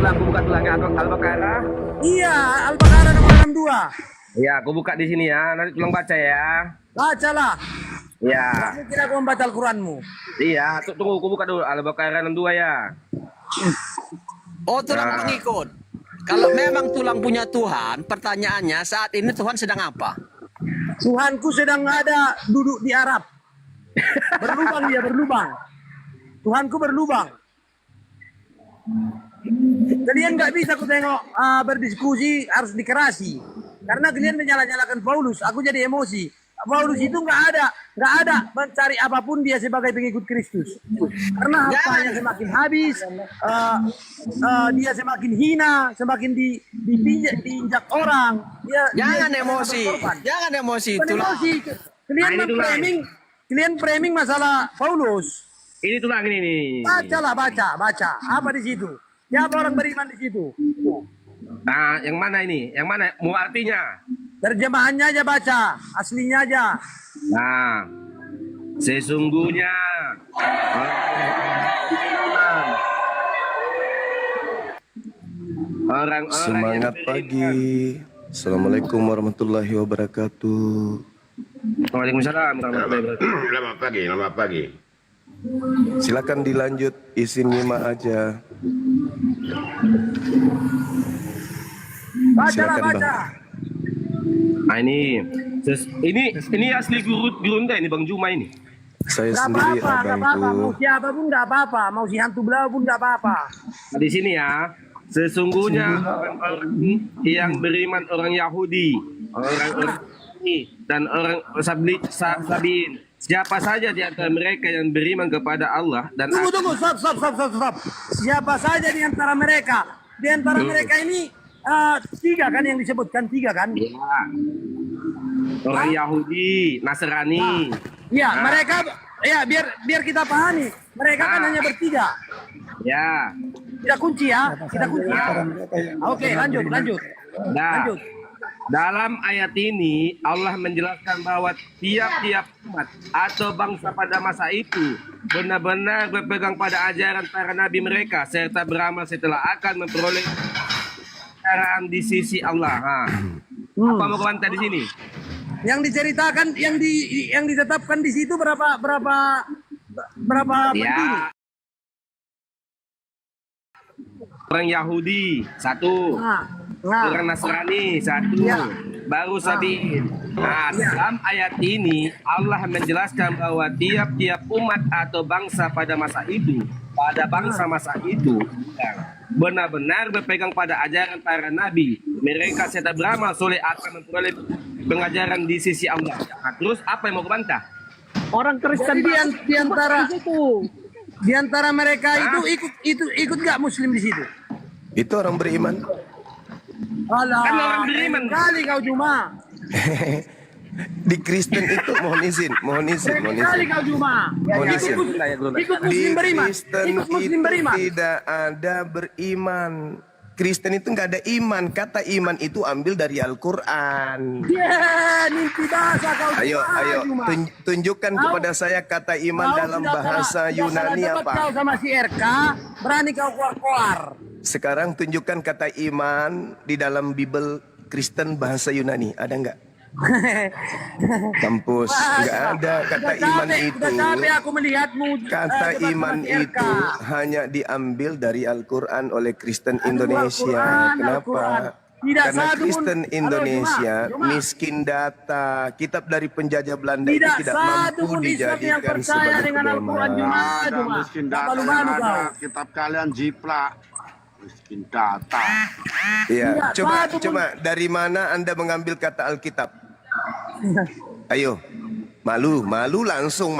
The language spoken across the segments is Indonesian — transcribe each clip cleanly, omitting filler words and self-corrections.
Coba aku buka tulangnya Al-Baqarah. Iya, Al-Baqarah nomor 62. Ya, aku buka di sini ya. Nanti tolong baca ya. Bacalah. Ya. Aku kira aku membaca Al-Quranmu. Iya, tunggu aku buka dulu Al-Baqarah 62 ya. Oh, tulang pengikut. Kalau memang tulang punya Tuhan, pertanyaannya saat ini Tuhan sedang apa? Tuhanku sedang ada duduk di Arab. Berlubang dia, berlubang. Tuhanku berlubang. Kalian nggak bisa aku tengok berdiskusi harus dikerasi. Karena kalian menyala-nyalakan Paulus, aku jadi emosi. Paulus itu nggak ada mencari apapun dia sebagai pengikut Kristus. Karena hartanya semakin habis, dia semakin hina, semakin diinjak orang. Jangan emosi, jangan emosi. Emosi. Kalian framing masalah Paulus. Ini tulang ini nih. Baca. Apa di situ? Siapa orang beriman di situ? Nah, yang mana ini? Yang mana? Mau artinya? Terjemahannya aja baca, aslinya aja. Nah, sesungguhnya orang-orang Semangat pagi. Assalamualaikum warahmatullahi wabarakatuh. Waalaikumsalam warahmatullahi wabarakatuh. Selamat pagi. Silakan dilanjut, isi nyimak aja. Bacalah, Silakan, baca. Bang. Nah, ini asli guru Anda ini Bang Juma ini. Saya Gak sendiri apa-apa, gak apa-apa. Mau abangku. siapa pun gak apa-apa. Mau si hantu belau pun gak apa-apa. Nah, di sini ya. Sesungguhnya orang-orang yang beriman orang Yahudi, orang-orang ini dan orang Sabiin. Siapa saja di antara mereka yang beriman kepada Allah dan Tunggu. Stop. Siapa saja di antara mereka? Di antara mereka ini tiga kan yang disebutkan, tiga kan? Ya. Orang Yahudi, Nasrani. Iya, mereka ya biar kita pahami. Mereka kan hanya bertiga. Ya. Kita kunci ya. Oke, lanjut. Nah, dalam ayat ini Allah menjelaskan bahwa tiap-tiap umat atau bangsa pada masa itu benar-benar berpegang pada ajaran para nabi mereka serta beramal setelah akan memperoleh kebenaran di sisi Allah. Apa mau komentar di sini? Yang diceritakan, yang ditetapkan di situ berapa penduduk? Ya. Orang Yahudi satu, orang Nasrani satu, baru Sabiin. Nah, dalam ayat ini Allah menjelaskan bahwa tiap-tiap umat atau bangsa pada masa itu, benar-benar berpegang pada ajaran para nabi. Mereka serta beramal soleh akan memperoleh pengajaran di sisi Allah. Nah, terus apa yang mau kubantah? Orang Kristen di antara mereka itu ikut gak Muslim di situ? Itu orang beriman. Alah, Kan orang beriman. kali kau cuma. Di Kristen itu mohon izin. Kali kau cuma. Mohon izin. Ikut Di Muslim beriman. Kristen Ikut Muslim itu beriman. tidak ada beriman. Kristen itu nggak ada iman. Kata iman itu ambil dari Al-Quran. Mimpi bahasa kau Ayo, cuma. tunjukkan kepada saya kata iman Kau dalam sudah bahasa salah Yunani debat apa? Kau sama si RK, berani kau keluar. Sekarang tunjukkan kata iman di dalam Bible Kristen bahasa Yunani. Ada nggak? Kampus, nggak ada kata iman itu. Udah capek aku melihatmu. Kata debat iman sama si RK. itu hanya diambil dari Al-Quran oleh Kristen Indonesia. Al-Quran. Kenapa? Tidak Karena satu pun. Kristen Halo, Indonesia Juma. miskin data. Kitab dari penjajah Belanda Tidak itu tidak satu mampu pun Islam yang dijadikan percaya sebagai dengan Al-Quran. pedoman. Ada miskin Tak data malu-malu yang ada. kau. Kitab kalian jiplak. Miskin data. Iya, Tidak, coba dari mana Anda mengambil kata Alkitab? Ayo, malu, langsung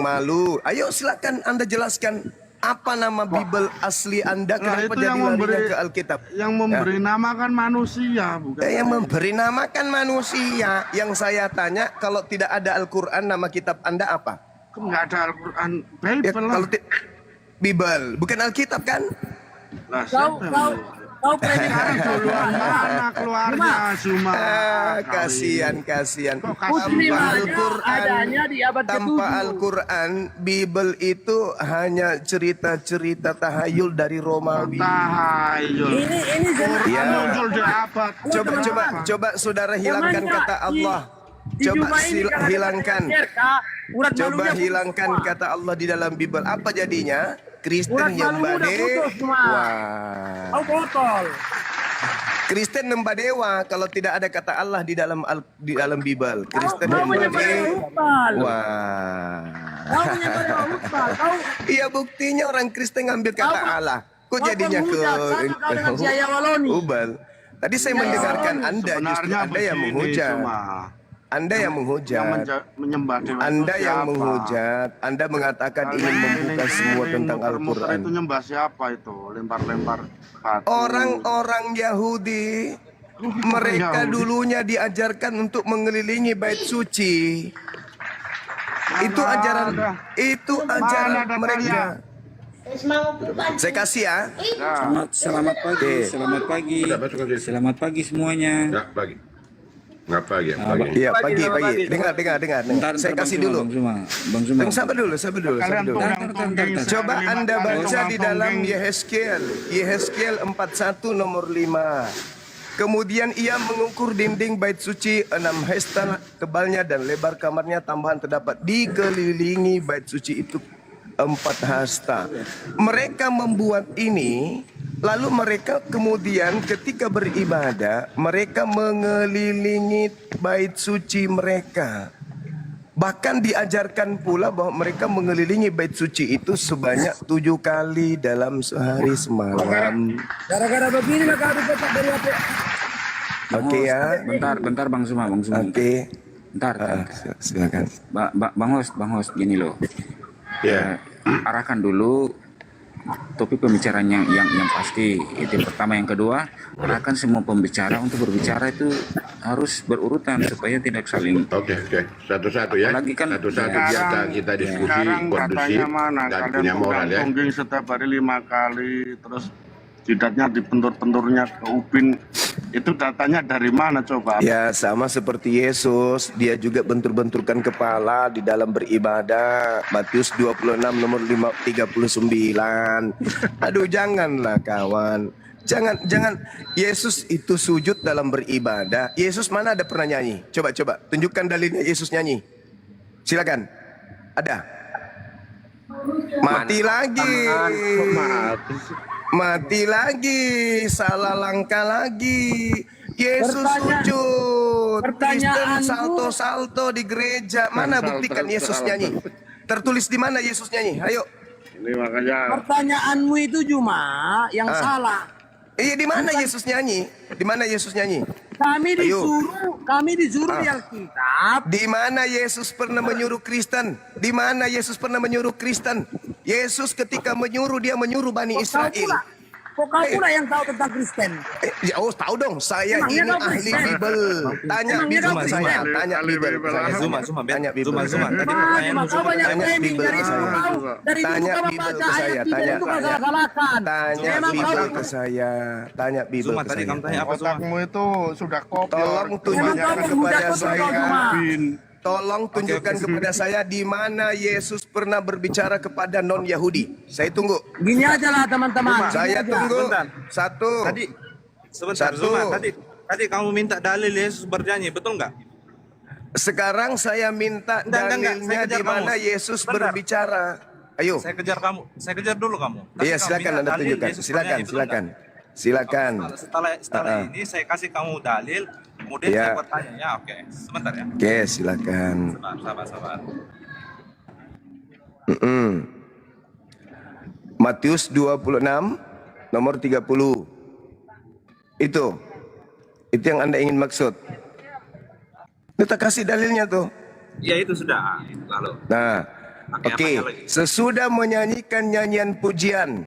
malu. Ayo silakan Anda jelaskan apa nama Bible asli Anda, Nah, kenapa itu jadi yang larinya memberi ke Alkitab? Yang memberi nama kan manusia, bukan? Yang memberi nama kan manusia. Yang saya tanya, kalau tidak ada Al-Quran, nama kitab Anda apa? Kan nggak ada Al-Quran, Ya, Bible lah. kalau Bible, bukan Alkitab kan? Lah, Kau siapa yang Kau prediksi Duluan mana keluarnya Zuma? Kasihan. Muslim aja adanya di abad Tanpa ke-7. Al-Quran, Bible itu hanya cerita-cerita tahayul dari Romawi. Tahayul. Ini Ya. Muncul di abad. Coba saudara hilangkan kata Allah. Coba hilangkan. Coba hilangkan kata Allah di dalam Bible. Apa jadinya? Kristen Urat yang malu udah bade. putus semua. Wah. Kau botol. Kristen nyembah dewa kalau tidak ada kata Allah di dalam Bible. Kristen Kau nyembah menyembah dewa. Hukbal. Wah. Kau menyembah Hukbal. Kau Iya, buktinya orang Kristen ngambil kata Allah. Kok kau jadinya ke penghujat, sama kau dengan si Ayah Waloni. Ubal. Tadi saya mendengarkan Anda, justru Sebenarnya Anda yang begini, menghujat. Zuma. Anda yang menghujat. Menyembah dewa Anda itu yang siapa? menghujat. Anda mengatakan ingin membuka semua tentang Muter-muter Al-Quran. itu nyembah siapa itu? Lempar-lempar batu. Orang-orang Yahudi, mereka Yahudi. dulunya diajarkan untuk mengelilingi bait suci. Itu ajaran ada mereka. Saya kasih ya. Selamat pagi, Oke. selamat pagi. Selamat pagi semuanya. Enggak pagi. Enggak pagi ya, pagi. Iya, pagi. Dengar. Saya Bang kasih Zuma, dulu. Bang Zuma. Sabar dulu. Kalian tunggang tungging Coba sekali, Anda kalian baca di dalam tunggang-tungging. Yehezkiel 41 nomor 5. Kemudian ia mengukur dinding bait suci 6 hasta tebalnya dan lebar kamarnya tambahan terdapat dikelilingi bait suci itu 4 hasta. Mereka membuat ini, lalu mereka kemudian ketika beribadah, mereka mengelilingi bait suci mereka. Bahkan diajarkan pula bahwa mereka mengelilingi bait suci itu sebanyak 7 kali dalam sehari semalam. Gara-gara begini maka harus tetap dari apa? Oke ya. Bentar Bang Zuma. Oke. Bentar. Silakan. Bang host, gini loh. Ya. Arahkan dulu topik pembicaraan yang pasti. Itu yang pertama, yang kedua, arahkan semua pembicara untuk berbicara itu harus berurutan supaya tidak saling. Oke. Satu-satu ya. Apalagi kan- Satu-satu Sekarang- kita diskusi Sekarang kondusif katanya mana? dan Kalian punya moral ya. tungging setiap hari 5 kali, terus jidatnya dipentur-penturnya ke ubin. Itu datanya dari mana coba? Ya, sama seperti Yesus, dia juga bentur-benturkan kepala di dalam beribadah. Matius 26 nomor 39. Aduh, janganlah kawan. Jangan. Yesus itu sujud dalam beribadah. Yesus mana ada pernah nyanyi? Coba tunjukkan dalilnya Yesus nyanyi. Silakan. Ada. Mati lagi. Mati lagi, salah langkah lagi. Yesus sujud. Kristen salto-salto di gereja. Mana buktikan Yesus nyanyi? Tertulis di mana Yesus nyanyi? Ayo. Ini makanya Pertanyaanmu itu cuma yang salah. Iya, di mana Yesus nyanyi? Di mana Yesus nyanyi? Kami disuruh di Alkitab. Di mana Yesus pernah menyuruh Kristen? Di mana Yesus pernah menyuruh Kristen? Yesus ketika menyuruh, dia menyuruh Bani Israel. Kok kau pula yang tahu tentang Kristen? Tahu dong, saya Emangnya ini kau ahli Kristen? Bible. Tanya Emangnya Bible kau ke saya, Kristen? tanya Bible ke saya. Tanya Bible ke saya. Kau banyak Tanya framing Bible dari ke itu saya. kau. Dari itu Tanya kau Bible membaca ke saya, ayat Bible tanya. itu kau salah-salahkan. Tanya Memang kau Bible ke saya. Tanya Bible ke saya. otakmu itu sudah kopior. Tolong tunjukkan Emang kau kepada berbudak saya. betul, Cuma? Tolong tunjukkan kepada saya di mana Yesus pernah berbicara kepada non-Yahudi. Saya tunggu. Gini aja lah teman-teman. Saya Gini aja. tunggu. Bentar. Satu. Sebentar, Satu. Zuma. Tadi kamu minta dalil Yesus bernyanyi, betul nggak? Sekarang saya minta Enggak. dalilnya Saya kejar di mana kamu. Yesus Bentar. berbicara. Ayo. Saya kejar dulu kamu. Tadi Iya, kamu silakan minta Anda dalil tunjukkan. Yesus Silakan, bernyanyi, betul silakan. nggak? Silakan. Setelah ini saya kasih kamu dalil, kemudian Iya. saya bertanya. Ya, oke. Sebentar ya. Oke, silakan. Sabar. Matius 26 nomor 30. Itu yang Anda ingin maksud. Kita kasih dalilnya tuh. Ya itu sudah. Lalu. Nah, Pakai oke. apanya lagi? Sesudah menyanyikan nyanyian pujian,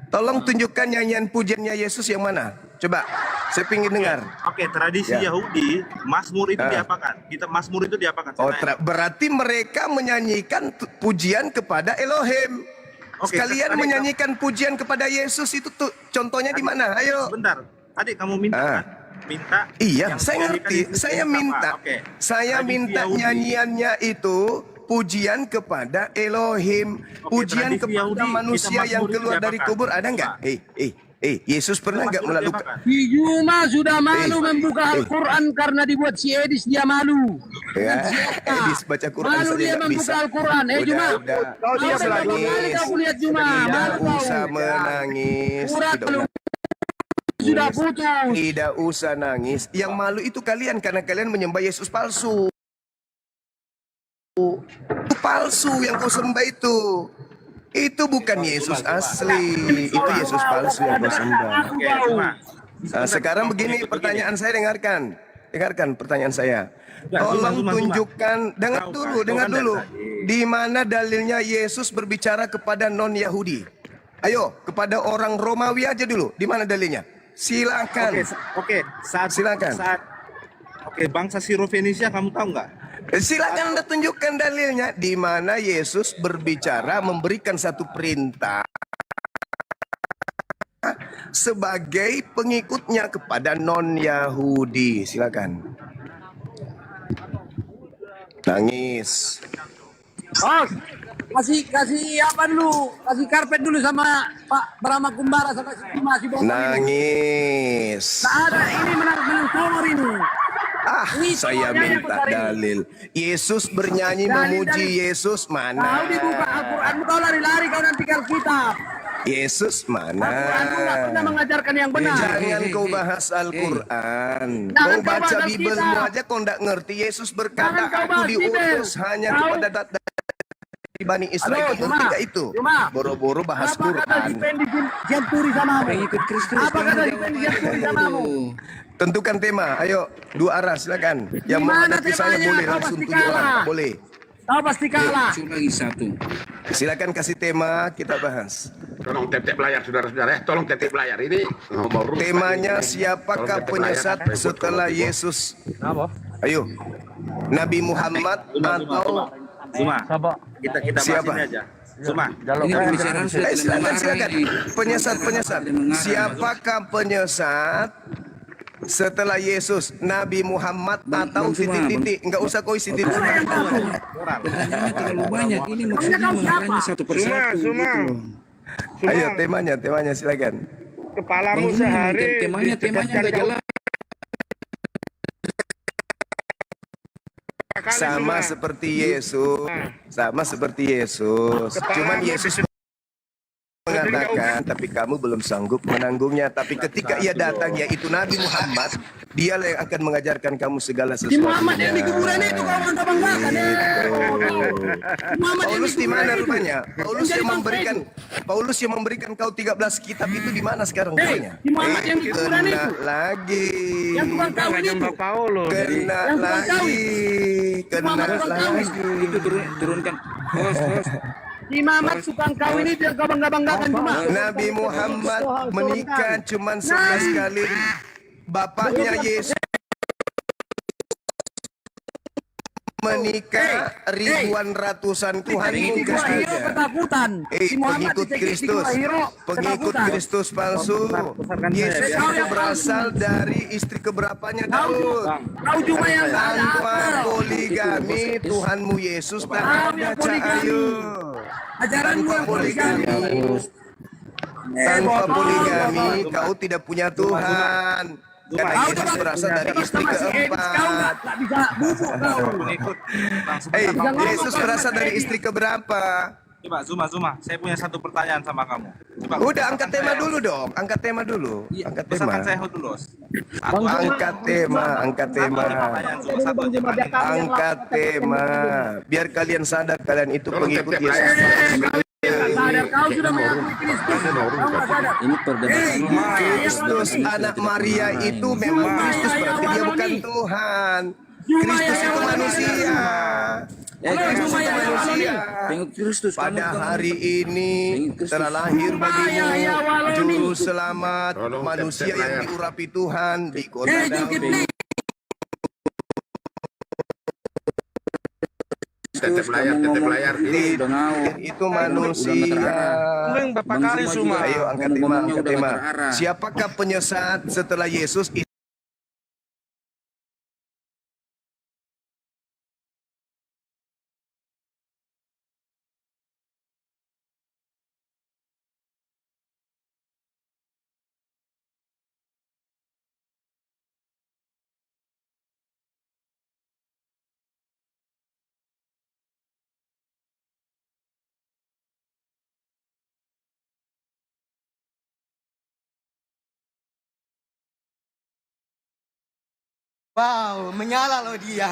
tolong tunjukkan nyanyian pujiannya Yesus yang mana? Coba, saya pingin dengar. Oke, tradisi Ya. Yahudi, Mazmur itu diapakan? Mazmur itu diapakan? Oh, berarti mereka menyanyikan pujian kepada Elohim. sekalian tadi menyanyikan pujian kepada Yesus itu tuh contohnya di mana? Ayo. Sebentar. Tadi kamu minta kan? Minta. Iya, yang saya menyanyikan ngerti. itu Saya siapa? minta. Oke. Saya Tradisi minta Yahudi. nyanyiannya itu pujian kepada Elohim, pujian tradisi kepada Yahudi, manusia kita yang Mazmur keluar itu dari diapakan? kubur ada nggak? Yesus pernah nggak Mazmur melakukan? diapakan? Si Juma sudah malu Eh. membuka Al-Quran karena dibuat si Edis, dia malu. Ya, Siapa? Edis baca Quran Malu saja dia nggak membuka bisa. Al-Quran. Juma. Udah. Kau dia berapa kali kau lihat Juma? Tidak Malu kau. usah menangis. Urat Tidak lu usah. sudah putus. Tidak usah nangis. Yang malu itu kalian karena kalian menyembah Yesus palsu. Palsu yang kau sembah itu. Itu bukan Yesus asli. Itu Yesus palsu yang kau sembah. Oke, Zuma. Nah, sekarang begini pertanyaan saya, dengarkan. Dengarkan pertanyaan saya. Tolong Zuma. tunjukkan, dengar Kau dulu, kan dengar dari dulu. tadi. Di mana dalilnya Yesus berbicara kepada non-Yahudi? Ayo, kepada orang Romawi aja dulu. Di mana dalilnya? Silakan. Oke. Silakan. Oke, bangsa Siro-Fenisia kamu tahu nggak? Silakan Anda tunjukkan dalilnya di mana Yesus berbicara memberikan satu perintah sebagai pengikutnya kepada non-Yahudi. Silakan. Nangis. Oh, kasih apa dulu? Kasih karpet dulu sama Pak Brahma Kumbara sama si Juma, si Bokor ini. Nangis. Tak ada, ini menang nomor ini. Ini Saya semuanya minta besar ini. dalil. Yesus bernyanyi Dalil, memuji dalil. Yesus Kau mana? dibuka Al-Quran, kau lari-lari, kau nanti Alkitab. Yesus mana? Al-Quran nggak pernah mengajarkan yang benar. Jangan kau bahas Al-Quran. Jangan Kau kau baca bahas Bibelmu Alkitab. aja kau tidak ngerti. Yesus Jangan berkata, kau aku bahas diutus Bibel. hanya Kau- kepada dari Bani Israel. Halo, Kau Juma. ngerti nggak itu? Juma. Boro-boro bahas Apa kata si Quran. Pendi Genturi samamu? Pengikut Kristus. Apa kata si Pendi Genturi samamu? Tentukan tema. Ayo, dua arah silakan. Yang Gimana menghadapi saya temanya? boleh Kau langsung pasti 7 orang. kalah. Boleh. Kau pasti kalah. Muncul lagi satu. Silakan kasih tema, kita bahas. Tolong tap-tap layar saudara-saudara. Tolong tap-tap layar ini. Nomor rusak Temanya ini. siapakah Tolong tap-tap penyesat layar. setelah Yesus? Ayo. Nabi Muhammad atau Zuma. Kita bahas Siapa? ini aja. Zuma. Ini pembicaraan sudah silakan, mengarah silakan. ini. Penyesat. Siapakah penyesat setelah Yesus? Nabi Muhammad atau Bang Zuma, titik-titik? Enggak usah kau isi titik. Pertanyaannya terlalu banyak. Ini maksudnya mengarahnya satu persatu. Zuma. Gitu. Ayo temanya silakan. Kepalamu Bang Zuma, sehari temanya nggak jelas. Sama seperti Yesus. Sama seperti Yesus. Cuman Yesus mengatakan, tapi kamu belum sanggup menanggungnya. Tapi ketika ia datang, yaitu Nabi Muhammad, dialah yang akan mengajarkan kamu segala Si sesuatu. Muhammad yang di kuburan itu kau bangga-banggakan. Muhammad yang Paulus di mana itu. rupanya? Paulus Yang yang jadi memberikan bangsa Paulus yang memberikan kau 13 kitab itu di mana sekarang Hei, rupanya? si Muhammad yang di kuburan Kena itu. lagi. Yang tukang kawin itu. Kena Yang tukang lagi. Kena Muhammad tukang kawin. lagi. Itu turunkan. Host. Si Muhammad tukang kawin itu yang kau bangga-banggakan cuma. Nabi Muhammad menikah cuma 11 kali. Bapaknya Yesus menikah ribuan ratusan Tuhan Ini mungkin dua hero saja. ketakutan. Si Muhammad Pengikut dicekik Kristus, dua hero pengikut ketakutan. Kristus palsu. Yesus Kau itu yang berasal dari istri keberapanya Daud. Kau cuma yang nggak ada Tanpa akal. poligami, Tuhanmu Yesus tak Kau ada yang poligami. cahayu. Ajaranmu Tanpa yang poligami, tanpa poligami, kau tidak punya Tuhan. Karena Kau Yesus cuma berasal dari istri sama si Edis, kau keempat. nggak bisa bubuk kau. Pengikut. Bang, Hei, sebentar, Bang. Yesus berasal dari istri keberapa? Coba Zuma. Saya punya satu pertanyaan sama kamu. Coba. Udah angkat tema dulu dong, angkat tema dulu. Angkat tema. Besarkan saya dulu. Angkat tema, angkat tema. Pertanyaan Zuma satu aja. Angkat tema. Biar kalian sadar kalian itu Tolong pengikut tap-tap Yesus. layar. Sadar kau sudah mengakui Kristus. Kau nggak sadar. Ini perdebatan. Kristus anak Maria itu memang Kristus, berarti dia bukan Tuhan. Kristus itu manusia. Kristus itu manusia. Pengikut Kristus. Pada hari ini telah lahir bagimu juru selamat manusia yang diurapi Tuhan di kota Daud. Tetep layar, kamu tetep ngomong layar. ini udah ngawur. Itu manusia. Neng Bapak Bang kali Zuma Suma. juga. Ayo angkat tema, Ngomong-ngomongnya angkat udah tema. nggak terarah. Siapakah penyesat setelah Yesus? Wow, menyala loh dia.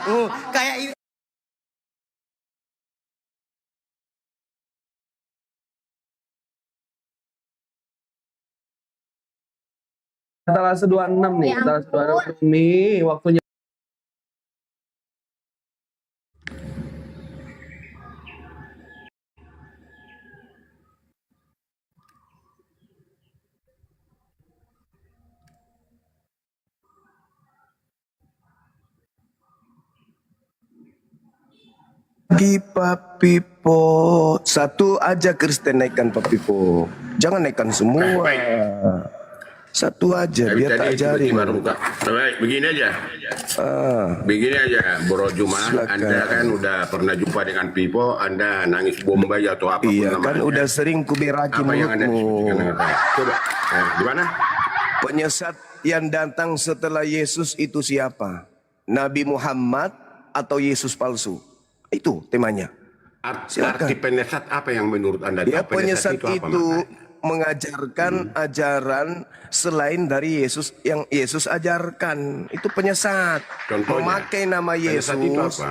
Oh, kayak ini. Etalase 26 nih, etalase 26 nih waktunya. Lagi Pak Pipo, satu aja Kristen naikkan Pak Pipo, jangan naikkan semua. Satu aja biar tak ajarin. Baik, begini aja. Begini aja, Bro Juma. Silakan. Anda kan udah pernah jumpa dengan Pipo, Anda nangis bombay atau apa Iya pun kan namanya. udah sering kuberaki Apa yang Anda mulutmu. coba, gimana? Penyesat yang datang setelah Yesus itu siapa? Nabi Muhammad atau Yesus palsu? Itu temanya. Silakan. Arti penyesat apa yang menurut Anda? Ya, tahu? penyesat apa itu maknanya? mengajarkan ajaran selain dari Yesus yang Yesus ajarkan. Itu penyesat. Contohnya, Memakai nama penyesat itu Yesus. apa?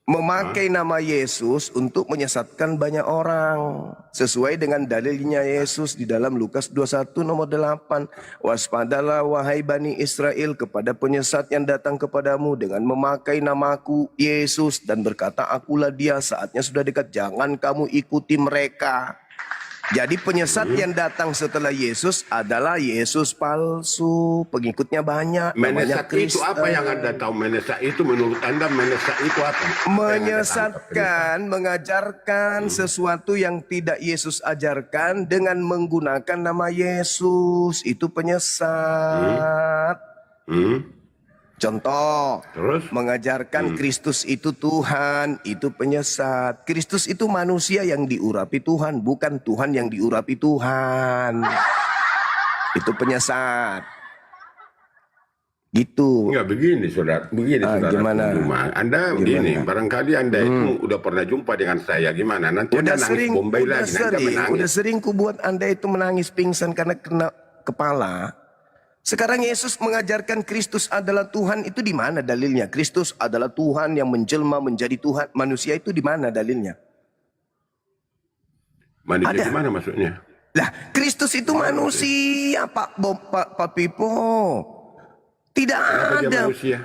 Memakai nama Yesus untuk menyesatkan banyak orang. Sesuai dengan dalilnya Yesus di dalam Lukas 21 nomor 8. Waspadalah wahai Bani Israel kepada penyesat yang datang kepadamu dengan memakai namaku Yesus dan berkata akulah dia, saatnya sudah dekat, jangan kamu ikuti mereka. Jadi penyesat yang datang setelah Yesus adalah Yesus palsu. Pengikutnya banyak. Namanya Menyesat itu Kristen. apa yang Anda tahu? Menyesat itu menurut Anda menyesat itu apa? Apa yang Anda Menyesatkan, mengajarkan sesuatu yang tidak Yesus ajarkan dengan menggunakan nama Yesus. Itu penyesat. tangkap? Contoh, Terus? mengajarkan Kristus itu Tuhan, itu penyesat. Kristus itu manusia yang diurapi Tuhan, bukan Tuhan yang diurapi Tuhan. Itu penyesat. Gitu. Enggak begini, saudara. Begini, saudara. Gimana? Juma. Anda begini, Gimana? barangkali Anda itu udah pernah jumpa dengan saya. Gimana? Nanti Udah Anda nangis sering, bombay udah lagi. Nanti Anda sering, menangis. udah sering ku buat Anda itu menangis pingsan karena kena kepala. Sekarang Yesus mengajarkan Kristus adalah Tuhan, itu di mana dalilnya? Kristus adalah Tuhan yang menjelma menjadi Tuhan. Manusia itu di mana dalilnya? Manusia Ada. gimana maksudnya? Lah, Kristus itu manusia, Pak Pipo. Tidak Kenapa dia ada. manusia?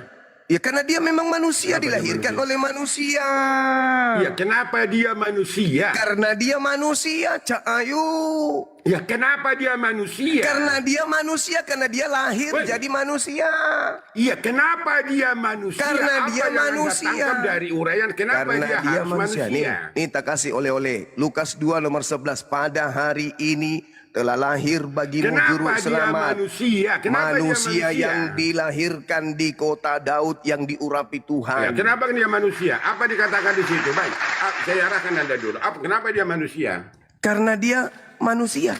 Ya karena dia memang manusia, Kenapa dia dilahirkan manusia? oleh manusia. Ya kenapa dia manusia? Karena dia manusia, Cak Ayu. Ya kenapa dia manusia? Karena dia manusia, karena dia lahir Woi. jadi manusia. Iya, kenapa dia manusia? Karena Apa dia yang Anda manusia. tangkap dari uraian kenapa Karena dia, dia harus manusia. manusia? Nih tak kasih oleh-oleh. Lukas 2 nomor 11. Pada hari ini telah lahir bagimu Kenapa juru dia selamat. manusia? Kenapa dia manusia yang dilahirkan di kota Daud yang diurapi Ya, Tuhan. kenapa dia manusia? Apa dikatakan di situ? Baik, saya arahkan Anda dulu. Kenapa dia manusia? Karena dia manusia.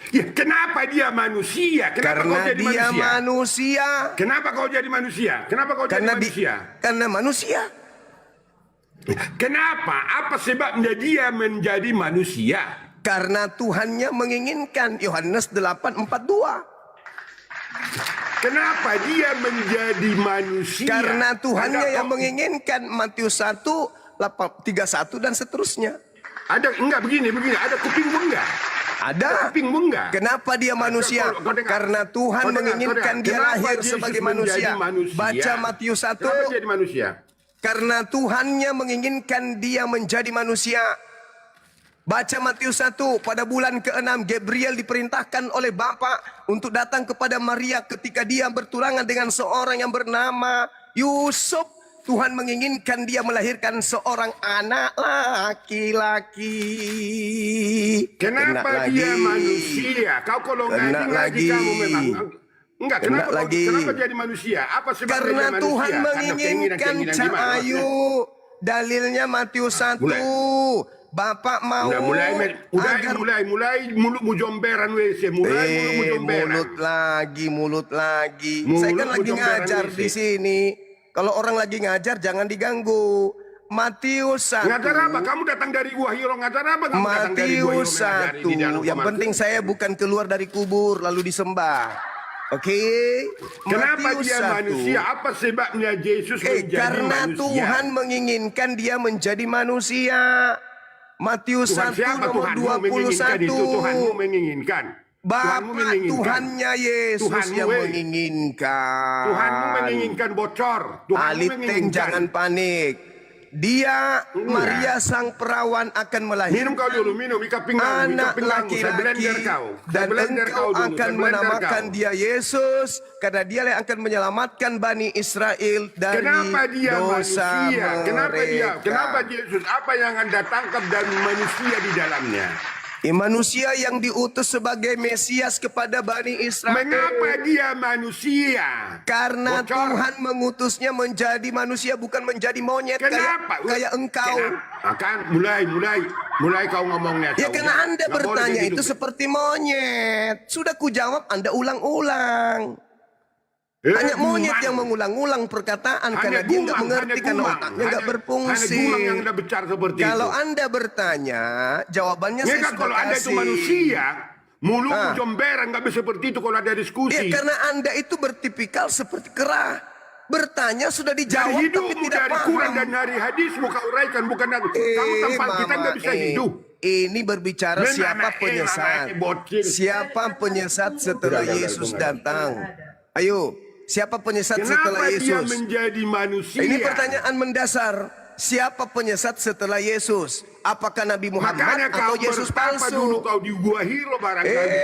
Ya, kenapa dia manusia? Kenapa Karena kau jadi dia manusia? manusia. Kenapa kau jadi manusia? Kenapa kau Karena jadi manusia? karena manusia. Kenapa? Apa sebabnya dia menjadi manusia? Karena Tuhannya menginginkan. Yohanes 8:42. Kenapa dia menjadi manusia? Karena Tuhannya Ada yang kok- menginginkan. Matius 1:31 dan seterusnya. Ada enggak begini, ada kuping enggak? Ada. Kupingmu enggak? Kenapa dia manusia? Kau dengar. Karena Tuhan Kau dengar, menginginkan kau dia dengar. lahir Kenapa sebagai Yesus menjadi manusia. manusia? Baca Matius 1. Kenapa jadi manusia? Karena Tuhannya menginginkan dia menjadi manusia. Baca Matius 1, pada bulan ke-6 Gabriel diperintahkan oleh Bapa untuk datang kepada Maria ketika dia bertunangan dengan seorang yang bernama Yusuf. Tuhan menginginkan dia melahirkan seorang anak laki-laki. Kenapa dia manusia? Kau kalau Kena ngaji lagi. kamu memang enggak. Kena lagi. Kenapa jadi manusia? Apa sebabnya Karena dia manusia? Tuhan Karena menginginkan keinginan-keinginan Cak gimana? Ayu. Dalilnya Matius 1. Mulai. Bapak mau agar mulai mulutmu jomberan WC, mulutmu jomberan. mulut lagi. Saya kan Mulutmu lagi jomberan ngajar WC. di sini. Kalau orang lagi ngajar jangan diganggu. Matius 1. Ngajar apa? Kamu datang dari Gua Hiro, ngajar apa? Kamu datang dari Gua Hiro Matius mengajari di 1. dalam Yang kamar? penting saya bukan keluar dari kubur lalu disembah. Oke. Kenapa Matius dia 1. manusia? Apa sebabnya Yesus menjadi Karena manusia? Tuhan menginginkan dia menjadi manusia. Matius Tuhan 1 siapa? nomor Tuhanmu menginginkan 21. itu. Tuhanmu menginginkan. Tuhanmu Bapak menginginkan. Tuhannya Yesus Tuhanmu, yang weh. menginginkan. Tuhanmu menginginkan bocor. Tuhanmu Aliteng menginginkan. jangan panik. Dia Maria sang perawan akan Minum melahirkan kau dulu, minum ikat pinggangmu, anak ikat pinggangmu. Saya blender laki-laki kau. dan Saya blender engkau kau dulu, akan saya blender menamakan kau. dia Yesus karena dia yang akan menyelamatkan Bani Israel dari Kenapa dia dosa manusia? mereka. Kenapa Yesus? Apa yang Anda tangkap dari manusia di dalamnya? Manusia yang diutus sebagai Mesias kepada Bani Israel. Mengapa dia manusia? Karena Bocor. Tuhan mengutusnya menjadi manusia bukan menjadi monyet Kenapa? kayak engkau. Akan mulai kau ngomongnya. Ya kau. karena Anda Nggak boleh bertanya begitu. itu seperti monyet. Sudah kujawab Anda ulang-ulang. Hanya monyet yang mengulang-ulang perkataan karena dia nggak mengerti karena otaknya nggak berfungsi. Hanya gumang yang Anda bicara seperti Kalau itu. Anda bertanya, jawabannya Ya saya kan sudah kalau Anda itu kasih. manusia, mulutmu Ah. jomberan nggak bisa seperti itu kalau ada diskusi. Ya karena Anda itu bertipikal seperti kera. Bertanya sudah Dari dijawab tapi hidupmu, tidak dari Quran paham. dan dari hadismu kau uraikan, bukan dari kamu tanpa kita nggak bisa hidup. Ini berbicara Memang siapa penyesat. bocil. Siapa penyesat setelah Udah, Yesus udah. datang? Ayo, siapa penyesat setelah Kenapa dia Yesus? menjadi manusia? Ini pertanyaan mendasar. Siapa penyesat setelah Yesus? Apakah Nabi Muhammad Makanya atau kau Yesus bertapa dulu palsu? kau di Gua Hiro barangkali.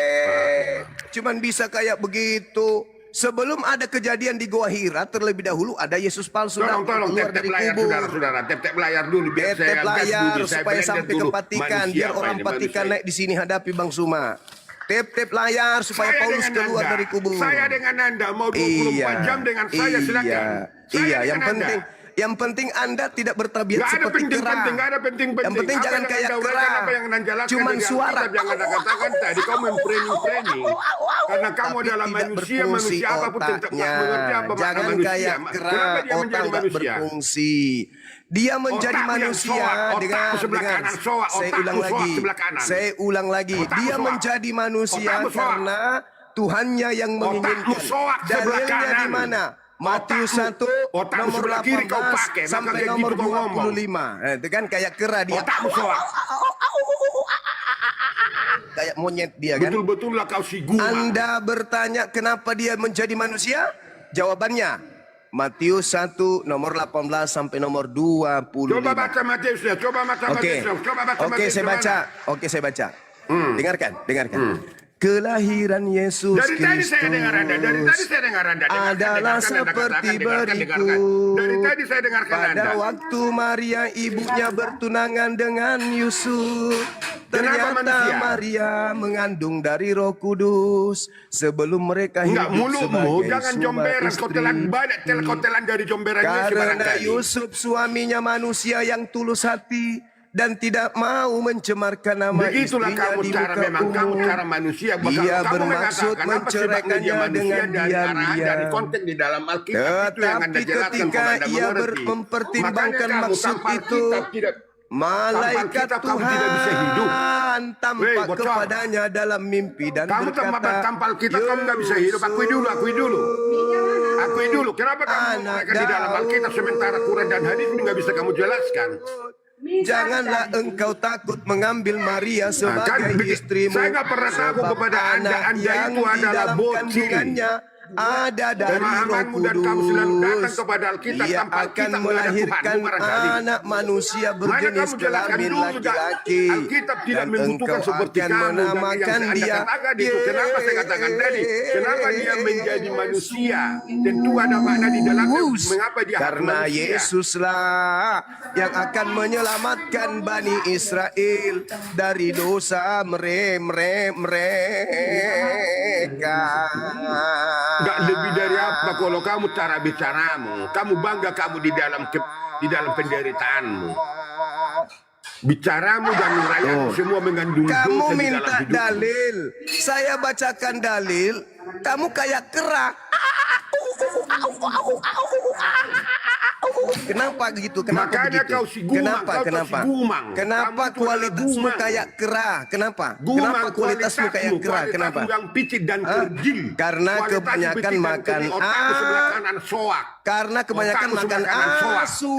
Cuman bisa kayak begitu. Sebelum ada kejadian di Goa Hira, terlebih dahulu ada Yesus palsu Tolong keluar tep-tep dari layar kubur. saudara-saudara, tep-tep layar dulu biar saya Tep layar gas dulu, saya supaya blender sampai dulu. kepatikan Manusia biar apa orang ini, patikan manusia? naik di sini hadapi Bang Suma. Tep layar supaya Saya Paulus dengan keluar Anda. dari kubur. Saya dengan Anda mau 24 jam dengan saya silakan. Saya Iya, dengan yang penting Anda tidak bertabiat Nggak ada seperti kera. penting-penting, nggak ada penting-penting. Yang penting Apa jangan yang kayak Anda kera. uraikan, apa yang Anda jelaskan Cuman dari suara. Alkitab yang Anda katakan tadi, kau memframing. Karena kamu Tapi adalah tidak manusia, berfungsi manusia apapun tetap otaknya. mengerti apa makna Jangan manusia. kayak kera, Kenapa dia otak menjadi nggak manusia? berfungsi. Dia menjadi Otakmu yang manusia soak, dengan otakmu sebelah kanan soak, saya otakmu ulang soak lagi. sebelah kanan. Saya ulang lagi. Otakmu Dia soak. menjadi manusia Otakmu soak. karena Tuhannya yang menginginkan. soak sebelah Dalilnya di kanan. mana? Matius 1 otakmu nomor sebelah kiri kau pakai, 18 maka sampai kayak nomor gitu kau ngomong. 25. Itu kan kayak kera dia. Otakmu soak. Kayak monyet dia kan. Betul-betul lah kau si gua. Anda bertanya kenapa dia menjadi manusia? Jawabannya Matius 1 nomor 18 sampai nomor 25. Coba baca Matius ya, coba baca Oke. Matius. Coba baca Oke, Matius. saya gimana? baca. Oke, saya baca. Dengarkan. Kelahiran Yesus Dari tadi saya dengar Anda, dari tadi saya dengar Anda. adalah seperti berikut. Dari tadi saya dengarkan Pada Anda. waktu Maria ibunya bertunangan dengan Yusuf, Kenapa ternyata manusia? Maria mengandung dari Roh Kudus sebelum mereka Enggak, hidup mulutmu sebagai jangan suami jomberan. Kau istri. telan banyak kotelan dari jomberan Yesus Karena barangkali. Yusuf suaminya manusia yang tulus hati dan tidak mau mencemarkan nama Begitulah istrinya kamu di cara muka memang kamu umum. cara manusia. Dia Kamu bermaksud mengatakan apa sebabnya menceraikannya dia manusia dengan dari arahan dari diam-diam. konteks di dalam Alkitab itu yang Anda Tetapi jelaskan ketika kalau Anda ia mengerti. mempertimbangkan Makanya kamu maksud tanpa itu, Alkitab tidak malaikat Tanpa Alkitab kamu tidak bisa hidup. Tuhan tampak Weh, bocor. kepadanya dalam mimpi dan Kamu berkata, tanpa Alkitab kamu nggak bisa hidup. Akui dulu. Akui dulu. Kenapa kamu Anak mereka di dalam Daud. Alkitab sementara Quran dan hadis ini nggak bisa kamu jelaskan? Janganlah engkau takut mengambil Maria sebagai istrimu. Saya nggak pernah takut sebab kepada Anda. anak Anda yang itu di adalah dalam bocil. kandungannya ada dari Roh Pemahamanmu dan kamu selalu datang Kudus. kepada Alkitab Ia tanpa akan Alkitab melahirkan Tuhanmu barangkali. anak manusia Mana berjenis kamu jelaskan kelamin dulu juga laki-laki. Alkitab tidak Dan membutuhkan engkau seperti akan kamu yang menamakan Anda dia. katakan itu. Kenapa saya katakan tadi? Kenapa dia menjadi manusia? Tentu ada makna di dalamnya. Mengapa dia harus Karena manusia? Yesuslah yang akan menyelamatkan Bani Israel dari dosa mereka. Nggak lebih dari apa kalau kamu cara bicaramu. Kamu bangga kamu di dalam penderitaanmu. Bicaramu dan rakyatmu semua mengandung Kamu dosa di dalam minta hidupmu. dalil, saya bacakan dalil, kamu kayak kera. Kenapa gitu? Kenapa Makanya begitu? kau si gumang, Kenapa? kau tuh Kenapa? si gumang. Kenapa Kamu itu kualitasmu adalah gumang. kayak kera? Kenapa? Gumang, Kenapa kualitasmu kayak kera? Kenapa? Yang picit dan kerdil. Karena Kualitas kebanyakan picit dan makan kerdil. Otakmu sebelah kanan soak. Karena kebanyakan Otakmu makan sebelah kanan soak. asu.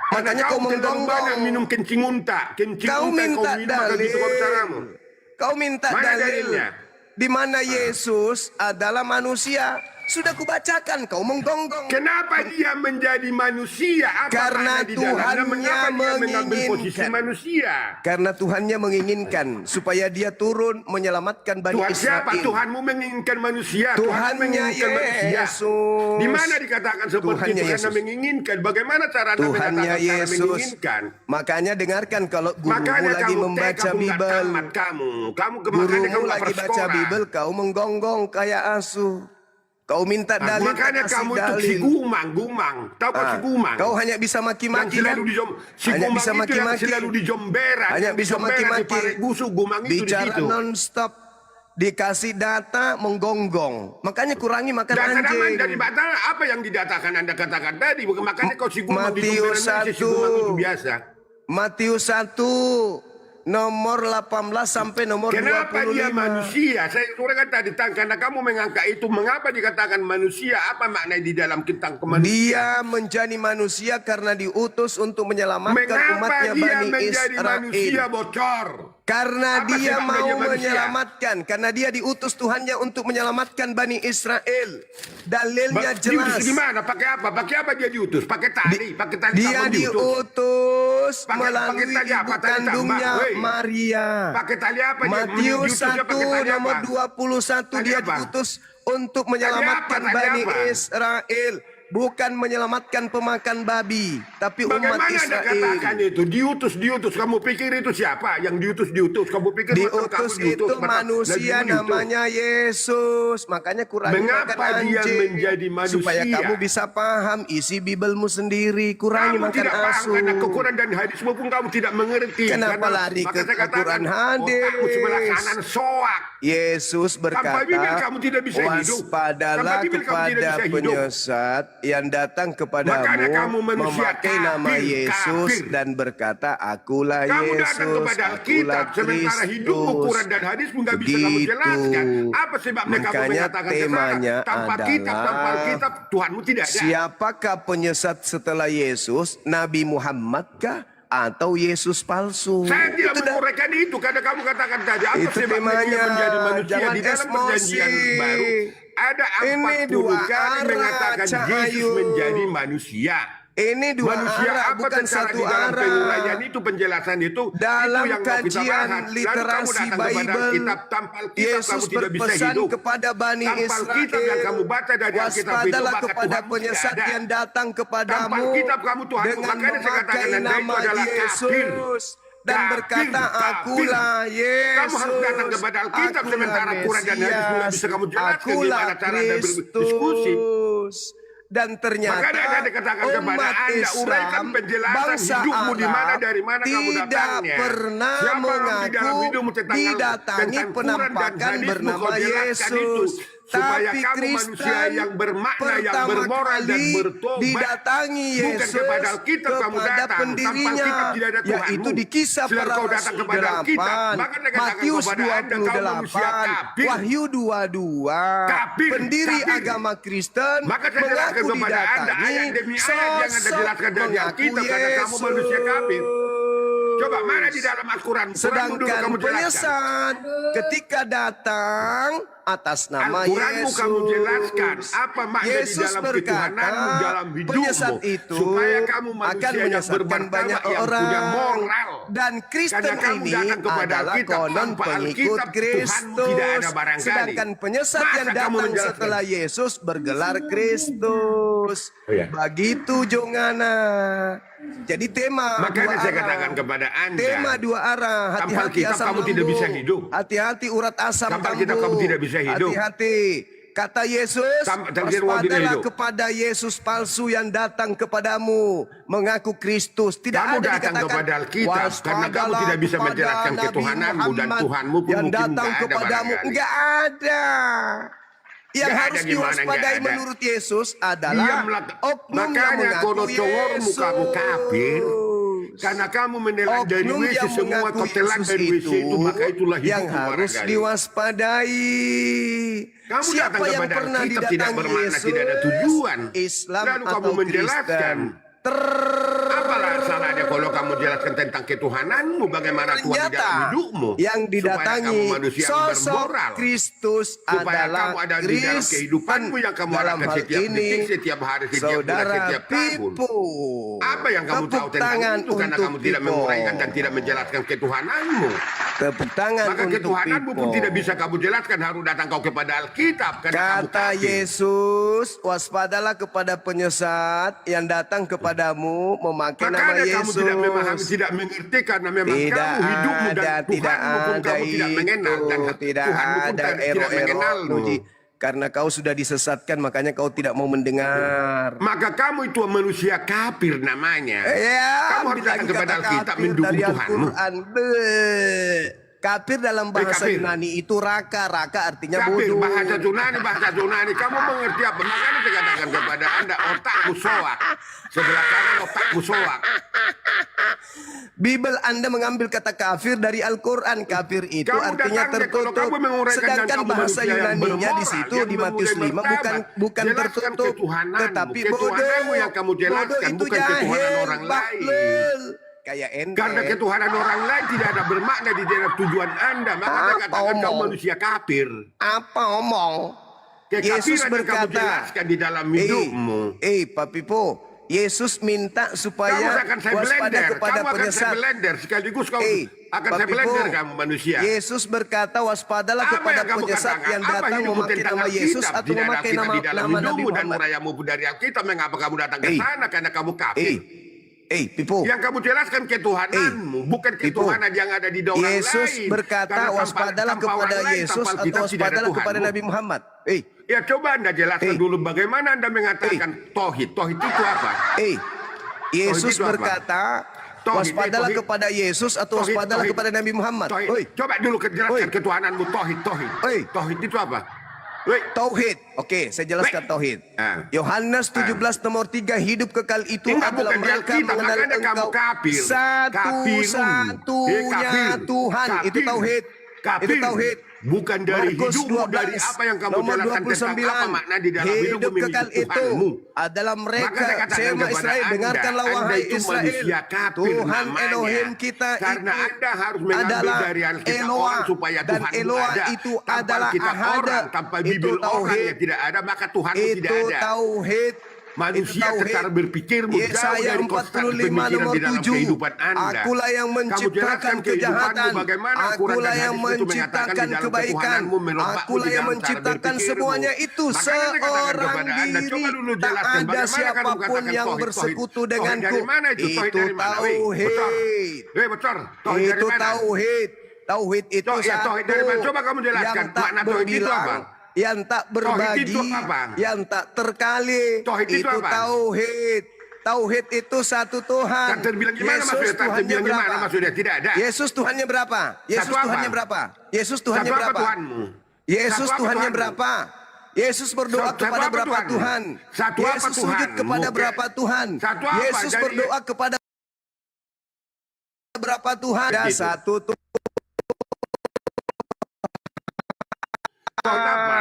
Makanya kau terlalu banyak menggonggong. minum kencing unta. Kencing Kau unta minta kau minum maka gitu kau bicaramu. dalil. Kau minta Mana dalil. dalilnya? Di mana Yesus adalah manusia. Sudah kubacakan, kau menggonggong. Kenapa dia menjadi manusia? Apa Karena makna di dalamnya? Tuhannya Mengapa dia mengambil posisi menginginkan. manusia? Karena Tuhannya menginginkan supaya dia turun menyelamatkan Bani Tuhan Israel. siapa? Tuhanmu menginginkan manusia. Tuhannya menginginkan manusia. Yesus. Di mana dikatakan seperti Tuhannya itu? Karena Yesus. menginginkan. Bagaimana cara Anda Tuhannya menyatakan cara Yesus. menginginkan? Makanya dengarkan kalau gurumu Makanya lagi kamu membaca kamu nggak Bibel. tamat kamu. Makanya Gurumu kamu nggak lagi baca bersekolah. Bibel, kau menggonggong kayak asu. Kau minta dalil, Makanya kasih kamu itu dalil. si gumang. Tahu kok si gumang? Kau hanya bisa Yang maki-maki selalu kan? si Hanya gumang bisa itu yang maki-maki. selalu di Jomberan. Hanya Yang di bisa Jomberan, di maki-maki. Parek Busuk, gumang itu di Bicara situ. non-stop. Dikasih data menggonggong. Makanya kurangi makan Data anjing. dari data apa yang didatakan Anda katakan tadi? Makanya kau si gumang di Matius Jomberan si gumang itu 1. biasa. Matius 1 nomor 18 sampai nomor Kenapa 25. dia manusia? Saya kan tadi karena kamu mengangkat itu, mengapa dikatakan manusia? Apa makna di dalam tentang kemanusiaan? Dia menjadi manusia karena diutus untuk menyelamatkan Mengapa umatnya dia Bani menjadi manusia Israel. bocor? Karena Apa dia sebabnya mau dia manusia? menyelamatkan. Karena dia diutus Tuhannya untuk menyelamatkan Bani Israel. Dalilnya Diutus jelas. gimana? Pakai apa? Pakai apa dia diutus? Pakai tali? Pakai tali Dia tambang diutus? diutus Pakai melalui tali apa? ibu Tali kandungnya tambang, weh. Maria. Pakai tali apa dia? Matius Diutusnya 1 pakai tali nomor apa? 21 Tali dia apa? diutus untuk menyelamatkan Tali Bani apa? Israel. Bukan menyelamatkan pemakan babi. Tapi umat Bagaimana Anda Israel. katakan itu? Diutus. Kamu pikir itu siapa? Yang diutus. Kamu pikir Diutus itu manusia namanya Yesus. Makanya kurangi makan Mengapa dia anjing. menjadi manusia? Supaya kamu bisa paham isi Bibelmu sendiri. Kurangi Kamu makan tidak paham asu. karena Quran dan hadis pun kamu tidak mengerti. Kenapa Karena- lari maka ke saya katakan, Quran hadis? otakmu sebelah kanan soak. Yesus berkata, Bibel kamu tidak bisa hidup. waspadalah Tanpa Bibel kamu tidak kepada bisa hidup. penyesat yang datang kepadamu Makanya kamu manusia memakai nama kafir, Yesus kafir. dan berkata, akulah Kamu datang Yesus, kepada akulah Alkitab, sementara hidupmu Kristus. Quran dan hadis pun nggak bisa kamu Begitu. jelaskan. Apa sebabnya kamu Makanya mengatakan temanya kesana? Tanpa kitab, tanpa adalah Alkitab, Tuhanmu tidak ada. siapakah penyesat setelah Yesus? Nabi Muhammadkah atau Yesus palsu? Saya tidak Itu dah- menguraikan itu karena kamu katakan tadi apa Itu sebabnya dia temanya. menjadi manusia Jangan di dalam emosi. perjanjian baru ada Ini 40 dua kali arah, mengatakan Cak Yesus Ayu. menjadi manusia. Ini dua Manusia arah, apa bukan tentara satu di dalam arah. penguraian itu, penjelasan itu Dalam yang mau kita kajian bahas. Lalu kamu literasi datang kepada Bible, kitab, tanpa Alkitab Yesus kamu tidak bisa berpesan hidup. kepada Bani Tanpa Israel, Alkitab yang kamu baca dari Alkitab itu, waspadalah maka kepada Tuhanmu penyesat tidak ada. yang datang Tanpa kepadamu Alkitab kamu Tuhanmu, dengan makanya saya katakan memakai Anda itu nama adalah kafir. Yesus dan Kafir, berkata, kafir. akulah Yesus. Kamu harus datang kepada Alkitab, akulah sementara Quran dan hadis tidak Mesias, bisa kamu jelaskan akulah gimana cara Anda berdiskusi. Kristus. Dan ternyata Makanya Anda dikatakan kepada umat Anda, uraikan Islam, penjelasan bangsa hidupmu di mana, Arab dari mana kamu tidak datangnya. pernah Siapa orang di dalam mengaku hidupmu tentang didatangi Quran dan penampakan hadismu, bernama kau jelaskan itu. Yesus. supaya Tapi kamu manusia Kristen yang bermakna, yang pertama bermoral dan kali bertobat. didatangi Bukan Yesus kepada Alkitab kamu kepada datang, tanpa pendirinya, Alkitab tidak ada Tuhanmu. yaitu di Kisah Silakan Para kau datang Rasul kepada Alkitab, 8, maka dia katakan Matius kepada Anda, kau manusia 28, kafir. Wahyu 22. Kafir, Pendiri kafir. agama Kristen Maka saya jelaskan mengaku kepada Anda didatangi ayat demi ayat yang Anda sosok jelaskan dari mengaku Alkitab karena kamu manusia kafir. Coba mana di dalam Al-Quran? Quranmu dulu Sedangkan kamu jelaskan. penyesat ketika datang atas nama Al-Quranmu Yesus. kamu jelaskan apa makna Yesus di dalam berkata, ketuhananmu, dalam hidupmu. penyesat itu supaya kamu akan manusia yang menyesatkan bermartabat, banyak yang orang. punya moral. Dan Kristen Karena kamu ini datang kepada adalah Alkitab, konon tanpa pengikut Alkitab, Tuhanmu tidak ada Kristus. barangkali. Sedangkan penyesat Masa yang kamu datang menjelaskan? setelah Yesus bergelar Kristus. Oh ya. Begitu Jongana. Jadi tema Makanya dua saya arah. katakan kepada Anda, Tema dua arah. tanpa Hati-hati Alkitab asam kamu tidak bisa lambung. hidup. Hati-hati urat asam Tanpa Alkitab lambung. kamu tidak bisa hidup. Hati-hati. Kata Yesus, Tanpa Alkitab kamu tidak waspadalah hidup. kepada Yesus palsu yang datang kepadamu mengaku Kristus. Tidak Kamu ada datang dikatakan kepada Alkitab karena kamu waspadalah tidak bisa kepada menjelaskan Nabi ketuhananmu dan Muhammad Tuhanmu pun yang mungkin datang nggak ada kepadamu. barangkali. Enggak ada. Yang Nggak harus ada gimana, nggak diwaspadai ada. menurut Yesus Dia adalah melak- oknum yang makanya mengaku kono congormu kamu kafir. Yesus. Karena kamu menelan dari Oknum WC yang semua mengaku kau telan Yesus dari WC itu, maka itulah yang hidupmu harus barangkali. diwaspadai. Kamu Siapa datang yang kepada pernah Alkitab tidak didatangi bermakna Yesus? tidak ada tujuan. Islam Lalu kamu atau menjelaskan. Kristen. Apalah salahnya kalau kamu jelaskan tentang ketuhananmu, bagaimana Tuhan di dalam Ternyata hidupmu, yang supaya didatangi kamu manusia yang sosok bermoral, Kristus supaya adalah kamu ada di dalam Kristen. kehidupanmu yang kamu Dalam arahkan hal setiap ini, detik, setiap hari, setiap bulan, saudara setiap tahun. Pipo, Apa yang kamu tepuk tahu tentang tangan itu karena untuk kamu tidak Pipo. menguraikan dan tidak menjelaskan ketuhananmu. Tepuk tangan Maka untuk ketuhananmu Pipo. pun tidak bisa kamu jelaskan, harus datang kau kepada Alkitab karena kamu Kata kafir. Yesus, waspadalah kepada penyesat yang datang kepadamu memakai nama Makanya kamu Yesus. tidak memahami, tidak mengerti karena memang Tidak kamu hidupmu dan ada, tidak Tuhanmu pun ada kamu tidak mengenal dan itu, tidak Tuhanmu pun ada tidak ero-ero, mengenalmu. Nuji. Karena kau sudah disesatkan, makanya kau tidak mau mendengar. Maka kamu itu manusia kafir namanya. Ya, Kamu harus datang lagi kepada kata Alkitab kafir mendukung dari Tuhanmu. Al-Quran. Kafir dalam bahasa kafir. Yunani itu raka. Raka artinya Kafir, bodoh. bahasa Yunani. Kamu mengerti apa? Makanya saya katakan kepada Anda, otakmu soak. Sebelah kanan otakmu soak. Bible Anda mengambil kata kafir dari Al-Quran. Kafir itu Kamu artinya datangnya, kalau tertutup. kamu menguraikan dan Sedangkan kamu bahasa manusia yang Yunaninya di bermoral, situ yang di Matius 5 memulai bukan martabat. Jelaskan tertutup, ketuhananmu. tetapi Ketuhananmu bodoh. yang kamu jelaskan, Bodoh itu bukan ketuhanan jahil, orang lain. baklul. Kayak ente. Karena ketuhanan orang lain tidak ada bermakna di dalam tujuan Anda. Maka saya Apa katakan kau omong? manusia kafir. Apa omong? Kekafiran Yesus yang kamu berkata, jelaskan di dalam hidupmu. Pak Pipo, Yesus minta Kamu supaya akan saya waspada blender. kepada Kamu akan saya penyesat. blender. Sekaligus kau akan Pak saya Pipo, blender kamu manusia. Yesus berkata waspadalah Apa kepada yang kamu penyesat katakan? yang Apa datang hidupmu memakai tentang nama Alkitab? Yesus atau Tidak ada memakai Alkitab nama di dalam Nabi hidupmu dan Muhammad. merayamu dari Alkitab. Mengapa kamu datang ke sana? Karena kamu kafir. Pipo, Yang kamu jelaskan ketuhananmu, bukan Pipo. ketuhanan yang ada di orang Yesus lain. berkata Karena waspadalah tanpa kepada orang lain, Yesus tanpa atau Alkitab tidak ada waspadalah kepada Tuhanmu. Nabi Muhammad. Ya coba Anda jelaskan dulu bagaimana Anda mengatakan tauhid. Tauhid itu apa? Yesus itu apa? berkata Tauhid, waspadalah tauhid. kepada Yesus atau Tauhid, waspadalah tauhid. kepada Nabi Muhammad. Tauhid. Coba dulu jelaskan ketuhananmu tauhid. Tauhid itu apa? Tauhid. Oke, saya jelaskan tauhid. Yohanes 17 nomor 3, hidup kekal itu Enggak, adalah bukan di mereka Alkitab, mengenal makanya kamu engkau kafir. satu-satunya Kafir. Tuhan. Itu tauhid. Kafir. Itu tauhid. Bukan dari Markus hidupmu, 12, dari apa yang kamu nomor jelaskan tentang 29. apa makna di dalam hidupmu Hidup memiliki kekal itu Tuhanmu. adalah Maka mereka. saya katakan Sema kepada Israel, Anda, dengarkanlah Anda wahai itu Israel. manusia kafir Tuhan namanya. Elohim kita Karena itu Anda harus mengambil adalah dari Alkitab Eloah. orang supaya Dan Tuhanmu Eloah ada. itu Tanpa adalah Alkitab Ahada. orang, tanpa Itu Bibil orang tauhid. yang tidak ada, maka Tuhanmu tidak Itu ada. tauhid. Manusia Itu tauhid. secara berpikirmu jauh Yesaya dari konstan 45 pemikiran nomor di dalam 7. kehidupan Anda. Akulah yang Kamu menciptakan jelaskan kehidupanmu kejahatan. bagaimana Al-Quran Akulah dan yang hadis itu mengatakan menciptakan di dalam kebaikan. ketuhananmu, merombakmu Akulah di yang dalam cara menciptakan berpikirmu. semuanya itu. Makanya saya katakan Seorang kepada Anda, diri. coba dulu Tak jelaskan ada bagaimana kamu siapapun katakan yang tauhid. bersekutu Tauhid denganku. dari mana itu? Tauhid Itu dari mana? tauhid. Bocor. Tauhid dari Itu mana? tauhid. Tauhid itu Tauhid dari mana? Coba kamu jelaskan. yang tak Makna tauhid itu berbilang, apa? yang tak berbagi, itu apa? yang tak terkali. Tauhid itu apa? Tauhid. Tauhid itu satu Tuhan. Tak terbilang gimana maksudnya? Tak Tuhannya terbilang gimana berapa? maksudnya? Tidak ada. Yesus Tuhannya berapa? Yesus Satu apa? Tuhannya berapa? Yesus Tuhannya Satu apa berapa? Tuhanmu? Yesus Satu apa Tuhannya Tuhanmu? berapa? Yesus berdoa Satu kepada apa berapa Tuhan? Tuhan? Satu apa Yesus Tuhan? sujud kepada Mungkin- berapa Tuhan? Satu apa? Yesus Jadi- berdoa kepada berapa Tuhan? Ada Begitu. satu Tuhan apa?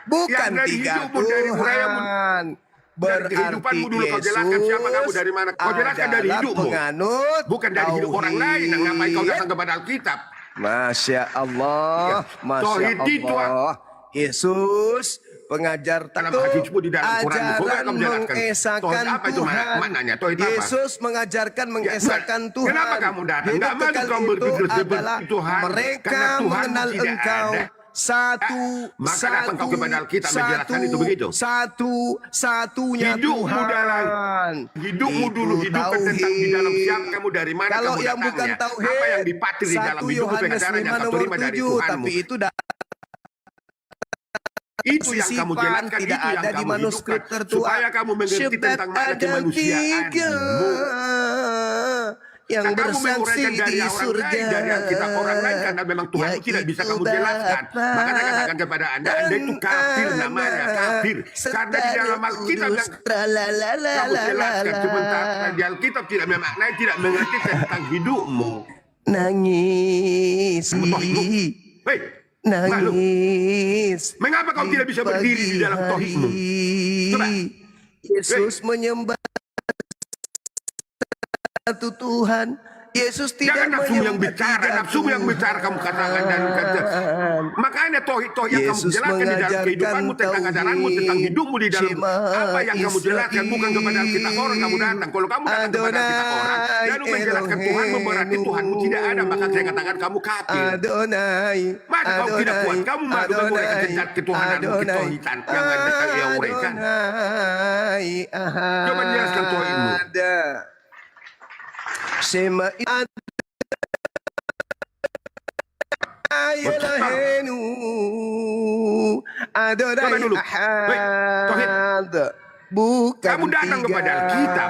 bukan Yang dari tiga hidupmu, dari urayamu, Tuhan. dari Berarti kehidupanmu dulu kau jelaskan siapa kamu dari mana. Kau jelaskan dari adalah hidupmu. penganut Bukan dari hidup orang lain. Nah, ngapain kau tauhid. datang kepada Alkitab? Masya Allah, Masya Tauhid itu, Allah. Yesus pengajar Dalam teguh hadismu di dalam Quran, ajaran coba kamu jelaskan. mengesahkan Tauhid apa itu Tuhan. maknanya? Tauhid apa? Yesus mengajarkan mengesahkan Ya, Tuhan. kenapa kamu datang? Hidup Nggak malu kekal kamu itu berpikir seperti adalah Tuhan, mereka karena Tuhan mengenal tidak Engkau. ada. Maka datang kau kepada Alkitab menjelaskan itu begitu. Satunya Hidupmu Tuhan. dalam hidupmu Itu dulu hidupkan tentang di dalam siapa kamu dari mana Kalau kamu yang datangnya. bukan tauhid, Apa yang dipatir di dalam 1 hidupmu Yohanes pengajaran 5 yang kau nomor terima dari 7, Tuhanmu. tapi itu Itu yang kamu sisipan jelaskan, tidak itu yang ada di kamu manuskrip hidupkan. tertua. Supaya kamu mengerti Sebab tentang mana ada kemanusiaanmu. 3 yang Kamu bersaksi menguraikan dari di orang surga. lain, dari Alkitab orang lain, karena memang Tuhan tidak bisa kamu jelaskan. Maka saya katakan kepada Anda itu kafir namanya, kafir. Karena di dalam Alkitab yang kamu jelaskan, sementara di Alkitab tidak memaknai, tidak mengerti tentang hidupmu. Nangis. Hei, makhluk. Nangis. Mengapa kau tidak bisa berdiri di dalam tauhidmu? Coba. Yesus menyembah satu Tuhan. Yesus tidak Jangan nafsu yang menyembah bicara, tiga nafsu yang bicara kamu katakan dan kata. Makanya tohid yang kamu Yesus jelaskan di dalam mengajarkan kehidupanmu, tentang ajaranmu, tentang hidupmu di dalam Shema apa yang kamu jelaskan, bukan kepada kita orang kamu datang. Kalau kamu datang kepada kita orang, lalu menjelaskan Tuhanmu, berarti Tuhanmu tidak ada, maka saya katakan kamu kafir. Adonai. Maka kau tidak kuat, kamu malu menguraikan tentang ketuhananmu, ketohidan yang ada yang uraikan. Coba jelaskan tauhidmu. Shema Ilahenu Adonai Coba dulu. Baik, tauhid. Ahad. Bukan Kamu datang tiga. kepada Alkitab.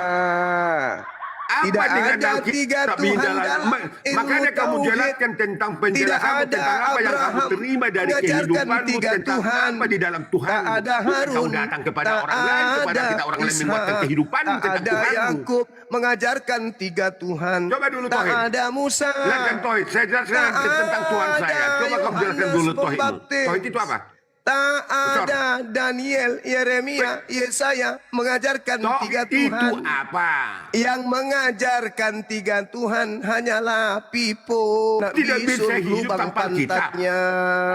Apa Tidak dengan ada Alkitab tiga di Tuhan dalam- dalam ilmu makanya kamu tauhid. jelaskan tentang Tidak penjelasan ada tentang apa yang kamu Abraham terima dari mengajarkan kehidupanmu, tiga tentang Tuhan. apa di dalam Tuhan. Tak ada Harun, Kau datang kepada tak orang lain, kepada ada kita orang lain Ishak, menguatkan kehidupanmu tak tentang ada Tuhanmu. Yakub mengajarkan tiga Tuhan. Coba dulu tak tauhid. ada Musa. Jelaskan tauhid. Saya jelaskan tentang Tuhan saya. Coba kamu jelaskan dulu tauhidmu. Pembaptis. Tauhid itu apa? Tak ada Daniel, Yeremia, Yesaya mengajarkan tiga Tauhid itu Tuhan. apa? Yang mengajarkan tiga Tuhan hanyalah pipo. Nak Tidak bisa bisul hidup lubang tanpa kita. pantatnya.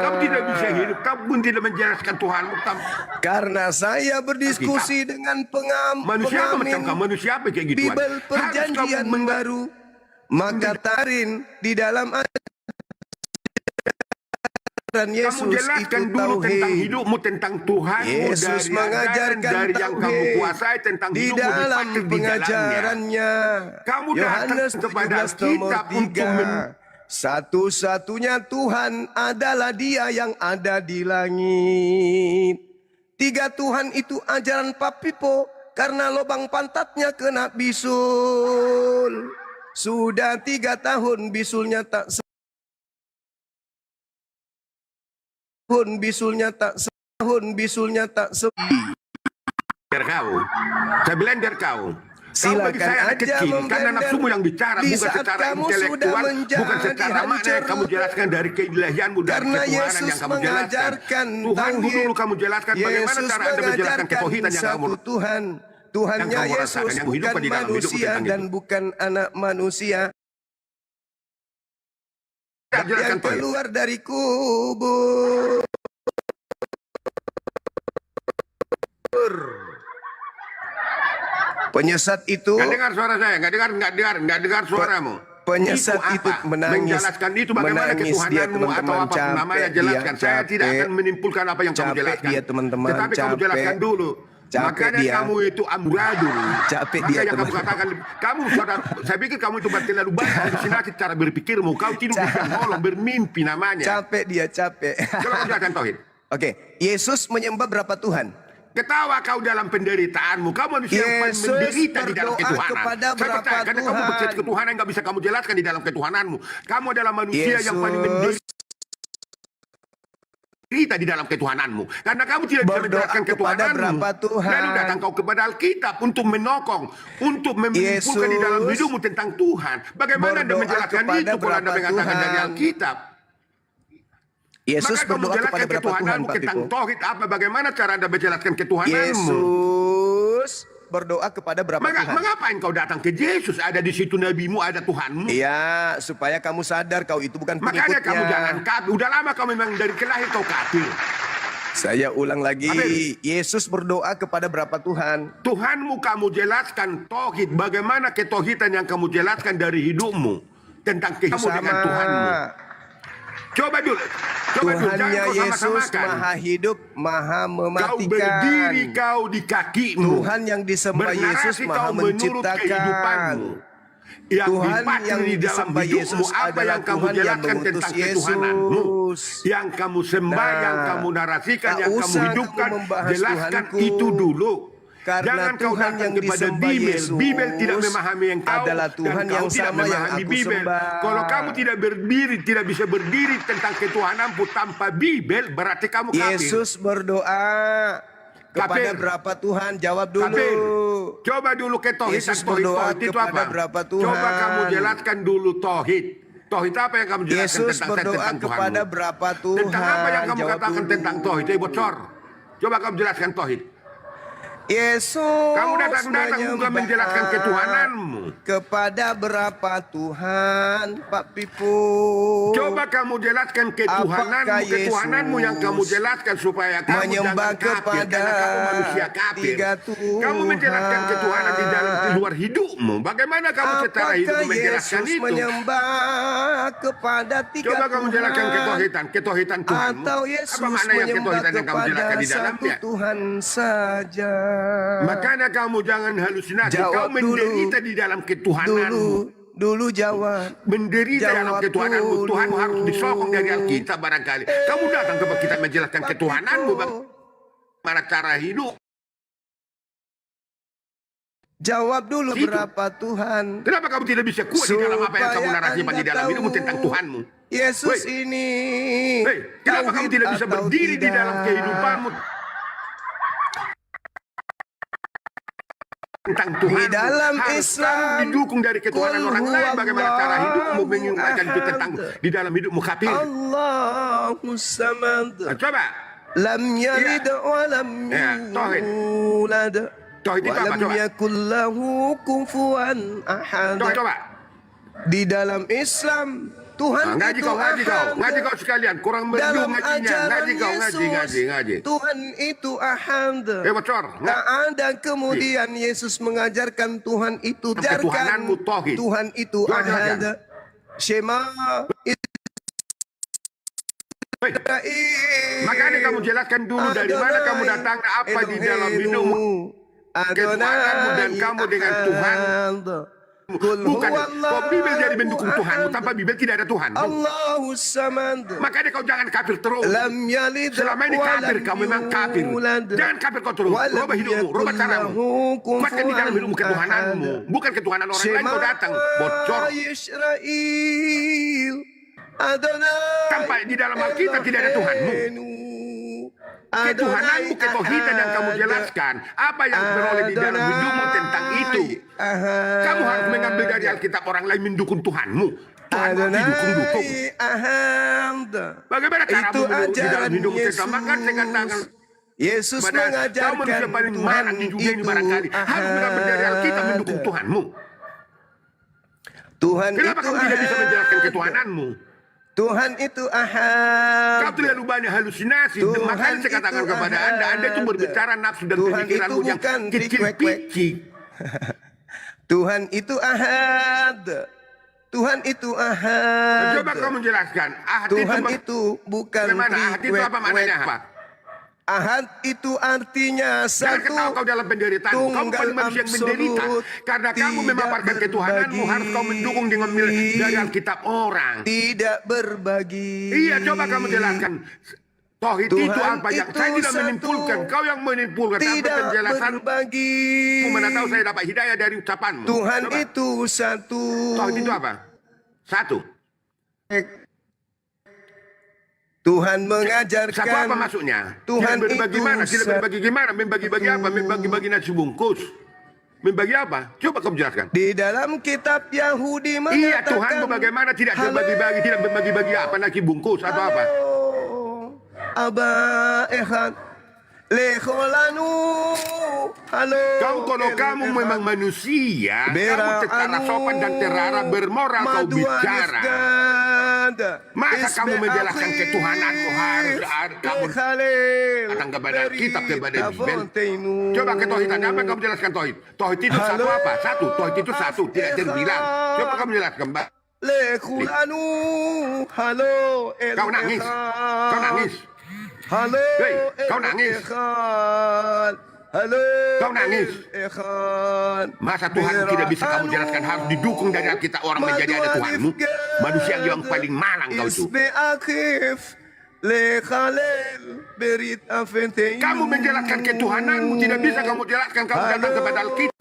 Kamu tidak bisa hidup. Kamu pun tidak menjelaskan Tuhanmu. Karena saya berdiskusi dengan Manusia apa macam pengamin kamu? Manusia apa kayak gituan? Bibel perjanjian baru. Maka tarin di dalam ajaran Yesus Kamu jelaskan itu dulu tentang tauhid. hidupmu, tentang Tuhanmu, Yesus dari mengajarkan dari yang kamu tauhid kuasai, tentang di hidupmu dalam dipakai di dalamnya. pengajarannya. Kamu datang Yohanes kepada 17 nomor Alkitab untuk 3. Satu-satunya Tuhan adalah Dia yang ada di langit. Tiga Tuhan itu ajaran Papipo karena lubang pantatnya kena bisul. Sudah 3 tahun bisulnya tak bisulnya tak Biar kau. Saya blender kau. Kau bagi Silakan saya anak aja kecil, karena memblender. nafsumu yang bicara, Di bukan saat secara kamu sudah intelektual, menjadi bukan secara makna yang hancur. kamu jelaskan dari keilahianmu, dari Karena ketuhanan Yesus yang kamu jelaskan. mengajarkan Tuhanmu tauhid. dulu kamu jelaskan bagaimana Yesus cara Anda menjelaskan mengajarkan ketuhidan yang kamu satu Tuhan. Tuhannya yang kamu rasakan, Yesus yang hidup bukan di dalam hidupmu manusia tentang dan itu. bukan anak manusia jelaskan yang tauhid. keluar dari kubur. Penyesat itu Nggak dengar suara saya, nggak dengar suaramu. Penyesat Itu itu apa? menangis. Menjelaskan itu bagaimana Menangis dia, ketuhananmu atau teman-teman. apa namanya Capek jelaskan. dia, Saya capek. tidak akan menimpulkan apa yang kamu Capek jelaskan. dia, teman-teman, Tetapi kamu capek. jelaskan dulu. Capek Makanya dia. kamu itu amburadul. Capek Maka dia, yang kamu teman. katakan, kamu saudara, saya pikir kamu itu terlalu banyak halusinasi cara berpikirmu. Kau tidur di kolong bermimpi namanya. Capek dia, capek. Coba kamu jelaskan tauhid. Oke, Yesus menyembah berapa Tuhan? Ketawa kau dalam penderitaanmu. Kau manusia yang paling Yesus menderita di dalam berdoa ketuhanan. kepada Saya berapa percaya, karena kamu Tuhan? percaya ketuhanan yang gak bisa kamu jelaskan di dalam ketuhananmu. Kamu adalah manusia yang paling menderita. kita di dalam ketuhananmu. Karena kamu tidak bisa Berdoa menjelaskan kepada ketuhananmu. berapa Tuhan? Lalu datang kau kepada Alkitab untuk menokong, untuk menyimpulkan di dalam Yesus hidupmu tentang Tuhan. Bagaimana Anda berdoa menjelaskan kepada itu kalau Anda berapa mengatakan Tuhan? dari Alkitab? Yesus Maka kamu berdoa jelaskan kepada berapa Tuhan, ketuhananmu Pak tentang Pipo? tauhid apa? Bagaimana cara Anda menjelaskan ketuhananmu? Yesus berdoa kepada berapa Tuhan? Mengapain kau datang ke Yesus? Ada di situ nabimu, ada Tuhanmu. Iya, supaya kamu sadar kau itu bukan Makanya pengikutnya. kamu jangan kafir. Udah lama kau memang dari kelahir kau kafir. Saya ulang lagi, Amin. Yesus berdoa kepada berapa Tuhan? Tuhanmu kamu jelaskan tauhid. Bagaimana ketauhidan yang kamu jelaskan dari hidupmu tentang kehidupan dengan Tuhanmu. Coba dulu. Tuhannya jangan kau Yesus sama-samakan. maha hidup, maha Kau mematikan. berdiri kau di kakimu. Tuhan yang disembah Bernarasi Yesus maha kau menurut menciptakan. kehidupanmu. Yang Tuhan dipacu yang di dalam disembah hidupmu Yesus apa adalah yang kamu Tuhan yang jelaskan mengutus tentang ketuhananmu. Yesus. Yang kamu sembah, Nah, yang kamu narasikan, tak yang kamu usah hidupkan. kamu membahas Jelaskan Tuhanku. itu dulu. Karena Jangan kau Tuhan datang yang kepada disembah Bibel. Yesus Bibel tidak memahami yang kau adalah Tuhan dan yang kau tidak sama yang memahami aku Bibel. sembah. Kalau kamu tidak berdiri, tidak bisa berdiri tentang ketuhananmu tanpa Bibel, berarti kamu kafir. Yesus berdoa kepada Kafir. berapa Tuhan? Jawab dulu. Kafir. Coba dulu ke tauhid. Yesus Tauhid berdoa itu kepada apa? berapa Tuhan? Coba kamu jelaskan dulu tauhid. Tauhid apa yang kamu jelaskan Yesus tentang berdoa Tuhanmu? kepada berapa Tuhan? Tentang apa yang kamu Jawab katakan dulu. tentang tauhid? Bocor. Coba kamu jelaskan tauhid. Yesus Kamu datang-datang juga menyembah menjelaskan ketuhananmu. kepada berapa Tuhan, Pak Pipo? Coba kamu jelaskan ketuhananmu, Apakah ketuhananmu yang Yesus kamu jelaskan supaya kamu menyembah jangan kafir, kepada karena kamu manusia kafir. tiga Tuhan? Kamu menjelaskan ketuhanan di dalam di luar hidupmu. Bagaimana kamu secara hidup Apakah menjelaskan Yesus itu? menyembah kepada tiga Coba kamu Tuhan? jelaskan ketuhidan Tuhanmu. Atau Yesus Apa makna yang menyembah ketuhidan yang kamu kepada jelaskan di satu dalamnya? Tuhan saja? Makanya kamu jangan halusinasi. Jawab Kau menderita dulu. di dalam ketuhananmu. Dulu jawab. Menderita dalam Jawab ketuhananmu. dulu. Tuhan harus disokong dari Alkitab barangkali. Kamu datang kepada kita menjelaskan Pak ketuhananmu. Pipo, Bagaimana cara hidup? jawab dulu Itu. berapa Tuhan? Kenapa kamu tidak bisa kuat di dalam apa yang kamu Supaya narasikan di Anda dalam hidupmu tahu tentang Tuhanmu? Yesus Woi. ini Hei, kenapa kamu tauhid tidak bisa atau berdiri di dalam tidak? kehidupanmu tentang Tuhan? Di dalam Harus Islam, kamu didukung dari ketuhanan Qul orang lain. Bagaimana cara hidupmu huwallahu menyumbangkan itu tentang ahad. di dalam hidupmu kafir? Allahu samad. Nah, coba. Lam yalid wa lam Ya, tauhid. yulad. Tauhid itu Wa apa? lam Coba. yakul lahu kufuwan ahad. Coba. Di dalam Islam Tuhan Ngaji itu kau, ngaji kau, ahad. ngaji kau sekalian. Kurang merdu Dalam ngajinya. ajaran Ngaji kau, ngaji, Yesus, ngaji. Tuhan itu ahad. Bocor. Tak ada kemudian Yesus mengajarkan Tuhan itu Ketuhananmu tauhid. Tuhan itu Coba ahad. jelaskan. Shema Hei, Israel. makanya kamu jelaskan dulu dari mana kamu datang, apa di dalam hidupmu. Ketuhananmu dan kamu dengan Tuhan. Bukan, kau Bibel jadi mendukung Tuhanmu, tanpa Bibel tidak ada Tuhan. Allahu samad. Makanya kau jangan kafir terus. Lam yalid Selama ini wa kafir, lam kamu memang kafir. yulad. Jangan kafir kau terus. Wa lam Rubah hidupmu, rubah yakul caramu. lahu Kuatkan di dalam hidupmu kufuwan ketuhananmu. ahad. Bukan ketuhanan orang lain kau datang. Bocor. Israel. Adonai. Sampai di dalam Alkitab tidak ada Tuhanmu. Ketuhananmu, ketuhidan yang kamu jelaskan. Apa yang beroleh di dalam hidupmu tentang itu. Kamu harus mengambil dari Alkitab orang lain mendukung Tuhanmu. Tuhan didukung-dukung. Bagaimana Itu caramu di dalam ajaran hidupmu Yesus. tentang makan dengan tangan. Yesus Padahal kau mengajarkan manusia paling Tuhan marah di dunia ini itu barangkali. Harus mengambil dari Alkitab mendukung ahad. Tuhanmu. Tuhan Kenapa itu kamu tidak bisa menjelaskan ahad. ketuhananmu? Tuhan itu ahad. Kau terlalu banyak halusinasi. Tuhan Makanya saya katakan itu kepada Anda itu ahad. berbicara nafsu dan Tuhan pemikiranmu itu yang bukan trik-wek-wek. kecil-kecil. Tuhan itu ahad. Tuhan itu ahad. Coba kamu jelaskan. Ahad Tuhan itu, itu bukan bagaimana? Ahad itu apa maknanya? Apa? Ahad itu artinya Jangan satu. ketawa kau dalam penderitaan. Kamu Tunggal paling manusia yang menderita. absolut, Karena kamu tidak memaparkan ketuhananmu. berbagi. Harus kau mendukung dengan dari Alkitab orang. Tidak berbagi. Iya, coba kamu jelaskan. Tauhid itu Tuhan apa yang itu saya tidak satu. menimpulkan. Kau yang menimpulkan. Tanpa Tidak penjelasan. berbagi. Mana tahu saya dapat hidayah dari ucapanmu. Tuhan Coba. itu satu. Tauhid itu apa? Satu. Tuhan Satu mengajarkan. apa maksudnya? Tuhan Tidak berbagi itu mana? Tidak berbagi gimana? Membagi-bagi apa? Membagi-bagi nasi bungkus. Membagi apa? Coba kamu jelaskan. Di dalam kitab Yahudi mengatakan. Iya, Tuhan bagaimana tidak berbagi-bagi, tidak berbagi-bagi apa? Nasi bungkus atau apa? Aba ehad lekholanu. Halo. Kalau kamu memang manusia, kamu secara sopan dan terara bermoral kau bicara. Masa kamu menjelaskan ketuhananmu harus kamu datang kepada kitab, kepada Bibel. Coba ke tauhid, apa yang kamu jelaskan tauhid? Tauhid itu satu apa? Satu. Tauhid itu satu, tidak terbilang. Coba kamu jelaskan, Mbak. Lekholanu. Halo. Kau nangis. Kau nangis. Halo. Hei, kau nangis. Halo. Kau nangis. Masa Tuhan tidak bisa kamu jelaskan, harus didukung dari kita orang menjadi ada Tuhanmu? Manusia yang paling malang kau itu. Kamu menjelaskan ketuhananmu, tidak bisa kamu jelaskan, kamu datang kepada Alkitab,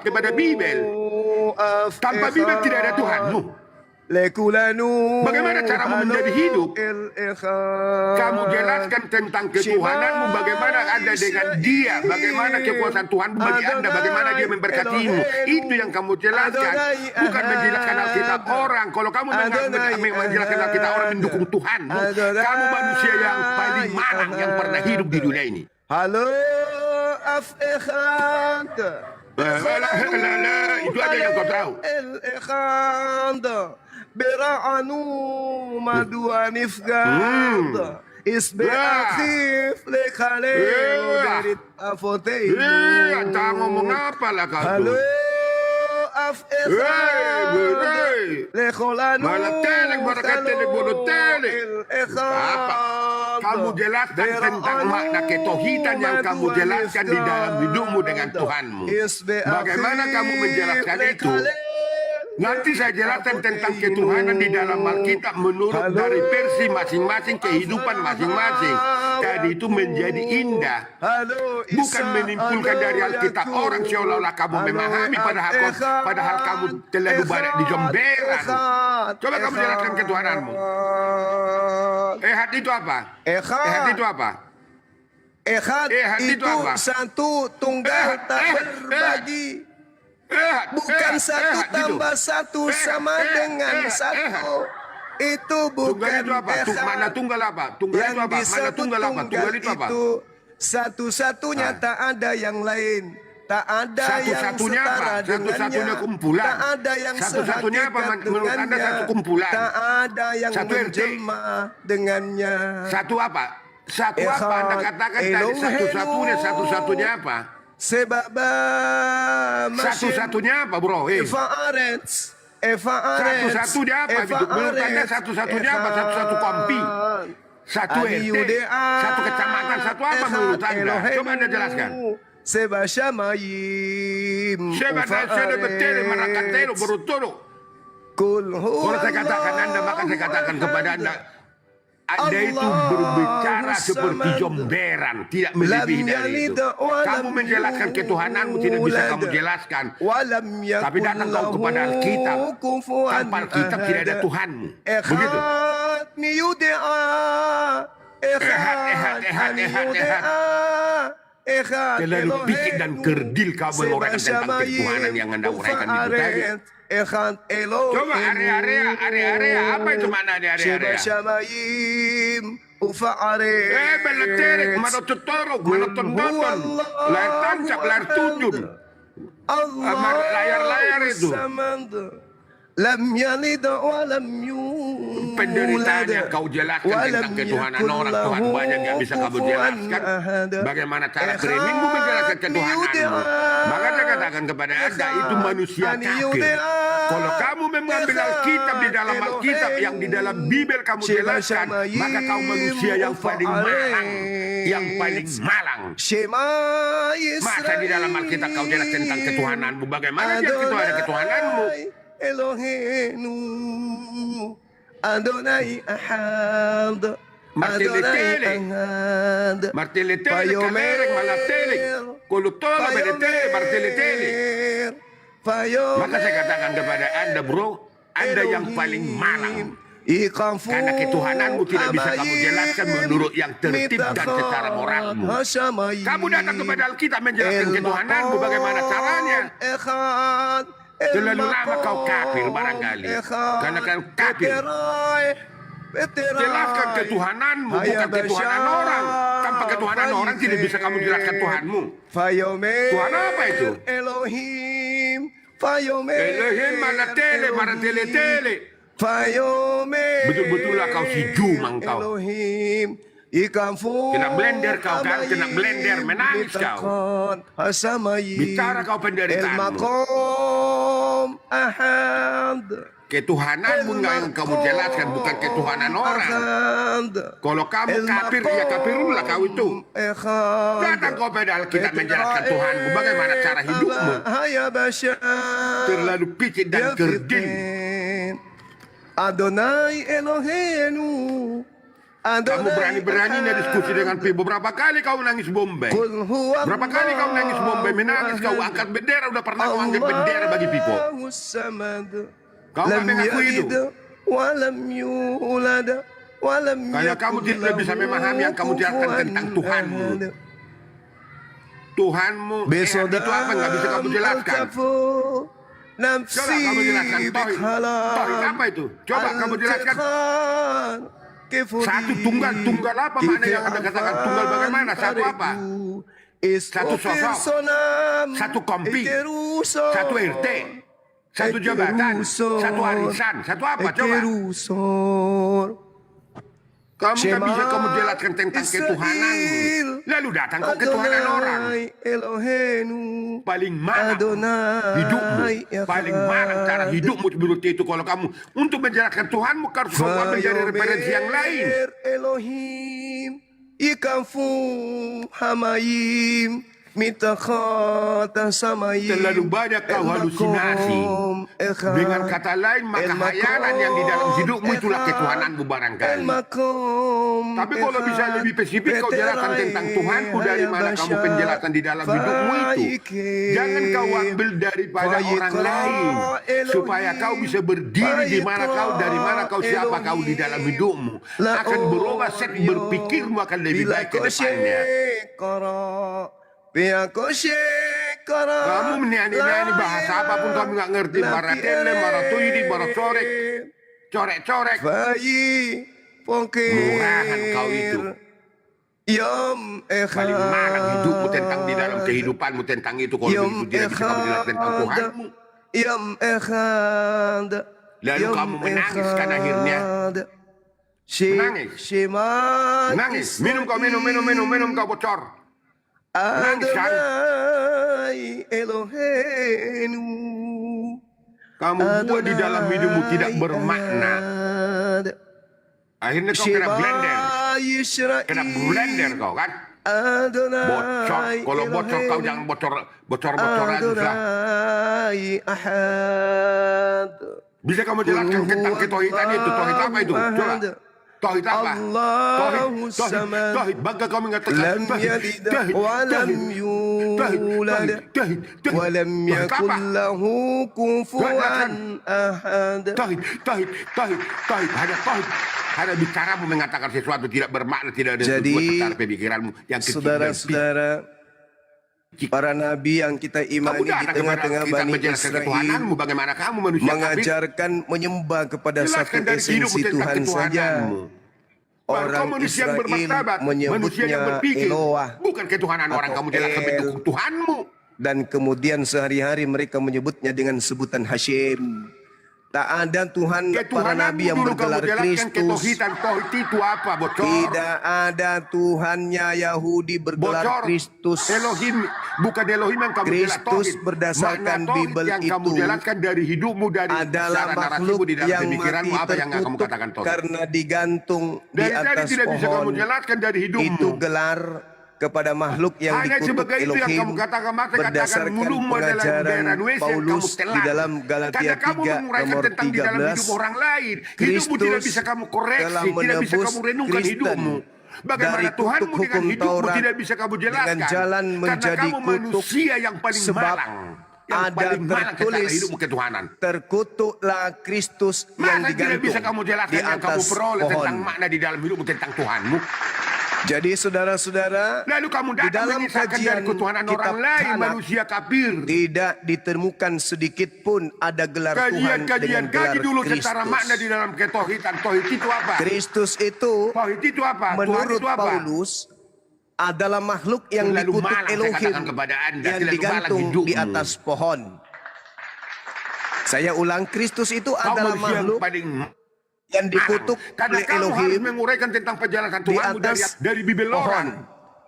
kepada Bibel. Tanpa Bibel tidak ada Tuhanmu. Bagaimana caramu menjadi hidup? Kamu jelaskan tentang ketuhananmu, bagaimana ada dengan Dia, bagaimana kekuasaan Tuhan bagi Anda, bagaimana Dia memberkatimu. Itu yang kamu jelaskan, bukan menjelaskan Alkitab orang. Kalau kamu menjelaskan Alkitab orang mendukung Tuhanmu, kamu manusia yang paling malang yang pernah hidup di dunia ini. Halo, Af-Ekhad. Itu aja yang kau tahu. Bera'anu madua nifgad isbe akhif lekhale berit afoteinu. Tak ngomong apa lah kau Halo af-ekhad lekholanu malah telek bodoh telek. Apa? Kamu jelaskan tentang makna ketauhidan yang kamu jelaskan di dalam hidupmu dengan Tuhanmu. Bagaimana kamu menjelaskan itu? Nanti saya jelaskan tentang ketuhanan di dalam Alkitab menurut dari versi masing-masing, kehidupan masing-masing. Jadi itu menjadi indah. Bukan menimpulkan dari Alkitab orang seolah-olah kamu memahami padahal kamu terlalu banyak di jomberan. Coba kamu jelaskan ketuhananmu. Ehad itu apa? Ehad itu apa? Ehad itu satu tunggal tak berbagi. Bukan satu tambah satu sama dengan satu. Itu bukan tunggal itu apa? Mana tunggal apa? Tunggal itu apa? Mana tunggal apa? Tunggal itu apa? Satu-satunya tak ada yang lain. Tak ada yang satu-satunya apa? setara Satu-satunya kumpulan. Tak ada yang satu-satunya apa menurut Anda satu kumpulan? Tak ada yang satu menjelma dengannya. Satu apa? Satu apa? Anda katakan tadi satu-satunya, satu-satunya apa? Sebab satu-satunya apa, bro? Eva Arets. Satu-satunya apa? Menurut Anda satu-satunya apa? Satu-satu kompi, satu RT, satu kecamatan, satu apa menurut Anda? Coba Anda jelaskan. Seba Shamayim. Seba Nasada Betele Marakatelo Berutoro. Kalau saya katakan Anda, maka saya katakan kepada Anda, Anda itu berbicara seperti jomberan, tidak melebihi dari itu. Kamu menjelaskan ketuhananmu tidak bisa kamu jelaskan. Tapi datang kau kepada Alkitab. Tanpa Alkitab tidak ada Tuhanmu. Begitu. Terlalu pikir dan kerdil kau menguraikan tentang ketuhanan yang Anda uraikan itu tadi. Coba area apa itu mana di area? Belaterik, mana tutorok, mana tonton, layar tancap, layar tunjun, layar-layar itu. Penderitaan yang kau jelaskan tentang ketuhanan orang Tuhan banyak yang bisa kamu jelaskan. Bagaimana cara trainingmu menjelaskan ketuhananmu? Maka saya katakan kepada Anda itu manusia kafir. Kalau kamu mengambil Alkitab di dalam Alkitab yang di dalam Bibel kamu jelaskan, maka kau manusia yang paling malang, yang paling malang. Masa di dalam Alkitab kau jelaskan tentang ketuhananmu? Bagaimana dia ketuhananmu? Elohenu Adonai Ahad Marteletele Kamerek Malatele Kolutola Beletele Marteletele. Maka saya katakan kepada Anda, bro, Anda yang paling malang. Karena ketuhananmu tidak bisa kamu jelaskan menurut yang tertib dan secara moralmu. Kamu datang kepada Alkitab menjelaskan ketuhananmu bagaimana caranya. Terlalu lama kau kafir barangkali. Karena kau kafir. Jelaskan ketuhananmu, bukan ketuhanan orang. Tanpa ketuhanan orang tidak bisa kamu jelaskan Tuhanmu. Tuhan apa itu? Elohim mana tele. Betul-betullah kau si jumang kau. Kena blender kau kan, kena blender, menangis kau. Bicara kau penderitaanmu. Ketuhananmu yang kamu jelaskan, bukan ketuhanan orang. Kalau kamu kafir, ya kafirullah kau itu. Datang kau pada Alkitab menjelaskan Tuhanmu, bagaimana cara hidupmu. Terlalu picit dan kerdil. Adonai Elohenu. Kamu berani-beraninya diskusi dengan Pibo. Berapa kali kau nangis Bombay? Berapa kali kau nangis Bombay? Menangis kau angkat bendera. Udah pernah kau angkat bendera bagi Pibo? Kau nggak mengaku itu. Karena kamu tidak bisa memahami yang kamu jelaskan tentang Tuhanmu. Tuhanmu itu apa? Nggak bisa kamu jelaskan. Coba kamu jelaskan Tauhid. Tauhid apa itu? Coba kamu jelaskan. Satu tunggal apa makna yang Anda katakan tunggal bagaimana? Satu apa? Satu sosok, satu kompi, satu RT, satu jabatan, satu arisan, satu apa? Coba. Kamu tak bisa kamu jelaskan tentang ketuhananmu. Lalu datang kau ketuhanan orang. Paling mana hidupmu? Paling mana cara hidupmu seperti itu? Kalau kamu untuk menjelaskan Tuhanmu harus kamu ambil dari referensi yang lain. Elohim, ikafu hamayim. Terlalu banyak kau halusinasi. Dengan kata lain, maka hayalan yang di dalam hidupmu itulah ketuhananmu barangkali. Tapi kalau bisa lebih spesifik kau jelaskan tentang Tuhanmu, dari mana kamu penjelasan di dalam hidupmu itu. Jangan kau ambil daripada orang lain, supaya kau bisa berdiri di mana kau, dari mana kau, siapa kau di dalam hidupmu. Akan berubah set berpikirmu akan lebih baik ke depannya. Kamu menyanyi-nyanyi bahasa apapun kamu nggak ngerti. Maratele, maratoidi, maracorek, corek-corek. Murahan kau itu. Paling marah hidupmu tentang di dalam kehidupanmu tentang itu. Kalau itu tidak bisa kamu jelaskan tentang Tuhanmu. Lalu kamu menangis kan akhirnya. Menangis. Minum kau bocor. Kamu buat di dalam hidupmu tidak bermakna. Akhirnya kau kena blender kau kan. Bocor. Kalau bocor kau jangan bocor aja. Bisa kamu jelaskan tentang ketauhidan itu? Tauhid apa itu? Coba. Tauhid apa? Tauhid. Bangga kau mengatakan Tauhid. Ada bicaramu mengatakan sesuatu tidak bermakna, tidak ada sesuatu secara pemikiranmu yang kecil. Saudara-saudara, para nabi yang kita imani di tengah-tengah Bani Israel bagaimana kamu manusia mengajarkan menyembah kepada satu esensi Tuhan saja. Orang Israel menyebutnya Eloah, bukan ketuhanan orang. Kamu jelaskan bentuk Tuhanmu. Dan kemudian sehari-hari mereka menyebutnya dengan sebutan Hashem. Tak ada Tuhan para nabi yang bergelar Kristus. Tidak ada Tuhannya Yahudi bergelar Kristus. Elohim, bukan Elohim yang kamu Kristus berdasarkan Bible yang itu kamu jelaskan dari hidupmu, dari adalah makhluk yang mati tertutup karena digantung di atas pohon. Itu gelar kepada makhluk yang dikutuk Elohim berdasarkan pengajaran Paulus di dalam Galatia 3 nomor 13. Kristus telah menebus Kristen dari kutuk hukum Taurat dengan jalan menjadi kutuk, sebab yang ada paling mana kata tertulis hidupmu ketuhanan? terkutuklah Kristus yang Mana tidak bisa kamu digantung jelaskan di yang kamu atas peroleh tentang pohon. makna di dalam hidupmu tentang Tuhanmu? Jadi saudara-saudara, Lalu kamu di datang dalam menyisakan dari kajian ketuhanan kitab orang lain, Tanakh manusia kafir. tidak ditemukan sedikit pun ada gelar Tuhan dengan gelar Kaji dulu secara makna di Kristus. dalam ketohitan. Tauhid itu apa? Kristus itu Tauhid itu apa? Tuhan menurut itu apa? Paulus adalah makhluk yang Terlalu dikutuk malang saya Elohim katakan kepada Anda, yang terlalu digantung malang hidupmu. di atas pohon. Saya ulang, Kristus itu Kau adalah manusia yang makhluk paling yang dikutuk karena oleh kamu harus Elohim menguraikan tentang penjelasan di Tuhanmu atas dari Bibel pohon. orang.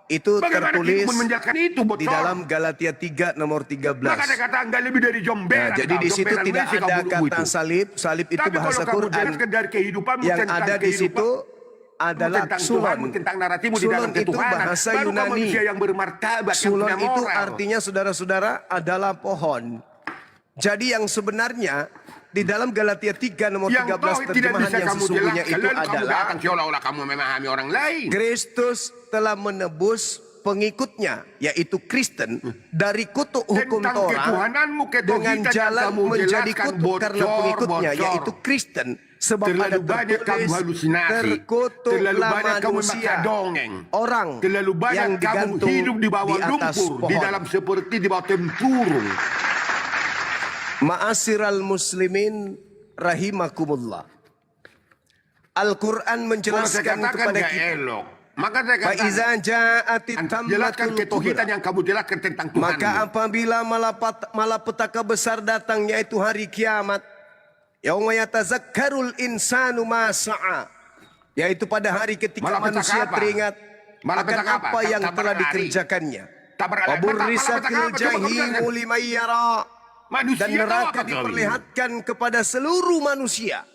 Itu Bagaimana tertulis kamu menjelaskan itu, bocor? di dalam Galatia 3 nomor 13. Maka ada kata enggak lebih dari jomberan. Nah, jadi kau, di situ jomberan tidak Messi kau ada bulu-bulu kata itu. salib. Salib itu Tapi bahasa kalau kamu Quran. jelaskan dari kehidupanmu Yang tentang ada di kehidupan, situ adalah tentang sulon. Tuhanmu, tentang narasimu di dalam Sulon itu ketuhanan. bahasa Baru kau Yunani. manusia yang bermartabat, yang Sulon punya itu moral. artinya saudara-saudara adalah pohon. Jadi yang sebenarnya di dalam Galatia 3 nomor yang 13 tauhid tidak terjemahan bisa yang kamu sesungguhnya jelaskan. itu Lalu kamu adalah datang seolah-olah kamu memahami orang lain. Kristus telah menebus pengikutnya, yaitu Kristen, dari kutuk hukum Tentang Torah ketuhananmu, ketuhitan dengan yang jalan kamu menjadi jelaskan, kutuk karena bocor, pengikutnya, bocor. yaitu Kristen. Sebab Terlalu ada banyak kamu tertulis, halusinasi. Terlalu terkutuklah banyak kamu manusia, makan dongeng. orang Terlalu banyak yang kamu digantung hidup di bawah atas lumpur, di pohon. dalam seperti di bawah tempurung. Ma'asyiral muslimin rahimakumullah. Al-Quran Kalau saya menjelaskan katakan kepada gak kita, elok, maka saya Fa katakan iza ja'atit jelaskan tammatul ketuhitan kubra. yang kamu jelaskan tentang Tuhan. Maka apabila malapetaka besar datang, yaitu hari kiamat, yauma yatazakkarul insanu ma sa'a, yaitu pada hari ketika Malapetaka manusia apa? teringat akan Malapetaka apa? apa yang Tabar telah hari. dikerjakannya. Tabar hari. Waburrisatil Malapetaka apa? Coba kamu jahimu jelaskan. liman yara. Manusia Dan tahu neraka apa kau? diperlihatkan kepada seluruh manusia.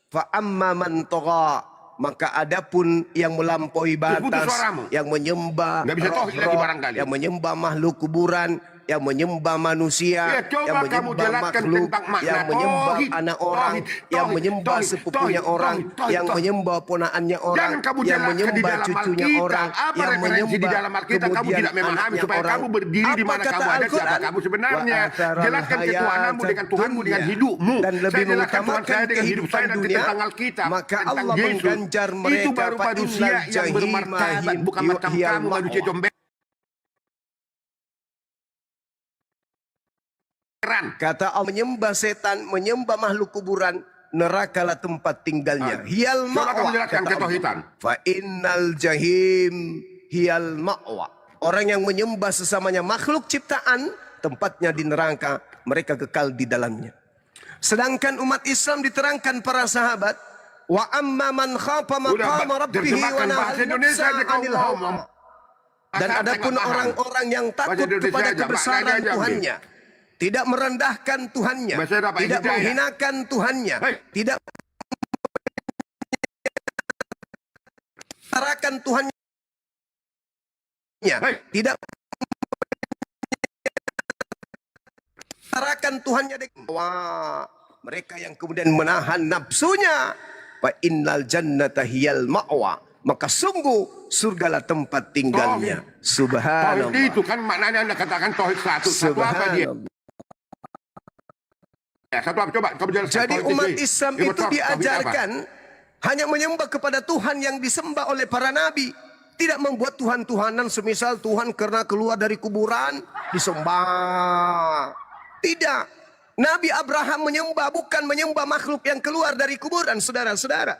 Fa amma man tagha, maka adapun yang melampaui Putus batas, suaramu. yang menyembah Nggak bisa tauhid lagi roh-roh, barangkali. yang menyembah makhluk kuburan, yang menyembah manusia, Ya, coba yang kamu menyembah jelaskan makhluk, tentang makna yang menyembah tauhid, anak orang, tauhid, yang tauhid, menyembah tauhid, sepupunya tauhid, orang, tauhid, yang tauhid. menyembah ponaannya orang, Jangan kamu yang jelaskan di menyembah dalam cucunya Alkitab. orang, Apa yang referensi di menyembah dalam Alkitab kamu kemudian tidak memahami anaknya supaya orang. kamu berdiri di Apa mana kata kamu ada, siapa Al-Quran? kamu sebenarnya. Wa atharal Jelaskan ketuhananmu dengan hayatad Tuhanmu dengan dunya. hidupmu. Dan lebih Saya jelaskan Tuhan mengutamakan saya dengan hidup saya kehidupan dan dunia, tentang Alkitab. maka tentang Allah Yesus. mengganjar Itu mereka, baru fa manusia innal yang bermartabat, jahima bukan macam hiyal kamu manusia ma'wa. jomberan. Kata Allah, menyembah setan, menyembah makhluk kuburan, nerakalah tempat tinggalnya. Hiyal Coba kamu ma'wa. jelaskan kata ketuhitan. Allah. Fa innal jahim hiyal ma'wa. Orang yang menyembah sesamanya makhluk ciptaan, tempatnya di neraka, mereka kekal di dalamnya. Sedangkan umat Islam diterangkan para sahabat, wa amma man khafa maqama rabbih wa terjemahkan bahasa nahal Indonesia nafsa aja kau 'anil ngomong. hawa. Dan adapun orang-orang yang takut Indonesia kepada aja, kebesaran maknanya aja, Tuhannya, tidak merendahkan Tuhannya, Bahasa apa? tidak Hidayah. menghinakan Tuhannya, Hei. tidak menyerahkan Tuhannya, Hei. tidak menyerahkan Tuhannya. Wah, mereka yang kemudian menahan nafsunya, fa innal jannata hiyal ma'wa, maka sungguh surgalah tempat tinggalnya. Tauhid Subhanallah. itu kan maknanya Anda katakan tauhid satu. Satu apa dia? Subhanallah. Ya, satu apa? Coba kamu jelaskan. Jadi tauhid umat itu. Islam Ibu itu tauhid apa? diajarkan hanya menyembah kepada Tuhan yang disembah oleh para nabi. Tidak membuat Tuhan-Tuhanan semisal Tuhan karena keluar dari kuburan disembah. Tidak. Nabi Abraham menyembah bukan menyembah makhluk yang keluar dari kuburan, saudara-saudara.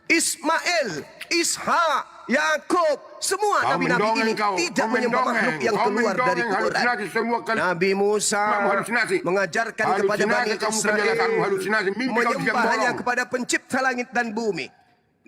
Ismail, Ishak, Yakub, semua Kau nabi-nabi mendongeng ini kau. tidak Kau menyembah mendongeng. makhluk yang Kau keluar dari mendongeng, kuburan. halusinasi semua kali. Nabi Musa Kamu halusinasi. mengajarkan kepada Bani Halusinasi, kamu Israel penjelasanmu halusinasi. Mimpi kau menyembah diam hanya dorong. kepada pencipta langit dan bumi.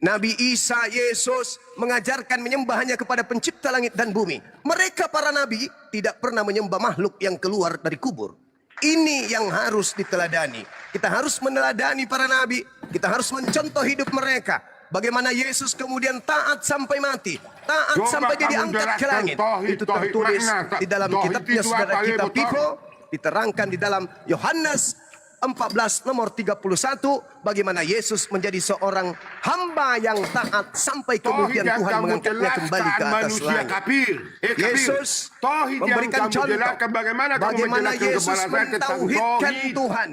Nabi Isa, Yesus mengajarkan menyembah hanya kepada pencipta langit dan bumi. Mereka para nabi tidak pernah menyembah makhluk yang keluar dari kubur. Ini yang harus diteladani. Kita harus meneladani para nabi. Kita harus mencontoh hidup mereka. Bagaimana Yesus kemudian taat sampai mati. Taat Coba sampai dia kamu diangkat ke jelaskan langit. tauhid, Itu tauhid tertulis makna. di dalam Tauhid kitabnya itu saudara apa, kitab Ibu? Tifo. Diterangkan di dalam Yohanes 14 nomor 31 bagaimana Yesus menjadi seorang hamba yang taat sampai kemudian Tauhid yang Tuhan kamu mengangkatnya kembali ke jelaskan atas manusia langit. kafir. Yesus Tauhid yang memberikan kamu contoh jelaskan bagaimana kamu bagaimana menjelaskan Yesus kepada saya tentang mentauhidkan tauhid. Tuhan.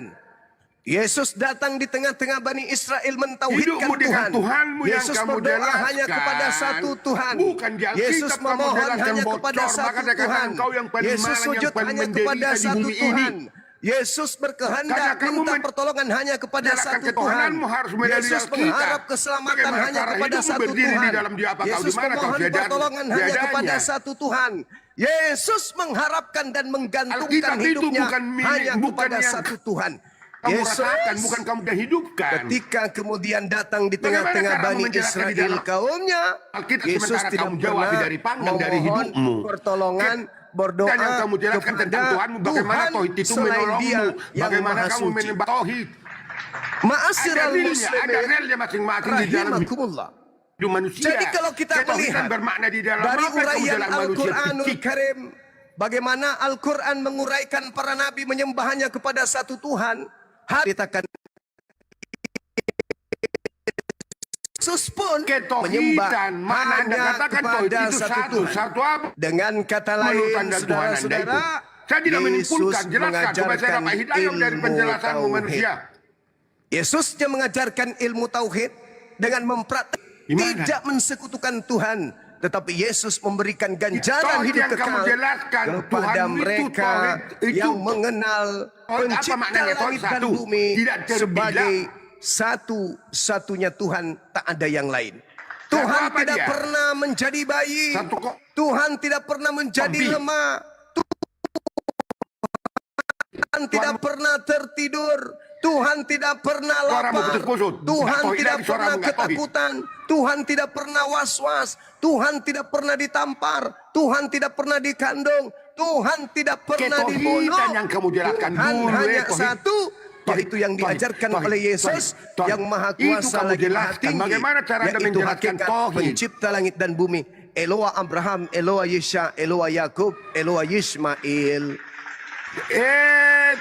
Yesus datang di tengah-tengah Bani Israel mentauhidkan Hidupmu dengan Tuhan. Tuhanmu yang Yesus kamu berdoa jelaskan, hanya kepada satu Tuhan. bukan di Alkitab Yesus kamu memohon jelaskan hanya bocor, kepada maka satu katakan Tuhan. engkau yang paling Yesus malang, yang sujud paling hanya kepada menderita di satu bumi ini. Tuhan. Yesus Karena berkehendak kamu minta pertolongan hanya kepada menyalahkan satu Tuhan. ketuhananmu harus melalui Yesus Alkitab. mengharap keselamatan Bagaimana hanya cara kepada hidupmu satu berdiri di Tuhan. dalam dia apa kau? Yesus Di mana kau memohon tiadanya? pertolongan hanya Tiadanya. kepada satu Tuhan. Yesus mengharapkan dan menggantungkan Alkitab itu hidupnya bukan milik, hanya bukan kepada yang satu Tuhan. Kamu rasakan, bukan kamu dah hidupkan. Ketika kemudian datang di Bagaimana tengah-tengah cara Bani menjelaskan di Israel dalam kaumnya, Alkitab Yesus sementara tidak kamu jawab pernah dari panggang dari memohon hidupmu. pertolongan, berdoa Dan yang kamu jelaskan tentang kepada Tuhanmu, bagaimana Tuhan tauhid itu selain menolongmu, Dia yang bagaimana Maha kamu Suci. menyembah tauhid. Ma'asyiral Ada muslimin, relnya masing-masing di dalam rahimakumullah. hidup manusia. Jadi kalau kita Ketauhidan melihat bermakna di dalam dari apa kamu uraian dalam manusia Al-Quranul kecil. Karim, bagaimana Al-Quran menguraikan para nabi menyembahnya kepada satu Tuhan, ceritakan Yesus pun menyembah Ketauhidan, makna Anda hanya katakan tauhid kepada itu satu satu. Tuhan. Satu apa? Dengan kata Menurut lain, Anda Tuhan Anda saudara-saudara, itu. Saya tidak menyimpulkan, Yesus jelaskan supaya saya dapat hidayah dari ilmu penjelasanmu tauhid. manusia. Yesusnya mengajarkan ilmu tauhid dengan mempraktek Gimana? tidak mensekutukan Tuhan, tetapi Yesus memberikan ganjaran Tauhid hidup yang kamu kekal jelaskan, kepada Tuhan itu mereka tauhid itu. yang mengenal Tauhid apa pencipta maknanya? Tauhid langit dan satu, bumi tidak terbelah. sebagai satu-satunya Tuhan, tak ada yang lain. Satu Tuhan apa tidak dia? pernah menjadi bayi. Satu kok. Tuhan tidak pernah menjadi Zombie. lemah. Tuhan tidak pernah tertidur. Tuhan tidak pernah Suaramu lapar. putus-putus. Tuhan Nggak tauhid tidak lagi, suaramu pernah nggak tauhid. ketakutan. Tuhan tidak pernah was-was. Tuhan tidak pernah ditampar. Tuhan tidak pernah dikandung. Tuhan tidak pernah dibunuh. Ketauhidan yang kamu jelaskan Tuhan dulu, hanya tauhid. satu, yaitu yang diajarkan Tauhid, oleh Yesus tauhid. yang maha Itu kuasa kamu lagi maha jelaskan. tinggi, Bagaimana cara Anda yaitu menjelaskan hakikat tauhid? pencipta langit dan bumi. Eloa Abraham, Eloa Yesha, Eloa Yakub, Eloa Yismail.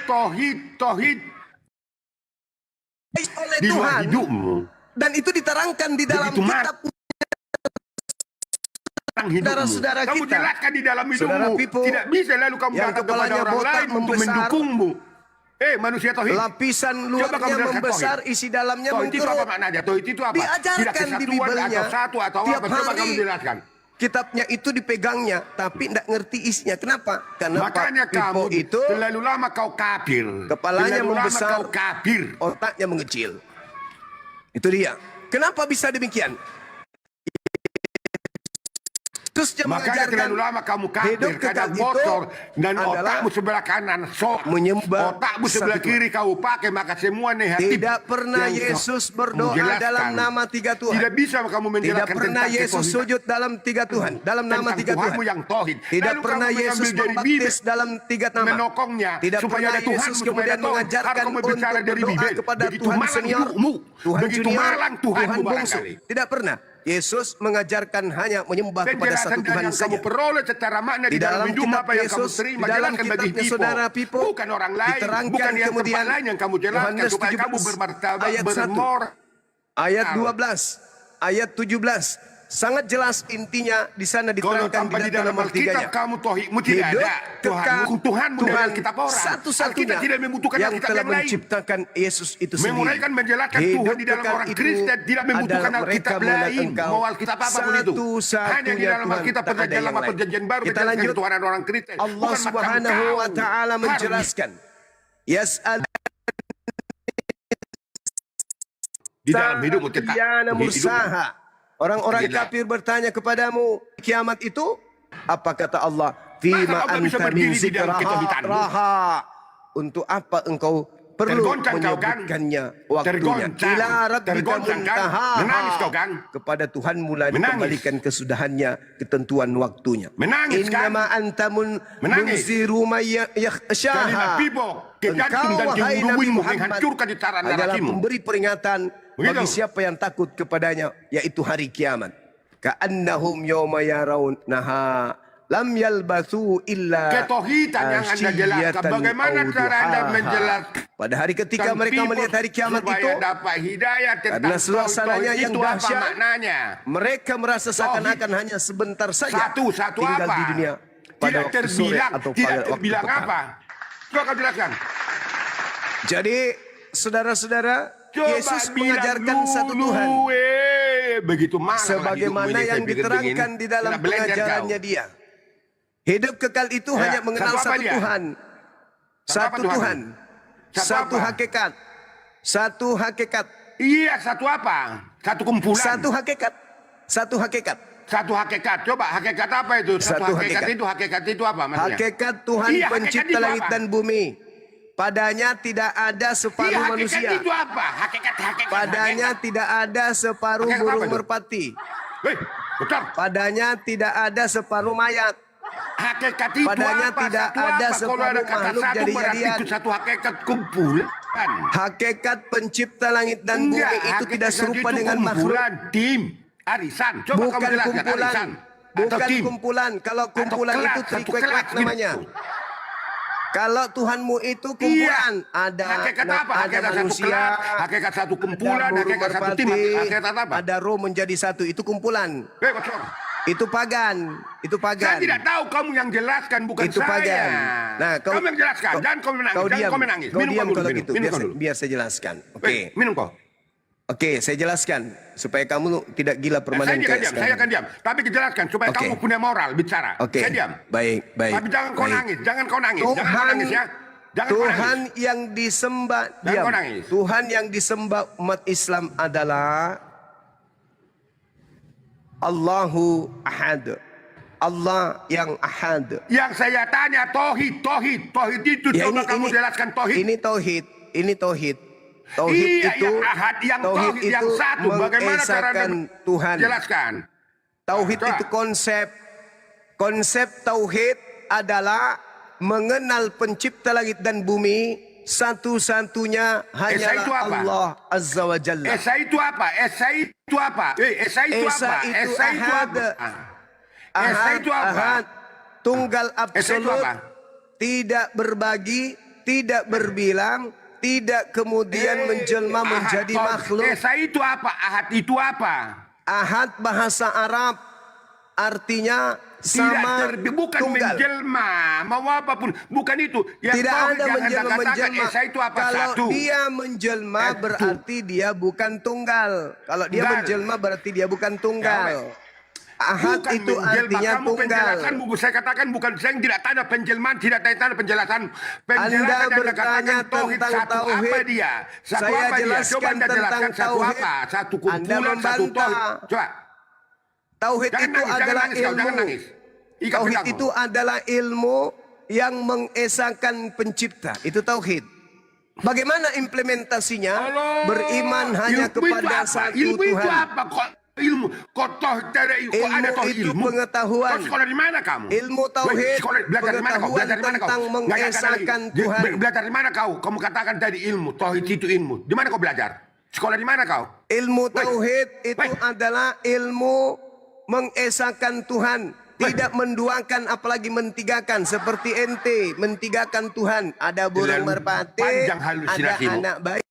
Tauhid Oleh di luar Tuhan, hidupmu. dan itu diterangkan di dalam Begitu kitab Tentang hidupmu. Saudara-saudara Kamu kita, jelaskan di dalam saudara hidupmu. people, Tidak bisa lalu kamu yang datang kepada kepalanya orang botak lain untuk membesar, mendukungmu. Manusia tauhid. lapisan Coba kamu luarnya jelaskan membesar, tauhid. isi dalamnya Tauhid itu apa mengkerut. maknanya? Tauhid itu apa? Tidak Diajarkan di kesatuan Bibelnya atau satu atau tiap apa? Coba hari. kamu jelaskan. Kitabnya itu dipegangnya, tapi tidak ngerti isinya. Kenapa? Karena Makanya people kamu itu terlalu lama kau kafir. kepalanya Terlalu lama membesar, kau kafir. otaknya mengecil. Itu dia. Kenapa bisa demikian? Yesus Makanya terlalu lama kamu kafir hidup kadang kekal bocor itu dan adalah otakmu sebelah kanan sok, menyembah otakmu sebelah satu kiri kau pakai, maka semua negatif. Tidak pernah yang Yesus kau berdoa menjelaskan. dalam nama tiga Tuhan. Tidak bisa kamu Tidak menjelaskan pernah tentang Yesus ketauhidan. sujud dalam tiga Tuhan, dalam nama Tentang tiga Tuhan. Tuhanmu yang tauhid. Tidak Lalu pernah kamu Yesus mengambil dari membaptis Bibel, dalam tiga nama. menokongnya Tidak supaya pernah ada Tuhanmu, Yesus supaya kemudian ada Tuhan. mengajarkan Harus kamu bicara untuk dari berdoa Bibel. kepada Begitu Tuhan malang senior, hidupmu, Tuhan begitu junior, malang Tuhanmu Tuhan bungsu. barangkali. Tidak pernah. Yesus mengajarkan hanya menyembah kepada satu Penjelasan Tuhan yang saja. kamu peroleh secara makna Di di dalam dalam hidup kitab apa yang kamu Yesus, terima, di dalam jelaskan bagi kitabnya people. saudara people, Bukan orang lain, diterangkan bukan yang kemudian tempat lain yang kamu jelaskan Yohanes supaya 17, kamu bermartabat, ayat 1, bermoral. ayat 12, ayat 17. Sangat jelas intinya di sana Kalau diterangkan tanpa di di dalam nomor Alkitab 3-nya. kamu tauhidmu tidak Hidup ada. kekal Tuhanmu dari Tuhan Alkitab orang. satu-satunya Alkitab tidak membutuhkan yang Alkitab telah yang lain. menciptakan Yesus itu sendiri. Memuraikan menjelaskan Hidup Tuhan di dalam kekal orang itu Kristen tidak membutuhkan adalah mereka Alkitab mengenal lain. Engkau Mau Alkitab apapun itu. satu-satunya Hanya di dalam Tuhan, Alkitab tak ada perjanjian yang lama, lain. perjanjian baru, Kita menjelaskan lanjut. ketuhanan orang Kristen. Allah Bukan macam Subhanahu kau. wa taala Harus. menjelaskan. Yas'al Di dalam hidupmu tetap. Iyana Di hidupmu. mursaha. Orang-orang Tidak. kafir bertanya kepadamu, kiamat itu apa kata Allah? Fima Maka kau bisa anta min berdiri di dalam ketuhitanmu. zikraha. Untuk apa engkau perlu Tergoncang kau kan? menyebutkannya waktunya? Tergoncang. Ila rabbika Tergoncang kan? muntaha. Menangis kau kan? Kepada Tuhanmu lah Menangis. dikembalikan kesudahannya, ketentuan waktunya. Menangis kan? Innama anta Menangis. munziru may Kalimat yakhshaha. pibo, kejantung Engkau, dan wahai Nabi cemburumu Muhammad, menghancurkan di taran adalah hatimu. pemberi peringatan Begitu. bagi siapa yang takut kepadanya, yaitu hari kiamat. Ka'annahum yawma yarawnaha lam yalbathu illa Ketauhidan yang Anda jelaskan. asyiyatan Bagaimana aw cara Anda duhaha. menjelaskan Pada hari ketika Dan mereka people melihat hari kiamat supaya itu, dapat hidayah tentang adalah suasananya tauhid yang itu apa dahsyat. maknanya? mereka merasa seakan-akan hanya sebentar saja Satu tinggal apa? di dunia pada Tidak waktu sore terbilang, atau tidak pada waktu terbilang petang. apa? Coba kau jelaskan. Jadi, saudara-saudara, Coba Yesus bilang mengajarkan satu dulu, Tuhan. begitu malam Sebagaimana yang diterangkan di dalam pengajarannya dia. Hidup kekal itu Ya, hanya mengenal satu apa satu dia? Tuhan. Satu apa Satu Tuhan? Tuhan. Satu Satu apa? hakikat. Satu hakikat. Iya, satu apa? Satu kumpulan. Satu hakikat. Satu hakikat. Satu hakikat. Coba hakikat apa itu? Satu hakikat. Hakikat itu apa maksudnya? Hakikat Tuhan Iya, hakikat pencipta itu langit apa? dan bumi. Padanya tidak ada Iya, separuh hakikat manusia. itu apa? Hakikat. Padanya tidak ada separuh Hakikat apa burung itu? merpati. Betul. Padanya tidak ada separuh mayat. Hakikat itu Padanya apa? tidak Satu ada apa? Kalau ada separuh kata makhluk satu berarti jadi-jadian. itu satu hakikat kumpulan. Hakikat pencipta langit dan bumi Enggak, itu hakikat tidak serupa itu dengan makhluk. kumpulan, tim, arisan. Coba Bukan kamu jelaskan kumpulan. arisan. Atau Bukan tim. kumpulan. Kalau kumpulan Atau itu kelas, satu trikwek kelas namanya. gitu. Kalau Tuhanmu itu kumpulan, Iya. ada Hakikat apa? ada Hakikat satu manusia, kelas, hakikat satu kumpulan, ada burung hakikat satu tim, merpati, hakikat apa? ada roh menjadi satu, itu kumpulan. Betul. Itu pagan, itu Saya pagan. tidak tahu, kamu yang jelaskan bukan Itu saya. pagan. Nah, kamu yang jelaskan, jangan kau menangis, Kau jangan diam, kau menangis. kau Minum diam kau dulu, kalau minum. gitu. Minum kau dulu. Biar saya jelaskan. Oke, Minum kau. oke, saya jelaskan supaya kamu tidak gila Saya permanen akan kayak diam, saya akan diam. Tapi jelaskan supaya Oke. kamu punya moral bicara. Oke, Saya diam. baik, baik. Tapi jangan kau baik. nangis, jangan kau nangis, jangan kau Tuhan, nangis ya. Jangan kau Tuhan nangis. yang disembah, Jangan diam. kau nangis. Tuhan yang disembah umat Islam adalah Allahu Ahad. Allah yang Ahad. Yang saya tanya tauhid itu Ya, coba kamu jelaskan tauhid. Ini tauhid, ini tauhid. Tauhid Iya, itu yang ahad, yang tauhid, yang itu satu. Bagaimana cara mengesahkan Tuhan. jelaskan? Tauhid Coba. itu konsep. Konsep tauhid adalah mengenal pencipta langit dan bumi, satu-satunya Esa itu hanyalah apa? Allah Azza wa Jalla. Esa itu apa? Esa itu apa? Esa itu Esa apa? itu Esa itu ahad. apa? Esa Ahad, itu apa? ahad, tunggal Esa itu absolut, apa? tidak berbagi, tidak berbilang, tidak kemudian menjelma Ahad, menjadi makhluk. Esa itu apa? Ahad itu apa? Ahad bahasa Arab artinya sama Bukan tunggal. menjelma, mau apapun, bukan itu. Yang Tidak tauhid ada yang Anda menjelma katakan, menjelma. Esa itu apa? Kalau Satu. dia menjelma berarti dia bukan tunggal. Kalau dia Tunggal. menjelma berarti dia bukan tunggal. Ahad Bukan itu menjelma. artinya Kamu tunggal. penjelasan, saya katakan bukan, saya tidak tanya penjelmaan, tidak tanya penjelasan. Penjelasan Anda yang bertanya katakan tauhid, tentang satu apa tauhid. dia? Satu Saya apa dia? jelaskan Coba Anda tentang jelaskan satu tauhid. apa? Satu Anda kumpulan, satu membantah. tauhid. Coba. Tauhid Jangan itu nangis, jangan adalah nangis kau, jangan ilmu. nangis. Ikat Tauhid pinggangmu. itu adalah ilmu yang mengesahkan pencipta. Itu tauhid. Bagaimana implementasinya? Allah. Beriman hanya Ilmu itu kepada apa? satu Ilmu itu Tuhan. apa? Kok ilmu? Kok ada toh itu ilmu? pengetahuan. Kau sekolah di mana kamu? Ilmu tauhid, Weh, sekolah, belajar di mana kau? pengetahuan Belajar di mana kau? tentang Nggak katakan mengesahkan lagi. Tuhan. Belajar di mana kau? Kamu katakan tadi ilmu, tauhid itu ilmu. Di mana kau belajar? Sekolah di mana kau? Ilmu tauhid itu Weh. adalah ilmu mengesahkan Tuhan. Tidak menduakan apalagi mentigakan. Seperti ente mentigakan Tuhan. Ada burung Terlalu merpati, panjang ada halusinasimu. anak bayi.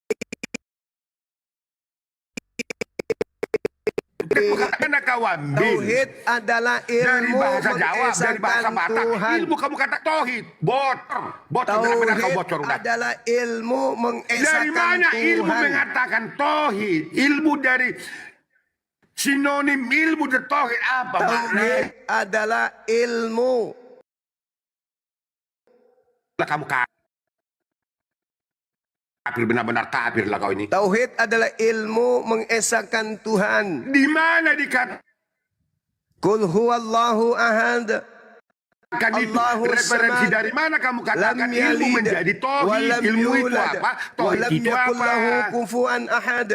Bukan kau ambil. Tauhid adalah Dari ilmu bahasa Jawa, dari bahasa mengesahkan Batak. Tuhan. Ilmu kamu kata tauhid. Bocor. Bocor, benar-benar kau Tauhid bocor udah. adalah ilmu Dari mengesahkan mana ilmu Tuhan. mengatakan tauhid? Ilmu dari sinonim ilmu dari tauhid apa Tauhid maknanya? adalah ilmu. Lah kamu kafir, benar-benar kafir lah kau ini. Tauhid adalah ilmu mengesahkan Tuhan. Di mana dikatakan Qul huwallahu ahad. itu? Allahu Referensi samad. dari mana kamu Lam katakan ilmu yalid menjadi wa tauhid? lam Ilmu itu yulad apa? wa Tauhid lam itu yakul lahu apa? kufuwan ahad.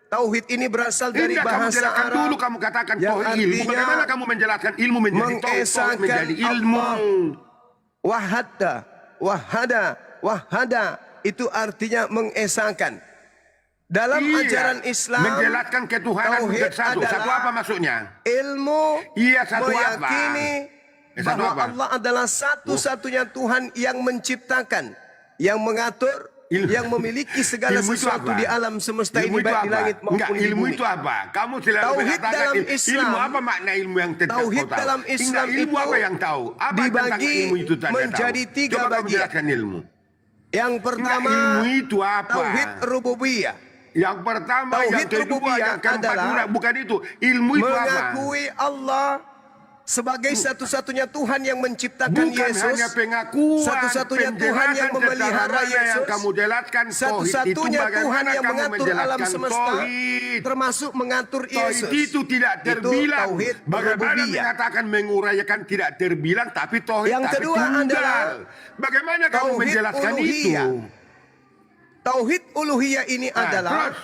Tauhid ini berasal dari Enggak, kamu bahasa jelaskan Arab. dulu, kamu katakan yang tauhid ilmu. artinya Bagaimana kamu menjelaskan ilmu menjadi tauhid, tauhid mengesahkan menjadi ilmu? Allah. Wahada, wahada, wahada. Itu artinya mengesahkan. Dalam Iya, ajaran Islam, menjelaskan ketuhanan tauhid bukan satu. adalah Satu apa maksudnya? ilmu Iya, satu apa? meyakini Satu bahwa apa? Allah adalah satu-satunya Tuhan yang menciptakan, yang mengatur, yang memiliki segala Ilmu itu sesuatu apa? di alam semesta Ilmu ini itu baik di apa? langit Enggak, maupun di ilmu bumi. itu apa? Kamu selalu Tauhid mengatakan dalam ilmu Islam. apa makna ilmu yang tidak Tauhid kau tahu? dalam Islam Enggak, ilmu itu apa yang tahu? Apa tentang dibagi ilmu itu tanda menjadi tahu? 3 Coba kamu bagian. jelaskan ilmu. Yang pertama, ilmu itu apa? tauhid rububiyah. Yang pertama, Tauhid yang kedua, rububiyah yang keempat, adalah bukan itu. Ilmu itu apa? Mengakui Allah sebagai satu-satunya Tuhan yang menciptakan Bukan Yesus, hanya pengakuan, satu-satunya Tuhan yang penjelasan memelihara secara mana yang Yesus, kamu jelaskan tauhid itu satu-satunya Tuhan bagaimana yang kamu mengatur alam menjelaskan semesta, tauhid. termasuk mengatur Yesus. Tauhid itu tidak terbilang. tauhid Bagaimana rububiyah. mengatakan menguraikan tidak terbilang, tapi tauhid Yang tapi kedua tunggal. adalah Bagaimana kamu tauhid menjelaskan uluhiyah. itu? Tauhid uluhiyah ini Nah, adalah terus?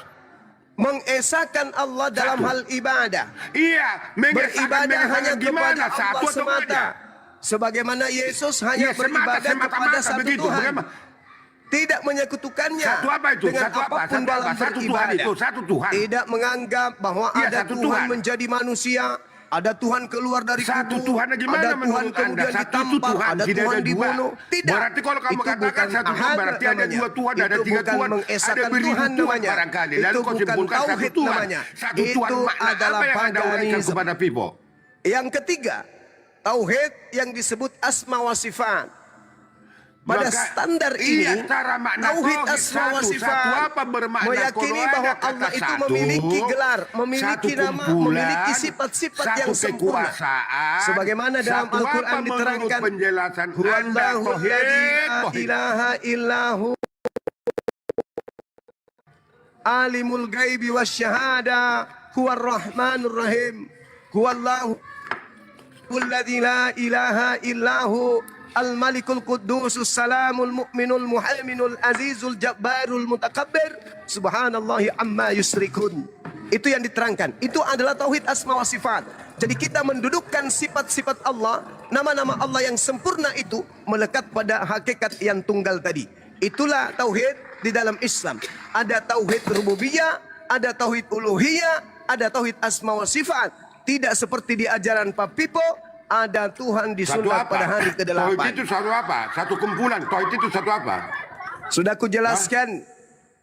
mengesahkan Allah dalam Satu. hal ibadah. Iya, Beribadah hanya gimana? kepada Satu Allah atau semata. banyak? Sebagaimana Yesus hanya Iya, beribadah kepada satu begitu. Tuhan. Bagaimana? Tidak menyekutukannya Satu apa itu? dengan Satu apa? apapun Satu dalam apa? Satu Tuhan beribadah. itu, satu Tuhan. Tidak menganggap bahwa Iya, ada satu Tuhan Tuhan. menjadi manusia, ada Tuhan keluar dari Satu kubur, Tuhan gimana ada Tuhan menurut Anda? kemudian Satu itu ditampar, Tuhan, ada tidak Tuhan ada dua. dibunuh. Tidak. Berarti kalau kamu Itu katakan bukan satu Tuhan, ahad berarti ada namanya. 2 Tuhan, ada Itu 3 bukan Tuhan, mengesahkan ada beribu Tuhan Tuhan namanya. barangkali. Lalu Itu kau bukan simpulkan satu tauhid Tuhan. namanya. Satu Tuhan Itu makna adalah apa yang Anda uraikan paganisme. kepada people? Yang ketiga, tauhid yang disebut asma wa sifat. Pada Maka, standar iya, ini, cara makna tauhid tauhid asma wa satu. sifat Satu apa bermakna meyakini kalau ada bahwa kata Allah itu satu, memiliki gelar, memiliki satu nama, kumpulan, memiliki sifat-sifat satu yang sempurna. kekuasaan, Sebagaimana dalam satu Al-Quran apa menurut diterangkan, penjelasan Anda, Huwallahu tauhid, alladzi la tauhid. ilaha illahu alimul ghaibi wasyahada huwar rahmanur rahim huwallahu alladzi la ilaha illahu al-malikul qudusus salamul mu'minul muhaiminul azizul jabbarul mutakabbir subhanallahi amma yusrikun. Itu yang diterangkan. Itu adalah tauhid asma wa sifat. Jadi kita mendudukkan sifat-sifat Allah, nama-nama Allah yang sempurna itu melekat pada hakikat yang tunggal tadi. Itulah tauhid di dalam Islam. Ada tauhid rububiyah, ada tauhid uluhiyah, ada tauhid asma wa sifat. Tidak seperti di ajaran Pak Pipo, ada Tuhan Satu disunat apa? pada hari ke-8. Tauhid itu satu apa? Satu kumpulan. Tauhid itu satu apa? Sudah kujelaskan.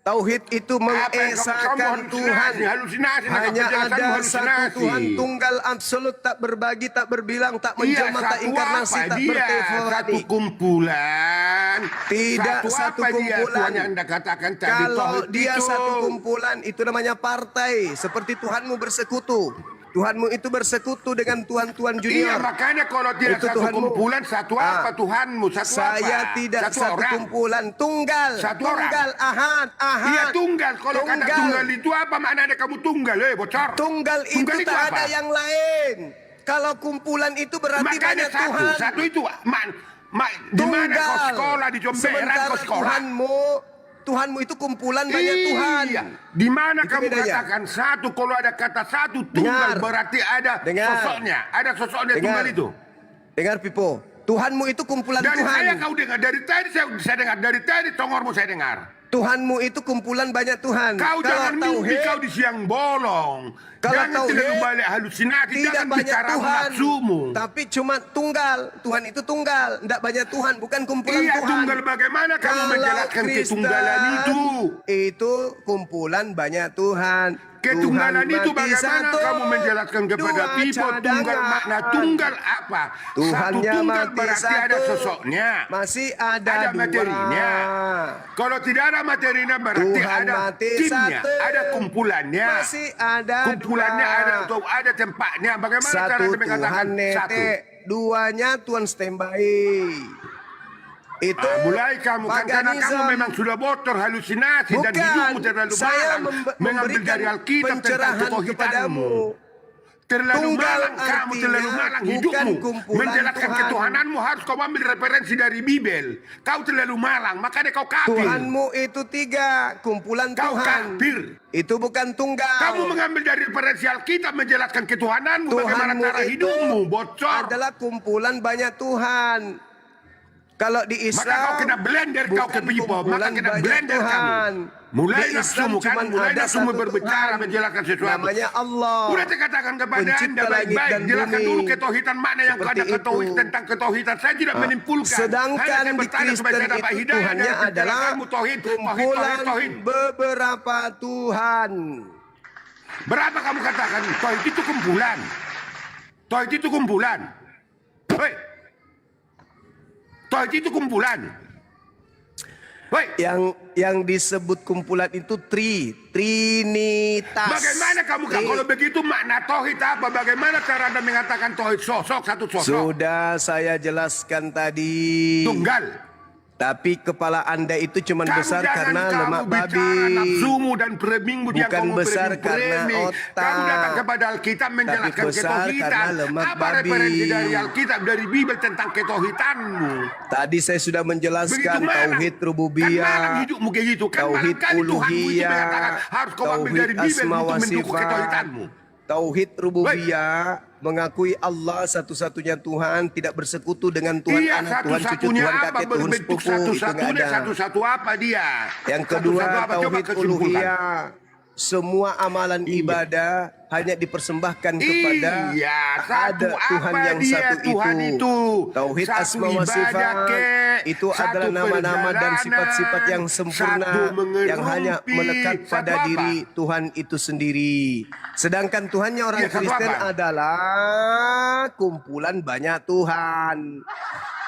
Tauhid itu mengesahkan Tuhan. Halusinasi, Hanya ada satu Tuhan tunggal absolut, tak berbagi, tak berbilang, tak Iya, menjelma, tak satu inkarnasi, apa tak dia? berteforati. Satu kumpulan. Tidak satu apa dia kumpulan. Tuhan yang Anda katakan tadi? Kalau Tauhid dia itu. satu kumpulan, itu namanya partai. Seperti Tuhanmu bersekutu. Tuhanmu itu bersekutu dengan Tuhan-Tuhan Iya, junior. makanya kalau tidak Itu satu Tuhanmu. kumpulan, satu apa Tuhanmu? Satu Saya apa? tidak satu orang. kumpulan, tunggal. Satu tunggal, ahad. Iya, tunggal. Kalau kata tunggal itu apa maknanya kamu tunggal? Bocor. Tunggal itu Tunggal itu tak apa? ada yang lain. Kalau kumpulan itu berarti Makanya banyak satu. Tuhan. Satu itu di mana kau sekolah di Jomberan Sementara kau sekolah? Tuhanmu itu kumpulan banyak Tuhan. Iya. Di mana Itu kamu bedanya. katakan satu? Kalau ada kata satu tunggal Dengar. berarti ada Dengar. sosoknya. Ada sosoknya Dengar. tunggal itu. Dengar Pipo, Tuhanmu itu kumpulan Dari Tuhan. saya kau dengar, dari tadi saya dengar, dari tadi tongormu saya dengar. Tuhanmu itu kumpulan banyak Tuhan. Kau jangan mimpi kau di siang bolong. Kalau Jangan tauhid, terlalu balik halusinasi, tidak jangan banyak bicara Tuhan, nafsumu. tapi cuma tunggal. Tuhan itu tunggal, tidak banyak Tuhan, bukan kumpulan Iya, Tuhan. tunggal bagaimana kamu Kalau menjelaskan Kristen, ketunggalan itu? Itu kumpulan banyak Tuhan. Ketunggalan Tuhan itu mati bagaimana satu, kamu menjelaskan kepada dua people tunggal cadangan. makna tunggal apa? Satu Tuhannya tunggal mati berarti satu, ada sosoknya. masih ada Ada dua. materinya. Kalau tidak ada materinya berarti Tuhan ada mati timnya, satu, ada kumpulannya. masih ada kumpulannya dua. ada atau ada tempatnya. Bagaimana cara Satu Anda mengatakan Tuhan satu? netek, duanya Tuhan standby. Itu Mulai kamu kan karena paganisme. kamu memang sudah bocor halusinasi dan Bukan, hidupmu terlalu saya malang mengambil memberikan dari Alkitab tentang pencerahan ketauhidanmu. kepadamu. Terlalu Tunggal malang kamu, artinya terlalu malang bukan hidupmu. kumpulan Menjelaskan Tuhan. ketuhananmu harus kau ambil referensi dari Bibel. Kau terlalu malang, makanya kau kafir. Tuhanmu itu 3, kumpulan Kau Tuhan. kafir. Itu bukan tunggal. Kamu mengambil dari referensi Alkitab menjelaskan ketuhananmu. Bagaimana Tuhanmu cara itu hidupmu, bocor. adalah kumpulan banyak Tuhan. Kalau di Islam, Maka kau kena blender kau ke Pipo. Maka kumpulan kena banyak blender Tuhan. kamu. Mulai Di nafsu Islam kan, cuman mulai ada nafsu satu berbicara Tuhan. menjelaskan sesuatu. Namanya Allah. Udah saya katakan kepada Pencipta anda langit baik-baik. dan Jelaskan bumi. dulu ketauhidan mana yang Seperti ada ketauhid itu. tentang ketauhidan. Saya tidak menimpulkan. Sedangkan Hanya saya di bertanya supaya Kristen saya dapat itu hidayah Tuhannya dari adalah penjelasanmu, tauhid, kumpulan tauhid. beberapa Tuhan. Berapa kamu katakan tauhid itu kumpulan? Tauhid itu kumpulan. Hei. Tauhid itu kumpulan. Hei. Yang disebut kumpulan itu Trinitas. Bagaimana kamu kalau begitu makna tauhid apa? Bagaimana cara Anda mengatakan tauhid sosok satu sosok? Sudah saya jelaskan tadi. Tunggal. Tapi kepala Anda itu cuma Kamu besar jangan karena kamu lemak bicara babi. nafsumu dan premingmu dia Bukan kamu besar preming. karena otak. Kamu datang kepada Alkitab menjelaskan besar ketauhidan. karena lemak Apa babi. referensi dari Alkitab dari Bibel tentang ketauhidanmu? Tadi saya sudah menjelaskan Begitu malang. tauhid Kan rububiyah, malang hidupmu kayak gitu. Kan tauhid malang kali Tuhanmu itu uluhiyah, mengatakan harus kau ambil tauhid dari Bibel asma untuk wa mendukung sifat, ketauhidanmu. tauhid rububiyah, mengakui Allah satu-satunya Tuhan, tidak bersekutu dengan Tuhan Iya, anak, Tuhan cucu, satu-satunya Tuhan apa? kakek, Tuhan Berbentuk sepupu, itu nggak satu-satunya, ada. satu-satu apa dia? Yang kedua, Satu-satu apa? Coba tauhid kau simpulkan. uluhiyah. Semua amalan ibadah hanya dipersembahkan kepada Iya, satu ada Tuhan apa yang dia, satu Tuhan itu. Tauhid Satu asma wa ibadah sifat itu satu adalah nama-nama dan perjalanan, sifat-sifat yang sempurna satu mengerumpi, yang hanya melekat pada satu apa? diri Tuhan itu sendiri. Sedangkan Tuhannya orang Iya, satu Kristen apa? adalah kumpulan banyak Tuhan.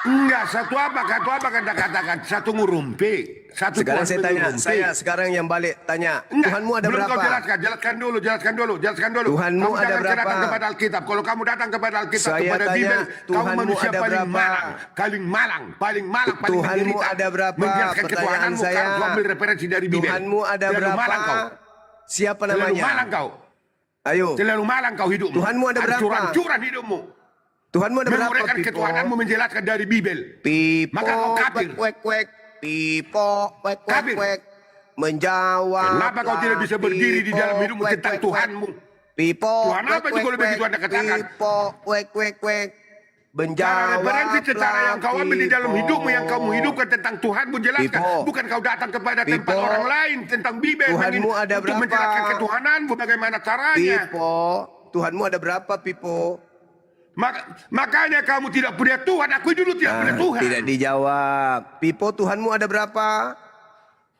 Enggak, satu apa kata katakan? Satu ngurumpi. Satu Sekarang Tuhan saya tanya, mengurumpi. saya sekarang yang balik tanya, Enggak, Tuhanmu ada belum berapa? Kau jelaskan dulu. Tuhanmu Kamu ada jangan berapa? datang kepada Alkitab. Kalau kamu datang kepada Alkitab, Saya kepada tanya, Bibel, kamu Tuhanmu manusia ada paling berapa? malang, paling malang, paling Tuhanmu menderita. ada berapa? Menjelaskan Pertanyaan ketuhananmu, saya, kamu ambil referensi dari Bibel. Tuhanmu ada Terlalu berapa? malang kau. Siapa Terlalu namanya? malang kau. Ayo. Terlalu malang kau hidupmu. Tuhanmu ada berapa? Curan hidupmu. Tuhanmu ada berapa, Menguraikan Pipo? ketuhananmu menjelaskan dari Bibel. Pipo, Maka kau kafir. wek. Pipo, Kafir. wek. Menjawab. Kenapa kau tidak bisa berdiri di dalam hidupmu tentang Tuhanmu? Pipo, Tuhan apa itu kalau begitu Anda katakan? Pipo, wek. Cara Menjawab. referensi secara yang kau ambil di dalam hidupmu yang kamu hidupkan tentang Tuhanmu jelaskan. Pipo. Bukan kau datang kepada tempat Pipo. orang lain tentang Bibel. Tuhanmu ada untuk berapa? menjelaskan ketuhananmu bagaimana caranya. Pipo, Tuhanmu ada berapa, Pipo? Makanya kamu tidak punya Tuhan. Aku dulu tidak punya Tuhan. Tidak dijawab. Pipo, Tuhanmu ada berapa?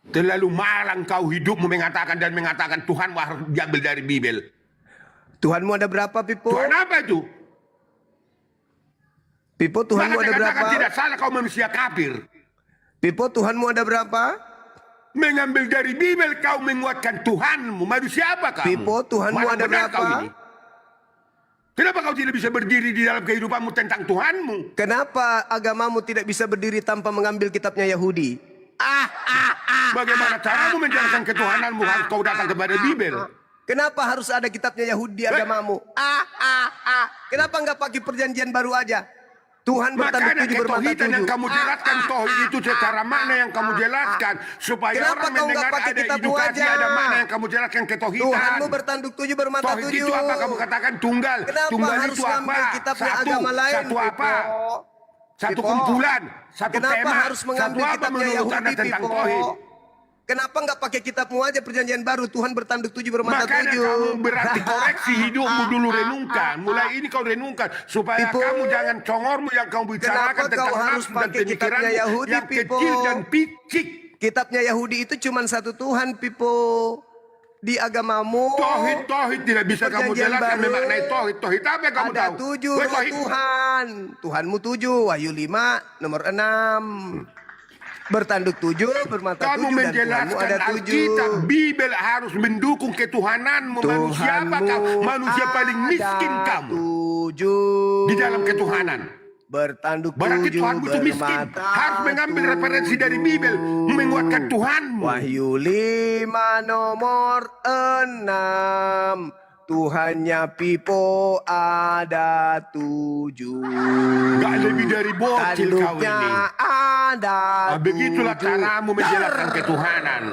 Terlalu malang kau hidupmu mengatakan Tuhanmu harus diambil dari Bibel. Tuhanmu ada berapa, Pipo? Tuhan apa itu? Pipo, Tuhanmu Maka ada saya berapa? katakan tidak salah kau manusia kafir. Pipo, Tuhanmu ada berapa? Mengambil dari Bibel kau menguatkan Tuhanmu. Manusia apa kamu? Pipo, Tuhanmu Malang ada benar berapa? kau ini. Kenapa kau tidak bisa berdiri di dalam kehidupanmu tentang Tuhanmu? Kenapa agamamu tidak bisa berdiri tanpa mengambil kitabnya Yahudi? Bagaimana caramu menjelaskan ketuhananmu harus kau datang kepada Bibel? Kenapa harus ada kitabnya Yahudi di agamamu? Kenapa nggak pakai perjanjian baru aja? Tuhan bertanduk Makanya tujuh bermata ketauhidan yang tujuh. kamu jelaskan tauhid itu secara makna yang kamu jelaskan supaya Kenapa orang kau nggak mendengar pakai ada kitabmu edukasi aja? ada makna yang kamu jelaskan ketauhidan. Tuhanmu bertanduk tujuh bermata Tauhid tujuh. itu apa kamu katakan tunggal? Kenapa Tunggal harus itu apa? ngambil kitabnya agama lain? Satu apa? Pipo? Satu Pipo? kumpulan, satu Kenapa tema, harus mengambil satu apa kitabnya menurut Anda Yahudi, tentang Pipo? tauhid? Kenapa nggak pakai kitabmu aja perjanjian baru? Tuhan bertanduk tujuh bermata Makanya tujuh. kamu berarti koreksi hidupmu dulu renungkan. Mulai ini kau renungkan supaya Pipo, kamu jangan congormu yang kamu bicarakan kenapa tentang kau harus nafsu dan pakai kitabnya pemikiranmu Yahudi, yang Pipo? kecil dan picik. Kitabnya Yahudi itu cuma satu Tuhan, Pipo. Di agamamu Tauhid tidak bisa kamu perjanjian jelaskan baru memaknai tauhid. Tauhid apa yang kamu ada tahu? tujuh Weh, tauhid. Tuhan. Tuhanmu tujuh, Wahyu 5, nomor 6. Bertanduk tujuh, bermata Kamu tujuh, dan Tuhanmu menjelaskan ada tujuh. Alkitab, Bibel harus mendukung ketuhananmu. Manusia apa kamu? Manusia paling miskin ada kamu tujuh. di dalam ketuhanan. Bertanduk Berarti tujuh, Tuhanmu itu miskin. bermata Harus mengambil referensi dari Bibel, menguatkan Tuhanmu. Wahyu 5 nomor 6. Tuhannya Pipo ada tujuh. Gak lebih dari bocil kau Tanduknya ini. ada Begitulah tujuh. caramu menjelaskan ketuhanan.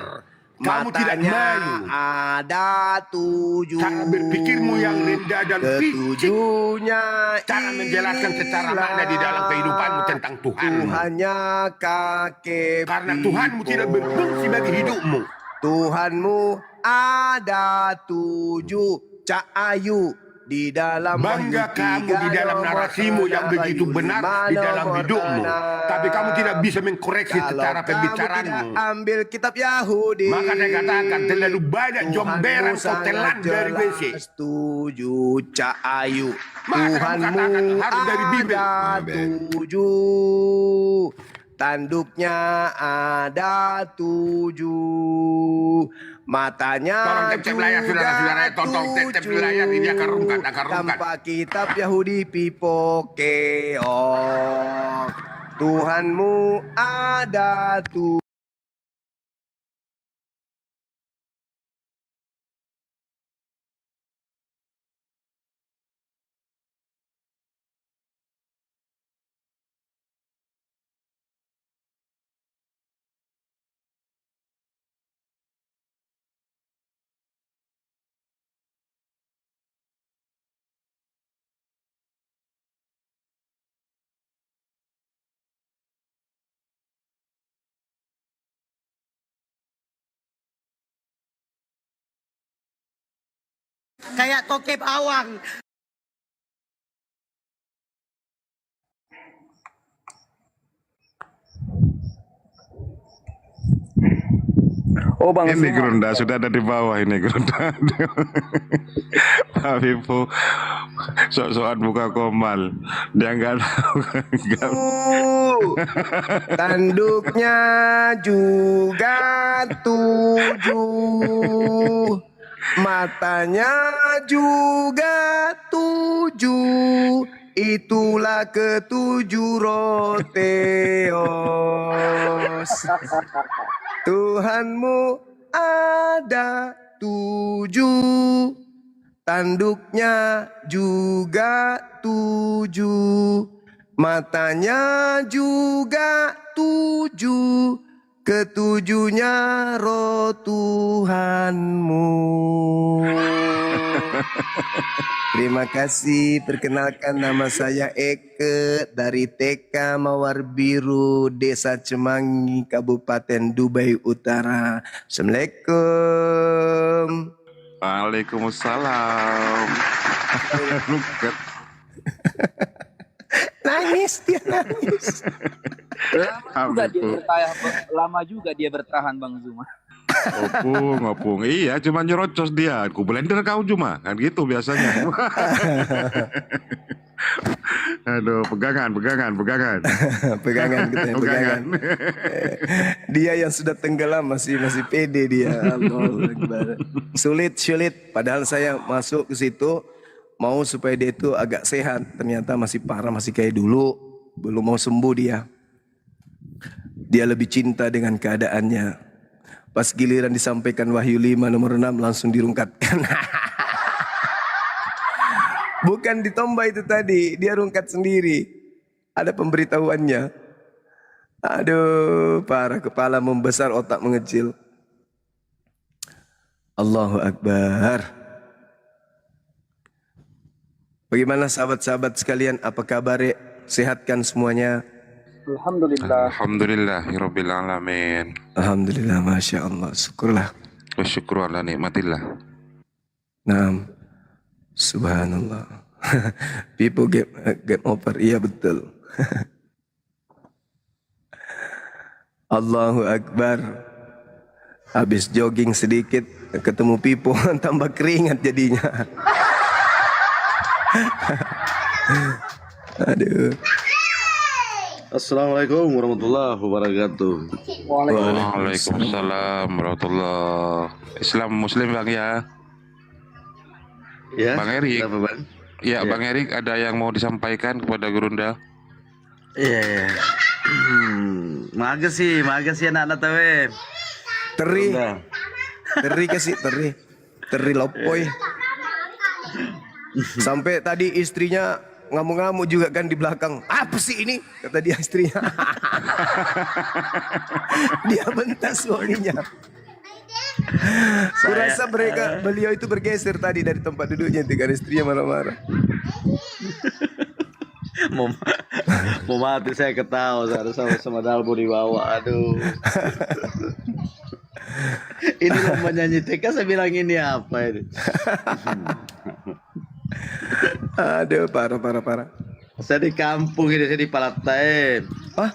Kamu tidak malu. Ada 7. Cara berpikirmu yang rendah dan licik. Ketujuhnya Cara menjelaskan secara makna di dalam kehidupanmu tentang Tuhanmu. Tuhannya kakek. Karena Tuhanmu tidak berfungsi bagi hidupmu. Tuhanmu ada 7. Cak Ayu di dalam Bangga Wahyu kamu 3 di dalam nomor narasimu yang 6, begitu Wahyu benar 5 di dalam nomor hidupmu. 6. Tapi kamu tidak bisa mengkoreksi Kalau secara kamu pembicaraanmu. tidak ambil kitab Yahudi, Maka saya katakan terlalu banyak jomberan Tuhanmu kotelan sangat dari WC. jelas 7 Cak Ayu. Maka kamu Tuhanmu katakan harus dari Bibel. ada 7. Tanduknya ada 7. Matanya Tolong tep-tep layar, saudara-saudara. Tolong tep-tep layar, ini akan rungkat. Tanpa kitab Yahudi pipo keok. Tuhanmu ada 7. Kayak tokep awang. Oh Bang Ini Zuma. Gerunda sudah ada di bawah ini Gerunda. Pak Vivo sok-sokan buka komal. Dia nggak tahu. Tanduknya juga 7. Matanya juga 7. Itulah ketujuh roteos. Tuhanmu ada 7. Tanduknya juga 7. Matanya juga 7. Ketujuhnya roh Tuhanmu. Terima kasih. Perkenalkan, nama saya Eke dari TK Mawar Biru, Desa Cemangi, Kabupaten Dubai Utara. Assalamualaikum. Waalaikumsalam. Nangis dia, nangis. Lama juga dia bertahan Bang Zuma. Opung. Iya, cuma nyerocos dia. Aku blender kau cuma, kan gitu biasanya. Aduh, pegangan. Pegangan gitu ya, pegangan. Dia yang sudah tenggelam masih pede dia. Allahu Akbar. Sulit. Padahal saya masuk ke situ mau supaya dia itu agak sehat. Ternyata masih parah, masih kayak dulu. Belum mau sembuh dia. Dia lebih cinta dengan keadaannya. Pas giliran disampaikan Wahyu 5 nomor 6 langsung dirungkatkan. Bukan ditomba itu tadi, dia rungkat sendiri. Ada pemberitahuannya. Aduh, parah, kepala membesar, otak mengecil. Allahu Akbar. Bagaimana sahabat-sahabat sekalian, apa kabar? Sehatkan semuanya? Alhamdulillahirabbil alamin. Alhamdulillah, Masya Allah, syukurlah. Wa syukru ala nikmatillah. Nah, subhanallah. People game over, iya betul. Allahu Akbar. Habis jogging sedikit, ketemu Pipo, tambah keringat jadinya. Aduh. Assalamualaikum warahmatullahi wabarakatuh. Waalaikumsalam warahmatullahi. Islam Muslim Bang ya. Ya. Bang Erik. Kenapa, Bang? Ya, Bang Erik ada yang mau disampaikan kepada Gerunda? Iya. Makasih anak-anak tawe. Teri kasih teri lopoy. Sampai tadi istrinya ngamuk-ngamuk juga kan di belakang. Apa sih ini? Kata dia istrinya. Dia bentak suaminya. Kurasa beliau itu bergeser tadi dari tempat duduknya ketika istrinya marah-marah. mau, mau mati saya ketawa sama Dalbo di bawah. Aduh. Ini lomba nyanyi TK, saya bilang ini apa ini? Aduh, parah. Saya di kampung ini, saya di Palatae. Ah,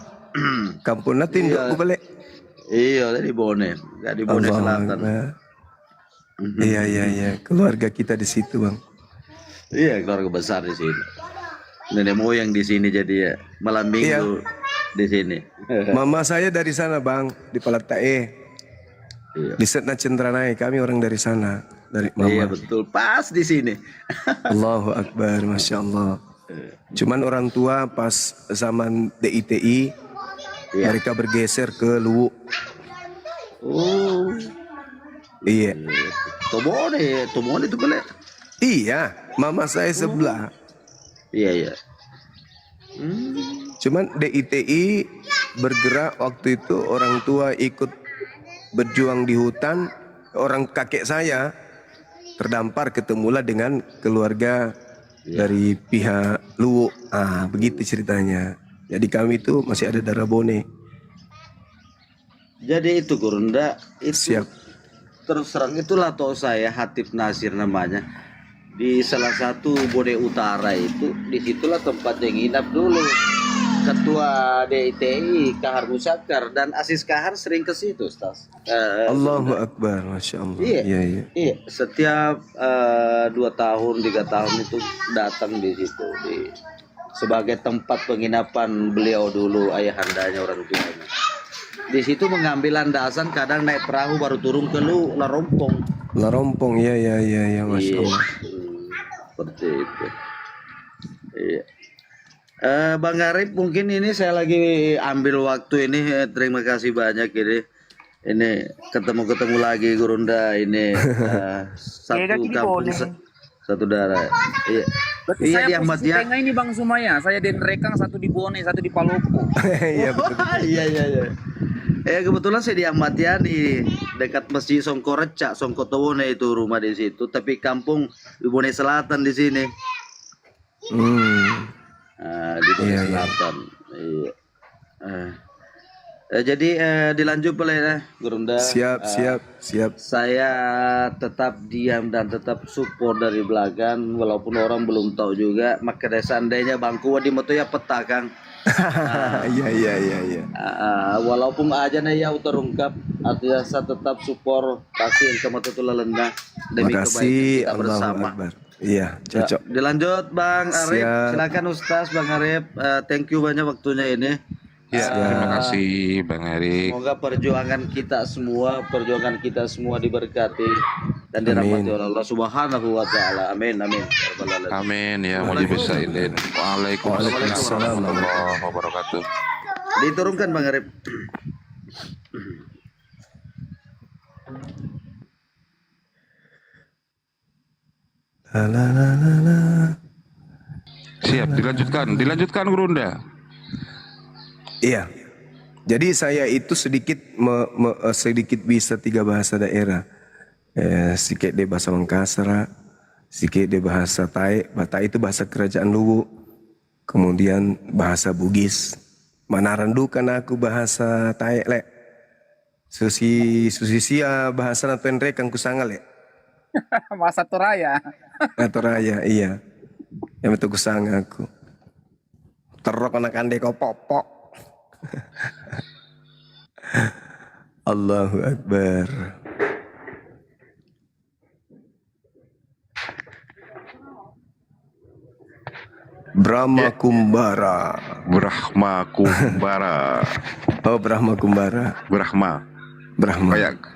kampung natin Iya. aku balik. Iya, saya di Bone. Saya di Bone Allah Selatan. Akbar. Iya. Keluarga kita di situ, Bang. Iya, keluarga besar di sini. Nenek moyang di sini jadi ya. Malam minggu di sini. Mama saya dari sana, Bang, di Palatae. Iya. Di Setna Cendranai, kami orang dari sana, dari mama. Iya betul, pas di sini. Allahu Akbar, Masya Allah. Cuman orang tua pas zaman DITI, Iya. mereka bergeser ke Luwu. Oh, Iya. Tomone itu boleh. Iya, mama saya sebelah. Iya. Cuman DITI bergerak waktu itu, orang tua ikut berjuang di hutan. Orang kakek saya terdampar, ketemulah dengan keluarga dari pihak Luwu. Ah, begitu ceritanya. Jadi kami itu masih ada darah Bone. Jadi itu Gurunda, itu Siap. terus terang itulah tahu saya Hatip Nasir namanya. Di salah satu Bone Utara itu, disitulah tempat yang nginap dulu. Ketua DITI Kahar Musakar dan Asis Kahar sering ke situ, Ustaz. Allahu Akbar, Masya Allah. Iya. Setiap 2 tahun 3 tahun itu datang di situ sebagai tempat penginapan beliau dulu, ayahandanya, orang tuanya. Di situ mengambil landasan, kadang naik perahu baru turun ke Larompong. Larompong, ya, Masya Allah. Seperti itu. Iya. Bang Arif, mungkin ini saya lagi ambil waktu ini. Terima kasih banyak ini. Ini ketemu lagi Gurunda ini. Satu kampung, satu darah. Iya. Berarti Iya, saya di Ahmad posisi ya. tengah ini Bang Sumaya. Saya di Rekang, satu di Bone, satu di Palopo. Iya, betul. Iya. Kebetulan saya di Ahmad Yani, dekat Masjid Songko Recak, Songko Towone itu rumah di situ. Tapi kampung di Bone Selatan di sini. Di Bone Selatan. Iya. Jadi dilanjut boleh ya, Gurunda. Siap. Saya tetap diam dan tetap support dari belakang, walaupun orang belum tahu juga. Maka seandainya bangku di moto ya peta Kang. Iya. Walaupun aja nih ya terungkap, artinya saya tetap support pasti yang kamu tuh lelenda demi kebaikan Makasih, kita Allahu bersama. Akbar. Iya, cocok. Dilanjut Bang Arif, Siap. silakan Ustaz Bang Arif. Thank you banyak waktunya ini. Ya, terima kasih Bang Erik. Semoga perjuangan kita semua diberkati dan dirahmati oleh Allah Subhanahu wa taala. Amin. Amin ya mujibus sailin. Waalaikumsalam warahmatullahi wabarakatuh. Diturunkan Bang Arif. Siap, dilanjutkan Gurunda. Iya. Jadi saya itu sedikit sedikit bisa 3 bahasa daerah. Sedikit di bahasa Mangkasar, sedikit di bahasa Tai. Batak itu bahasa kerajaan Luwu. Kemudian bahasa Bugis. Manarandukan aku bahasa Tai lek. Susisia bahasa Natuen Rekang kusangal lek. Masa Toraya. Atoraya, iya. Yang betul kusang aku. Terok anak ande kau popok. Allahu Akbar. Brahma Kumbara. Brahma Kumbara. Oh, Brahma Kumbara. Brahma.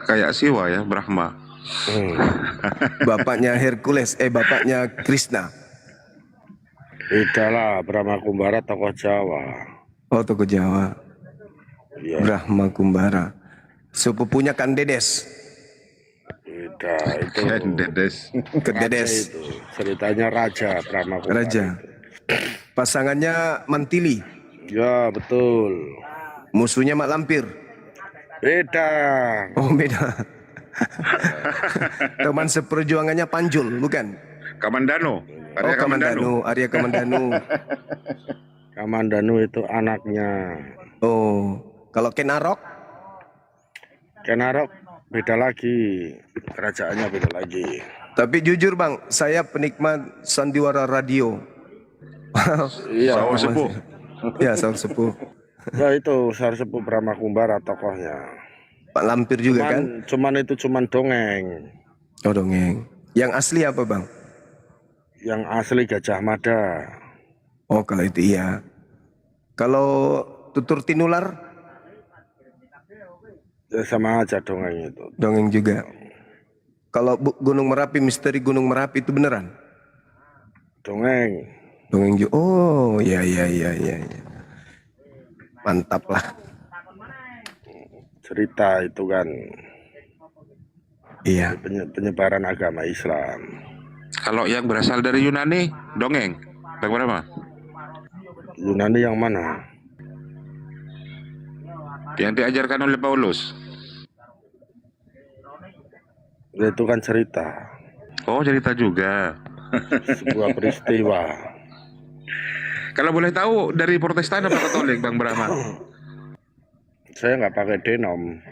Kayak Siwa ya, Brahma. Bapaknya Hercules, bapaknya Krishna. Itulah Brahma Kumbara tokoh Jawa. Oh, tokoh Jawa. Iya. Brahma Kumbara. Sepupunya Kandedes. Itu Dedes. Kededes. itu ceritanya Raja Brahma Kumbara. Raja. Pasangannya Mantili. Ya betul. Musuhnya Mak Lampir. Beda. Oh, beda. Teman seperjuangannya Panjul, bukan? Kamandano. Oh, Kamandanu, Arya Kamandanu. Kamandanu itu anaknya. Oh, kalau Ken Arok? Ken Arok beda lagi, kerajaannya beda lagi. Tapi jujur bang, saya penikmat sandiwara radio. Iya, Sawah sepuh. Ya, sawah sepuh. ya itu Sar Sepuh Brahma Kumbara tokohnya. Pak Lampir juga kan? Cuman itu cuman dongeng. Oh dongeng. Yang asli apa bang? Yang asli Gajah Mada. Oh kalau itu iya. Kalau Tutur Tinular? Ya sama aja dongeng itu. Dongeng juga. Kalau Gunung Merapi, misteri Gunung Merapi itu beneran? Dongeng. Dongeng juga. Oh iya. Mantap lah. Cerita itu kan Iya. penyebaran agama Islam. Kalau yang berasal dari Yunani, dongeng. Bang Brahma. Yunani yang mana? Yang diajarkan oleh Paulus. Itu kan cerita. Oh, cerita juga. Sebuah peristiwa. Kalau boleh tahu dari Protestan apa Katolik, Bang Brahma? Saya nggak pakai denom.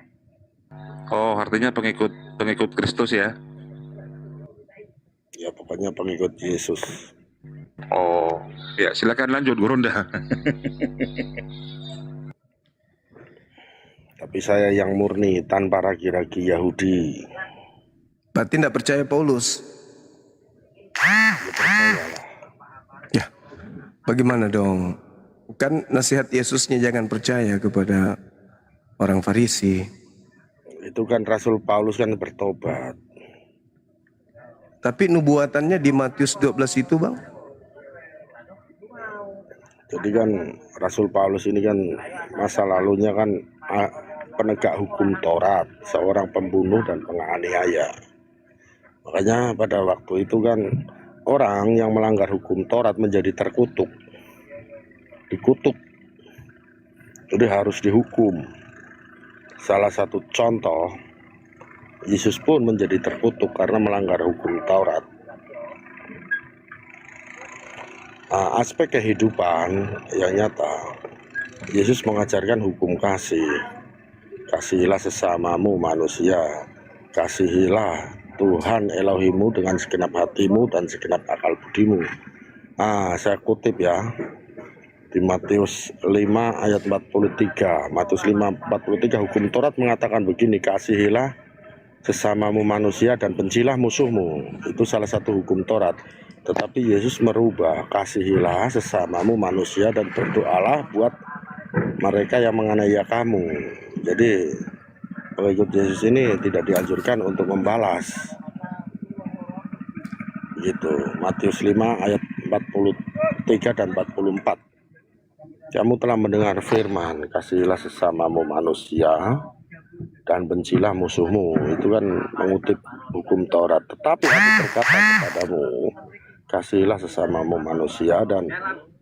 Oh, artinya pengikut Kristus ya? Ya pokoknya pengikut Yesus. Oh, ya silakan lanjut Gurunda. Tapi saya yang murni tanpa ragi-ragi Yahudi. Berarti tidak percaya Paulus? Ya, bagaimana dong? Kan nasihat Yesusnya jangan percaya kepada orang Farisi. Itu kan Rasul Paulus kan bertobat. Tapi nubuatannya di Matius 12 itu bang? Jadi kan Rasul Paulus ini kan masa lalunya kan penegak hukum Taurat, seorang pembunuh dan penganiaya. Makanya pada waktu itu kan orang yang melanggar hukum Taurat menjadi terkutuk, dikutuk, jadi harus dihukum. Salah satu contoh, Yesus pun menjadi terkutuk karena melanggar hukum Taurat. Aspek kehidupan yang nyata, Yesus mengajarkan hukum kasih. Kasihilah sesamamu manusia, kasihilah Tuhan Elohimu dengan segenap hatimu dan segenap akal budimu. Saya kutip ya, di Matius 5 ayat 43. Matius 5:43, hukum Taurat mengatakan begini, kasihilah sesamamu manusia dan bencilah musuhmu. Itu salah satu hukum Taurat. Tetapi Yesus merubah, kasihilah sesamamu manusia dan berdoalah buat mereka yang menganiaya kamu. Jadi pengikut Yesus ini tidak dianjurkan untuk membalas. Gitu. Matius 5 ayat 43 dan 44. Kamu telah mendengar firman, kasihilah sesamamu manusia dan bencilah musuhmu. Itu kan mengutip hukum Taurat. Tetapi aku berkata kepadamu, kasihilah sesamamu manusia dan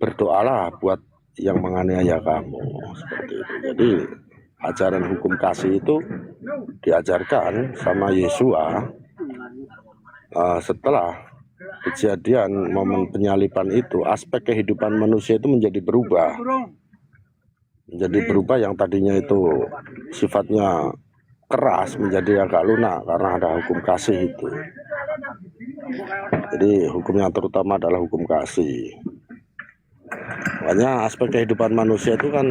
berdoalah buat yang menganiaya kamu. Seperti itu. Jadi ajaran hukum kasih itu diajarkan sama Yesua setelah kejadian momen penyaliban itu. Aspek kehidupan manusia itu menjadi berubah. Menjadi berubah, yang tadinya itu sifatnya keras menjadi agak lunak karena ada hukum kasih itu. Jadi hukumnya terutama adalah hukum kasih. Makanya aspek kehidupan manusia itu kan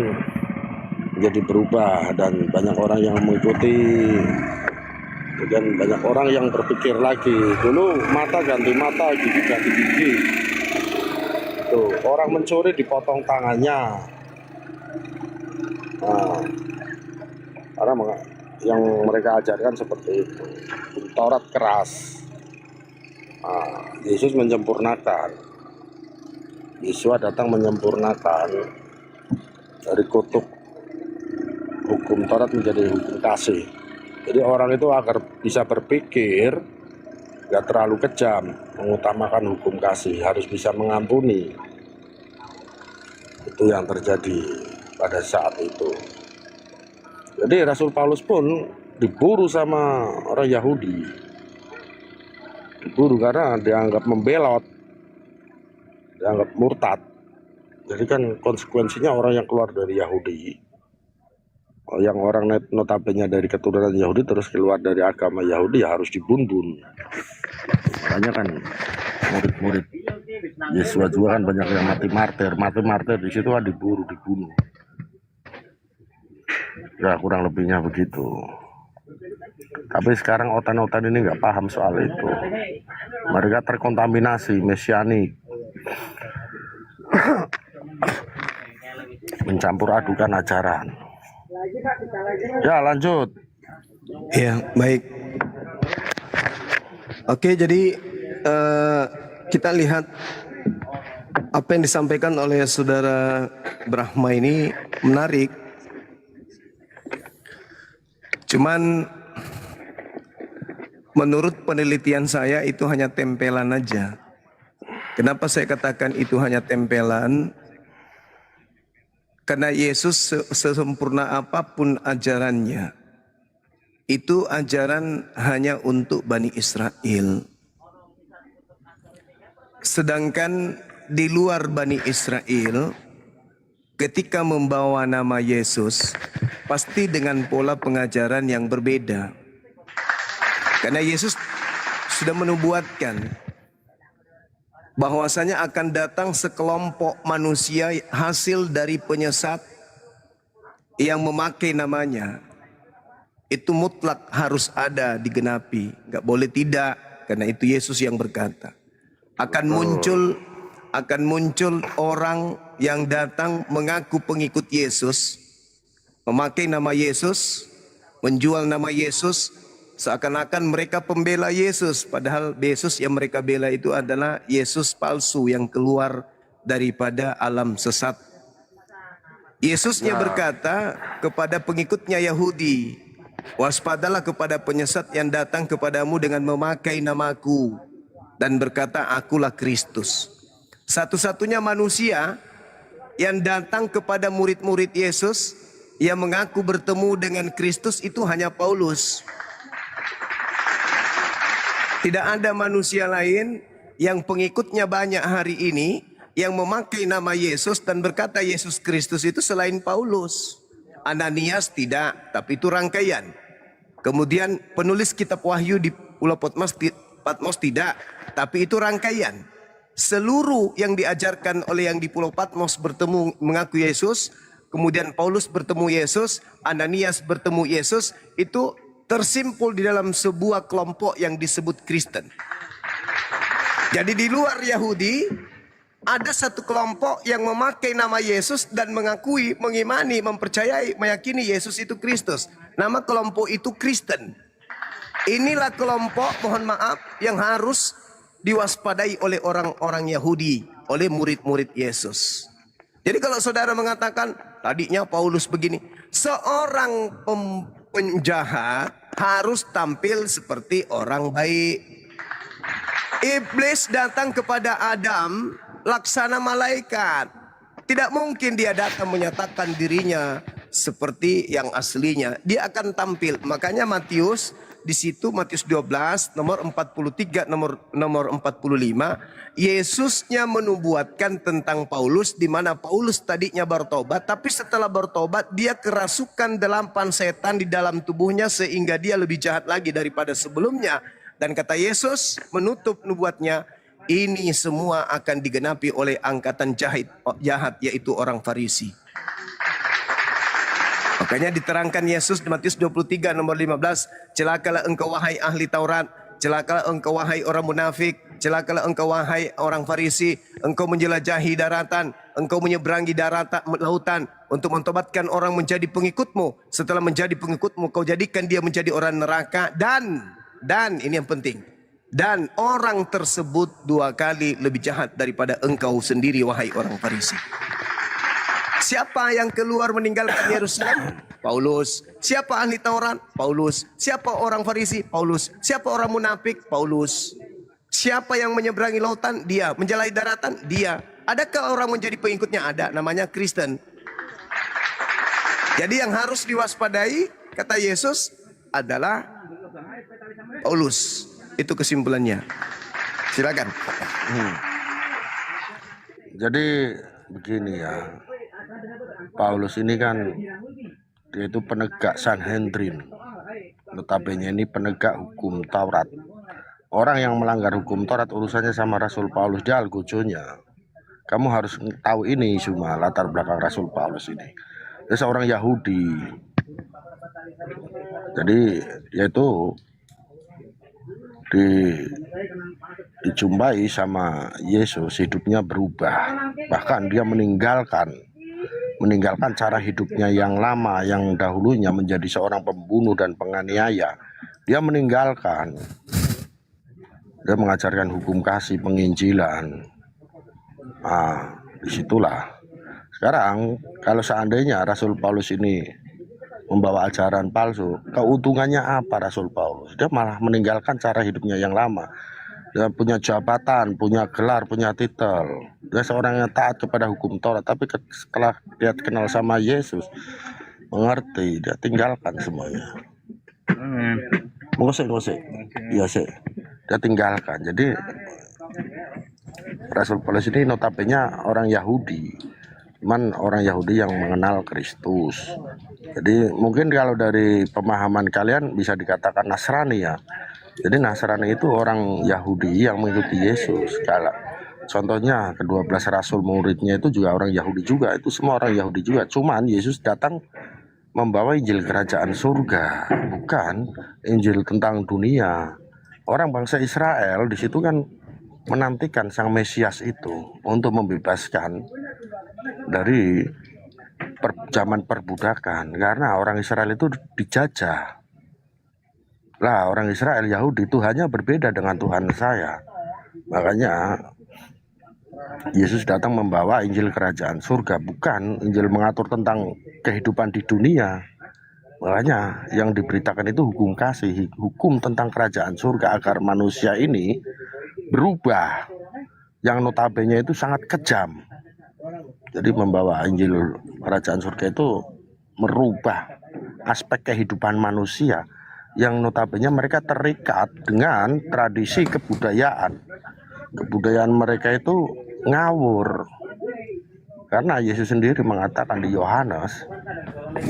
menjadi berubah dan banyak orang yang mengikuti, dan banyak orang yang berpikir lagi. Dulu mata ganti mata, gigi ganti gigi. Tuh, orang mencuri dipotong tangannya. Karena yang mereka ajarkan seperti itu. Taurat keras. Yesus menyempurnakan. Yesus datang menyempurnakan dari kutuk hukum Taurat menjadi hukum kasih. Jadi orang itu agar bisa berpikir gak terlalu kejam, mengutamakan hukum kasih, harus bisa mengampuni. Itu yang terjadi pada saat itu. Jadi Rasul Paulus pun diburu sama orang Yahudi. Diburu karena dianggap membelot, dianggap murtad. Jadi kan konsekuensinya orang yang keluar dari Yahudi, yang orang notabene dari keturunan Yahudi terus keluar dari agama Yahudi ya harus dibunuh. Makanya kan murid-murid Yesus juga kan banyak yang mati martir di situ kan dibunuh. Ya kurang lebihnya begitu. Tapi sekarang otan-otan ini nggak paham soal itu. Mereka terkontaminasi mesianik, mencampur adukan ajaran. Ya lanjut. Ya baik. Oke, jadi kita lihat apa yang disampaikan oleh saudara Brahma ini menarik. Cuman menurut penelitian saya itu hanya tempelan aja. Kenapa saya katakan itu hanya tempelan? Karena Yesus sesempurna apapun ajarannya, itu ajaran hanya untuk Bani Israel. Sedangkan di luar Bani Israel, ketika membawa nama Yesus, pasti dengan pola pengajaran yang berbeda. Karena Yesus sudah menubuatkan bahwasanya akan datang sekelompok manusia hasil dari penyesat yang memakai namanya. Itu mutlak harus ada digenapi, nggak boleh tidak, karena itu Yesus yang berkata. Akan muncul orang yang datang mengaku pengikut Yesus, memakai nama Yesus, menjual nama Yesus, seakan-akan mereka pembela Yesus, padahal Yesus yang mereka bela itu adalah Yesus palsu yang keluar daripada alam sesat. Yesusnya berkata kepada pengikutnya Yahudi, waspadalah kepada penyesat yang datang kepadamu dengan memakai namaku dan berkata akulah Kristus. Satu-satunya manusia yang datang kepada murid-murid Yesus yang mengaku bertemu dengan Kristus itu hanya Paulus. Tidak ada manusia lain yang pengikutnya banyak hari ini yang memakai nama Yesus dan berkata Yesus Kristus itu selain Paulus. Ananias tidak, tapi itu rangkaian. Kemudian penulis kitab Wahyu di Pulau Patmos tidak, tapi itu rangkaian. Seluruh yang diajarkan oleh yang di Pulau Patmos bertemu mengaku Yesus, kemudian Paulus bertemu Yesus, Ananias bertemu Yesus, itu tersimpul di dalam sebuah kelompok yang disebut Kristen. Jadi di luar Yahudi ada satu kelompok yang memakai nama Yesus dan mengakui, mengimani, mempercayai, meyakini Yesus itu Kristus. Nama kelompok itu Kristen. Inilah kelompok, mohon maaf, yang harus diwaspadai oleh orang-orang Yahudi, oleh murid-murid Yesus. Jadi kalau saudara mengatakan tadinya Paulus begini, seorang penjahat harus tampil seperti orang baik. Iblis datang kepada Adam laksana malaikat. Tidak mungkin dia datang menyatakan dirinya seperti yang aslinya. Dia akan tampil. Makanya Matius di situ, Matius 12 nomor 43 nomor 45, Yesusnya menubuatkan tentang Paulus, di mana Paulus tadinya bertobat, tapi setelah bertobat dia kerasukan delapan setan di dalam tubuhnya sehingga dia lebih jahat lagi daripada sebelumnya. Dan kata Yesus menutup nubuatnya, ini semua akan digenapi oleh angkatan jahat, yaitu orang Farisi. Makanya diterangkan Yesus di Matius 23 nomor 15, celakalah engkau wahai ahli Taurat, celakalah engkau wahai orang munafik, celakalah engkau wahai orang Farisi, engkau menjelajahi daratan, engkau menyeberangi lautan untuk mentobatkan orang menjadi pengikutmu. Setelah menjadi pengikutmu, kau jadikan dia menjadi orang neraka, dan ini yang penting, dan orang tersebut 2 kali lebih jahat daripada engkau sendiri wahai orang Farisi. Siapa yang keluar meninggalkan Yerusalem? Paulus. Siapa ahli Taurat? Paulus. Siapa orang Farisi? Paulus. Siapa orang munafik? Paulus. Siapa yang menyeberangi lautan? Dia. Menjelajahi daratan? Dia. Adakah orang menjadi pengikutnya? Ada. Namanya Kristen. Jadi yang harus diwaspadai, kata Yesus, adalah Paulus. Itu kesimpulannya. Silakan. Jadi begini ya, Paulus ini kan dia itu penegak Sanhedrin, notabene ini penegak hukum Taurat. Orang yang melanggar hukum Taurat urusannya sama Rasul Paulus, dia algojonya. Kamu harus tahu ini semua latar belakang Rasul Paulus ini. Dia seorang Yahudi. Jadi yaitu dijumpai sama Yesus, hidupnya berubah. Bahkan dia meninggalkan cara hidupnya yang lama, yang dahulunya menjadi seorang pembunuh dan penganiaya. Dia meninggalkan. Dia mengajarkan hukum kasih, penginjilan. Disitulah. Sekarang kalau seandainya Rasul Paulus ini membawa ajaran palsu, keuntungannya apa Rasul Paulus? Dia malah meninggalkan cara hidupnya yang lama. Dia punya jabatan, punya gelar, punya titel. Dia seorang yang taat kepada hukum Taurat, tapi setelah dia kenal sama Yesus, mengerti, dia tinggalkan semuanya. Ngosek. Iya sih. Dia tinggalkan. Jadi Rasul Paulus ini notabene orang Yahudi. Cuman orang Yahudi yang mengenal Kristus. Jadi mungkin kalau dari pemahaman kalian bisa dikatakan Nasrani ya. Jadi Nasrani itu orang Yahudi yang mengikuti Yesus. Kalau contohnya ke-12 rasul muridnya itu juga orang Yahudi juga. Itu semua orang Yahudi juga. Cuman Yesus datang membawa Injil kerajaan surga, bukan Injil tentang dunia. Orang bangsa Israel di situ kan menantikan sang Mesias itu untuk membebaskan dari zaman perbudakan, karena orang Israel itu dijajah. Lah orang Israel Yahudi Tuhannya berbeda dengan Tuhan saya. Makanya Yesus datang membawa Injil kerajaan surga, bukan Injil mengatur tentang kehidupan di dunia. Makanya yang diberitakan itu hukum kasih, hukum tentang kerajaan surga agar manusia ini berubah, yang notabene itu sangat kejam. Jadi membawa Injil kerajaan surga itu merubah aspek kehidupan manusia yang notabene mereka terikat dengan tradisi kebudayaan. Kebudayaan mereka itu ngawur. Karena Yesus sendiri mengatakan di Yohanes 8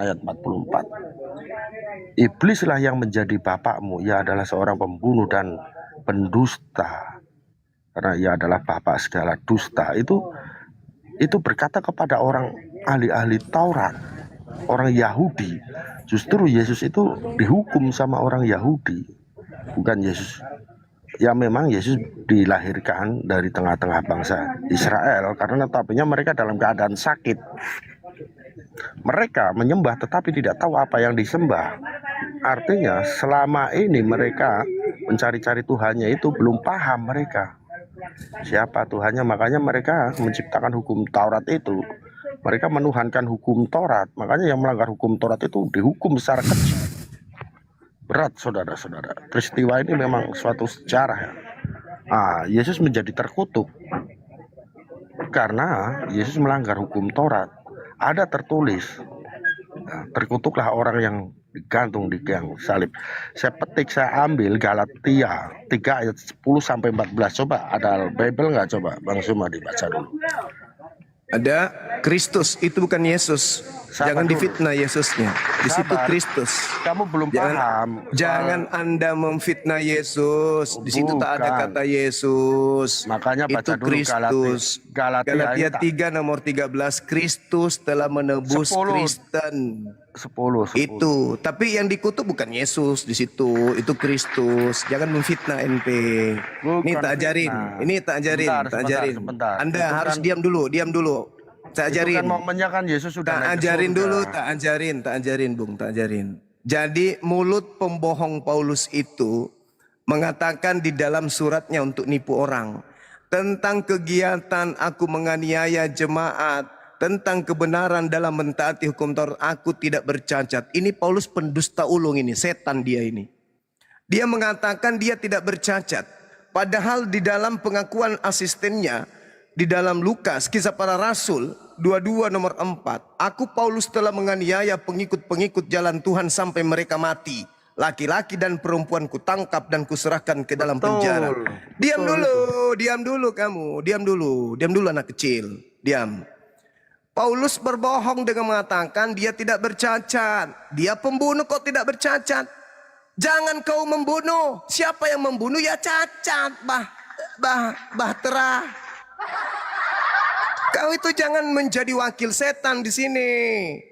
ayat 44. Iblislah yang menjadi bapakmu, ia adalah seorang pembunuh dan pendusta. Karena ia adalah bapak segala dusta. Itu berkata kepada orang ahli-ahli Taurat, orang Yahudi. Justru Yesus itu dihukum sama orang Yahudi, bukan Yesus. Ya memang Yesus dilahirkan dari tengah-tengah bangsa Israel karena notabene mereka dalam keadaan sakit. Mereka menyembah tetapi tidak tahu apa yang disembah. Artinya selama ini mereka mencari-cari Tuhannya itu belum paham mereka siapa Tuhannya. Makanya mereka menciptakan hukum Taurat itu. Mereka menuhankan hukum Taurat. Makanya yang melanggar hukum Taurat itu dihukum secara kecil. Berat saudara-saudara. Peristiwa ini memang suatu sejarah ya. Yesus menjadi terkutuk karena Yesus melanggar hukum Taurat. Ada tertulis, terkutuklah orang yang digantung di tiang salib. Saya ambil Galatia 3 ayat 10 sampai 14. Coba ada Bible nggak? Coba Bang Suma dibaca dulu. Ada Kristus, itu bukan Yesus. Jangan difitnah Yesusnya. Di situ Kristus. Kamu belum paham. Jangan Anda memfitnah Yesus. Di situ tak ada kata Yesus. Makanya baca itu dulu Kristus. Galatia 3 nomor 13. Kristus telah menebus Kristen. 10. Itu. Tapi yang dikutuk bukan Yesus di situ. Itu Kristus. Jangan memfitnah NP. Ini tak ajarin. Ini tak ajarin. Sebentar. Anda Itu harus kan, diam dulu. Tak ajarin. Kan momennya kan Yesus sudah tak ajarin dulu, tak ajarin Bung, tak ajarin. Jadi mulut pembohong Paulus itu mengatakan di dalam suratnya untuk nipu orang tentang kegiatan aku menganiaya jemaat, tentang kebenaran dalam mentaati hukum Taurat, aku tidak bercacat. Ini Paulus pendusta ulung ini, setan dia ini. Dia mengatakan dia tidak bercacat. Padahal di dalam pengakuan asistennya, di dalam Lukas, Kisah Para Rasul, 22 nomor 4. Aku Paulus telah menganiaya pengikut-pengikut jalan Tuhan sampai mereka mati. Laki-laki dan perempuan kutangkap dan kuserahkan ke dalam penjara. Diam dulu kamu. Diam dulu anak kecil. Diam. Paulus berbohong dengan mengatakan dia tidak bercacat. Dia pembunuh kok tidak bercacat. Jangan kau membunuh. Siapa yang membunuh ya cacat. Bahtera. Kau itu jangan menjadi wakil setan di sini.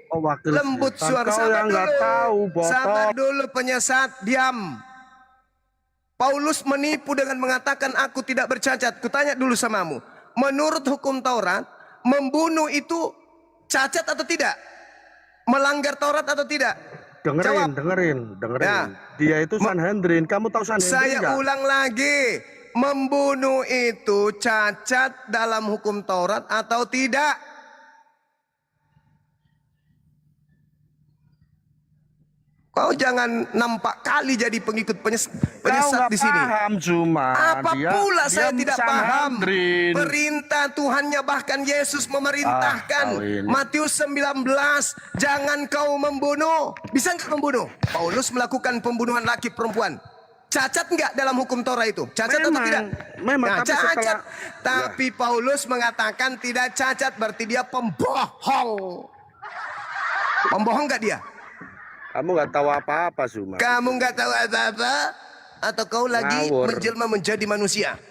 Oh, wakil Lembut setan. suara. Kau Sabar yang nggak dulu. tahu, botok. Sabar dulu penyesat. Diam. Paulus menipu dengan mengatakan aku tidak bercacat. Kutanya dulu samamu. Menurut hukum Taurat, membunuh itu cacat atau tidak? Melanggar Taurat atau tidak? Jawab. Dengerin. Ya. Dia itu Sanhedrin. Kamu tahu Sanhedrin Saya nggak? ulang lagi. Membunuh itu cacat dalam hukum Taurat atau tidak? Kau jangan nampak kali jadi pengikut penyesat di sini. Paham cuma. Apa pula saya tidak paham? Sanhedrin. Perintah Tuhannya bahkan Yesus memerintahkan. kau ini. Matius 19, jangan kau membunuh. Bisa nggak membunuh? Paulus melakukan pembunuhan laki perempuan. Cacat nggak dalam hukum Torah itu? Cacat atau tidak? Memang, tapi cacat. setelah- Tapi Paulus mengatakan tidak cacat, berarti dia pembohong. Pembohong nggak dia? Kamu nggak tahu apa-apa, Suma. Kamu nggak tahu apa-apa? Atau kau lagi Ngawur. menjelma menjadi manusia?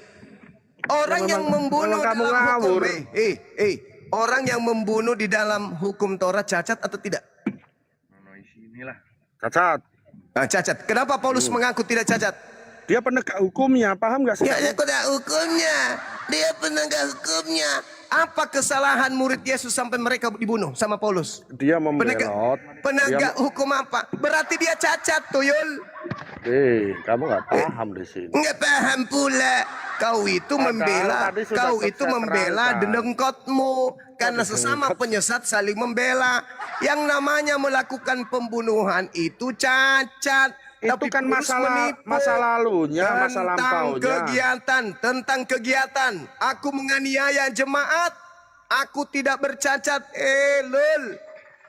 Orang yang memang membunuh kamu dalam ngawur. hukum, orang yang membunuh di dalam hukum Torah cacat atau tidak? Cacat. Nah, cacat. Kenapa Paulus mengaku tidak cacat? Dia penegak hukumnya, paham nggak sih? Ya, penegak hukumnya. Dia penegak hukumnya. Apa kesalahan murid Yesus sampai mereka dibunuh sama Paulus? Dia membelot. Penegak hukum apa? Berarti dia cacat, Tuyul. Kamu nggak paham di sini. Nggak paham pula. Kau itu membela, tadi sudah saya terangkan. dengkotmu. Karena sesama penyesat saling membela. Yang namanya melakukan pembunuhan itu cacat. Itu Tapi kan Paulus menipu. masa lalunya, masa lampaunya. Tentang kegiatan. Aku menganiaya jemaat. Aku tidak bercacat. Lul.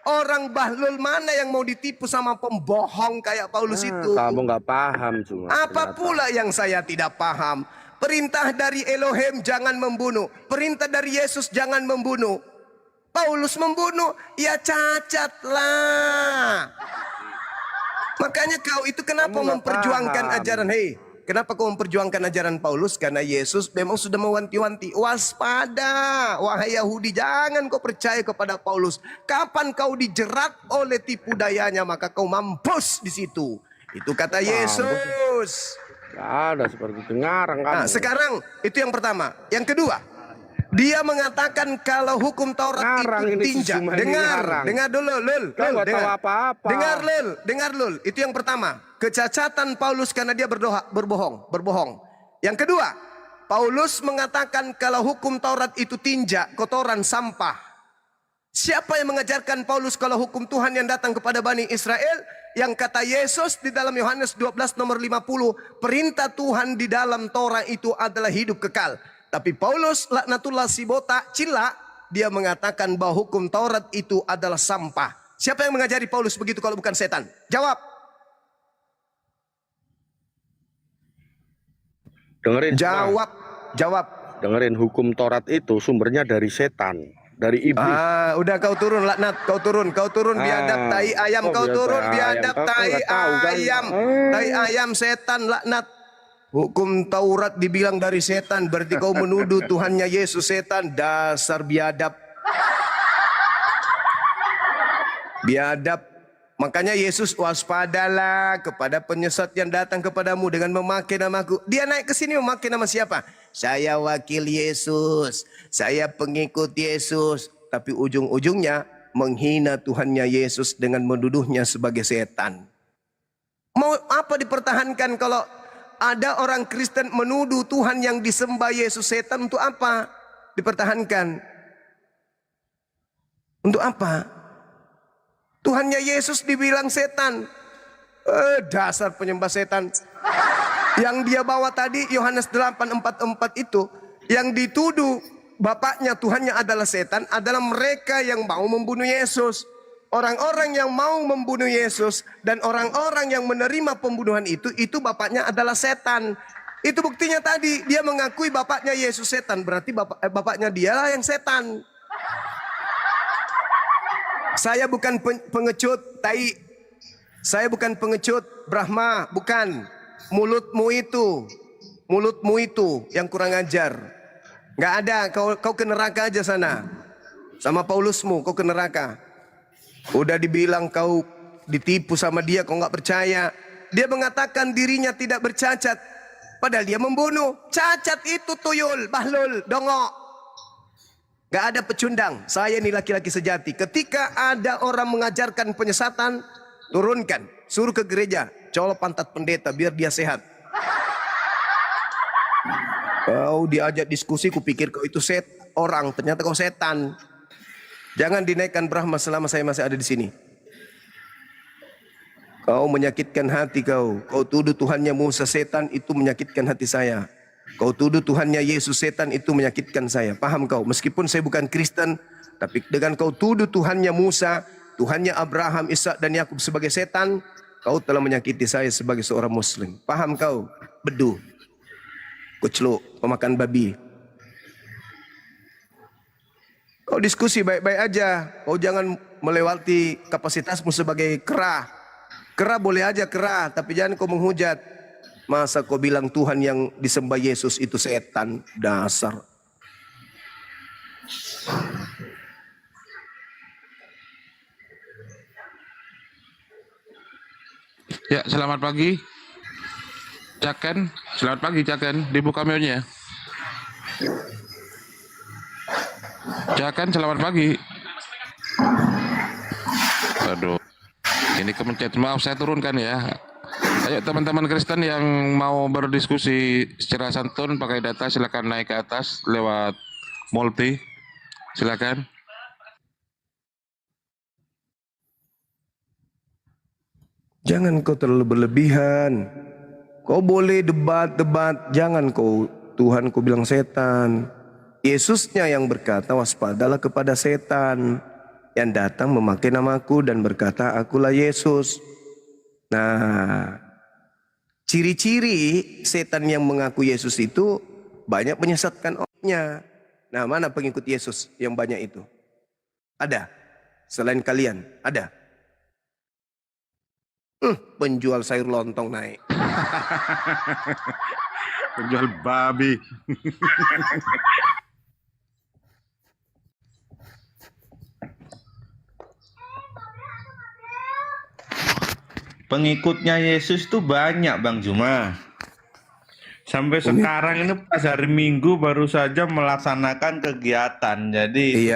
Orang bahlul mana yang mau ditipu sama pembohong kayak Paulus itu? Kamu nggak paham, Suma. Apa ternyata. pula yang saya tidak paham? Perintah dari Elohim jangan membunuh. Perintah dari Yesus jangan membunuh. Paulus membunuh, ya cacat lah. Makanya kau itu kenapa Kamu nggak memperjuangkan paham. ajaran? Kenapa kau memperjuangkan ajaran Paulus? Karena Yesus memang sudah mewanti-wanti. Waspada, wahai Yahudi, jangan kau percaya kepada Paulus. Kapan kau dijerat oleh tipu dayanya, maka kau mampus di situ. Itu kata Yesus. Nggak ada seperti itu. Ngarang kamu. Nah, sekarang itu yang pertama. Yang kedua, dia mengatakan kalau hukum Taurat Ngarang itu ini si tinja. Suma ini ngarang. Dengar dulu, Lul. Kau nggak tahu dengar. apa-apa. Dengar, Lul. Itu yang pertama. Kecacatan Paulus karena dia berbohong. Yang kedua, Paulus mengatakan kalau hukum Taurat itu tinja, kotoran, sampah. Siapa yang mengajarkan Paulus kalau hukum Tuhan yang datang kepada Bani Israel? Yang kata Yesus di dalam Yohanes 12 nomor 50, perintah Tuhan di dalam Torah itu adalah hidup kekal. Tapi Paulus laknatullah sibota cila, dia mengatakan bahwa hukum Taurat itu adalah sampah. Siapa yang mengajari Paulus begitu kalau bukan setan? Jawab. Dengerin. Jawab. Dengerin, hukum Taurat itu sumbernya dari setan, dari iblis. Udah kau turun laknat, kau turun biadab tai ayam, kau turun biadab tai ayam. Tai ayam setan laknat. Hukum Taurat dibilang dari setan, berarti kau menuduh Tuhannya Yesus setan, dasar biadab. Biadab. Makanya Yesus waspadalah kepada penyesat yang datang kepadamu dengan memakai namaku. Dia naik ke sini memakai nama siapa? Saya wakil Yesus. Saya pengikut Yesus. Tapi ujung-ujungnya menghina Tuhannya Yesus dengan menuduhnya sebagai setan. Mau apa dipertahankan kalau ada orang Kristen menuduh Tuhan yang disembah Yesus setan? Untuk apa dipertahankan? Untuk apa? Tuhannya Yesus dibilang setan. Dasar penyembah setan. Yang dia bawa tadi Yohanes 8:44 itu, yang dituduh bapaknya, Tuhannya adalah setan, adalah mereka yang mau membunuh Yesus. Orang-orang yang mau membunuh Yesus dan orang-orang yang menerima pembunuhan itu bapaknya adalah setan. Itu buktinya tadi, dia mengakui bapaknya Yesus setan, berarti bapaknya dialah yang setan. Saya bukan pengecut, tai. Saya bukan pengecut, Brahma, bukan. Mulutmu itu yang kurang ajar. Nggak ada, kau ke neraka aja sana. Sama Paulusmu, kau ke neraka. Udah dibilang kau ditipu sama dia, kau nggak percaya. Dia mengatakan dirinya tidak bercacat, padahal dia membunuh. Cacat itu tuyul, bahlul, dongok. Gak ada pecundang. Saya ini laki-laki sejati. Ketika ada orang mengajarkan penyesatan, turunkan, suruh ke gereja, colok pantat pendeta biar dia sehat. Kau diajak diskusi, kupikir kau itu orang, ternyata kau setan. Jangan dinaikkan Brahma selama saya masih ada di sini. Kau menyakitkan hati kau. Kau tuduh Tuhannya Musa setan, itu menyakitkan hati saya. Kau tuduh Tuhannya Yesus setan, itu menyakitkan saya. Paham kau? Meskipun saya bukan Kristen, tapi dengan kau tuduh Tuhannya Musa, Tuhannya Abraham, Ishak dan Yakub sebagai setan, kau telah menyakiti saya sebagai seorang Muslim. Paham kau? Bedu, kucluk, pemakan babi. Kau diskusi baik-baik aja. Kau jangan melewati kapasitasmu sebagai kera. Kera boleh aja kera, tapi jangan kau menghujat. Masa kau bilang Tuhan yang disembah Yesus itu setan? Dasar. Ya, selamat pagi. Caken, selamat pagi Caken. Dibuka mute-nya. Caken, selamat pagi. Aduh, ini kemencet. Maaf, saya turunkan ya. Ayo teman-teman Kristen yang mau berdiskusi secara santun pakai data, silakan naik ke atas lewat multi. Silakan. Jangan kau terlalu berlebihan. Kau boleh debat-debat, jangan kau Tuhan kau bilang setan. Yesusnya yang berkata, waspadalah kepada setan yang datang memakai namaku dan berkata, akulah Yesus. Nah, ciri-ciri setan yang mengaku Yesus itu banyak menyesatkan orangnya. Nah, mana pengikut Yesus yang banyak itu? Ada? Selain kalian, ada? Penjual sayur lontong naik. Penjual babi. Pengikutnya Yesus tuh banyak Bang Juma. Sampai sekarang ini pas hari Minggu baru saja melaksanakan kegiatan. Jadi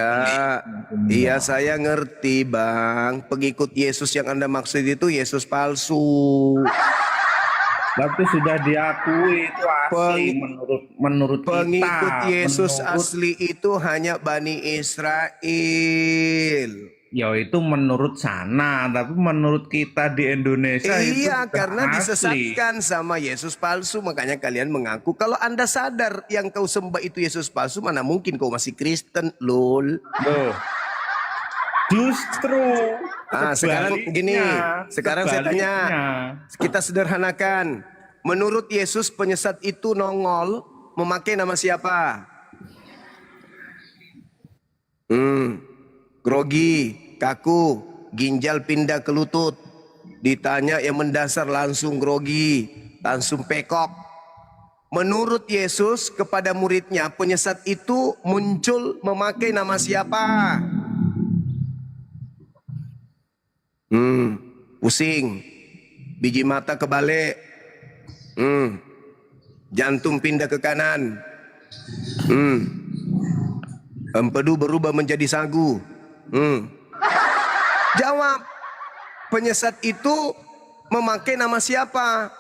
iya saya ngerti Bang. Pengikut Yesus yang Anda maksud itu Yesus palsu. Tapi sudah diakui itu asli menurut pengikut kita. Yesus asli itu hanya Bani Israel. Ya itu menurut sana, tapi menurut kita di Indonesia itu iya, karena asli. disesatkan sama Yesus palsu, makanya kalian mengaku. Kalau Anda sadar yang kau sembah itu Yesus palsu, mana mungkin kau masih Kristen, lol. Justru sekarang gini, sekarang saya tanya, kita sederhanakan. Menurut Yesus penyesat itu nongol memakai nama siapa? Grogi, kaku, ginjal pindah ke lutut. Ditanya yang mendasar langsung grogi, langsung pekok. Menurut Yesus kepada muridnya, penyesat itu muncul memakai nama siapa? Pusing, biji mata kebalik, jantung pindah ke kanan, empedu berubah menjadi sagu. Jawab, penyesat itu memakai nama siapa?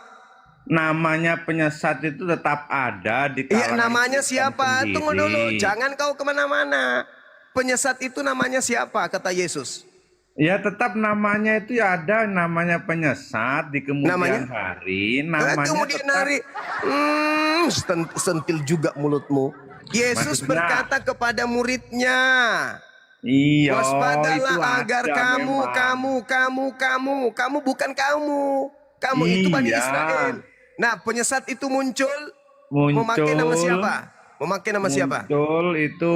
Namanya penyesat itu tetap ada di kalangan. Iya, namanya siapa? Sendiri. Tunggu dulu, jangan kau kemana-mana. Penyesat itu namanya siapa? Kata Yesus. Ya tetap namanya itu ya ada namanya penyesat di kemudian hari. Namanya kemudian tetap... hari, sentil juga mulutmu. Yesus Maksudnya- berkata kepada muridnya, Iya, itu waspadalah agar ada kamu, kamu bukan kamu itu Bani Iya. Israel. Nah, penyesat itu muncul memakai Muncul. nama siapa? Memakai nama siapa? Muncul itu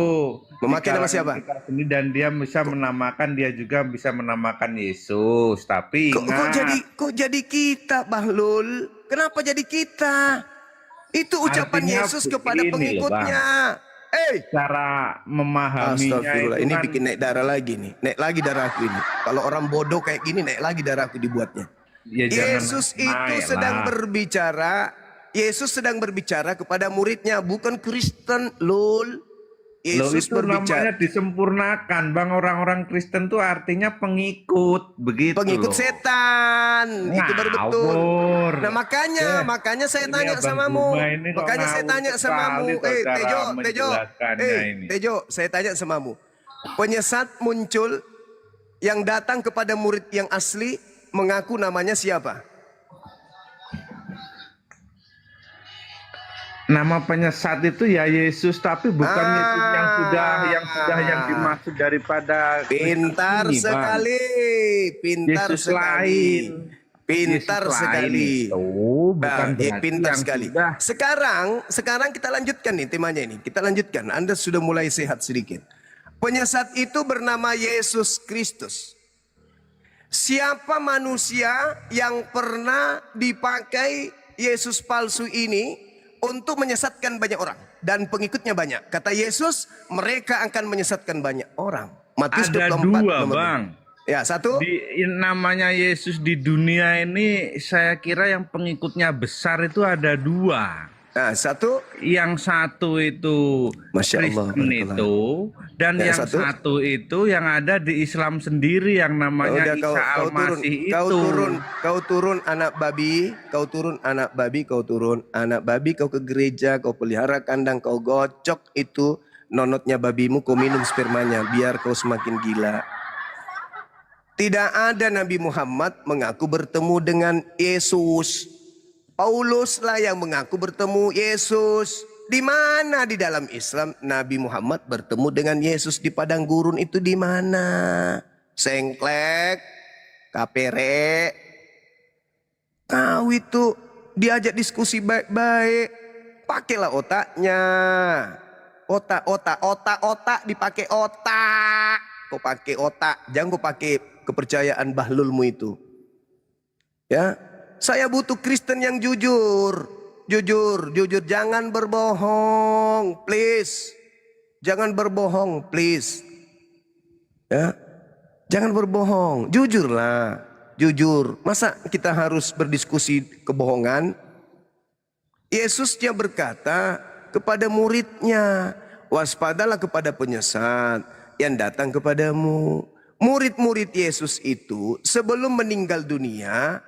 Memakai di nama kalangan siapa? kita sendiri, dan dia bisa menamakan, dia juga bisa menamakan Yesus. Tapi Kok jadi kita, Bahlul? Kenapa jadi kita? Itu ucapan Artinya Yesus kepada begini loh, pengikutnya. cara memahaminya Astagfirullah, itu ini kan bikin naik darah lagi nih. Naik lagi darah aku ini. Kalau orang bodoh kayak gini, naik lagi darah aku dibuatnya. ya jangan Yesus itu naik sedang lah. berbicara. Yesus sedang berbicara kepada muridnya, bukan Kristen, lol. Loh, Yesus itu berbicara. namanya disempurnakan, Bang. Orang-orang Kristen tuh artinya pengikut, begitu Pengikut loh. setan, itu baru betul. Ngawur. Nah makanya saya Ini tanya Abang samamu. Juma ini kok Makanya saya ngawur tanya samamu. sekali tuh cara menjelaskannya ini. Tejo, saya tanya samamu. Penyesat muncul yang datang kepada murid yang asli mengaku namanya siapa? Nama penyesat itu ya Yesus, tapi bukan Yesus yang dimaksud daripada Pintar ini, Bang. sekali, pintar Yesus sekali. lain. Pintar Yesus lain sekali. itu bukan berarti Pintar yang sekali. sudah. Sekarang kita lanjutkan nih temanya ini. Kita lanjutkan. Anda sudah mulai sehat sedikit. Penyesat itu bernama Yesus Kristus. Siapa manusia yang pernah dipakai Yesus palsu ini untuk menyesatkan banyak orang dan pengikutnya banyak? Kata Yesus, mereka akan menyesatkan banyak orang. Matius Ada 24 dua, nomor Bang. 5. Ya, satu. Namanya Yesus di dunia ini, saya kira yang pengikutnya besar itu ada dua. Nah, satu. Yang satu itu Masya Allah, Kristen barakallah. itu, dan Yang yang satu? satu itu yang ada di Islam sendiri yang namanya Udah, Isa Al-Masih itu. kau turun anak babi, kau turun anak babi, kau ke gereja, kau pelihara kandang, kau gocok itu nonotnya babimu, kau minum spermanya biar kau semakin gila. Tidak ada Nabi Muhammad mengaku bertemu dengan Yesus. Paulus lah yang mengaku bertemu Yesus. Di mana di dalam Islam Nabi Muhammad bertemu dengan Yesus di padang gurun itu di mana? Sengklek, kapere. Kau itu diajak diskusi baik-baik. Pakailah otaknya. Otak dipakai otak. Kau pakai otak, jangan kau pakai kepercayaan bahlulmu itu. Ya, saya butuh Kristen yang jujur. Jujur, jangan berbohong, please. Jangan berbohong, please. Ya, jangan berbohong, jujurlah, jujur. Masa kita harus berdiskusi kebohongan? Yesusnya berkata kepada muridnya, waspadalah kepada penyesat yang datang kepadamu. Murid-murid Yesus itu sebelum meninggal dunia,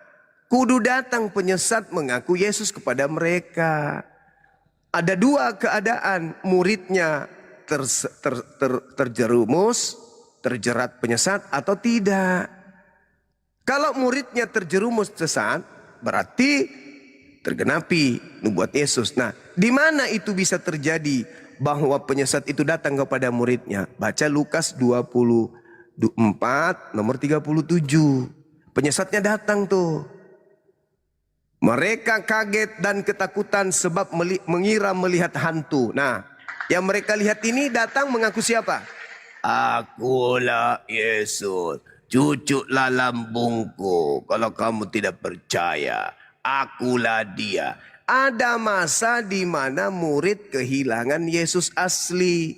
kudu datang penyesat mengaku Yesus kepada mereka. Ada dua keadaan, muridnya terjerumus, terjerat penyesat atau tidak. Kalau muridnya terjerumus sesat, berarti tergenapi nubuat Yesus. Nah, di mana itu bisa terjadi bahwa penyesat itu datang kepada muridnya? Baca Lukas 24 nomor 37. Penyesatnya datang tuh. Mereka kaget dan ketakutan sebab mengira melihat hantu. Nah, yang mereka lihat ini datang mengaku siapa? Akulah Yesus, cucuklah lambungku. Kalau kamu tidak percaya, akulah dia. Ada masa di mana murid kehilangan Yesus asli.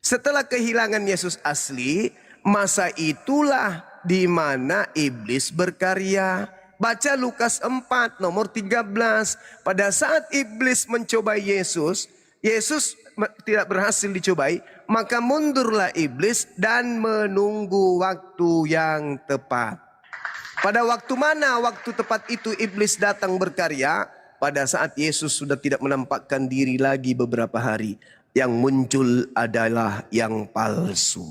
Setelah kehilangan Yesus asli, masa itulah di mana iblis berkarya. Baca Lukas 4 nomor 13. Pada saat iblis mencobai Yesus, Yesus tidak berhasil dicobai, maka mundurlah iblis dan menunggu waktu yang tepat. Pada waktu mana waktu tepat itu iblis datang berkarya? Pada saat Yesus sudah tidak menampakkan diri lagi beberapa hari. Yang muncul adalah yang palsu.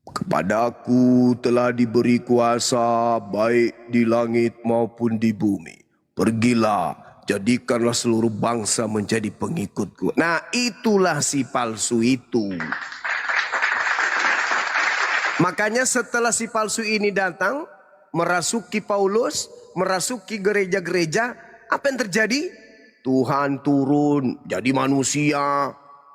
Kepadaku telah diberi kuasa baik di langit maupun di bumi. Pergilah, jadikanlah seluruh bangsa menjadi pengikutku. Nah, itulah si palsu itu. Makanya setelah si palsu ini datang, merasuki Paulus, merasuki gereja-gereja, apa yang terjadi? Tuhan turun jadi manusia.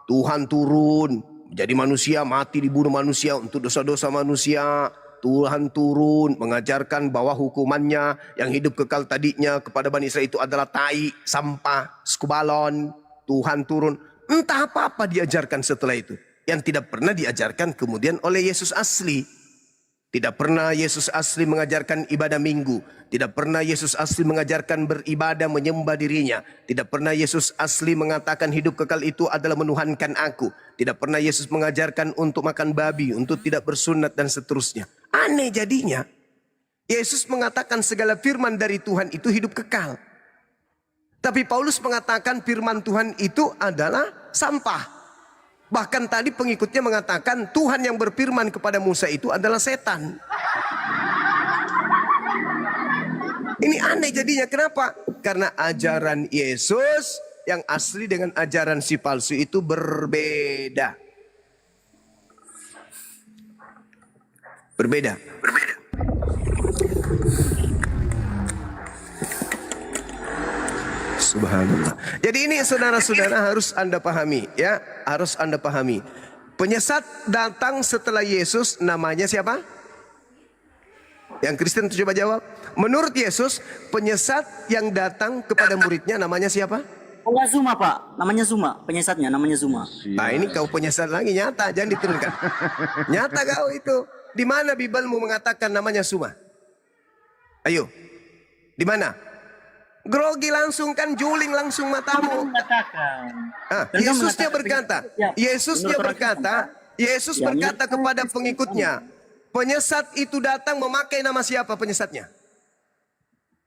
Tuhan turun jadi manusia, mati dibunuh manusia untuk dosa-dosa manusia. Tuhan turun mengajarkan bahwa hukumannya yang hidup kekal tadinya kepada Bani Israel itu adalah tai, sampah, skubalon. Tuhan turun. Entah apa-apa diajarkan setelah itu. Yang tidak pernah diajarkan kemudian oleh Yesus asli. Tidak pernah Yesus asli mengajarkan ibadah minggu. Tidak pernah Yesus asli mengajarkan beribadah menyembah dirinya. Tidak pernah Yesus asli mengatakan hidup kekal itu adalah menuhankan aku. Tidak pernah Yesus mengajarkan untuk makan babi, untuk tidak bersunat dan seterusnya. Aneh jadinya. Yesus mengatakan segala firman dari Tuhan itu hidup kekal. Tapi Paulus mengatakan firman Tuhan itu adalah sampah. Bahkan tadi pengikutnya mengatakan Tuhan yang berfirman kepada Musa itu adalah setan. Ini aneh jadinya. Kenapa? Karena ajaran Yesus yang asli dengan ajaran si palsu itu berbeda. Berbeda. Subhanallah. Jadi ini saudara-saudara harus Anda pahami, ya, harus Anda pahami. Penyesat datang setelah Yesus, namanya siapa? Yang Kristen coba jawab. Menurut Yesus, penyesat yang datang kepada muridnya namanya siapa? Enggak Zuma, Pak. Namanya Zuma. Penyesatnya namanya Zuma. Nah, ini kau penyesat lagi, nyata, jangan diturunkan. Nyata kau itu. Di mana Bibelmu mengatakan namanya Zuma? Ayo. Di mana? Grogi langsung kan, juling langsung matamu. Yesusnya berkata, Yesus berkata kepada pengikutnya, penyesat itu datang memakai nama siapa penyesatnya?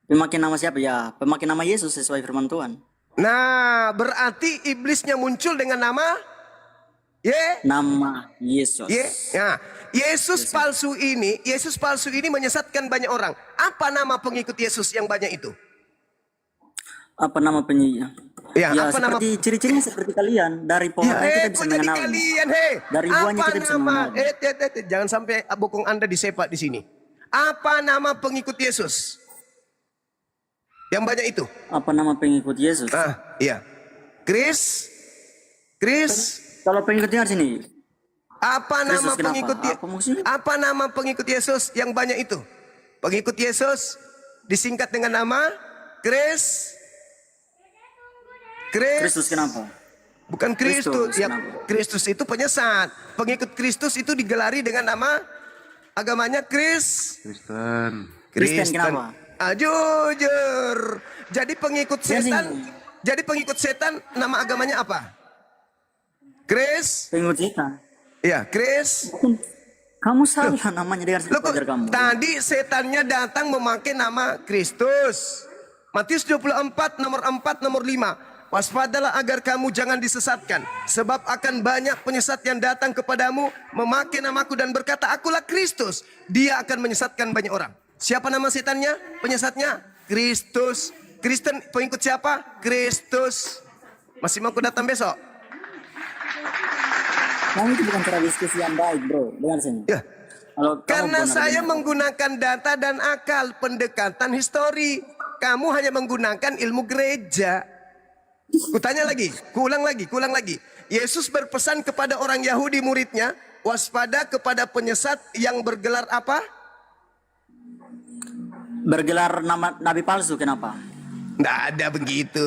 Memakai nama siapa? Ya, memakai nama Yesus sesuai firman Tuhan. Nah, berarti iblisnya muncul dengan nama nama Yesus. Nah, Yesus palsu ini menyesatkan banyak orang. Apa nama pengikut Yesus yang banyak itu? Apa nama penyiar? Ya, Ya, apa nama? seperti ciri-cirinya seperti kalian. Dari pohon kita bisa mengenal. Dari buahnya kita bisa mengenal. Jangan sampai bokong Anda disepak di sini. Apa nama pengikut Yesus? Yang banyak itu. Apa nama pengikut Yesus? Iya. Chris. Kalau pengikutnya di sini. Apa nama pengikut Apa nama pengikut Yesus yang banyak itu? Pengikut Yesus disingkat dengan nama Kristus kenapa? Bukan Kristus. Ya, Kristus itu penyesat. Pengikut Kristus itu digelari dengan nama agamanya Kristen. Kristen kenapa? Jujur. Jadi pengikut setan nama agamanya apa? Pengikut setan. Iya, Kris. Kamu salah namanya dengan sepajar kamu. Tadi setannya datang memakai nama Kristus. Matius 24 nomor 4 nomor 5. Waspadalah agar kamu jangan disesatkan, sebab akan banyak penyesat yang datang kepadamu memakai namaku dan berkata akulah Kristus. Dia akan menyesatkan banyak orang. Siapa nama setannya? Penyesatnya Kristus. Kristen pengikut siapa? Kristus. Masih mau datang besok? Kamu itu bukan cara diskusi yang baik, bro. Dengar sini. Ya. Karena saya menggunakan data dan akal, pendekatan histori. Kamu hanya menggunakan ilmu gereja. Kutanya lagi, kuulang lagi. Yesus berpesan kepada orang Yahudi muridnya, waspada kepada penyesat yang bergelar apa? Bergelar nama nabi palsu, kenapa? Nggak ada begitu.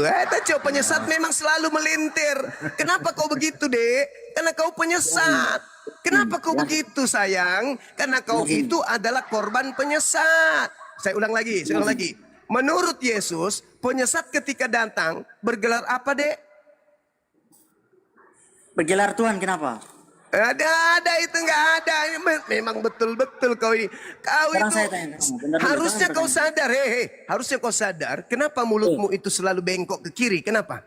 Penyesat memang selalu melintir. Kenapa kau begitu, Dek? Karena kau penyesat. Kenapa kau begitu, sayang? Karena kau itu adalah korban penyesat. Saya ulang lagi. Menurut Yesus, penyesat ketika datang bergelar apa, Dek? Bergelar Tuhan, kenapa? Ada itu nggak ada. Memang betul-betul kau ini. Kau Sekarang itu saya tanya kamu, harusnya kau sadar, harusnya kau sadar. Kenapa mulutmu itu selalu bengkok ke kiri? Kenapa?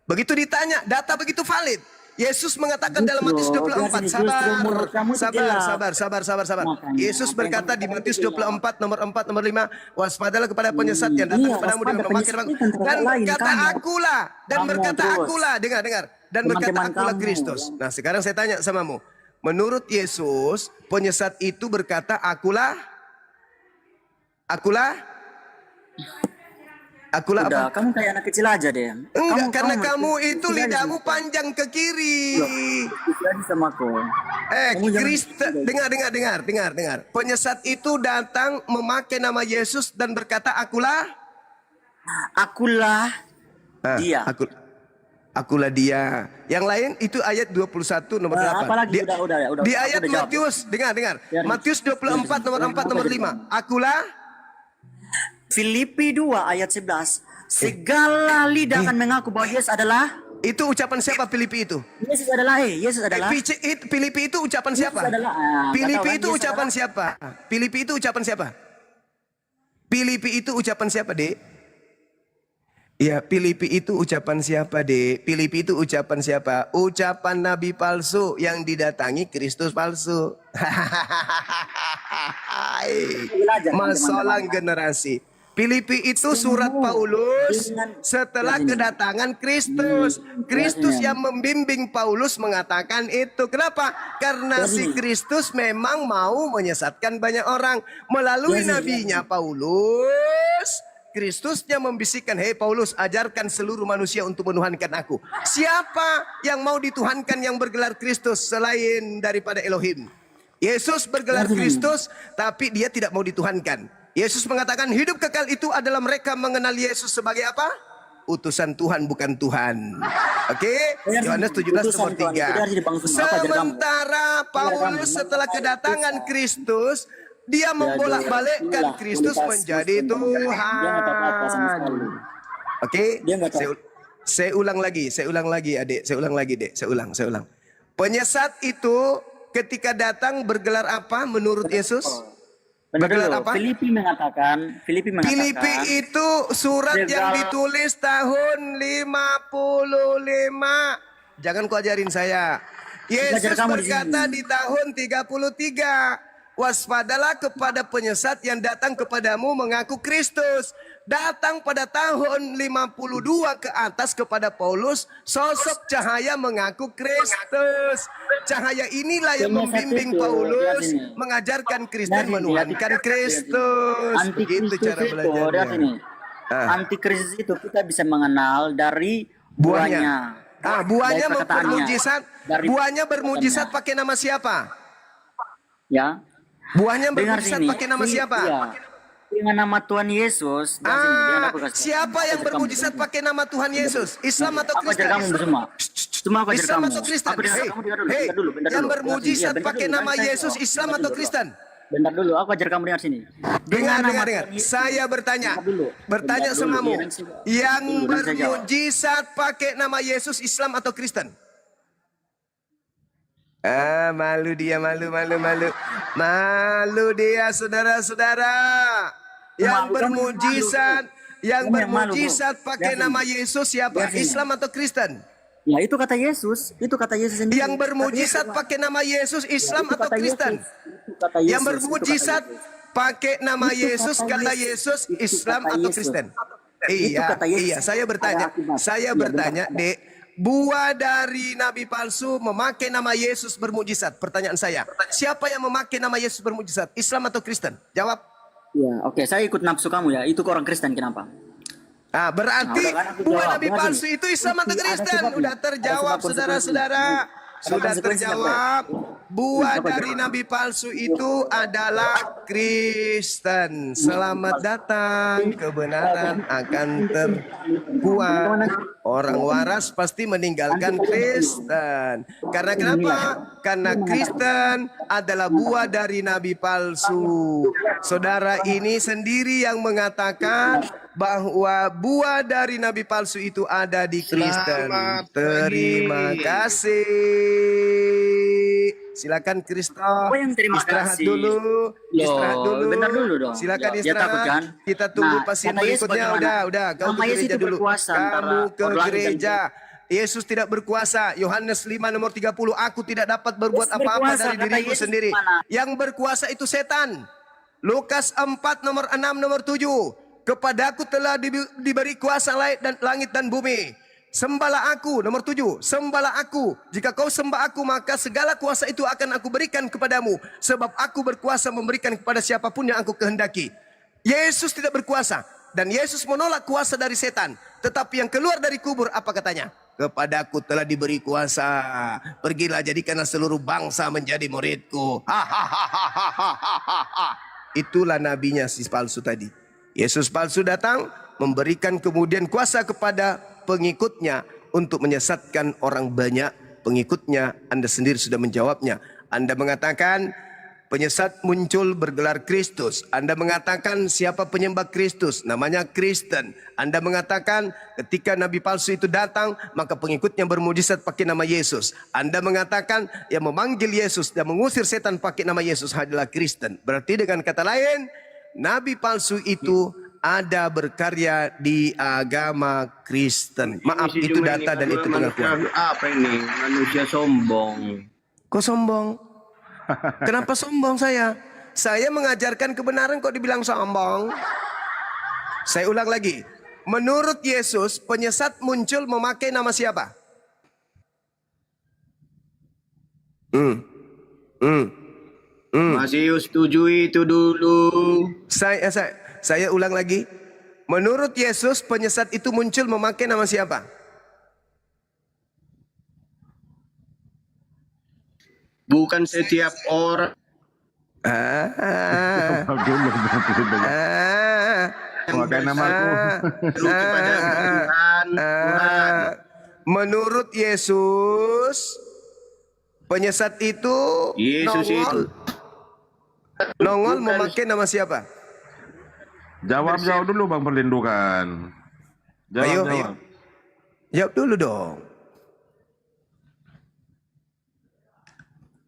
Begitu ditanya, data begitu valid. Yesus mengatakan dalam Matius 24, sabar. Yesus berkata di Matius 24 nomor 4 nomor 5, waspadalah kepada penyesat yang datang kepadamu dengan memakai dan berkata akulah, dengar, dan berkata akulah Kristus. Nah, sekarang saya tanya samamu, menurut Yesus, penyesat itu berkata akulah Udah, apa? kamu kayak anak kecil aja deh. Enggak, karena kamu itu lidahmu panjang ke kiri. Jadi sama aku. Dengar. Penyesat itu datang memakai nama Yesus dan berkata akulah dia. Akulah dia. Yang lain itu ayat 21 nomor 8. Apalagi udah. Di ayat Matius, dengar. Matius 24 nomor 4 nomor 5. Akulah Filipi 2 ayat 11. Segala lidah akan mengaku bahwa Yesus adalah. Itu ucapan siapa Filipi itu? Yesus adalah. Filipi itu ucapan siapa? Filipi itu ucapan siapa? Filipi itu ucapan siapa, Dek? Ya, Filipi itu ucapan siapa, Dek? Filipi itu ucapan siapa? Ucapan nabi palsu yang didatangi Kristus palsu. Masalah generasi. Filipi itu surat Paulus setelah kedatangan Kristus. Kristus yang membimbing Paulus mengatakan itu. Kenapa? Karena si Kristus memang mau menyesatkan banyak orang. Melalui nabinya Paulus, Kristusnya membisikkan, hei Paulus, ajarkan seluruh manusia untuk menuhankan aku. Siapa yang mau dituhankan yang bergelar Kristus selain daripada Elohim? Yesus bergelar Kristus, tapi dia tidak mau dituhankan. Yesus mengatakan hidup kekal itu adalah mereka mengenal Yesus sebagai apa? Utusan Tuhan, bukan Tuhan. Oke? Yohanes 17 nomor 3. Sementara Paulus setelah kedatangan Kristus, dia membolak-balikkan Kristus menjadi Tuhan. Oke? Saya ulang lagi, adik. Saya ulang. Penyesat itu ketika datang bergelar apa menurut Yesus? Bergelar apa? Filipi mengatakan. Filipi itu surat yang ditulis tahun 55. Jangan kau ajarin saya. Yesus berkata di tahun 33. Waspadalah kepada penyesat yang datang kepadamu mengaku Kristus. Datang pada tahun 52 ke atas kepada Paulus, sosok cahaya mengaku Kristus. Cahaya inilah yang membimbing Paulus mengajarkan Kristen menuhankan Kristus. Begitu cara belajarnya. Antikristus itu kita bisa mengenal dari buahnya. Buahnya bermujizat. Buahnya bermujizat pakai nama siapa? Ya. Buahnya bermujizat pakai nama siapa? Dengan nama Tuhan Yesus. Siapa yang bermujizat pakai nama Tuhan Yesus? Islam atau Kristen? Islam atau Kristen? Yang bermujizat pakai nama Yesus, Islam atau Kristen? Bentar dulu, aku ajar kamu dengar sini. Dengar. Saya bertanya samamu. Yang bermujizat pakai nama Yesus, Islam atau Kristen? Malu dia, malu dia, saudara-saudara. Yang bermujizat pakai nama Yesus siapa? Islam atau Kristen? Ya, itu kata Yesus sendiri. Yang bermujizat pakai nama Yesus, Islam atau Kristen? Yang bermujizat pakai nama Yesus, kata Yesus, Islam atau Kristen? Iya, saya bertanya, Dek, buah dari nabi palsu memakai nama Yesus bermujizat. Pertanyaan saya, siapa yang memakai nama Yesus bermujizat? Islam atau Kristen? Jawab. Ya, oke, saya ikut nafsu kamu ya. Itu ke orang Kristen, kenapa? Berarti buah nabi palsu itu Islam atau Kristen? Udah terjawab, saudara-saudara. Sudah terjawab. Buah dari nabi palsu itu adalah Kristen. Selamat datang, kebenaran akan terkuat. Orang waras pasti meninggalkan Kristen. Karena kenapa? Karena Kristen adalah buah dari nabi palsu. Saudara ini sendiri yang mengatakan bahwa buah dari nabi palsu itu ada di Kristen. Terima kasih. Silakan Kristof. Istirahat dulu. Bentar dulu dong. Silakan istirahat. Kita tunggu pasien berikutnya. Udah. Kamu ke gereja dulu. Kamu ke gereja. Yesus tidak berkuasa. Yohanes 5 nomor 30, aku tidak dapat berbuat Yesus apa-apa berkuasa, dari kata diriku Yesus sendiri. mana? Yang berkuasa itu setan. Lukas 4 nomor 6 nomor 7, kepadaku telah diberi kuasa langit dan bumi. Sembahlah aku, nomor 7, sembahlah aku. Jika kau sembah aku, maka segala kuasa itu akan aku berikan kepadamu. Sebab aku berkuasa memberikan kepada siapapun yang aku kehendaki. Yesus tidak berkuasa. Dan Yesus menolak kuasa dari setan. Tetapi yang keluar dari kubur, apa katanya? Kepadaku telah diberi kuasa. Pergilah jadikanlah seluruh bangsa menjadi muridku. Itulah nabinya si palsu tadi. Yesus palsu datang, memberikan kemudian kuasa kepada pengikutnya untuk menyesatkan orang banyak. Pengikutnya, Anda sendiri sudah menjawabnya. Anda mengatakan penyesat muncul bergelar Kristus. Anda mengatakan siapa penyembah Kristus? Namanya Kristen. Anda mengatakan ketika nabi palsu itu datang, maka pengikutnya bermujizat pakai nama Yesus. Anda mengatakan yang memanggil Yesus dan mengusir setan pakai nama Yesus adalah Kristen. Berarti dengan kata lain, nabi palsu itu ada berkarya di agama Kristen. Maaf, itu data dan itu pengakuan. Apa ini? Manusia sombong. Kok sombong? Kenapa sombong saya? Saya mengajarkan kebenaran kok dibilang sombong? Saya ulang lagi. Menurut Yesus, penyesat muncul memakai nama siapa? Masih setuju itu dulu. Saya ulang lagi. Menurut Yesus, penyesat itu muncul memakai nama siapa? Bukan setiap orang. Menurut Yesus, penyesat itu nongol memakai nama siapa? Jawab dulu Bang Perlindukan. Jawab. Jawab dulu dong.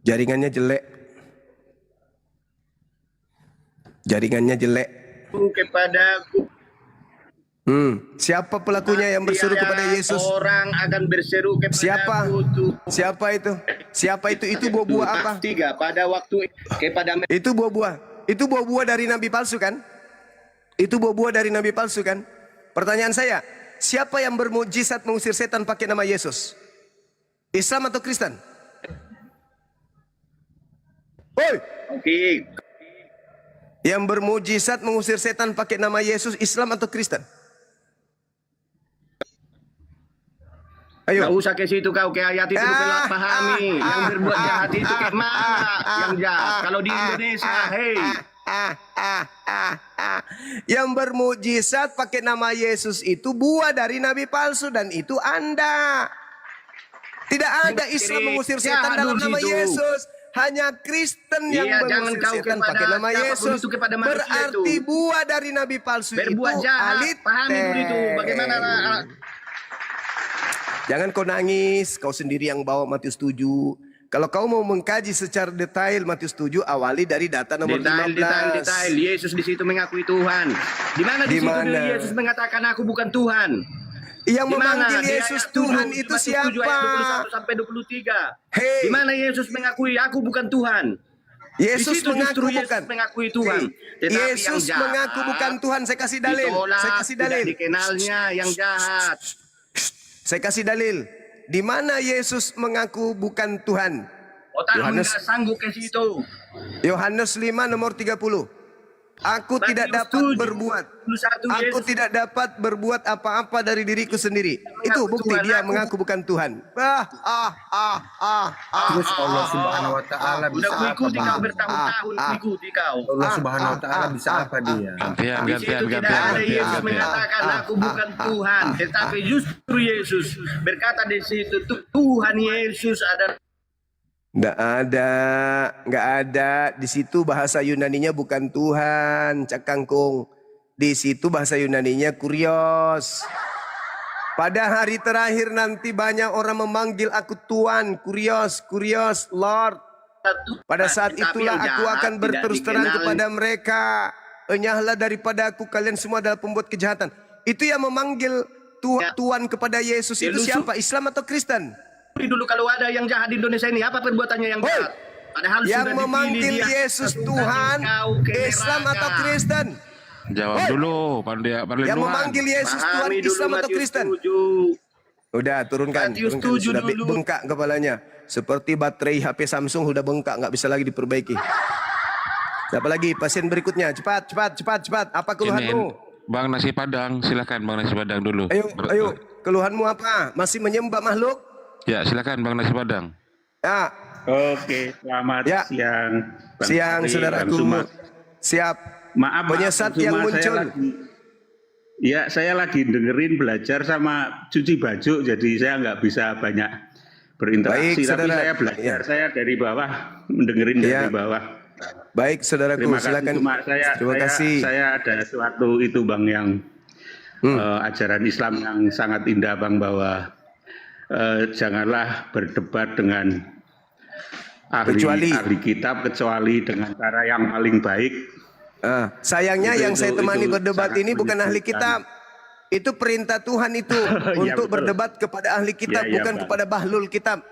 Jaringannya jelek. Kepadaku. Siapa pelakunya yang berseru kepada Yesus? Orang akan berseru kepada Siapa itu? Siapa itu? Itu buah-buah apa? 3 pada waktu kepada Itu buah-buah. Itu buah-buah dari nabi palsu kan? Itu buah-buah dari nabi palsu kan? Pertanyaan saya, siapa yang bermujizat mengusir setan pakai nama Yesus? Islam atau Kristen? Oi. Oke. Yang bermujizat mengusir setan pakai nama Yesus, Islam atau Kristen? Ayo. Gak usah ke situ kau, ke ayat itu telah pahami. Yang berbuat jahat itu kayak mana yang jahat? Kalau di Indonesia, hei. Yang bermujizat pakai nama Yesus itu buah dari nabi palsu dan itu Anda. Tidak ada Islam mengusir setan dalam nama Yesus. Hanya Kristen yang mengusir setan pakai nama Yesus. Berarti buah dari nabi palsu berbuat itu jahat. Pahami itu bagaimana. Jangan kau nangis, kau sendiri yang bawa Matius 7. Kalau kau mau mengkaji secara detail Matius 7, awali dari data nomor 15. Detail. Yesus di situ mengakui Tuhan. Di mana di situ Yesus mengatakan aku bukan Tuhan? Yang memanggil Yesus Tuhan itu siapa? 21 sampai 23. Hey. Di mana Yesus mengakui aku bukan Tuhan? Yesus mengaku Yesus bukan. mengakui Tuhan. Yesus mengaku bukan Tuhan. Saya kasih dalil. Saya kasih dalil. Tidak dikenalnya yang jahat. Saya kasih dalil. Di mana Yesus mengaku bukan Tuhan? Yohanes sanggup ke situ. Yohanes 5 nomor 30. Aku tidak dapat berbuat apa-apa dari diriku sendiri. Itu bukti dia mengaku bukan Tuhan. Terus Allah Subhanahu wa taala bisa apa? Kau bertahun-tahun mengikuti kau. Allah Subhanahu wa taala bisa apa dia? Gantian. Yesus mengatakan aku bukan Tuhan, tetapi justru Yesus berkata di situ Tuhan Yesus adalah. Nggak ada. Di situ bahasa Yunaninya bukan Tuhan, Cak Kangkung. Di situ bahasa Yunaninya kurios. Pada hari terakhir nanti banyak orang memanggil aku Tuhan, kurios, Lord. Pada saat itulah aku akan berterus terang kepada mereka. Enyahlah daripada aku kalian semua adalah pembuat kejahatan. Itu yang memanggil Tuhan kepada Yesus itu siapa? Islam atau Kristen? Dulu kalau ada yang jahat di Indonesia ini, apa perbuatannya yang jahat? Padahal Yang sudah memanggil dipilih dia. Yesus Tuhan, Islam atau Kristen? Jawab dulu, Pandai Yang memanggil Yesus Tuhan, Pahami dulu, Islam atau Matius Kristen? 7. Udah, turunkan. Matius Turunkan. 7 Sudah dulu. bengkak kepalanya. Seperti baterai HP Samsung sudah bengkak, nggak bisa lagi diperbaiki. Siapa lagi? Pasien berikutnya. Cepat. Apa keluhanmu? Bang Nasi Padang, silakan Bang Nasi Padang dulu. Ayo. Keluhanmu apa? Masih menyembah makhluk? Ya, silakan Bang Nasi Padang. Ya. Oke, selamat siang. Bang Siang, Sari, saudaraku. Bang Suma. Siap. Maaf, Penyesat Bang yang Suma, muncul. Saya lagi dengerin belajar sama cuci baju, jadi saya nggak bisa banyak berinteraksi. Baik, tapi saudara. saya belajar, Ya. saya dari bawah, mendengerin dari bawah. Baik, saudaraku. Terima kasih. Silakan. Cuma Terima kasih. Saya ada suatu itu Bang yang ajaran Islam yang sangat indah Bang, bahwa janganlah berdebat dengan ahli kitab kecuali dengan cara yang paling baik. Sayangnya yang saya temani berdebat ini bukan ahli kitab. Itu perintah Tuhan itu untuk betul. berdebat kepada ahli kitab, Ya, bukan Bang. kepada bahlul kitab.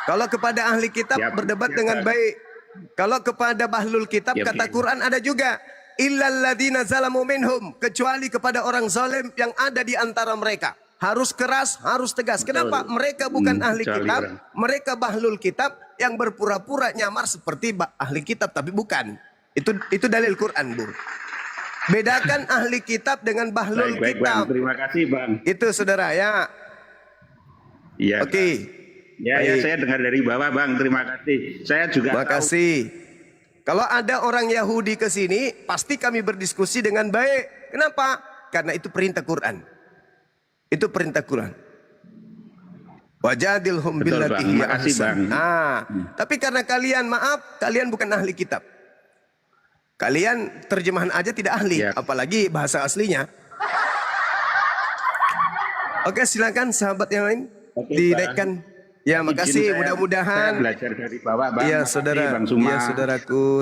Kalau kepada ahli kitab berdebat dengan Bang. baik. Kalau kepada bahlul kitab kata Quran ada juga. Illalladzina zalamu minhum, kecuali kepada orang zalim yang ada di antara mereka. Harus keras, harus tegas. Kenapa? Mereka bukan ahli kecuali kitab, orang. mereka bahlul kitab yang berpura-pura nyamar seperti ahli kitab tapi bukan. Itu dalil Quran, Bu. Bedakan ahli kitab dengan bahlul Baik, kitab. Bang. Terima kasih Bang. Itu saudara ya. Iya. Oke. Ya, Baik. saya dengar dari bawah Bang. Terima kasih. Saya juga Terima kasih. Kalau ada orang Yahudi ke sini, pasti kami berdiskusi dengan baik. Kenapa? Karena itu perintah Quran. Itu perintah Quran. Wajadilhum Betul, billati Bang. hiya Makasih, ahsan. Bang. Tapi karena kalian, maaf, kalian bukan ahli kitab. Kalian terjemahan aja tidak ahli, apalagi bahasa aslinya. Oke, silakan sahabat yang lain dinaikkan. Ya, makasih. Mudah-mudahan saya belajar dari bawah Bang. Iya, Makasih, saudara. Bang Suma. Iya,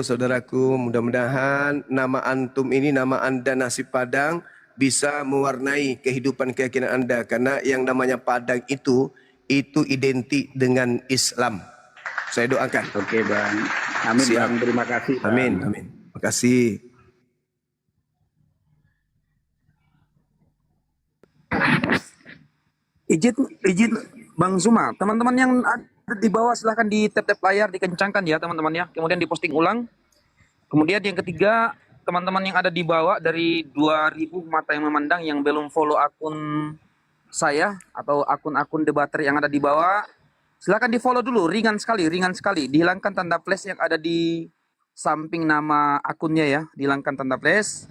saudaraku. Mudah-mudahan nama antum ini, nama Anda Nasi Padang bisa mewarnai kehidupan keyakinan Anda, karena yang namanya Padang itu identik dengan Islam. Saya doakan. Oke, Bang. Amin, Siap. Bang. Terima kasih, Bang. Amin. Makasih. Izin Bang Zuma, teman-teman yang ada di bawah silahkan di tap layar, dikencangkan ya teman-teman ya, kemudian diposting ulang. Kemudian yang ketiga, teman-teman yang ada di bawah dari 2000 mata yang memandang yang belum follow akun saya atau akun-akun debater yang ada di bawah, silahkan di follow dulu, ringan sekali, dihilangkan tanda plus yang ada di samping nama akunnya ya, dihilangkan tanda plus.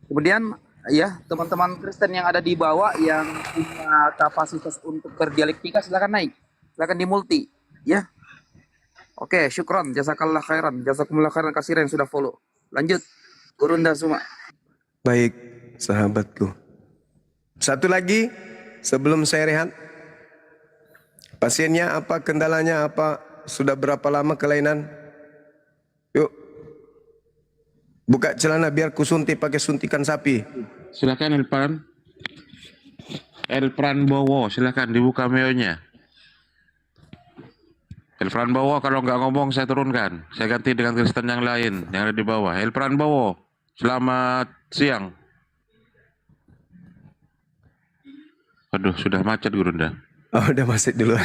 Kemudian ya, teman-teman Kristen yang ada di bawah yang punya kapasitas untuk berdialektika silahkan naik, silahkan di multi ya. Oke, syukron, jazakallah khairan, jazakumullah khairan kasih yang sudah follow. Lanjut, Gurunda Suma. Baik, sahabatku. Satu lagi sebelum saya rehat. Pasiennya apa, kendalanya apa, sudah berapa lama kelainan? Yuk. Buka celana biar kusuntik pakai suntikan sapi. Silakan Elpran Bowo, silakan dibuka meonya. Elpran Bowo kalau nggak ngomong saya turunkan. Saya ganti dengan Kristen yang lain yang ada di bawah. Elpran Bowo, selamat siang. Aduh, sudah macet Gurunda. Oh, udah macet duluan.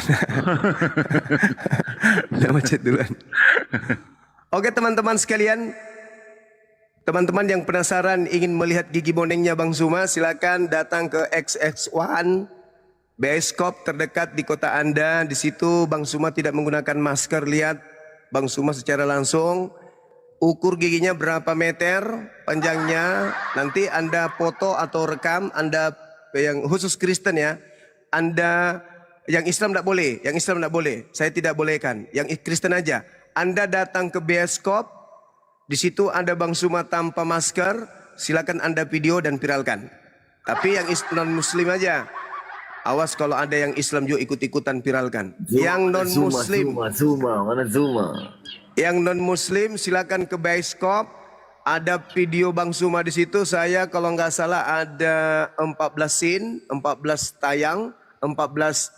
Oke, teman-teman sekalian. Teman-teman yang penasaran ingin melihat gigi bonengnya Bang Zuma, silakan datang ke XX1 bioskop terdekat di kota Anda. Di situ Bang Zuma tidak menggunakan masker. Lihat Bang Zuma secara langsung. Ukur giginya berapa meter panjangnya. Nanti Anda foto atau rekam. Anda yang khusus Kristen ya. Anda yang Islam tidak boleh. Saya tidak bolehkan. Yang Kristen aja. Anda datang ke bioskop. Di situ ada Bang Zuma tanpa masker, silakan Anda video dan viralkan. Tapi yang non Muslim aja. Awas kalau ada yang Islam juga ikut-ikutan viralkan. Yang non Muslim, Yang non Muslim silakan ke bioskop. ada video Bang Suma di situ. Saya kalau nggak salah ada 14 scene, 14 tayang, 14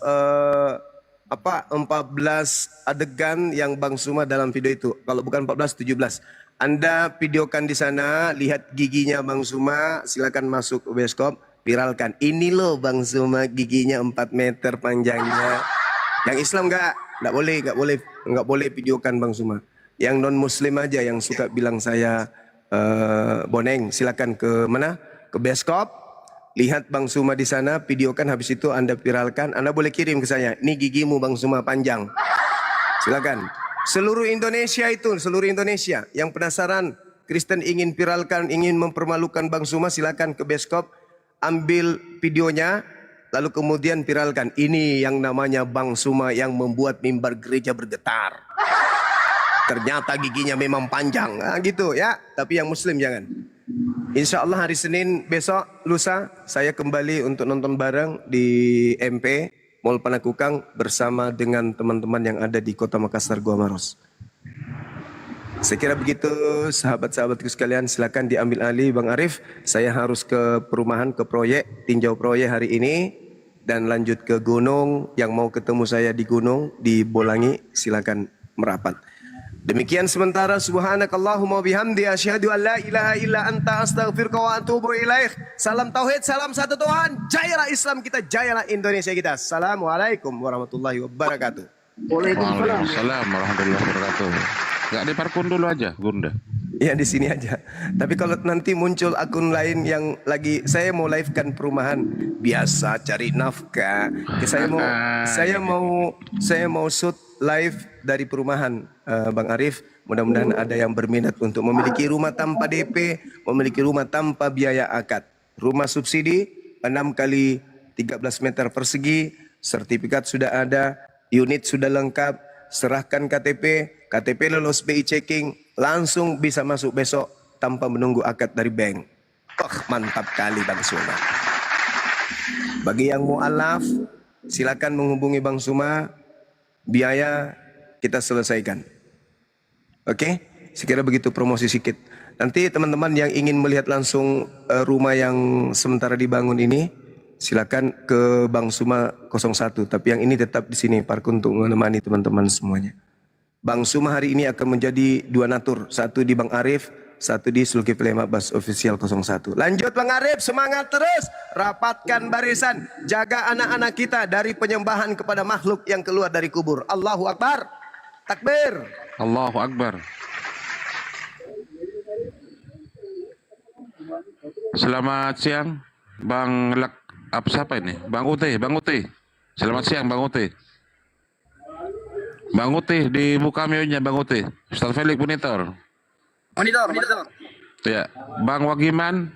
adegan yang Bang Suma dalam video itu. Kalau bukan 14, 17. Anda videokan di sana, lihat giginya Bang Suma, silakan masuk ke bioskop, viralkan. Ini loh Bang Suma giginya 4 meter panjangnya. Yang Islam nggak boleh videokan Bang Suma. Yang non Muslim aja yang suka bilang saya boneng, silakan ke mana? Ke bioskop, lihat Bang Suma di sana, videokan, habis itu Anda viralkan. Anda boleh kirim ke saya. Ini gigimu Bang Suma panjang. Silakan. Seluruh Indonesia yang penasaran, Kristen ingin viralkan, ingin mempermalukan Bang Suma, silakan ke bioskop, ambil videonya, lalu kemudian viralkan. Ini yang namanya Bang Suma yang membuat mimbar gereja bergetar. Ternyata giginya memang panjang, gitu ya. Tapi yang Muslim jangan. Insya Allah hari Senin besok, lusa, saya kembali untuk nonton bareng di MP Mall Panakukang bersama dengan teman-teman yang ada di Kota Makassar, Gua Maros. Saya kira begitu, sahabat-sahabatku sekalian, silakan diambil alih Bang Arif. Saya harus ke perumahan, ke proyek, tinjau proyek hari ini, dan lanjut ke gunung. Yang mau ketemu saya di gunung, di Bolangi, silakan merapat. Demikian sementara, subhanakallahumma bihamdi asyhadu an la ilaha illa anta astaghfiruka wa atubu ilaik. Salam tauhid, salam satu Tuhan. Jayalah Islam kita, jayalah Indonesia kita. Assalamualaikum warahmatullahi wabarakatuh. Waalaikumsalam warahmatullahi wabarakatuh. Gak di parkun dulu aja, Bunda. Ya di sini aja. Tapi kalau nanti muncul akun lain yang lagi, saya mau live-kan perumahan, biasa cari nafkah. Saya mau shoot live dari perumahan, Bang Arif. Mudah-mudahan ada yang berminat untuk memiliki rumah tanpa DP, memiliki rumah tanpa biaya akad. Rumah subsidi 6 kali 13 meter persegi, sertifikat sudah ada, unit sudah lengkap, serahkan KTP lolos BI checking, langsung bisa masuk besok tanpa menunggu akad dari bank. Mantap kali Bang Suma. Bagi yang mu'alaf, silakan menghubungi Bang Suma, biaya kita selesaikan. Oke, sekira begitu promosi sedikit. Nanti teman-teman yang ingin melihat langsung rumah yang sementara dibangun ini, silakan ke Bang Suma 01. Tapi yang ini tetap di sini, parkir untuk menemani teman-teman semuanya. Bang Suma hari ini akan menjadi 2 natur, satu di Bang Arif, satu di Zulkifli Mabas Official 01. Lanjut Bang Arif, semangat terus, rapatkan barisan, jaga anak-anak kita dari penyembahan kepada makhluk yang keluar dari kubur. Allahu Akbar, takbir. Allahu Akbar. Selamat siang, Bang siapa ini? Bang Uti. Selamat siang, Bang Uti. Bang Uti, dibuka mute-nya Bang Uti. Ustaz Felix Monitor. Ya, Bang Wagiman,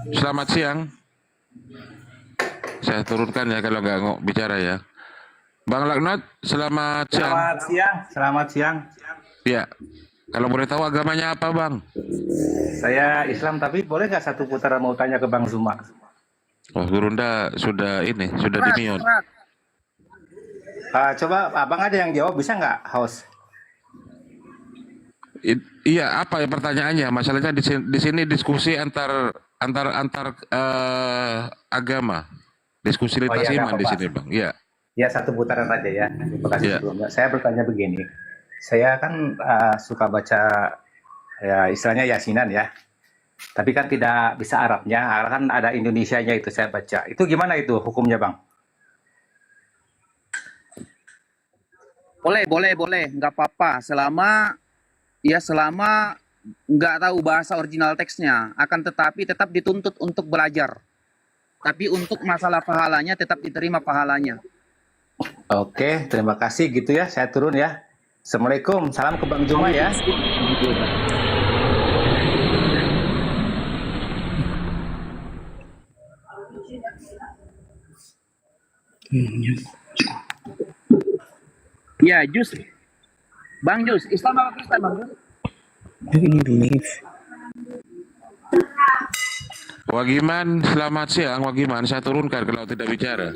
selamat siang. Saya turunkan ya kalau nggak bicara ya. Bang Laknot, selamat siang. Selamat siang. Ya, kalau boleh tahu agamanya apa Bang? Saya Islam, tapi boleh nggak satu putaran mau tanya ke Bang Zuma? Oh, Gurunda sudah di mute. Coba abang ada yang jawab, bisa nggak, host? Iya, apa ya pertanyaannya? Masalahnya di sini diskusi antar agama, diskusi lintas iman di sini, Bang. Iya. Ya, satu putaran aja ya. Terima kasih sebelumnya. Saya bertanya begini, saya kan suka baca ya istilahnya yasinan ya, tapi kan tidak bisa Arabnya, kan ada Indonesianya itu saya baca. Itu gimana itu hukumnya, Bang? Boleh, nggak apa-apa. Selama nggak tahu bahasa original teksnya, akan tetapi tetap dituntut untuk belajar. Tapi untuk masalah pahalanya tetap diterima pahalanya. Oke, terima kasih gitu ya. Saya turun ya. Assalamualaikum, salam ke Bang Juma ya. Ya, Jus. Bang Jus, Islam apa Kristen, Bang Jus? Wagiman, selamat siang Wagiman. Saya turunkan kalau tidak bicara.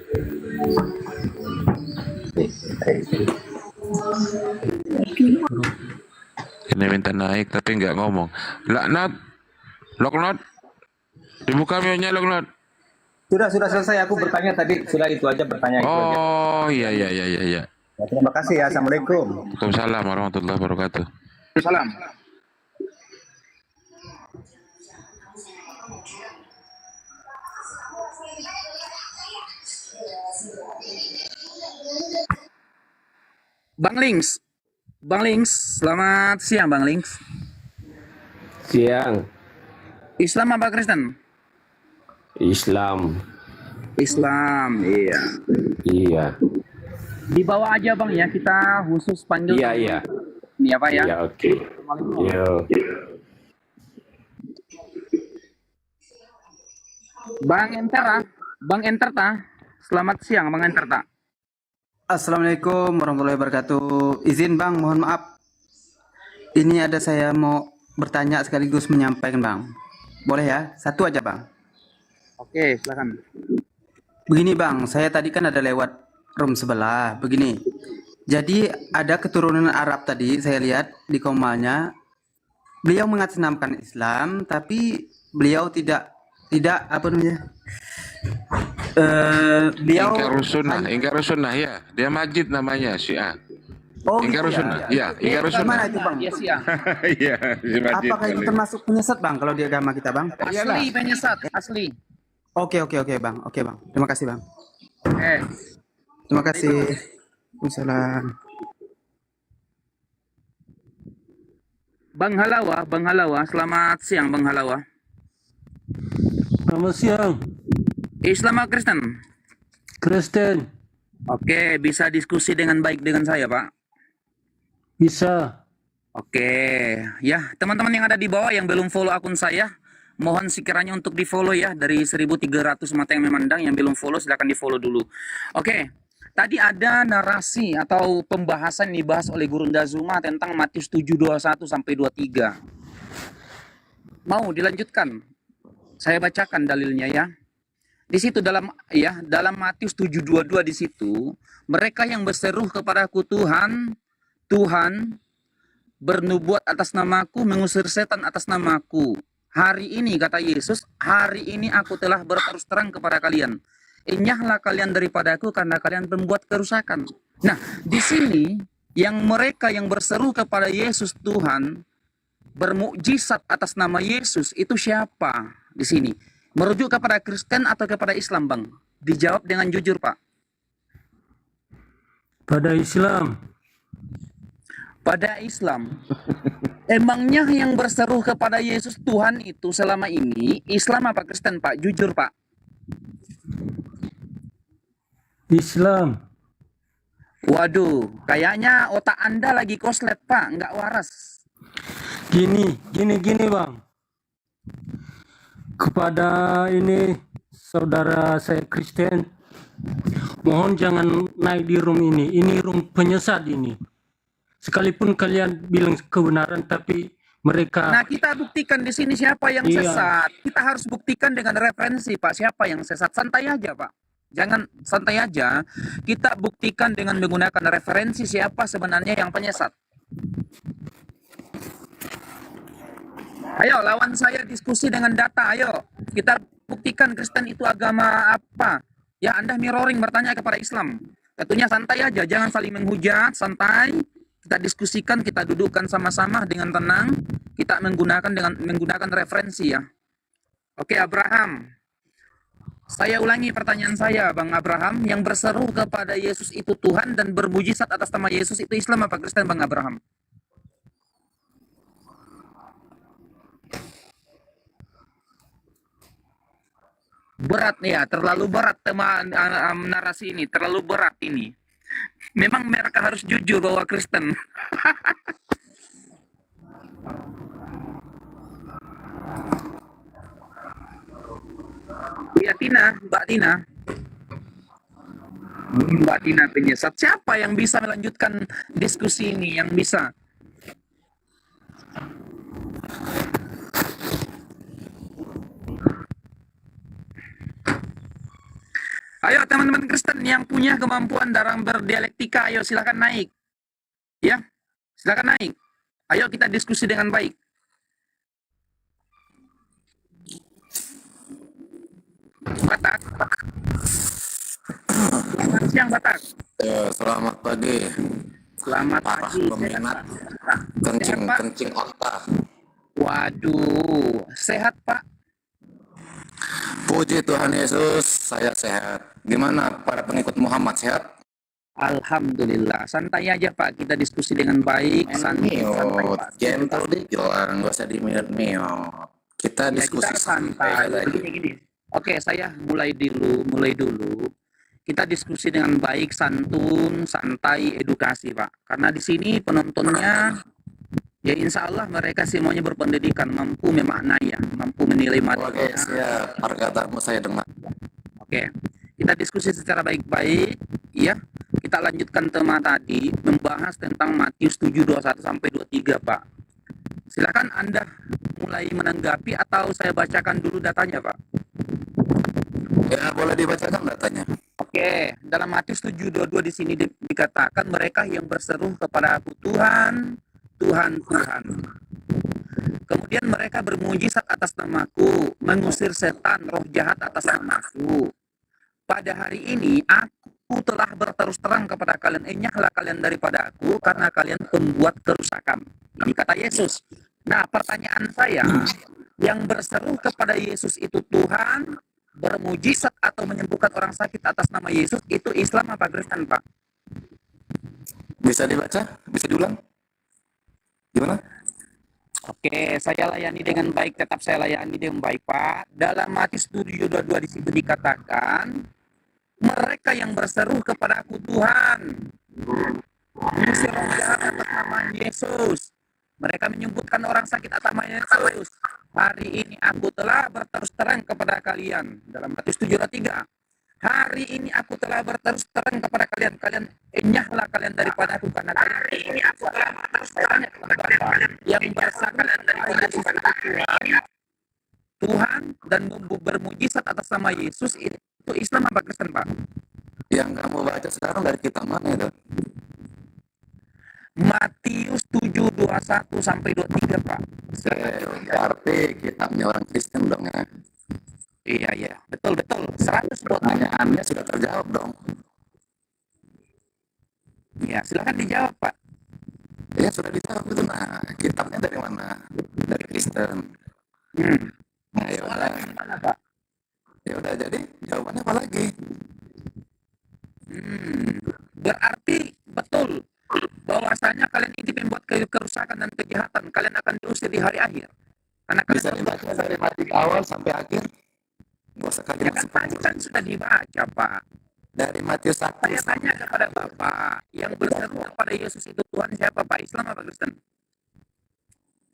Ini ini minta naik tapi nggak ngomong. Laknat, Loknat, dibuka mute-nya Loknat. Sudah selesai aku bertanya tadi, sudah itu aja bertanya itu aja. Oh iya. Ya, terima kasih ya. Assalamualaikum. Waalaikumsalam warahmatullahi wabarakatuh. Salam. Bang Links, selamat siang Bang Links. Siang. Islam apa Kristen? Islam. Iya. Iya. Dibawa aja Bang ya, kita khusus panggil. Iya. Ini apa ya? Iya, oke. Yo. Bang Enterta. Selamat siang Bang Enterta. Assalamualaikum warahmatullahi wabarakatuh. Izin Bang, mohon maaf. Ini ada saya mau bertanya sekaligus menyampaikan Bang. Boleh ya? Satu aja Bang. Oke, silakan. Begini Bang, saya tadi kan ada lewat room sebelah. Begini. Jadi ada keturunan Arab tadi, saya lihat di komalnya. Beliau mengatasnamakan Islam, tapi beliau tidak apa namanya? Beliau Ingkar sunnah ya. Dia Majid namanya Syiah. Oh, Ingkar sunnah. Iya, Ingkar sunnah. Gimana itu Bang? Iya, si Majid. Apakah itu termasuk penyesat Bang kalau di agama kita Bang? Asli penyesat, asli. Oke Bang. Oke Bang. Terima kasih Bang. Terima kasih. Waalaikumsalam. Bang Halawa, selamat siang Bang Halawa. Selamat siang. Islam atau Kristen? Kristen. Oke, bisa diskusi dengan baik dengan saya, Pak? Bisa. Oke, ya teman-teman yang ada di bawah yang belum follow akun saya, mohon sekiranya untuk di follow ya. Dari 1.300 mata yang memandang, yang belum follow silahkan di follow dulu. Oke, tadi ada narasi atau pembahasan dibahas oleh Guru Ndazuma tentang Matius 7:21 sampai 23. Mau dilanjutkan? Saya bacakan dalilnya ya. Di situ dalam Matius 7:22 di situ, mereka yang berseru kepadaku Tuhan, bernubuat atas namaku, mengusir setan atas namaku. Hari ini kata Yesus, hari ini aku telah berterus terang kepada kalian. Enyahlah kalian daripadaku karena kalian membuat kerusakan. Nah, di sini yang mereka yang berseru kepada Yesus Tuhan, bermukjizat atas nama Yesus itu siapa di sini? Merujuk kepada Kristen atau kepada Islam, Bang? Dijawab dengan jujur, Pak. Pada Islam. Pada Islam. Emangnya yang berseru kepada Yesus Tuhan itu selama ini Islam apa Kristen, Pak? Jujur, Pak. Islam. Waduh, kayaknya otak Anda lagi koslet, Pak. Nggak waras. Gini, Bang. Kepada ini saudara saya Kristen, mohon jangan naik di room ini. Ini room penyesat ini. Sekalipun kalian bilang kebenaran, tapi mereka. Nah, kita buktikan di sini siapa yang sesat. Kita harus buktikan dengan referensi, Pak. Siapa yang sesat? Santai aja, Pak. Jangan santai aja. Kita buktikan dengan menggunakan referensi siapa sebenarnya yang penyesat. Ayo lawan saya diskusi dengan data, ayo. Kita buktikan Kristen itu agama apa. Ya Anda mirroring bertanya kepada Islam. Tentunya santai aja, jangan saling menghujat, santai. Kita diskusikan, kita dudukkan sama-sama dengan tenang. Kita menggunakan referensi ya. Oke Abraham. Saya ulangi pertanyaan saya Bang Abraham. Yang berseru kepada Yesus itu Tuhan dan bermujizat atas nama Yesus itu Islam apa Kristen Bang Abraham? Berat ya, terlalu berat teman narasi ini, terlalu berat ini. Memang mereka harus jujur bahwa Kristen. Ya Tina, Mbak Tina penyesat. Siapa yang bisa melanjutkan diskusi ini? Yang bisa? Ayo teman-teman Kristen yang punya kemampuan dalam berdialektika, ayo silakan naik. Ya, silakan naik. Ayo kita diskusi dengan baik. Batak. Selamat siang Batak. Selamat pagi. Selamat pagi. Peminat kencing otak. Waduh, sehat Pak? Puji Tuhan Yesus, saya sehat. Gimana para pengikut Muhammad, sehat? Alhamdulillah. Santai aja Pak, kita diskusi dengan baik. Santai Pak. Gentle dikit lah, nggak usah di-mute. Kita Ya, diskusi kita santai. lagi. Gini. Oke, saya mulai dulu. Kita diskusi dengan baik, santun, santai, edukasi, Pak. Karena di sini penontonnya, ya insya Allah mereka semuanya berpendidikan, mampu memaknai, mampu menilai materi. Oke, siap. Perkataanmu saya dengar. Oke, kita diskusi secara baik-baik, ya. Kita lanjutkan tema tadi, membahas tentang Matius 7:21 sampai 23, Pak. Silakan Anda mulai menanggapi atau saya bacakan dulu datanya, Pak. Ya, boleh dibacakan datanya. Oke, dalam Matius 7:22 di sini dikatakan mereka yang berseru kepada Aku Tuhan, Tuhan, Tuhan. Kemudian mereka bermujizat atas namaku, mengusir setan, roh jahat atas namaku. Pada hari ini aku telah berterus terang kepada kalian, enyahlah kalian daripada aku karena kalian pembuat kerusakan. Ini kata Yesus. Nah, pertanyaan saya, yang berseru kepada Yesus itu Tuhan, bermujizat atau menyembuhkan orang sakit atas nama Yesus, itu Islam apa Kristen, Pak? Bisa dibaca? Bisa diulang? Gimana? Oke, saya layani dengan baik, tetap saya layani dengan baik, Pak. Dalam Matius 7:22 di situ dikatakan, mereka yang berseru kepada Aku Tuhan, mengusir roh jahat atas nama Yesus. Mereka menyebutkan orang sakit atas nama Yesus. Hari ini aku telah berterus terang kepada kalian. Dalam Matius 7:3. Hari ini aku telah berterus terang kepada kalian. Kalian enyahlah kalian daripada aku karena hari ini aku telah berterus terang kepada kalian. Yang bersaksi dari Yesus Tuhan dan bermujizat atas nama Yesus itu Islam apa Kristen, Pak? Yang kamu baca sekarang dari kitab mana itu? Matius 7:21 sampai 23, Pak. Berarti kitabnya orang Kristen dong ya? Iya, betul. 100 pertanyaannya sudah terjawab dong. Ya, silakan dijawab, Pak. Ya sudah dijawab itu. Nah, kitabnya dari mana? Dari Kristen. Nah, ya udah. Pak? Ya udah, jadi jawabannya apa lagi? Berarti betul bahwasanya kalian ini membuat kerusakan dan kejahatan. Kalian akan diusir di hari akhir. Karena kalian bisa dibaca dari Matius awal sampai akhir. Nggak usah kaget. Ya kan sudah dibaca, Pak. Dari Matius 1. Saya tanya kepada Bapak, yang berseru kepada Yesus itu Tuhan siapa, Pak? Islam apa Kristen?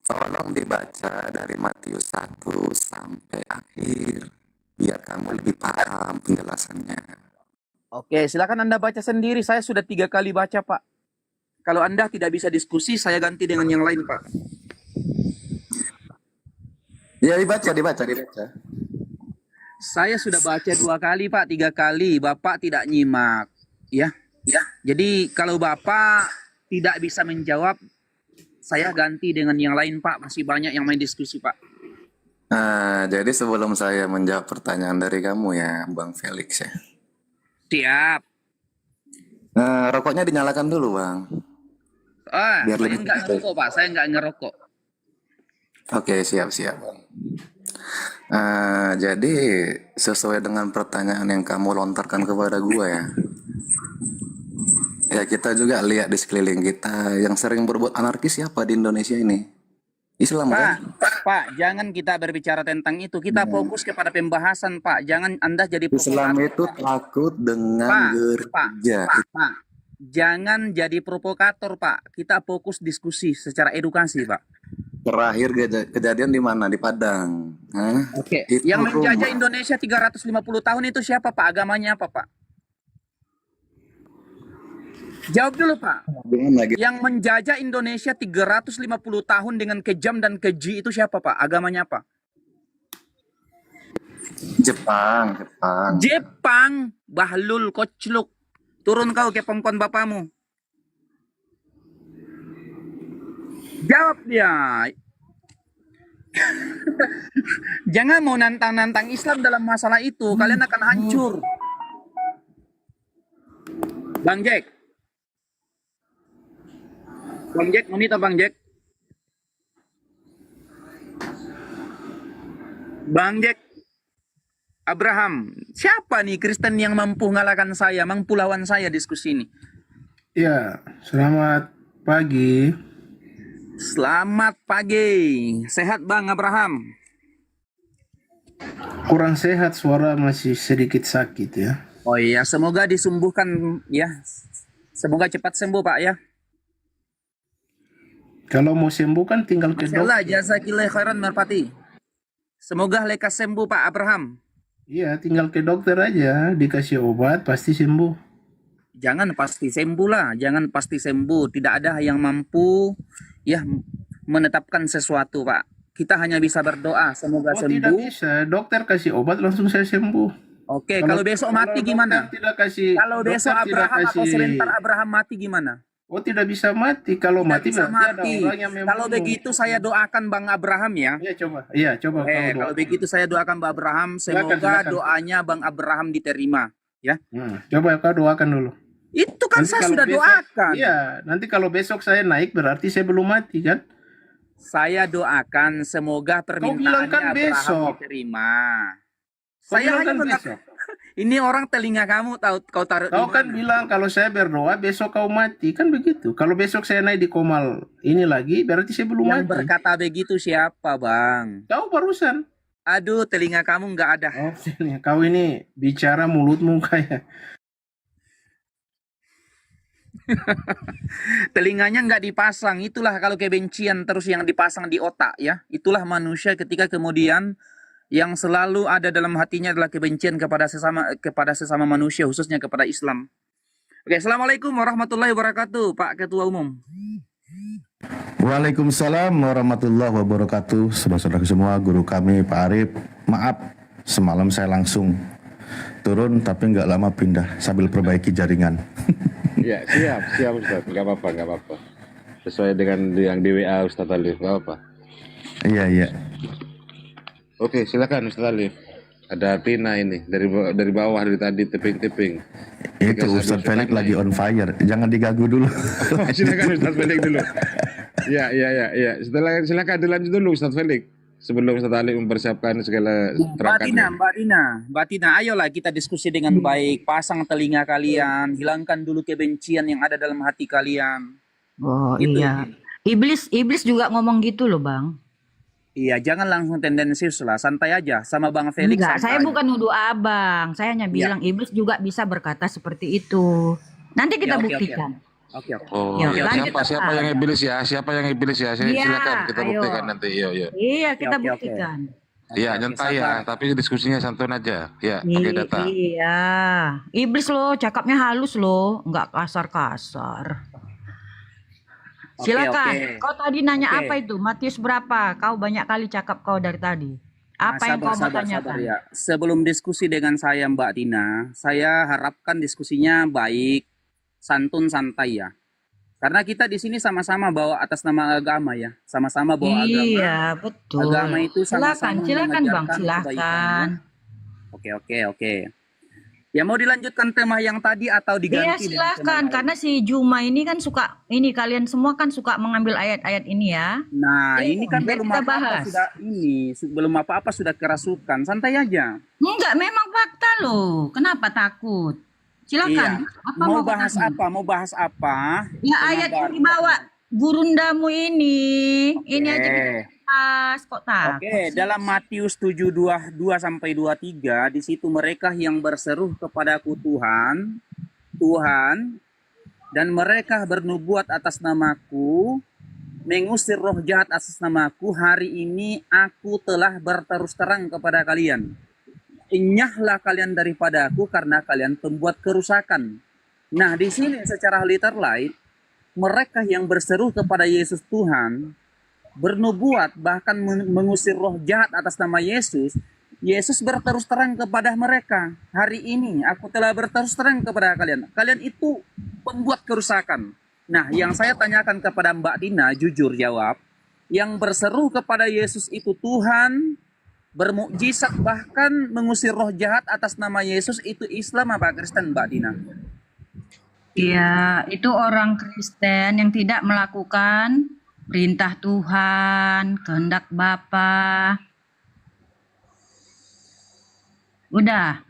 Tolong dibaca dari Matius 1 sampai akhir. Biar kamu lebih paham penjelasannya. Oke, silakan Anda baca sendiri. Saya sudah 3 kali baca, Pak. Kalau Anda tidak bisa diskusi, saya ganti dengan yang lain, Pak. Ya, dibaca. Saya sudah baca 2 kali, Pak, 3 kali. Bapak tidak nyimak, ya. Jadi kalau Bapak tidak bisa menjawab, saya ganti dengan yang lain, Pak. Masih banyak yang main diskusi, Pak. Nah, jadi sebelum saya menjawab pertanyaan dari kamu ya, Bang Felix ya. Siap. Nah, rokoknya dinyalakan dulu, Bang. Biar saya nggak ngerokok, Pak. Saya nggak ngerokok. Oke, siap. Jadi sesuai dengan pertanyaan yang kamu lontarkan kepada gua ya. Ya kita juga lihat di sekeliling kita yang sering berbuat anarkis siapa di Indonesia ini? Islam kan? Pak, jangan kita berbicara tentang itu. Kita fokus kepada pembahasan, Pak. Jangan Anda jadi Islam itu takut dengan gereja. Pak, jangan jadi provokator, Pak. Kita fokus diskusi secara edukasi, Pak. Terakhir kejadian di mana? Di Padang. Oke. Yang menjajah Indonesia 350 tahun itu siapa, Pak? Agamanya apa, Pak? Jawab dulu, Pak. Yang menjajah Indonesia 350 tahun dengan kejam dan keji itu siapa, Pak? Agamanya apa? Jepang. Bahlul, kocluk. Turun kau ke pongkon bapamu. Jawab dia. Jangan mau nantang-nantang Islam dalam masalah itu, kalian akan hancur. Bang Jack. Bang Jack, monita Bang Jack. Bang Jack Abraham, siapa nih Kristen yang mampu ngalahkan saya, mampu lawan saya diskusi ini? Ya, selamat pagi. Selamat pagi. Sehat Bang Abraham? Kurang sehat, suara masih sedikit sakit ya. Oh iya, semoga disembuhkan ya. Semoga cepat sembuh Pak ya. Kalau mau sembuh kan tinggal ke Masalah dokter. jazakillah khairan merpati. Semoga lekas sembuh Pak Abraham. Iya, tinggal ke dokter aja, dikasih obat pasti sembuh. Jangan pasti sembuh lah, jangan pasti sembuh. Tidak ada yang mampu ya menetapkan sesuatu Pak. Kita hanya bisa berdoa semoga Oh tidak sembuh. bisa, dokter kasih obat langsung saya sembuh. Oke, kalau besok mati gimana? Tidak kasih, Kalau besok dokter tidak Abraham atau kasih- sebentar Abraham mati gimana? Oh tidak bisa mati, kalau Tidak mati bisa berarti ada mati. orang yang membunuh. Kalau begitu saya doakan Bang Abraham ya. Iya coba kau Kalau doa. begitu saya doakan Bang Abraham, semoga Silakan. doanya Bang Abraham diterima ya. Coba kau doakan dulu. Itu kan Nanti saya kalau sudah besok- doakan. Iya, nanti kalau besok saya naik berarti saya belum mati kan? Saya doakan semoga bilang permintaannya kan Abraham besok. diterima. Kau Saya bilang hanya kan mengatakan, besok. ini orang telinga kamu tahu kau taruh Kau di kan mana? bilang kalau saya berdoa besok kau mati kan begitu. Kalau besok saya naik di Komal ini lagi berarti saya belum Yang mati. berkata begitu siapa Bang? Kau barusan. Aduh, telinga kamu nggak ada. Oh, sini. Kau ini bicara mulutmu kayak. Telinganya nggak dipasang. Itulah kalau kebencian terus yang dipasang di otak ya. Itulah manusia ketika kemudian yang selalu ada dalam hatinya adalah kebencian kepada sesama manusia, khususnya kepada Islam. Oke, assalamualaikum warahmatullahi wabarakatuh, Pak Ketua Umum. Waalaikumsalam warahmatullahi wabarakatuh. Saudara-saudara semua, guru kami Pak Arif. Maaf, semalam saya langsung turun tapi nggak lama pindah sambil perbaiki jaringan. Ya, siap Ustaz. Nggak apa-apa. Sesuai dengan yang di WA Ustaz Alif, nggak apa. Iya. Oke, silakan Ustaz Alif. Ada Tina ini dari bawah dari tadi teping-teping. Itu Ustaz Felix lagi on fire. Jangan diganggu dulu. Silakan Ustaz Felix dulu. Ya. Silakan dilanjut dulu Ustaz Felix. Sebelum Ustaz Alif mempersiapkan segala terangkannya. Mbak Tina, ayolah kita diskusi dengan baik. Pasang telinga kalian, hilangkan dulu kebencian yang ada dalam hati kalian. Oh Gitu. iya. Iblis juga ngomong gitu loh Bang. Iya, jangan langsung tendensius lah, santai aja sama Bang Felix. Enggak, santai saya aja. bukan nuduh abang. Saya hanya bilang iblis juga bisa berkata seperti itu. Nanti kita Ya, oke. buktikan. Oke. Oh, Ya, ya, lanjut, siapa yang iblis ya? Siapa yang iblis ya? Iya, Silakan kita ayo. buktikan nanti. Yo. Iya, kita Oke. buktikan. Iya, nyantai ya, tapi diskusinya santun aja. Ya, pakai data. Iya. Iblis loh, cakapnya halus loh, nggak kasar-kasar. Silakan. Oke. Kau tadi nanya Oke. apa itu? Matius berapa? Kau banyak kali cakap kau dari tadi. Apa yang kau mau tanyakan? ya. Sebelum diskusi dengan saya Mbak Tina, saya harapkan diskusinya baik, santun, santai ya. Karena kita di sini sama-sama bawa atas nama agama ya, sama-sama bawa agama. Iya, betul. Agama itu sama-sama Silakan Bang, mengajarkan silakan. kebaikan. Oke. Ya mau dilanjutkan tema yang tadi atau Iya, diganti? dengan tema silakan. lain? Karena si Juma ini kan suka, ini kalian semua kan suka mengambil ayat-ayat ini ya. Nah, ini kan biar belum kita apa-apa bahas. belum apa-apa sudah kerasukan. Santai aja. Enggak, memang fakta loh. Kenapa takut? Silakan. Iya. Apa Mau kau bahas tanya? apa? Mau bahas apa? Ya ayat yang dibawa gurundamu ini. Ini aja kita bahas kok takut. Oke, dalam Matius 7:22 sampai 23 di situ mereka yang berseru kepadaku Tuhan, dan mereka bernubuat atas namaku, mengusir roh jahat atas namaku, hari ini aku telah berterus terang kepada kalian. Enyahlah kalian daripadaku karena kalian pembuat kerusakan. Nah, di sini secara literal mereka yang berseru kepada Yesus Tuhan, bernubuat bahkan mengusir roh jahat atas nama Yesus, Yesus berterus terang kepada mereka, hari ini aku telah berterus terang kepada kalian. Kalian itu pembuat kerusakan. Nah, yang saya tanyakan kepada Mbak Tina, jujur jawab, yang berseru kepada Yesus itu Tuhan, bermukjizat bahkan mengusir roh jahat atas nama Yesus itu Islam apa Kristen, Mbak Tina? Ya, itu orang Kristen yang tidak melakukan perintah Tuhan, kehendak Bapa. Udah.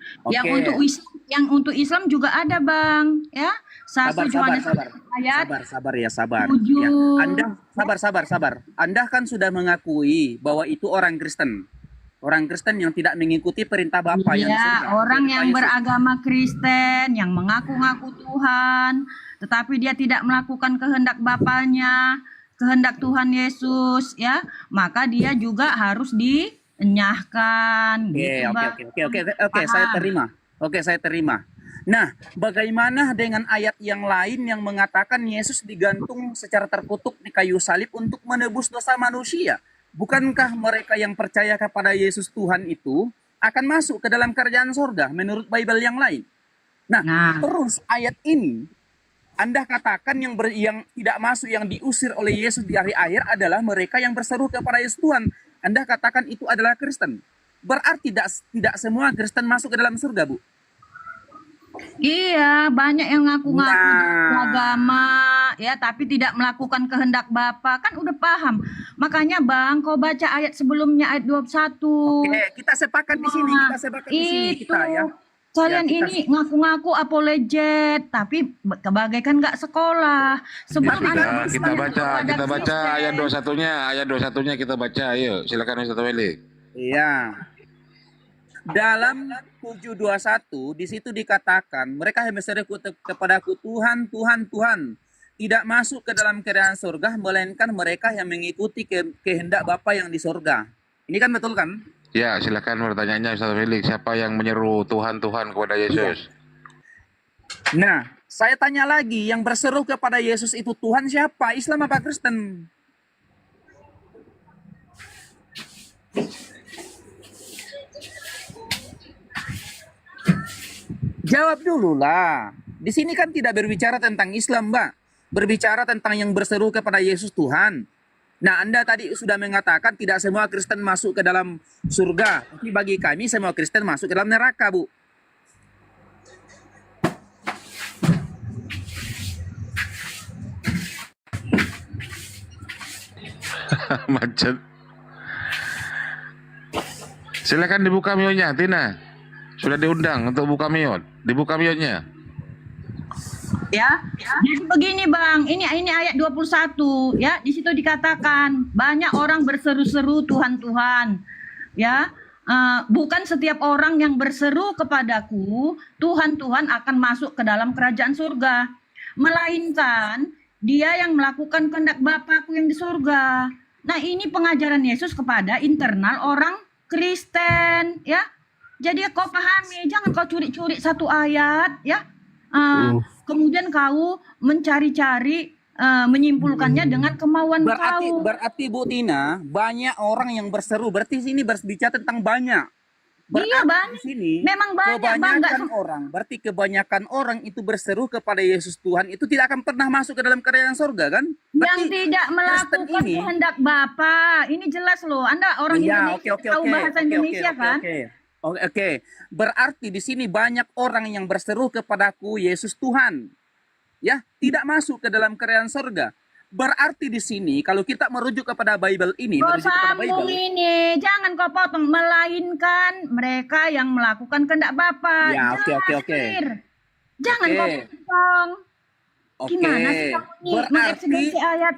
Yang untuk Islam juga ada, Bang, ya. Yohanes ayat Sabar ya. 7. Ya. Anda sabar. Anda kan sudah mengakui bahwa itu orang Kristen. Orang Kristen yang tidak mengikuti perintah Bapa yang Ya, surga. orang Perintah yang Yesus. beragama Kristen, yang mengaku-ngaku Tuhan, tetapi dia tidak melakukan kehendak Bapanya, kehendak Tuhan Yesus, ya, maka dia juga harus dienyahkan. Gitu, Bang. Oke, saya terima. Nah, bagaimana dengan ayat yang lain yang mengatakan Yesus digantung secara terkutuk di kayu salib untuk menebus dosa manusia? Bukankah mereka yang percaya kepada Yesus Tuhan itu akan masuk ke dalam kerajaan surga menurut Bible yang lain? Nah, terus ayat ini Anda katakan yang tidak masuk, yang diusir oleh Yesus di akhir adalah mereka yang berseru kepada Yesus Tuhan. Anda katakan itu adalah Kristen. Berarti tidak semua Kristen masuk ke dalam surga, Bu? Iya, banyak yang ngaku-ngaku agama, ya, tapi tidak melakukan kehendak Bapa. Kan udah paham. Makanya, Bang, kau baca ayat sebelumnya, ayat 21. Oke, kita sepakat di sini, kita ya. Kalian ini ngaku-ngaku apologet, tapi kebagaikan nggak sekolah. Sebelum Kita baca ayat 21-nya kita baca. Ayo, silakan Ustaz Weli. Iya. Dalam 7:21 di situ dikatakan mereka yang berseru kepadaku Tuhan, Tuhan, Tuhan, tidak masuk ke dalam kerajaan surga melainkan mereka yang mengikuti kehendak Bapa yang di surga. Ini kan betul kan? Ya, silakan pertanyaannya Ustaz Felix. Siapa yang menyeru Tuhan kepada Yesus? Nah, saya tanya lagi, yang berseru kepada Yesus itu Tuhan siapa? Islam apa Kristen? Jawab dulu lah. Di sini kan tidak berbicara tentang Islam, Mbak. Berbicara tentang yang berseru kepada Yesus Tuhan. Nah, Anda tadi sudah mengatakan tidak semua Kristen masuk ke dalam surga. Tapi bagi kami semua Kristen masuk ke dalam neraka, Bu. Macet. Silakan dibuka mionya, Tina. Sudah diundang untuk buka miot. Dibuka miotnya. Ya, jadi begini Bang, ini ayat 21 ya, di situ dikatakan banyak orang berseru-seru Tuhan Tuhan, ya, bukan setiap orang yang berseru kepadaku Tuhan Tuhan akan masuk ke dalam kerajaan surga, melainkan dia yang melakukan kehendak Bapakku yang di surga. Nah, ini pengajaran Yesus kepada internal orang Kristen, ya. Jadi kau pahami, jangan kau curi-curi satu ayat, ya. Kemudian kau mencari-cari menyimpulkannya dengan kemauan kau. Berarti Bu Tina, banyak orang yang berseru. Berarti sini berbicara tentang banyak. Iya banyak. Sini, memang banyak kebanyakan orang. Berarti kebanyakan orang itu berseru kepada Yesus Tuhan itu tidak akan pernah masuk ke dalam kerajaan surga, kan? Yang tidak melakukan kehendak Bapa. Ini jelas loh. Anda orang Indonesia tahu bahasa Indonesia kan? Oke. Berarti di sini banyak orang yang berseru kepadaku Yesus Tuhan. Ya, tidak masuk ke dalam kerajaan surga. Berarti di sini kalau kita merujuk kepada Bible ini, ini jangan kau potong, melainkan mereka yang melakukan kehendak Bapa. Ya, oke. Jangan kau potong. Gimana sih mengeksekusi ayat?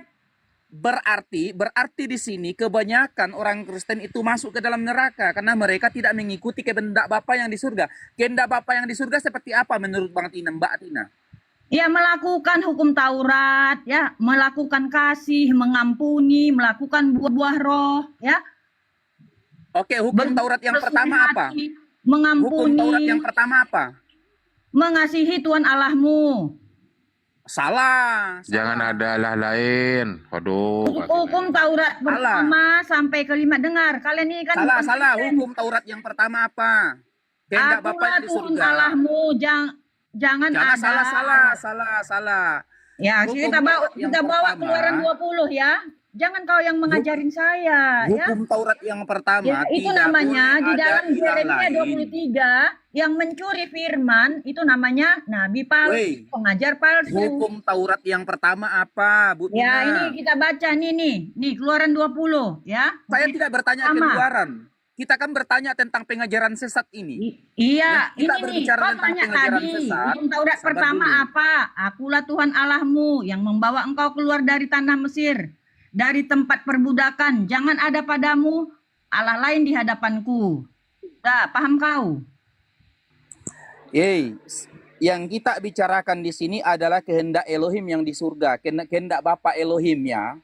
Berarti di sini kebanyakan orang Kristen itu masuk ke dalam neraka karena mereka tidak mengikuti kehendak Bapa yang di surga. Kehendak Bapa yang di surga seperti apa menurut Mbak Tina? Ya, melakukan hukum Taurat, ya, melakukan kasih, mengampuni, melakukan buah-buah roh, ya. Oke, hukum Taurat yang pertama apa? Mengampuni. Hukum Taurat yang pertama apa? Mengasihi Tuhan Allahmu. Salah. Jangan ada Allah lain. Waduh. Hukum Taurat pertama sampai kelima, dengar. Kalian ini kan salah. Hukum Taurat yang pertama apa? Kehendak Bapa yang di surga. Allahmu, jangan ada. Salah. Ya, Hukum kita bawa Keluaran 20 ya. Jangan kau yang mengajarin saya ya. Hukum Taurat yang pertama Ya, itu tidak namanya boleh di ada dalam ilah Yeremia lain. 23 yang mencuri firman itu namanya nabi palsu, Woi, pengajar palsu. hukum Taurat yang pertama apa, Bu Ya, Tina? ini kita baca nih Keluaran 20 ya. Saya tidak bertanya Pertama. keluaran. Kita kan bertanya tentang pengajaran sesat ini. Iya, Kita ini nih, berbicara kau tentang tanya pengajaran tadi, sesat. hukum Taurat Sabar pertama dulu. apa? Akulah Tuhan Allahmu yang membawa engkau keluar dari tanah Mesir, dari tempat perbudakan. Jangan ada padamu Allah lain di hadapanku. Dah, paham kau? Yang kita bicarakan di sini adalah kehendak Elohim yang di surga, kehendak Bapa Elohim ya.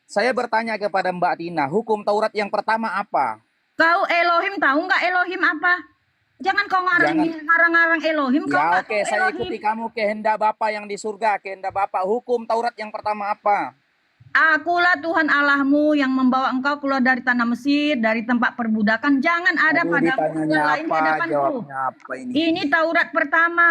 Saya bertanya kepada Mbak Tina, hukum Taurat yang pertama apa? Kau Elohim tahu nggak Elohim apa? Jangan kau ngarang-ngarang Elohim. Kau Ya nggak oke, tahu saya Elohim. ikuti kamu kehendak Bapa yang di surga, kehendak Bapa. Hukum Taurat yang pertama apa? Akulah Tuhan Allahmu yang membawa engkau keluar dari tanah Mesir, dari tempat perbudakan. Jangan ada Aduh, padamu ditanyanya Allah lain di apa, hadapanku. jawabnya apa ini? Ini Taurat pertama.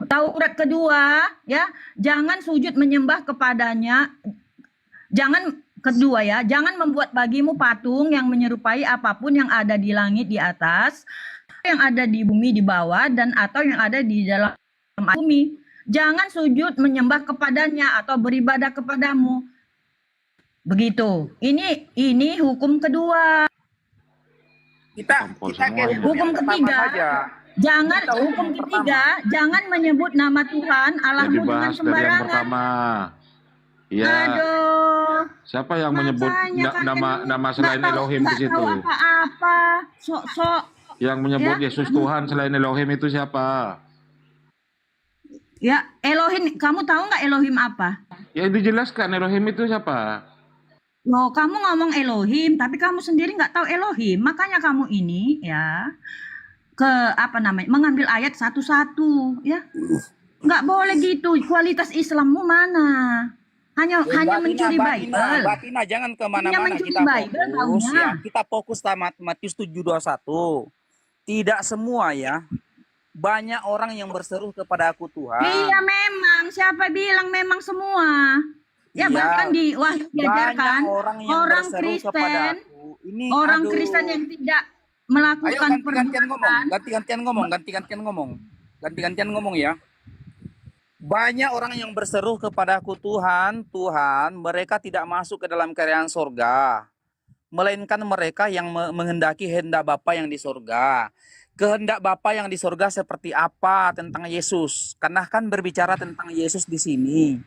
Taurat kedua, ya, jangan sujud menyembah kepadanya. Jangan membuat bagimu patung yang menyerupai apapun yang ada di langit di atas, yang ada di bumi di bawah, dan atau yang ada di dalam bumi. Jangan sujud menyembah kepadanya atau beribadah kepadamu. Begitu. Ini hukum kedua. Hukum ketiga. Jangan menyebut nama Tuhan Allahmu dengan Dibahas dari yang sembarangan. pertama. Ya. Aduh. Siapa yang menyebut nama selain Elohim di situ? Tahu apa-apa. Sok-sok. Yang menyebut Ya. Yesus Tuhan selain Elohim itu siapa? Ya, Elohim. Kamu tahu nggak Elohim apa? Ya dijelaskan Elohim itu siapa? Loh, kamu ngomong Elohim, tapi kamu sendiri nggak tahu Elohim. Makanya kamu ini ya mengambil ayat satu-satu ya. Nggak boleh gitu. Kualitas Islammu mana? Hanya mencuri Bible. Mbak Tina, jangan kemana-mana, mencuri kita Bible fokus taunya. ya. Kita fokus sama Matius 7:21. Tidak semua ya. Banyak orang yang berseru kepada aku Tuhan. Iya memang. Siapa bilang memang semua? Ya, Iya. bahkan di Wahyu diajarkan Banyak orang yang orang berseru Kristen, kepada aku. Ini, orang aduh. Kristen yang tidak Ayo melakukan ganti-gantian ngomong, perbuatan. ganti-gantian ngomong ya. Banyak orang yang berseru kepadaku Tuhan, Tuhan, mereka tidak masuk ke dalam kerajaan sorga, melainkan mereka yang menghendaki kehendak Bapa yang di sorga. Kehendak Bapa yang di sorga seperti apa tentang Yesus? Karena kan berbicara tentang Yesus di sini.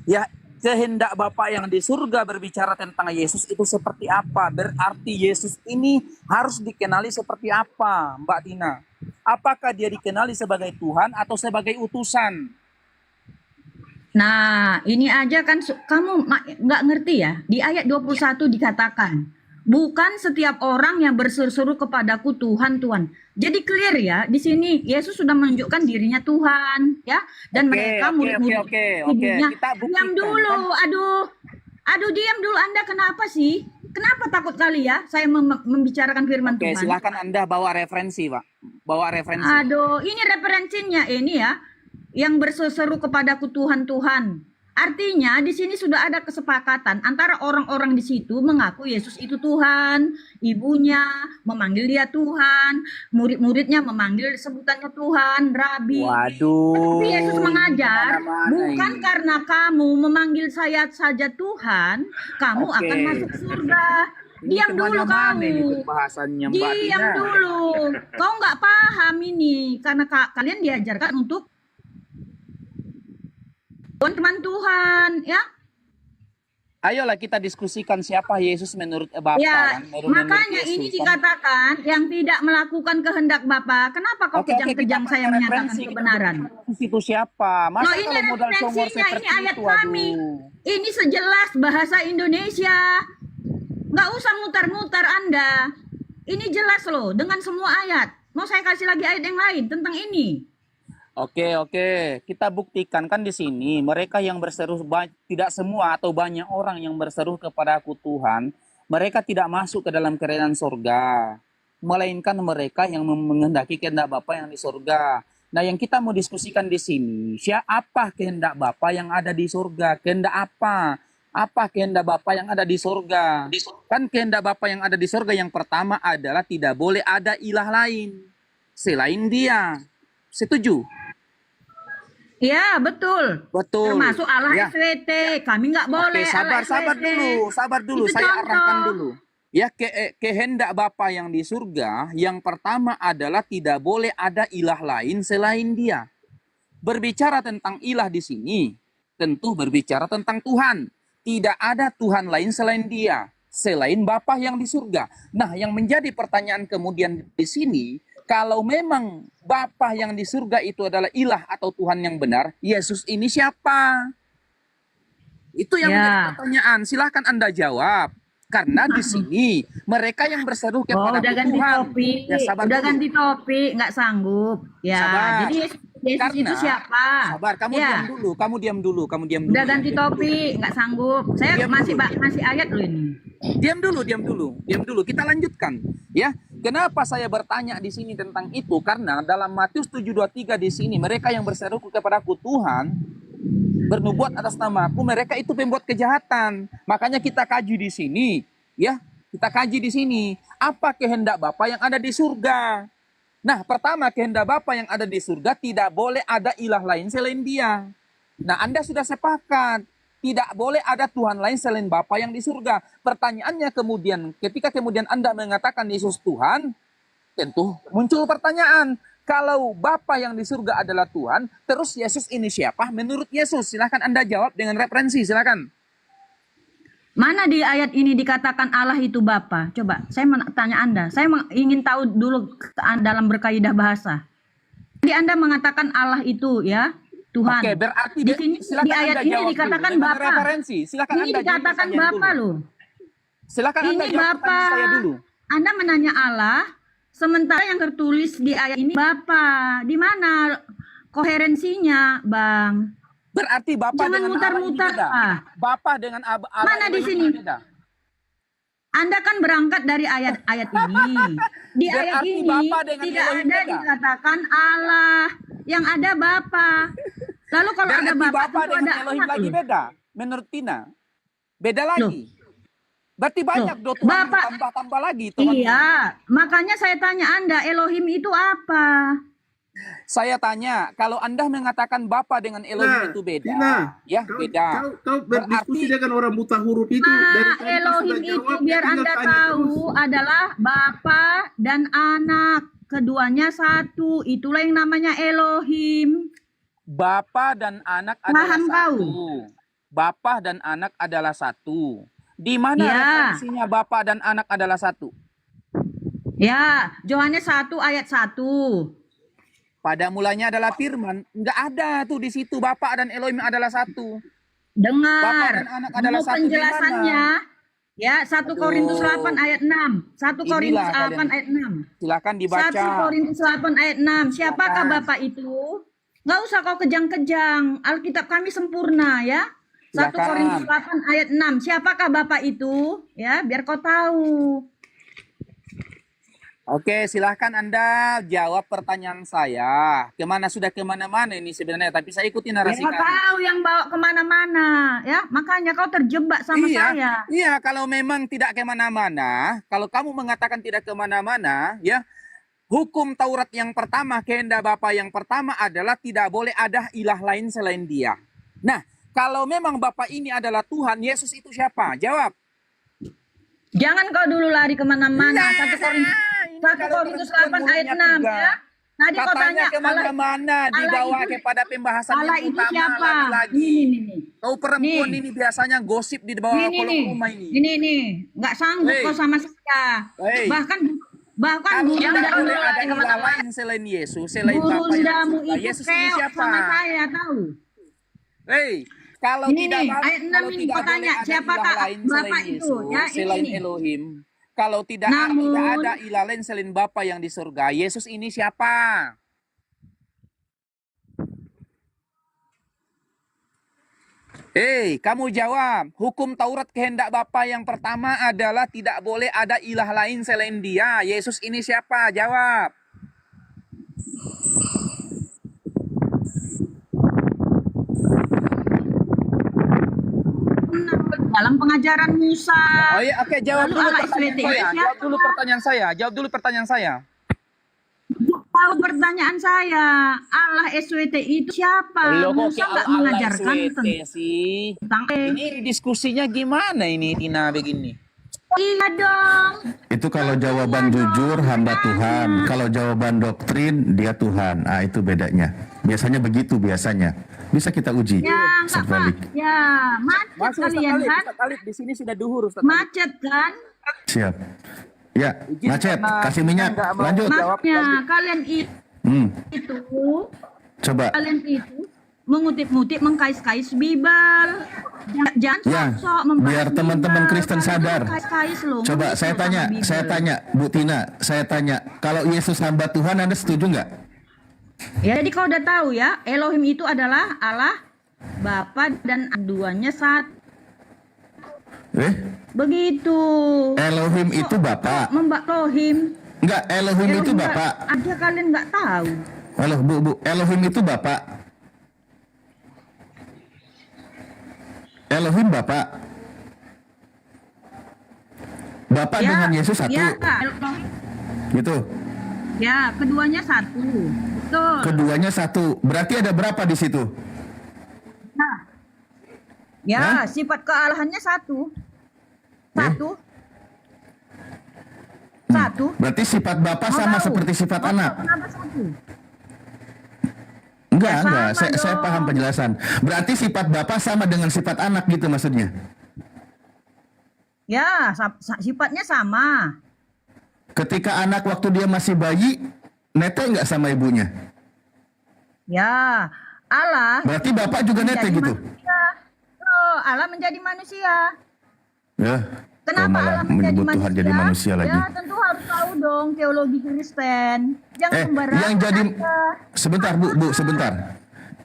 Ya, kehendak Bapa yang di surga berbicara tentang Yesus itu seperti apa? Berarti Yesus ini harus dikenali seperti apa, Mbak Tina? Apakah dia dikenali sebagai Tuhan atau sebagai utusan? Nah, ini aja kan kamu nggak ngerti ya. Di ayat 21 dikatakan, bukan setiap orang yang berseru-seru kepadaku Tuhan, Tuhan. Jadi clear ya, di sini Yesus sudah menunjukkan dirinya Tuhan, ya. Dan mereka murid-murid ibunya. Diam dulu, aduh diam dulu. Anda kenapa sih? Kenapa takut kali ya saya membicarakan firman Oke, Tuhan? silakan Anda bawa referensi, Pak. Bawa referensi. Aduh, ini referensinya ini ya. Yang berseru kepadaku Tuhan, Tuhan. Artinya di sini sudah ada kesepakatan antara orang-orang di situ mengaku Yesus itu Tuhan, ibunya memanggil dia Tuhan, murid-muridnya memanggil sebutannya Tuhan, Rabi. Waduh. Tapi Yesus mengajar, Mana-mana bukan ini. karena kamu memanggil saya saja Tuhan, kamu Oke. akan masuk surga. Diam dulu kemana-mana ini kamu. bahasannya, Mbak Diam Tina. dulu. Kau nggak paham ini karena kalian diajarkan untuk teman Tuhan, ya. Ayolah kita diskusikan siapa Yesus menurut Bapa. Ya, kan? Menurut makanya Yesus, ini kan? dikatakan yang tidak melakukan kehendak Bapa. Kenapa kau Oke, kejang-kejang kita saya pakai menyatakan referensi, kita kebenaran? Itu siapa? Masa Loh, ini kalau modal songor referensinya, seperti ini ayat itu, kami. aduh. Ini sejelas bahasa Indonesia. Nggak usah mutar-mutar Anda. Ini jelas loh dengan semua ayat. Mau saya kasih lagi ayat yang lain tentang ini? Oke, kita buktikan kan di sini mereka yang berseru, tidak semua atau banyak orang yang berseru kepada aku Tuhan, mereka tidak masuk ke dalam kerajaan sorga, melainkan mereka yang menghendaki kehendak Bapa yang di sorga. Nah, yang kita mau diskusikan di sini, apa kehendak Bapa yang ada di surga? Kehendak apa? Apa kehendak Bapa yang ada di surga? Kan kehendak Bapa yang ada di surga yang pertama adalah tidak boleh ada ilah lain selain Dia. Setuju? Ya, betul. Betul. Termasuk Allah Ya. SWT. Kami nggak boleh. Oke, sabar dulu. Itu Saya contoh. arahkan dulu. Ya, kehendak Bapa yang di surga, yang pertama adalah tidak boleh ada ilah lain selain Dia. Berbicara tentang ilah di sini, tentu berbicara tentang Tuhan. Tidak ada Tuhan lain selain Dia, selain Bapa yang di surga. Nah, yang menjadi pertanyaan kemudian di sini, kalau memang Bapa yang di surga itu adalah ilah atau Tuhan yang benar, Yesus ini siapa? Itu yang menjadi pertanyaan. Silahkan Anda jawab. Karena di sini mereka yang berseru kepada udah ganti Tuhan. topik. Ya, sabar Udah dulu. ganti topik, nggak sanggup. Ya, Sabar. jadi Yesus itu siapa? Sabar, kamu Ya. diam dulu. Udah ganti topik, nggak sanggup. Saya Diam masih dulu. masih ayat loh ini. Diam dulu. Kita lanjutkan, ya. Kenapa saya bertanya di sini tentang itu? Karena dalam Matius 7:23 di sini mereka yang berseru kepadaku Tuhan bernubuat atas namaku, mereka itu pembuat kejahatan. Makanya kita kaji di sini, ya. Kita kaji di sini apa kehendak Bapa yang ada di surga. Nah, pertama kehendak Bapa yang ada di surga tidak boleh ada ilah lain selain Dia. Nah, Anda sudah sepakat. Tidak boleh ada Tuhan lain selain Bapa yang di surga. Pertanyaannya kemudian, ketika kemudian Anda mengatakan Yesus Tuhan, tentu muncul pertanyaan. Kalau Bapa yang di surga adalah Tuhan, terus Yesus ini siapa? Menurut Yesus, silahkan Anda jawab dengan referensi, silahkan. Mana di ayat ini dikatakan Allah itu Bapa? Coba, saya tanya Anda. Saya ingin tahu dulu dalam berkaidah bahasa. Jadi Anda mengatakan Allah itu ya Tuhan. Oke, berarti di sini silakan di ayat Anda ini jawab dikatakan dulu dengan Bapa. referensi. Silakan Ini Anda jawab dikatakan pertanyaan Bapa dulu. loh. Silakan Anda Ini jawab Bapa. pertanyaan saya dulu. Anda menanya Allah, sementara yang tertulis di ayat ini Bapa. Di mana koherensinya, Bang? Berarti Bapa Jangan dengan mutar-mutar. Allah ini beda. Bapa dengan Allah Mana di ini sini? beda. Anda kan berangkat dari ayat-ayat ini. Di ayat Berarti ini Bapa dengan tidak Elohim ada beda. dikatakan Allah, yang ada Bapa. Lalu kalau ada Berarti Bapa Bapa tentu dengan ada Elohim anak lagi loh. beda. Menurut Tina. Beda lagi. Berarti banyak Loh, Tuhan Bapak- tambah-tambah lagi. Tuhan. Iya, makanya saya tanya Anda, Elohim itu apa? Saya tanya, kalau Anda mengatakan Bapa dengan Elohim itu beda, Tina, ya beda. Kau berdiskusi dengan orang buta huruf itu dari Nah, tadi kau Elohim sudah itu jawab, biar tinggal Anda tanya tahu terus. adalah Bapa dan Anak. Keduanya satu, itulah yang namanya Elohim. Bapa dan anak adalah Paham kau? satu. Bapa dan anak adalah satu. Di mana Ya. referensinya Bapa dan anak adalah satu? Ya, Yohanes 1 ayat 1. Pada mulanya adalah firman. Enggak ada tuh di situ Bapa dan Elohim adalah satu. Bapa Dengar. dan anak adalah Mau satu. penjelasannya. Ya, 1 Korintus 8 ayat 6. 1 Korintus Inilah 8 kalian. ayat 6. Silakan dibaca. 1 Korintus 8 ayat 6. Siapakah Silakan. Bapak itu? Nggak usah kau kejang-kejang. Alkitab kami sempurna ya. 1 Silakan. Korintus 8 ayat 6. Siapakah Bapak itu? Ya, biar kau tahu. Oke, silahkan Anda jawab pertanyaan saya. Sudah kemana-mana ini sebenarnya, tapi saya ikuti narasi Ya, kami. tahu yang bawa kemana-mana. Ya, makanya kau terjebak sama saya. Iya, kalau memang tidak kemana-mana, kalau kamu mengatakan tidak kemana-mana, ya, hukum Taurat yang pertama, kehendak Bapa yang pertama adalah tidak boleh ada ilah lain selain Dia. Nah, kalau memang Bapa ini adalah Tuhan, Yesus itu siapa? Jawab. Jangan kau dulu lari kemana-mana. 1 Korintus 8 ayat 6 ya. Tadi kau Katanya tanya kemana-mana, Allah dibawa itu- kepada pembahasan Allah yang itu utama siapa? lagi-lagi. Nih. Kau perempuan Nih. ini biasanya gosip di bawah Nih, kolong rumah ini. Ini, nggak sanggup Hei. kau sama saya. Hei. Bahkan Kalau tidak burundamu boleh ada ilah lain selain Yesus, selain Bapa yang burundamu di surga. itu Yesus ini keok siapa? sama saya tahu. Hei, kalau Ini tidak nih, ba- ayat 6 kalau ini tidak kau boleh tanya, ada siapakah ilah lain Bapa selain itu? Yesus, Ya, ini selain nih. Elohim. Kalau tidak Namun- ada ilah lain selain Bapa yang di surga, Yesus ini siapa? Hei, kamu jawab. Hukum Taurat kehendak Bapa yang pertama adalah tidak boleh ada ilah lain selain Dia. Yesus ini siapa? Jawab. dalam pengajaran Musa. Oh iya, oke, jawab Lalu dulu Allah pertanyaan SWT saya. siapa? Jawab dulu pertanyaan saya. Jawab dulu pertanyaan saya. Tahu pertanyaan saya, Allah SWT itu siapa? Lo kok Musa kayak nggak Allah mengajarkan SWT sih? tentang Ini diskusinya gimana ini, Tina, begini? Iya dong. Itu kalau jawaban jujur hamba Tuhan, kalau jawaban doktrin dia Tuhan. Ah, itu bedanya. Biasanya begitu biasanya. Bisa kita uji. Ya, Ustaz enggak, Pak. Balik. Ya, macet kalian kan? Ustaz Khalid di sini sudah duhur, Ustaz Khalid. Macet kan? Siap. Ya, macet. Kasih minyak. Lanjut. Makanya kalian Hmm. itu Coba. kalian itu mengutip-ngutip, mengkais-kais Bible. Jangan Ya, sok-sok membahas biar teman-teman Bible. Kristen Kalian sadar. mengkais-kais loh, Coba ngutip saya loh tanya, sama Bible. saya tanya, Bu Tina, saya tanya, kalau Yesus hamba Tuhan, Anda setuju nggak? Ya, jadi kau udah tahu ya, Elohim itu adalah Allah Bapa dan duanya satu. Begitu. Elohim itu Bapak. Membak Elohim. Enggak, Elohim itu Bapak. Ada kalian nggak tahu. Halo, Bu, Elohim itu Bapak. Elohim Bapak. Bapak Ya, dengan Yesus satu. Ya, Elohim. Gitu. Ya, keduanya satu. Betul. Keduanya satu. Berarti ada berapa di situ? Nah. Ya, sifat kealahannya satu. Satu. Satu. Berarti sifat Bapak Mau sama tahu? seperti sifat Mau anak. tahu Kenapa satu? Enggak, Ya, enggak. sama Saya dong. paham penjelasan. Berarti sifat Bapak sama dengan sifat anak gitu maksudnya. Ya, sifatnya sama. Ketika anak waktu dia masih bayi, nete nggak sama ibunya? Ya, Allah. Berarti Bapak juga nete menjadi gitu? manusia. Oh, Allah menjadi manusia. Ya. Kenapa malah Allah menjadi menyebut Tuhan jadi manusia lagi. Ya, tentu harus tahu dong teologi Kristen. Jangan sembarangan. Yang jadi aja. sebentar Bu, sebentar.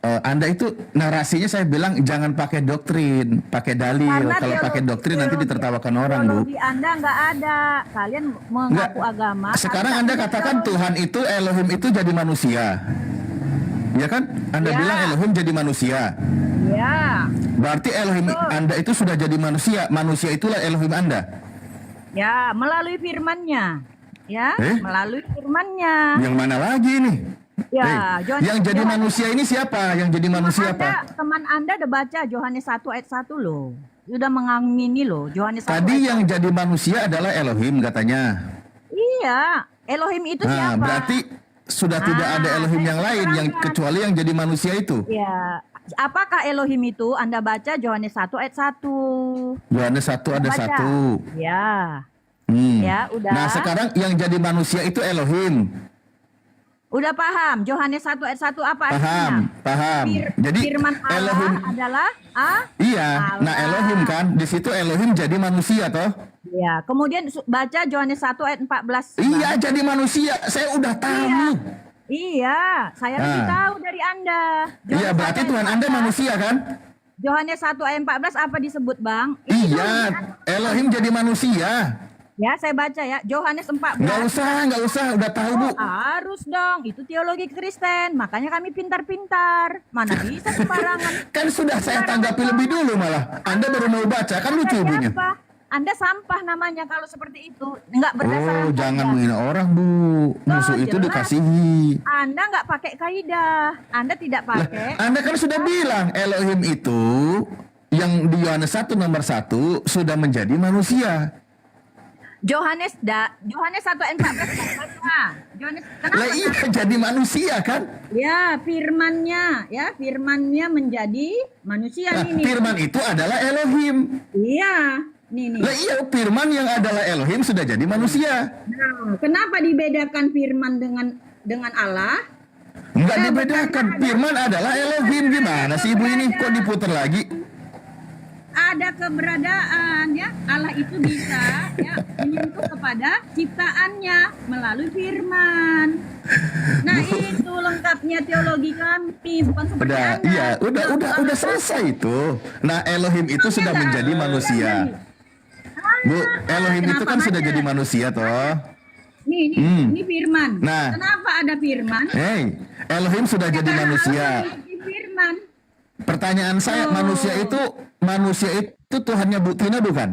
Anda itu narasinya saya bilang jangan pakai doktrin, pakai dalil. Karena Kalau pakai doktrin nanti ditertawakan orang, Bu. Teologi Anda nggak ada. Kalian mengaku agama. Sekarang Anda katakan Tuhan itu Elohim itu jadi manusia. Ya kan? Anda Ya. bilang Elohim jadi manusia. Ya, Berarti Elohim Anda itu sudah jadi manusia. Manusia itulah Elohim Anda. ya melalui firman-Nya. Ya, melalui firman-Nya. Yang mana lagi ini? Ya, Yang jadi manusia ini siapa? Yang jadi manusia apa? Teman Anda udah baca Yohanes 1 ayat 1 loh. Sudah mengamini loh Yohanes 1 Tadi ayat yang jadi manusia adalah Elohim katanya. 1. Iya, Elohim itu Nah, siapa? berarti sudah tidak ada Elohim yang lain yang kecuali yang jadi manusia itu. Ya, apakah Elohim itu? Anda baca Yohanes 1 ayat 1. Yohanes 1 ada Baca. 1. Ya. Hmm. Ya, udah. Nah, sekarang yang jadi manusia itu Elohim. Udah paham? Yohanes 1 ayat 1 apa artinya? Paham. Jadi Firman Allah Elohim adalah iya. Nah, Elohim kan di situ Elohim jadi manusia toh? Ya, kemudian baca Yohanes 1 ayat 14. Iya, jadi manusia. Saya udah tahu. Iya, saya lebih tahu dari Anda. Iya, berarti Tuhan Anda manusia kan? Yohanes 1 ayat 14 apa disebut, Bang? Iya, Elohim jadi manusia. Ya, saya baca ya. Yohanes 14. Nggak usah, udah tahu, Bu. Harus dong, itu teologi Kristen. Makanya kami pintar-pintar. Mana bisa sembarangan. Kan sudah saya tanggapi lebih dulu malah. Anda baru mau baca, kan lucu ibunya. Anda sampah namanya kalau seperti itu. Enggak berdasarkan Oh, jangan kaidah. menghina orang, Bu. Musuh itu jelas. dikasihi. Anda nggak pakai kaidah. Anda tidak pakai. Anda kan sudah bilang Elohim itu yang di Yohanes 1 nomor 1 sudah menjadi manusia. Yohanes 1 ayat 14 baca. Yohanes Lah iya jadi manusia kan? Ya, firman-Nya menjadi manusia Nah, ini. firman itu adalah Elohim. Iya, nih. Lah iya firman yang adalah Elohim sudah jadi manusia. Nah, kenapa dibedakan firman dengan Allah? Enggak dibedakan. Firman adalah Elohim. Gimana sih Ibu ini kok diputar lagi? Ada keberadaan ya. Allah itu bisa ya menyentuh kepada ciptaannya melalui firman. Nah, itu lengkapnya teologi kami, bukan seperti Udah, Anda. iya, udah selesai itu. Nah, Elohim itu sudah menjadi manusia. Bu, Elohim itu kan sudah jadi manusia toh. Ini firman. Nah. Kenapa ada firman? Hey, Elohim sudah jadi manusia. Allah memiliki firman. Pertanyaan saya, manusia itu Tuhannya Bu Tina bukan?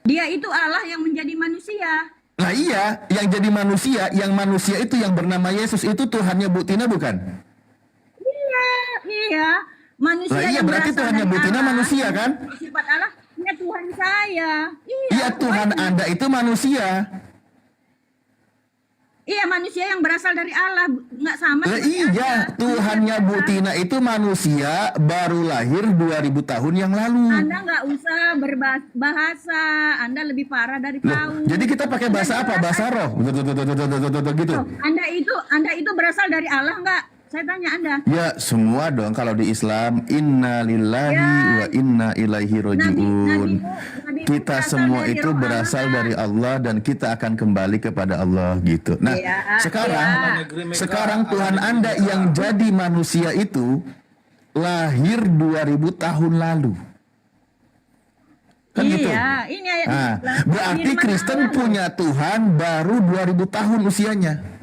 Dia itu Allah yang menjadi manusia. Lah iya, yang jadi manusia, yang manusia itu yang bernama Yesus itu Tuhannya Bu Tina bukan? Iya. Manusia Lah iya, yang berarti berasal Tuhannya dari Bu Tina Allah, manusia kan? sifat Allah, ya Tuhan saya. Iya, Tuhan Anda itu manusia. Iya, manusia yang berasal dari Allah, nggak sama. Lah seperti iya, Anda. Tuhannya Bu Tina itu manusia baru lahir 2000 tahun yang lalu. Anda nggak usah berbahasa, Anda lebih parah dari kau. Jadi kita pakai bahasa apa? Bahasa roh. Gitu. Anda itu berasal dari Allah nggak? Saya tanya Anda. Ya, semua dong kalau di Islam inna lillahi wa inna ilaihi rojiun. Kita semua itu berasal dari Allah dan kita akan kembali kepada Allah gitu. Nah, sekarang Tuhan Anda yang jadi manusia itu lahir 2000 tahun lalu. Kan gitu. Ini ayat Nah, berarti Kristen punya Tuhan baru 2000 tahun usianya.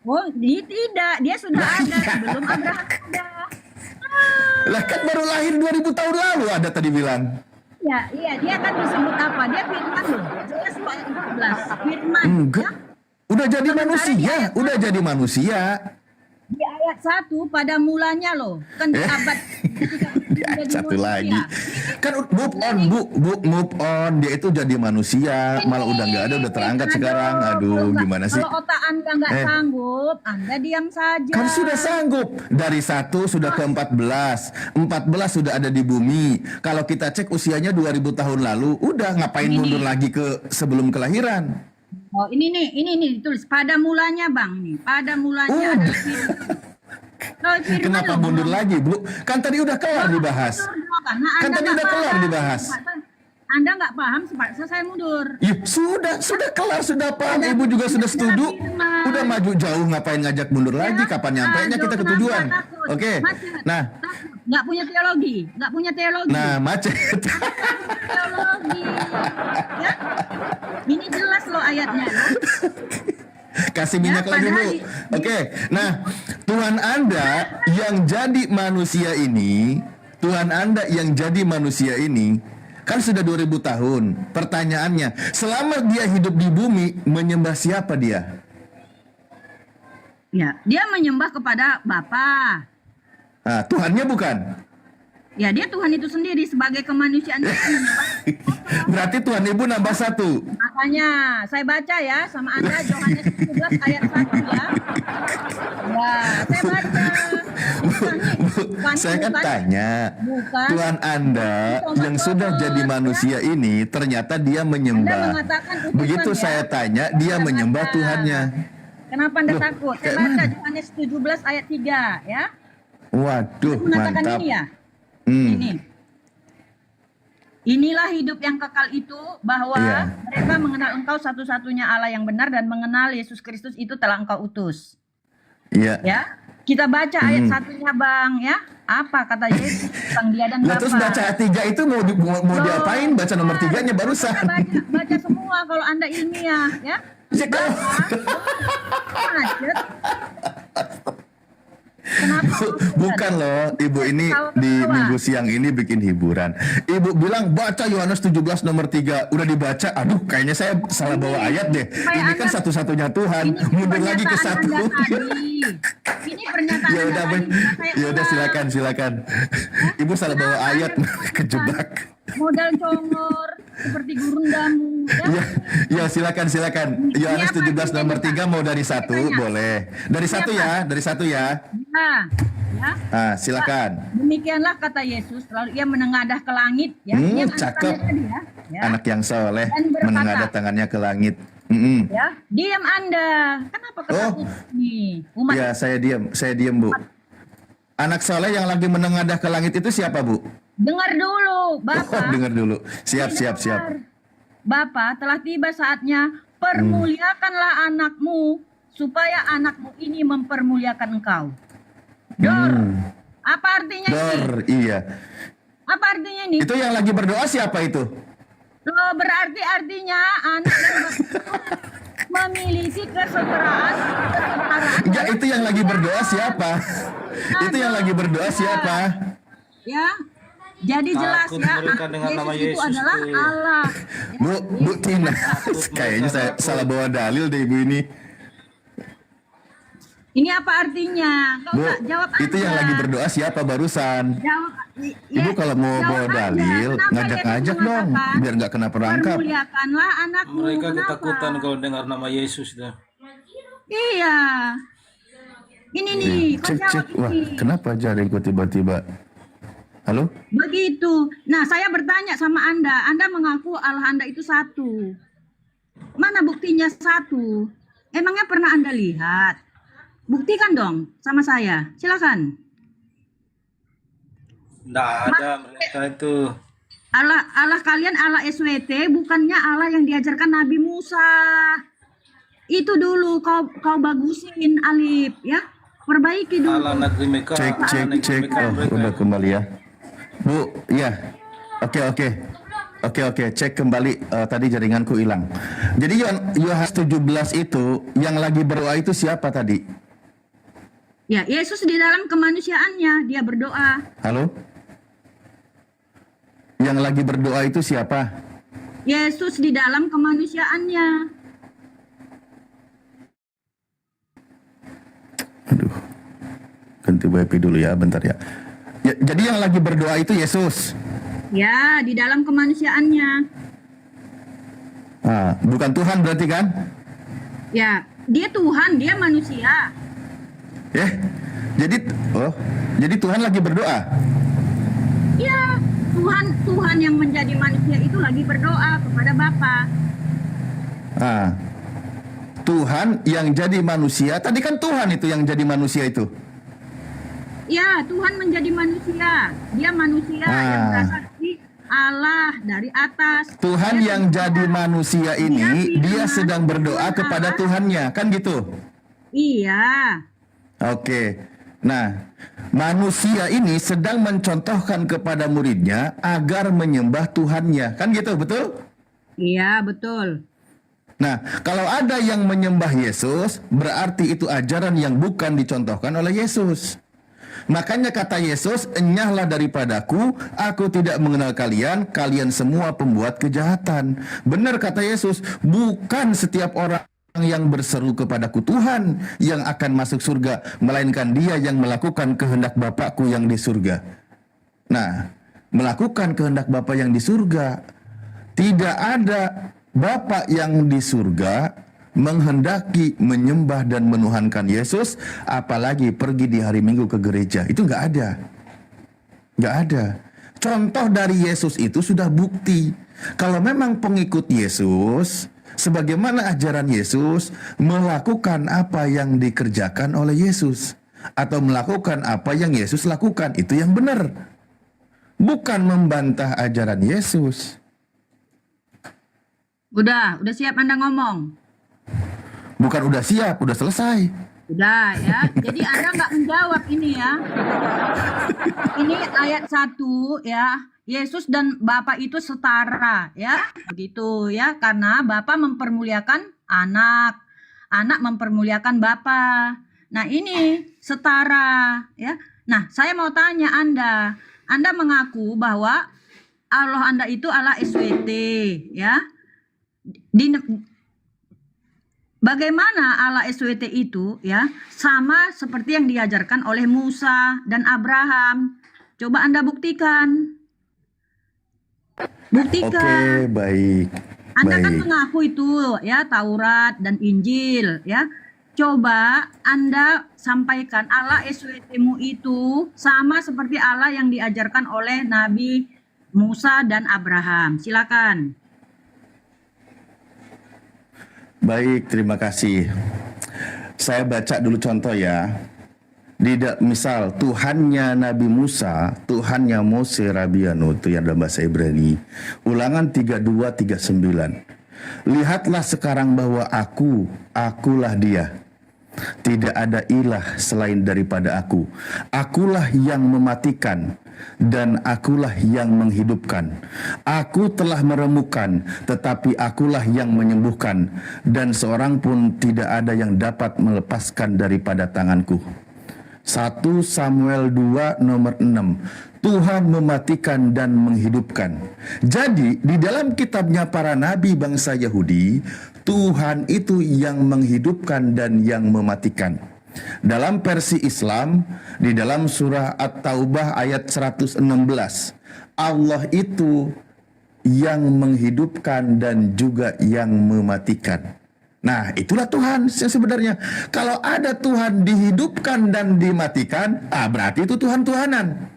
Oh, tidak, dia sudah ada sebelum Abraham ada. Lah kan baru lahir 2000 tahun lalu ada tadi bilang. Iya, dia kan disebut apa? Dia firman loh. Jelas ayat 14. Firman. Enggak. Udah jadi manusia, udah jadi manusia. Di ayat 1 pada mulanya loh. Kan di abad Di ayat satu lagi. Kan move on. Dia itu jadi manusia, malah udah nggak ada, udah terangkat sekarang. Aduh, gimana sih? Kalau otak Anda nggak sanggup, Anda diam saja. Kan sudah sanggup. Dari 1 sudah ke 14. 14 sudah ada di bumi. Kalau kita cek usianya 2000 tahun lalu, udah ngapain mundur lagi ke sebelum kelahiran? Oh, ini nih ditulis pada mulanya, Bang nih. Pada mulanya ada firman. Kenapa mundur lagi, Bu? Kan tadi udah kelar dibahas. Kan tadi udah kelar dibahas. Anda nggak paham sebab saya mundur. Ya, sudah kelar, sudah paham. Ibu juga sudah setuju. Udah maju jauh, ngapain ngajak mundur lagi? Kapan nyampainya kita ke tujuan? Oke. Nah, nggak punya teologi. Nah, macet. Teologi. Ya? Ini jelas loh ayatnya. Kasih minyak lagi, Bu. Oke. Nah, Tuhan Anda yang jadi manusia ini, kan sudah 2000 tahun. Pertanyaannya, selama dia hidup di bumi, menyembah siapa dia? Ya, dia menyembah kepada Bapa. Nah, Tuhannya bukan? Ya, dia Tuhan itu sendiri sebagai kemanusiaan. Berarti Tuhan Ibu nambah 1. Makanya saya baca ya sama Anda Yohanes 17 ayat 1 ya. Ya, saya baca. Saya kan tanya, Tuhan Anda yang sudah jadi manusia ini ternyata dia menyembah. Begitu saya tanya, dia menyembah Tuhannya. Kenapa Anda takut? Saya baca Yohanes 17 ayat 3 ya. Waduh, mantap. Ini ya. Ini. Inilah hidup yang kekal itu, bahwa mereka mengenal Engkau satu-satunya Allah yang benar dan mengenal Yesus Kristus itu telah Engkau utus. Iya. Ya. Kita baca ayat 1-nya, Bang, ya. Apa kata Yesus tentang dia dan Bapa? Terus baca ayat 3 itu mau diapain? Baca nomor 3-nya barusan. Baca semua kalau Anda ilmiah, ya. Bukan loh, Ibu ini di minggu siang ini bikin hiburan. Ibu bilang baca Yohanes 17 nomor 3. Udah dibaca, aduh kayaknya saya salah bawa ayat deh. Ini kan satu-satunya Tuhan. Mundur lagi ke 1. Ini pernyataan Ya udah silakan. Ibu salah bawa ayat, kejebak. Modal congor seperti gurun damu. Ya silakan. Yohanes 17 nomor 3 mau dari 1 boleh. Dari 1 ya. Nah, silakan. Demikianlah kata Yesus, lalu ia menengadah ke langit. Ya, cakep. Ya. Anak yang soleh menengadah tangannya ke langit. Ya, diam Anda. Kenapa ketakutan nih? Ya, saya diam, Bu. Anak soleh yang lagi menengadah ke langit itu siapa, Bu? Dengar dulu, Bapak. Dengar dulu. Siap. Bapak, telah tiba saatnya, permuliakanlah anakmu, supaya anakmu ini mempermuliakan engkau. Dor. Apa artinya ini? Iya. Apa artinya ini? Itu yang lagi berdoa siapa itu? Loh, berarti artinya anak dan bapak memiliki kesetaraan. Enggak, itu yang lagi berdoa siapa? Itu yang lagi berdoa siapa? Ya, jadi jelas Takut ya, mereka dengar nama Yesus itu Yesus adalah tuh. Allah. Bu Tina, kayaknya saya salah bawa dalil deh ibu ini. Ini apa artinya? Kau Bu, tak jawab itu yang aja. lagi berdoa siapa barusan? Jawab. Ibu kalau mau jawab bawa aja. dalil, Kenapa ngajak-ngajak Yesus dong, mengatakan, biar nggak kena perangkap. Permuliakanlah anakmu. Mereka Kenapa? ketakutan kalau dengar nama Yesus dah. Iya. Ini nih, kau Cek, jawab wah, ini. kenapa jaringku tiba-tiba? Halo? Begitu. Nah, saya bertanya sama Anda. Anda mengaku Allah Anda itu satu. Mana buktinya satu? Emangnya pernah Anda lihat? Buktikan dong sama saya. Silakan. Nggak ada mereka itu. Allah kalian Allah SWT bukannya Allah yang diajarkan Nabi Musa. Itu dulu kau bagusin Alif ya. Perbaiki dulu. Allah negeri Mekah. Cek. Oh, udah kembali ya. Bu, ya. Oke, cek kembali. Tadi jaringanku hilang. Jadi Yohanes 17 itu yang lagi berdoa itu siapa tadi? Ya, Yesus di dalam kemanusiaannya dia berdoa. Halo? Yang lagi berdoa itu siapa? Yesus di dalam kemanusiaannya. Ganti WP dulu ya, bentar ya. Jadi yang lagi berdoa itu Yesus. Ya, di dalam kemanusiaannya. Bukan Tuhan berarti kan? Ya, dia Tuhan, dia manusia. Jadi Tuhan lagi berdoa. Ya, Tuhan yang menjadi manusia itu lagi berdoa kepada Bapa. Tuhan yang jadi manusia. Tadi kan Tuhan itu yang jadi manusia itu. Ya, Tuhan menjadi manusia. Dia manusia yang berasal dari Allah dari atas. Tuhan yang jadi manusia ini, dia sedang berdoa kepada Tuhannya, kan gitu? Iya. Oke. Nah, manusia ini sedang mencontohkan kepada muridnya agar menyembah Tuhannya, kan gitu, betul? Iya, betul. Nah, kalau ada yang menyembah Yesus, berarti itu ajaran yang bukan dicontohkan oleh Yesus. Makanya kata Yesus, enyahlah daripadaku, aku tidak mengenal kalian, kalian semua pembuat kejahatan. Benar kata Yesus, bukan setiap orang yang berseru kepadaku Tuhan yang akan masuk surga, melainkan dia yang melakukan kehendak Bapakku yang di surga. Nah, melakukan kehendak Bapa yang di surga, tidak ada Bapa yang di surga menghendaki menyembah dan menuhankan Yesus, apalagi pergi di hari Minggu ke gereja. Itu nggak ada. Contoh dari Yesus itu sudah bukti. Kalau memang pengikut Yesus, sebagaimana ajaran Yesus, melakukan apa yang dikerjakan oleh Yesus, atau melakukan apa yang Yesus lakukan, itu yang benar. Bukan membantah ajaran Yesus. Udah siap Anda ngomong? Bukan udah siap, udah selesai. Udah ya. Jadi Anda nggak menjawab ini ya. Ini ayat 1 ya. Yesus dan Bapa itu setara ya. Begitu ya. Karena Bapa mempermuliakan anak. Anak mempermuliakan Bapa. Nah, ini setara ya. Nah, saya mau tanya Anda. Anda mengaku bahwa Allah Anda itu Allah SWT ya. Bagaimana Allah SWT itu ya sama seperti yang diajarkan oleh Musa dan Abraham. Coba Anda buktikan. Oke, baik. Anda kan mengaku itu ya Taurat dan Injil ya. Coba Anda sampaikan Allah SWT-mu itu sama seperti Allah yang diajarkan oleh Nabi Musa dan Abraham. Silakan. Baik, terima kasih. Saya baca dulu contoh ya. Misal Tuhannya Nabi Musa, Tuhannya Mose Rabiano, itu yang dalam bahasa Ibrani. Ulangan 32:39. Lihatlah sekarang bahwa akulah dia. Tidak ada ilah selain daripada aku. Akulah yang mematikan dan akulah yang menghidupkan. Aku telah meremukkan, tetapi akulah yang menyembuhkan, dan seorang pun tidak ada yang dapat melepaskan daripada tanganku. 1 Samuel 2 nomor 6. Tuhan mematikan dan menghidupkan. Jadi di dalam kitabnya para nabi bangsa Yahudi, Tuhan itu yang menghidupkan dan yang mematikan. Dalam versi Islam, di dalam surah At-Taubah ayat 116, Allah itu yang menghidupkan dan juga yang mematikan. Nah, itulah Tuhan yang sebenarnya. Kalau ada Tuhan dihidupkan dan dimatikan, berarti itu Tuhan-Tuhanan.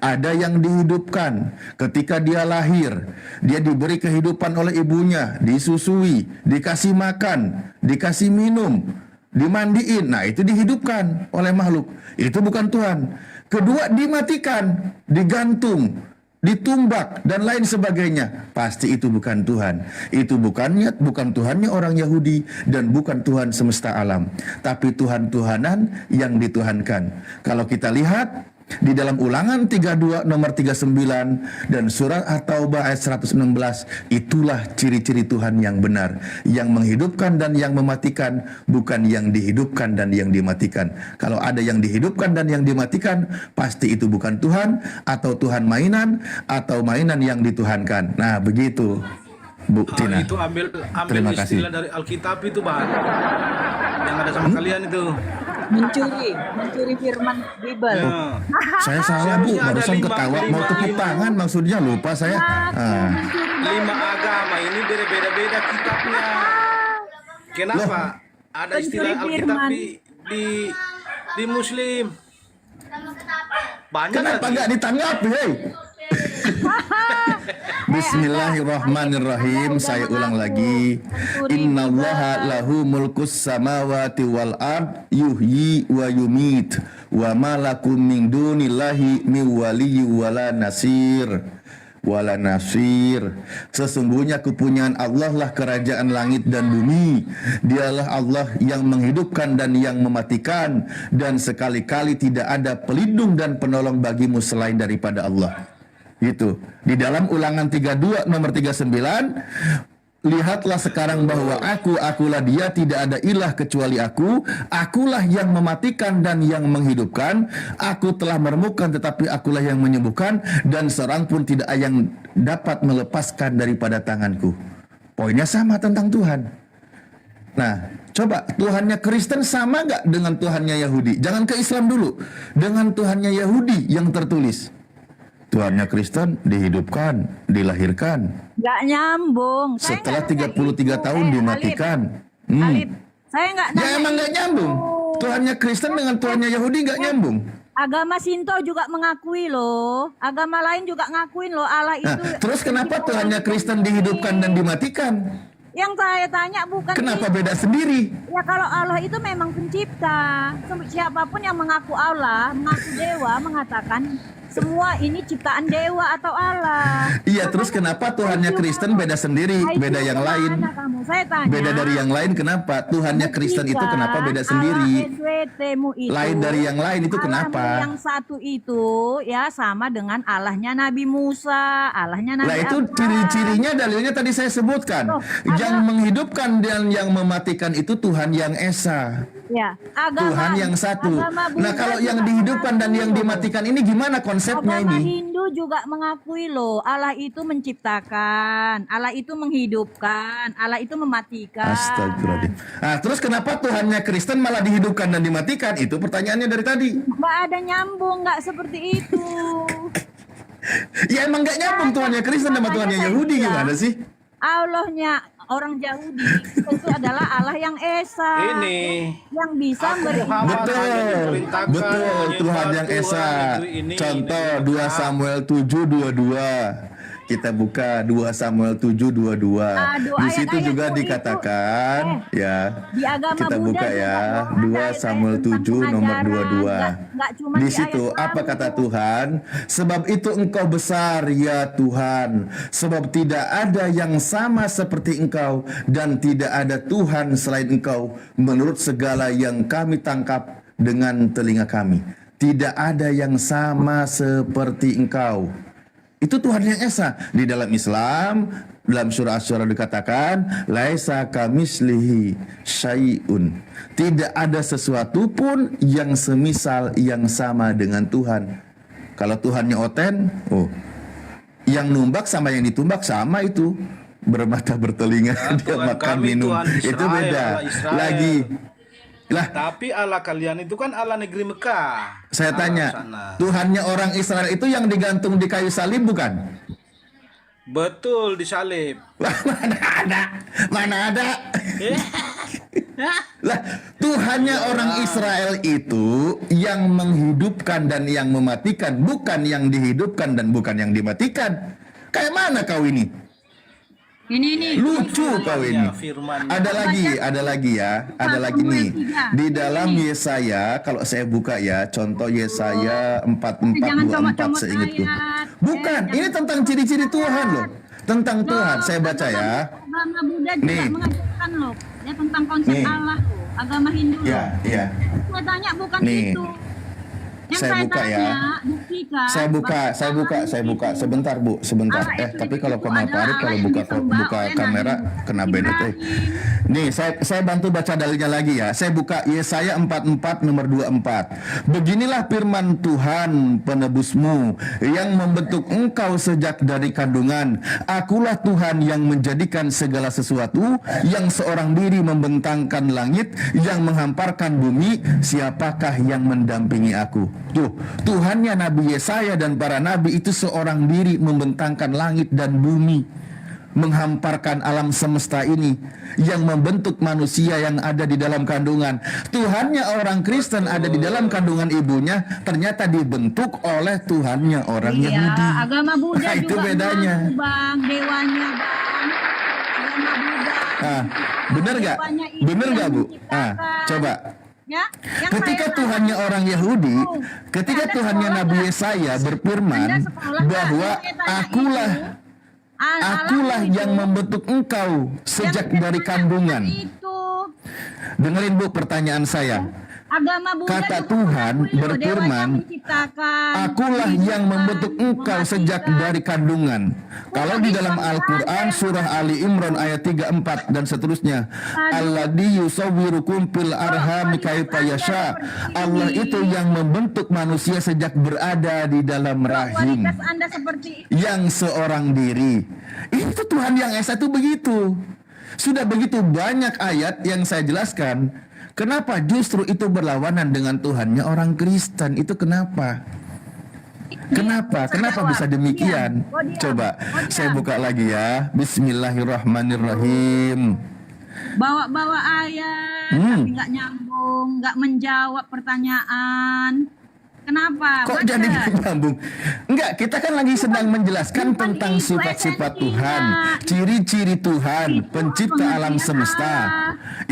Ada yang dihidupkan ketika dia lahir, dia diberi kehidupan oleh ibunya, disusui, dikasih makan, dikasih minum, dimandiin. Nah, itu dihidupkan oleh makhluk. Itu bukan Tuhan. Kedua, dimatikan, digantung, ditumbak dan lain sebagainya. Pasti itu bukan Tuhan. Itu bukan Tuhannya orang Yahudi dan bukan Tuhan semesta alam, tapi Tuhan-Tuhanan yang dituhankan. Kalau kita lihat di dalam Ulangan 32 nomor 39 dan surah At-Taubah ayat 116, itulah ciri-ciri Tuhan yang benar, yang menghidupkan dan yang mematikan, bukan yang dihidupkan dan yang dimatikan. Kalau ada yang dihidupkan dan yang dimatikan, pasti itu bukan Tuhan, atau Tuhan mainan, atau mainan yang dituhankan. Nah, begitu Bu Tina. Itu ambil Terima kasih. istilah dari Alkitab itu, Bang. Yang ada sama kalian itu. Mencuri firman Bible. Ya. Saya salah Bu, barusan ketawa mau tepuk tangan, maksudnya lupa saya. 5 agama ini beda-beda kitabnya. Kenapa? Ada istilah Alkitab di Muslim. Banyak Kenapa nggak ditanggapi, hei? Bismillahirrahmanirrahim. Saya ulang lagi. Innallaha lahu mulkus samawati wal ard yuhyi wa yumit wa ma lakum min dunillahi min waliyyi wala nasir. Sesungguhnya kepunyaan Allah lah kerajaan langit dan bumi. Dialah Allah yang menghidupkan dan yang mematikan, dan sekali-kali tidak ada pelindung dan penolong bagimu selain daripada Allah. Gitu. Di dalam Ulangan 32 nomor 39, lihatlah sekarang bahwa akulah dia, tidak ada ilah kecuali akulah yang mematikan dan yang menghidupkan, aku telah meremukkan tetapi akulah yang menyembuhkan, dan seorang pun tidak ada yang dapat melepaskan daripada tanganku. Poinnya sama tentang Tuhan. Nah, coba Tuhannya Kristen sama nggak dengan Tuhannya Yahudi? Jangan ke Islam dulu. Dengan Tuhannya Yahudi yang tertulis, Tuhannya Kristen dihidupkan, dilahirkan. Nggak nyambung. Setelah 33 tahun dimatikan. Alip, saya nggak Ya emang nggak nyambung. Tuhannya Kristen dengan Tuhannya Yahudi nggak nyambung. Agama Sinto juga mengakui loh. Agama lain juga ngakuin loh Allah itu. Terus kenapa Tuhannya Kristen dihidupkan dan dimatikan? Yang saya tanya bukan Kenapa itu. beda sendiri? Ya kalau Allah itu memang pencipta. Siapapun yang mengaku Allah, mengaku dewa, mengatakan semua ini ciptaan dewa atau Allah. Iya, terus kenapa Tuhannya Kristen beda sendiri, beda yang lain? Saya tanya. Beda dari yang lain kenapa? Tuhannya Kristen itu kenapa beda sendiri? Lain dari yang lain itu kenapa? Yang satu itu ya sama dengan Allahnya Nabi Musa, Allahnya Nabi Nah itu ciri-cirinya, dalilnya tadi saya sebutkan. Yang menghidupkan dan yang mematikan itu Tuhan yang Esa. Ya, Tuhan yang satu. Nah kalau yang dihidupkan dan yang dimatikan ini gimana konsepnya Agama ini? Hindu juga mengakui loh, Allah itu menciptakan, Allah itu menghidupkan, Allah itu mematikan. Astagfirullahaladzim. Nah, terus kenapa Tuhannya Kristen malah dihidupkan dan dimatikan? Itu pertanyaannya dari tadi. Nggak ada nyambung, nggak seperti itu. Ya emang nggak nyambung Tuhannya Kristen sama Tuhannya Yahudi, gimana sih? Allahnya orang Yahudi itu adalah Allah yang Esa. Yang bisa Betul, Tuhan yang Esa. Contoh 2 Samuel 7:22. Kita buka 2 Samuel 7:22. Di situ juga dikatakan ya. Di agama kita Buddha buka ya 2 Samuel 7 nomor 22. Di situ apa kata Tuhan? Sebab itu engkau besar ya Tuhan, sebab tidak ada yang sama seperti engkau dan tidak ada Tuhan selain engkau menurut segala yang kami tangkap dengan telinga kami. Tidak ada yang sama seperti Engkau. Itu Tuhan yang esa. Di dalam Islam, dalam surah Asy-Syura dikatakan, laisa kamislihi syai'un. Tidak ada sesuatu pun yang semisal, yang sama dengan Tuhan. Kalau Tuhannya oten, yang numbak sama yang ditumbak sama itu. Bermata bertelinga, dia makan minum. Itu beda. Lagi. Lah, tapi Allah kalian itu kan Allah negeri Mekah. Saya tanya, Tuhannya orang Israel itu yang digantung di kayu salib bukan? Betul, disalib. Mana ada? Lah, Tuhannya orang Israel itu yang menghidupkan dan yang mematikan, bukan yang dihidupkan dan bukan yang dimatikan. Kayak mana kau ini? Ini lucu kau ini. Ada lagi ya, ada lagi nih. Di dalam Yesaya, kalau saya buka ya, contoh Yesaya 44:24 seingatku. Bukan, ini tentang ciri-ciri Tuhan loh. Tentang Tuhan, saya baca ya. Agama Buddha juga mengajarkan loh, ya tentang konsep Allah loh. Agama Hindu loh. Iya. Saya tanya bukan Nih. itu. Yang Saya buka tanya, ya. buktikan. Saya buka. Sebentar Bu, sebentar. Tapi kalau Kamal Farid kalau buka kamera kena banned. Nih, saya bantu baca dalilnya lagi ya. Saya buka Yesaya 44 nomor 24. Beginilah firman Tuhan penebusmu yang membentuk engkau sejak dari kandungan. Akulah Tuhan yang menjadikan segala sesuatu, yang seorang diri membentangkan langit, yang menghamparkan bumi. Siapakah yang mendampingi aku? Tuh, Tuhannya Nabi Yesaya dan para nabi itu seorang diri membentangkan langit dan bumi, menghamparkan alam semesta ini, yang membentuk manusia yang ada di dalam kandungan. Tuhannya orang Kristen ada di dalam kandungan ibunya, ternyata dibentuk oleh Tuhannya orang Yahudi. Agama Buddha Itu juga bedanya. mengaku, Bang, dewanya Bang. Agama Buddha. Bener gak Bu? Coba. Ya, ketika Tuhannya orang Yahudi, ketika Tuhannya Nabi Yesaya berfirman bahwa akulah yang membentuk engkau sejak dari kandungan. Dengerin Bu pertanyaan saya. Agama Buddha Kata Tuhan berfirman, akulah yang membentuk engkau sejak dari kandungan. Kalau di dalam Al-Quran surah Ali Imran ayat 34 dan seterusnya, Alladzi yusawwirukum fil arhami kaifa yasha. Allah itu yang membentuk manusia sejak berada di dalam rahim, yang seorang diri. Itu Tuhan yang esa itu begitu. Sudah begitu banyak ayat yang saya jelaskan. Kenapa justru itu berlawanan dengan Tuhannya orang Kristen? Itu kenapa? Kenapa bisa demikian? Coba saya buka lagi ya. Bismillahirrahmanirrahim. Bawa ayat tapi nggak nyambung, nggak menjawab pertanyaan. Kenapa? Kok jadi nyambung? Enggak, kita kan lagi sedang menjelaskan tentang sifat-sifat Tuhan, ciri-ciri Tuhan, pencipta alam semesta.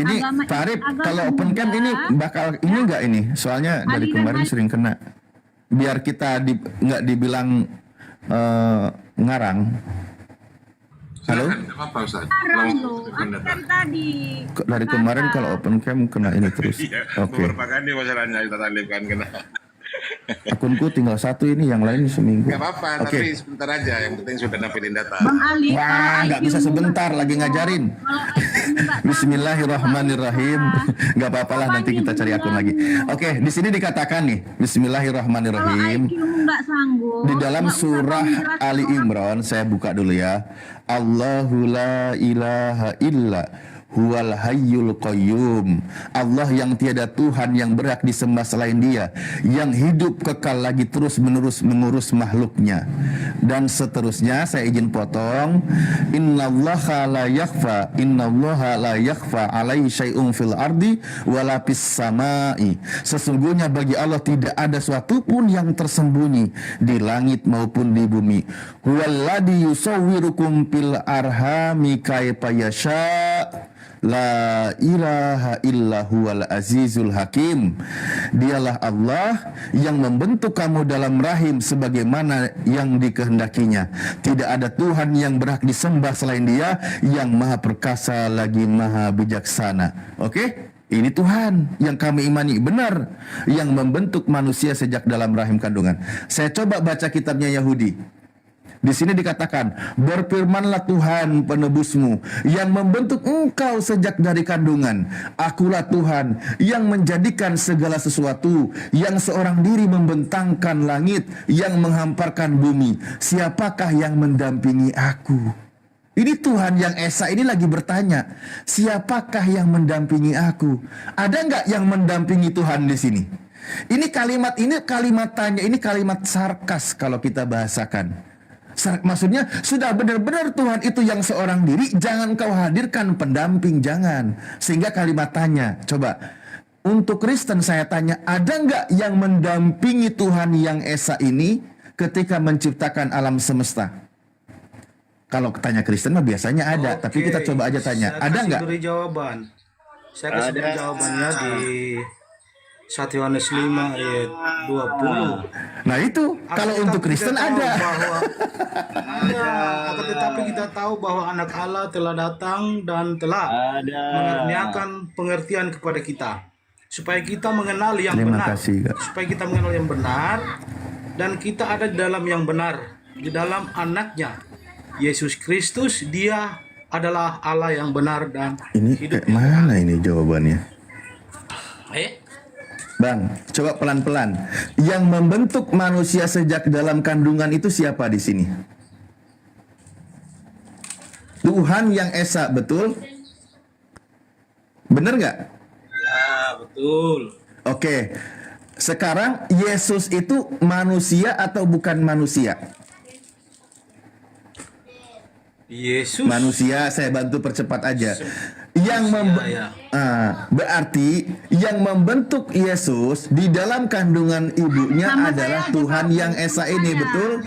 Ini Farid, kalau open camp ini bakal ini enggak ini? Soalnya dari kemarin sering kena. Biar kita nggak dibilang ngarang. Halo? Apa Ustaz? Dari kemarin kalau open camp kena ini terus. Oke. Beberapa kali masalahnya kita talibkan kena. Akunku tinggal satu ini, yang lain seminggu. Gak apa-apa, tapi sebentar aja. Yang penting sudah nampilin data. Bang Ali, wah, nggak bisa sebentar, lagi ngajarin. Bismillahirrahmanirrahim. Gak apa-apa lah, nanti kita cari akun lagi. Oke, di sini dikatakan nih, Bismillahirrahmanirrahim. Di dalam surah Ali Imran, saya buka dulu ya. Allahu la ilaha illa huwal hayyul qayyum. Allah yang tiada Tuhan yang berhak disembah selain Dia, yang hidup kekal lagi terus menerus mengurus makhluknya. Dan seterusnya saya izin potong. Innallaha la yakhfa alaihi syai'un fil ardi wala fis samai. Sesungguhnya bagi Allah tidak ada suatu pun yang tersembunyi di langit maupun di bumi. Huwallazi yusawwirukum fil arhami kaifa yasha. La ilaha illa huwal azizul hakim. Dialah Allah yang membentuk kamu dalam rahim sebagaimana yang dikehendakinya. Tidak ada Tuhan yang berhak disembah selain Dia, yang maha perkasa lagi maha bijaksana. Oke? Ini Tuhan yang kami imani benar, yang membentuk manusia sejak dalam rahim kandungan. Saya coba baca kitabnya Yahudi. Di sini dikatakan, berfirmanlah Tuhan penebusmu yang membentuk engkau sejak dari kandungan. Akulah Tuhan yang menjadikan segala sesuatu, yang seorang diri membentangkan langit, yang menghamparkan bumi. Siapakah yang mendampingi aku? Ini Tuhan yang Esa ini lagi bertanya, siapakah yang mendampingi aku? Ada nggak yang mendampingi Tuhan di sini? Ini kalimat tanya, ini kalimat sarkas kalau kita bahasakan. Maksudnya sudah benar-benar Tuhan itu yang seorang diri, jangan kau hadirkan pendamping, jangan. Sehingga kalimat tanya, coba untuk Kristen saya tanya, ada nggak yang mendampingi Tuhan yang Esa ini ketika menciptakan alam semesta? Kalau tanya Kristen mah biasanya ada, tapi kita coba aja tanya, ada nggak? Beri jawaban. Saya kasih beri jawabannya di 1 Yohanes 5 ayat 20. Nah itu, kalau untuk Kristen ada. Akan tetapi kita tahu bahwa anak Allah telah datang dan telah mengaruniakan pengertian kepada kita, supaya kita mengenal yang benar. Supaya kita mengenal yang benar, dan kita ada di dalam yang benar, di dalam anaknya Yesus Kristus. Dia adalah Allah yang benar dan ini hidup. Kayak mana ini jawabannya? Bang, coba pelan-pelan. Yang membentuk manusia sejak dalam kandungan itu siapa di sini? Tuhan yang Esa, betul? Bener nggak? Ya, betul. Oke. Sekarang Yesus itu manusia atau bukan manusia? Yesus manusia, saya bantu percepat aja. Berarti yang membentuk Yesus di dalam kandungan ibunya adalah Tuhan yang Esa ini, betul?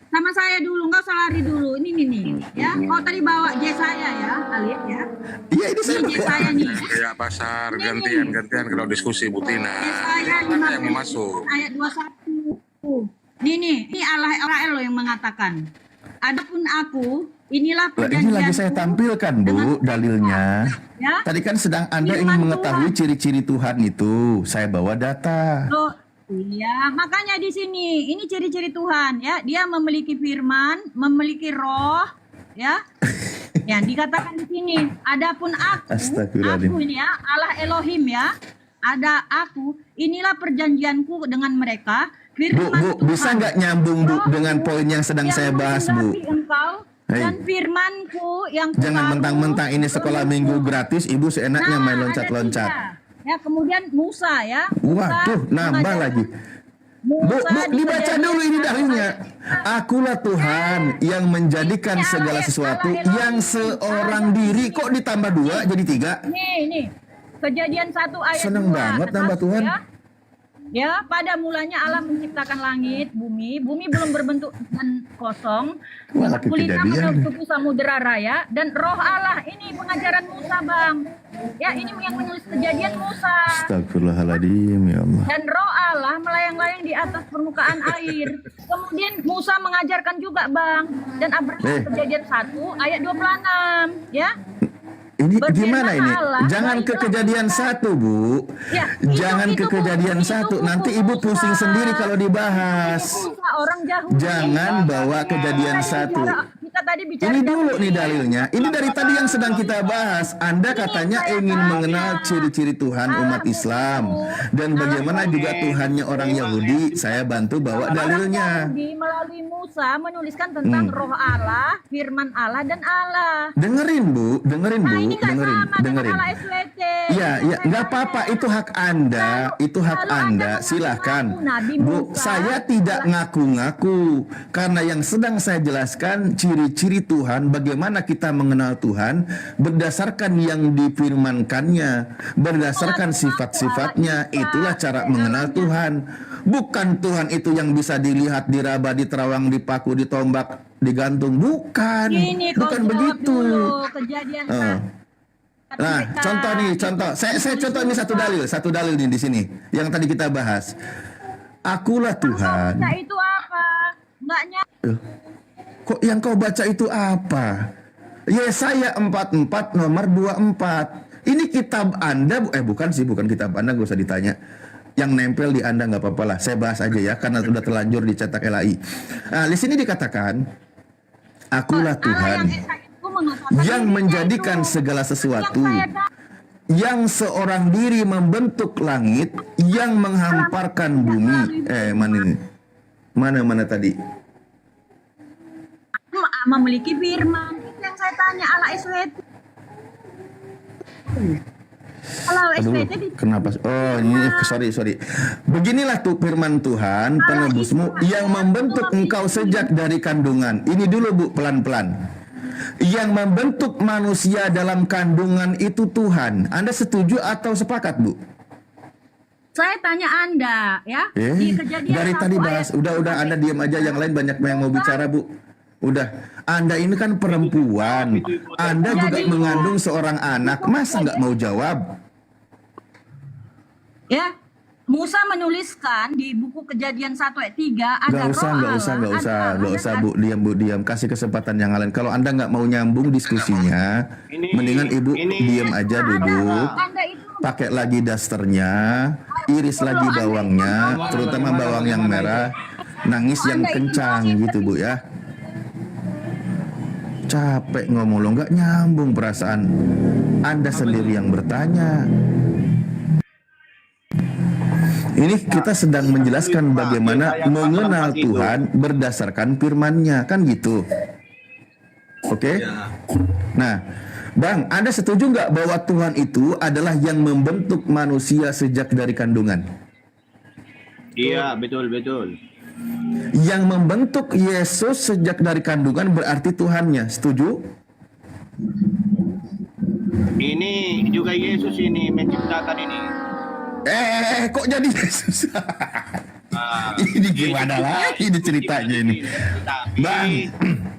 Sama saya dulu, nggak usah lari dulu. Ini nih, ya. Kau tadi bawa J saya ya, Alif ya. Iya, ini J saya nih. Ya pasar gantian kalau diskusi Bu Tina. Saya Ada yang mau masuk. Ayat 21. Ini Allah Israel yang mengatakan. Adapun aku, inilah perjanjian. Ini lagi saya tampilkan, Bu, dalilnya. Ya? Tadi kan sedang Anda ingin mengetahui ciri-ciri Tuhan itu. Saya bawa data. Iya, makanya di sini ini ciri-ciri Tuhan ya. Dia memiliki firman, memiliki roh, ya. Yang dikatakan di sini, adapun aku ini ya, Allah Elohim ya. Ada aku, inilah perjanjianku dengan mereka. Bu, bisa nggak nyambung Bu dengan poin yang sedang saya bahas, Bu? Dan firmanku yang jangan mentang-mentang ini sekolah minggu gratis, Ibu seenaknya main loncat-loncat. Ya, kemudian Musa ya. Waduh, nambah lagi. Bu, dibaca dulu ini dalilnya. Akulah Tuhan yang menjadikan segala sesuatu yang seorang diri. Kok ditambah 2 jadi 3? Nih. Kejadian 1 ayat 2. Seneng banget nambah Tuhan. Ya, pada mulanya Allah menciptakan langit, bumi belum berbentuk dan kosong. Kulitnya menutupi samudera raya, dan roh Allah, ini pengajaran Musa, Bang. Ya, ini yang menulis kejadian Musa. Astagfirullahaladzim, ya Allah. Dan roh Allah melayang-layang di atas permukaan air. Kemudian Musa mengajarkan juga, Bang. Dan kejadian 1 ayat 26, ya. Ini gimana ini? Jangan ke kejadian 1, Bu. Jangan ke kejadian 1. Nanti Ibu pusing sendiri kalau dibahas. Jangan bawa kejadian 1. Ini dulu nih dalilnya. Ini dari tadi yang sedang kita bahas. Anda katanya ingin mengenal ciri-ciri Tuhan umat Islam. Dan bagaimana juga Tuhannya orang Yahudi. Saya bantu bawa dalilnya. Melalui Musa menuliskan tentang roh Allah, firman Allah, dan Allah. Dengerin Bu. Dengerin. Iya, nggak apa-apa, itu hak Anda, silahkan. Bu, saya tidak ngaku-ngaku, karena yang sedang saya jelaskan ciri-ciri Tuhan, bagaimana kita mengenal Tuhan, berdasarkan yang difirmankannya, berdasarkan sifat-sifatnya, itulah cara mengenal Tuhan. Bukan Tuhan itu yang bisa dilihat, diraba, diterawang, dipaku, ditombak, digantung, bukan begitu. Nah, contoh. Saya contoh ini satu dalil nih di sini yang tadi kita bahas. Akulah Tuhan. Itu apa? Kok yang kau baca itu apa? Yesaya 44 nomor 24. Ini kitab Anda, bukan sih, bukan kitab Anda, gak usah ditanya. Yang nempel di Anda nggak apa-apa lah. Saya bahas aja ya, karena sudah terlanjur dicetak LAI. Nah, di sini dikatakan, Akulah Tuhan yang menjadikan segala sesuatu, yang seorang diri membentuk langit, yang menghamparkan bumi. Mana ini? Mana tadi? Memiliki firman. Itu yang saya tanya Allah SWT. Kalau SWT Kenapa? Oh, ini sorry. Beginilah tuh firman Tuhan penebusmu yang membentuk engkau sejak dari kandungan. Ini dulu Bu, pelan-pelan. Yang membentuk manusia dalam kandungan itu Tuhan. Anda setuju atau sepakat, Bu? saya tanya Anda ya. Di Kejadian Dari 1 tadi ayat bahas, udah Anda diam aja, yang lain banyak yang mau bicara, Bu. Udah, Anda ini kan perempuan. Anda juga mengandung seorang anak, masa nggak mau jawab? Ya, Musa menuliskan di buku Kejadian 1 ayat 3 ada Nggak usah, Bu, diam. Kasih kesempatan yang lain. Kalau Anda nggak mau nyambung diskusinya, mendingan Ibu diam aja, duduk. Pakai lagi dasternya, iris lagi bawangnya, terutama bawang yang merah, nangis yang kencang gitu, Bu ya. Capek ngomong lo, nggak nyambung perasaan. Anda sendiri yang bertanya. Ini kita sedang menjelaskan bagaimana mengenal Tuhan berdasarkan firman-Nya, kan gitu. Oke? Nah, Bang, Anda setuju nggak bahwa Tuhan itu adalah yang membentuk manusia sejak dari kandungan? Iya, betul. Yang membentuk Yesus sejak dari kandungan berarti Tuhannya, setuju? Ini juga Yesus ini menciptakan ini. Kok jadi Yesus? Ini gimana lagi ini ceritanya ini? Bang,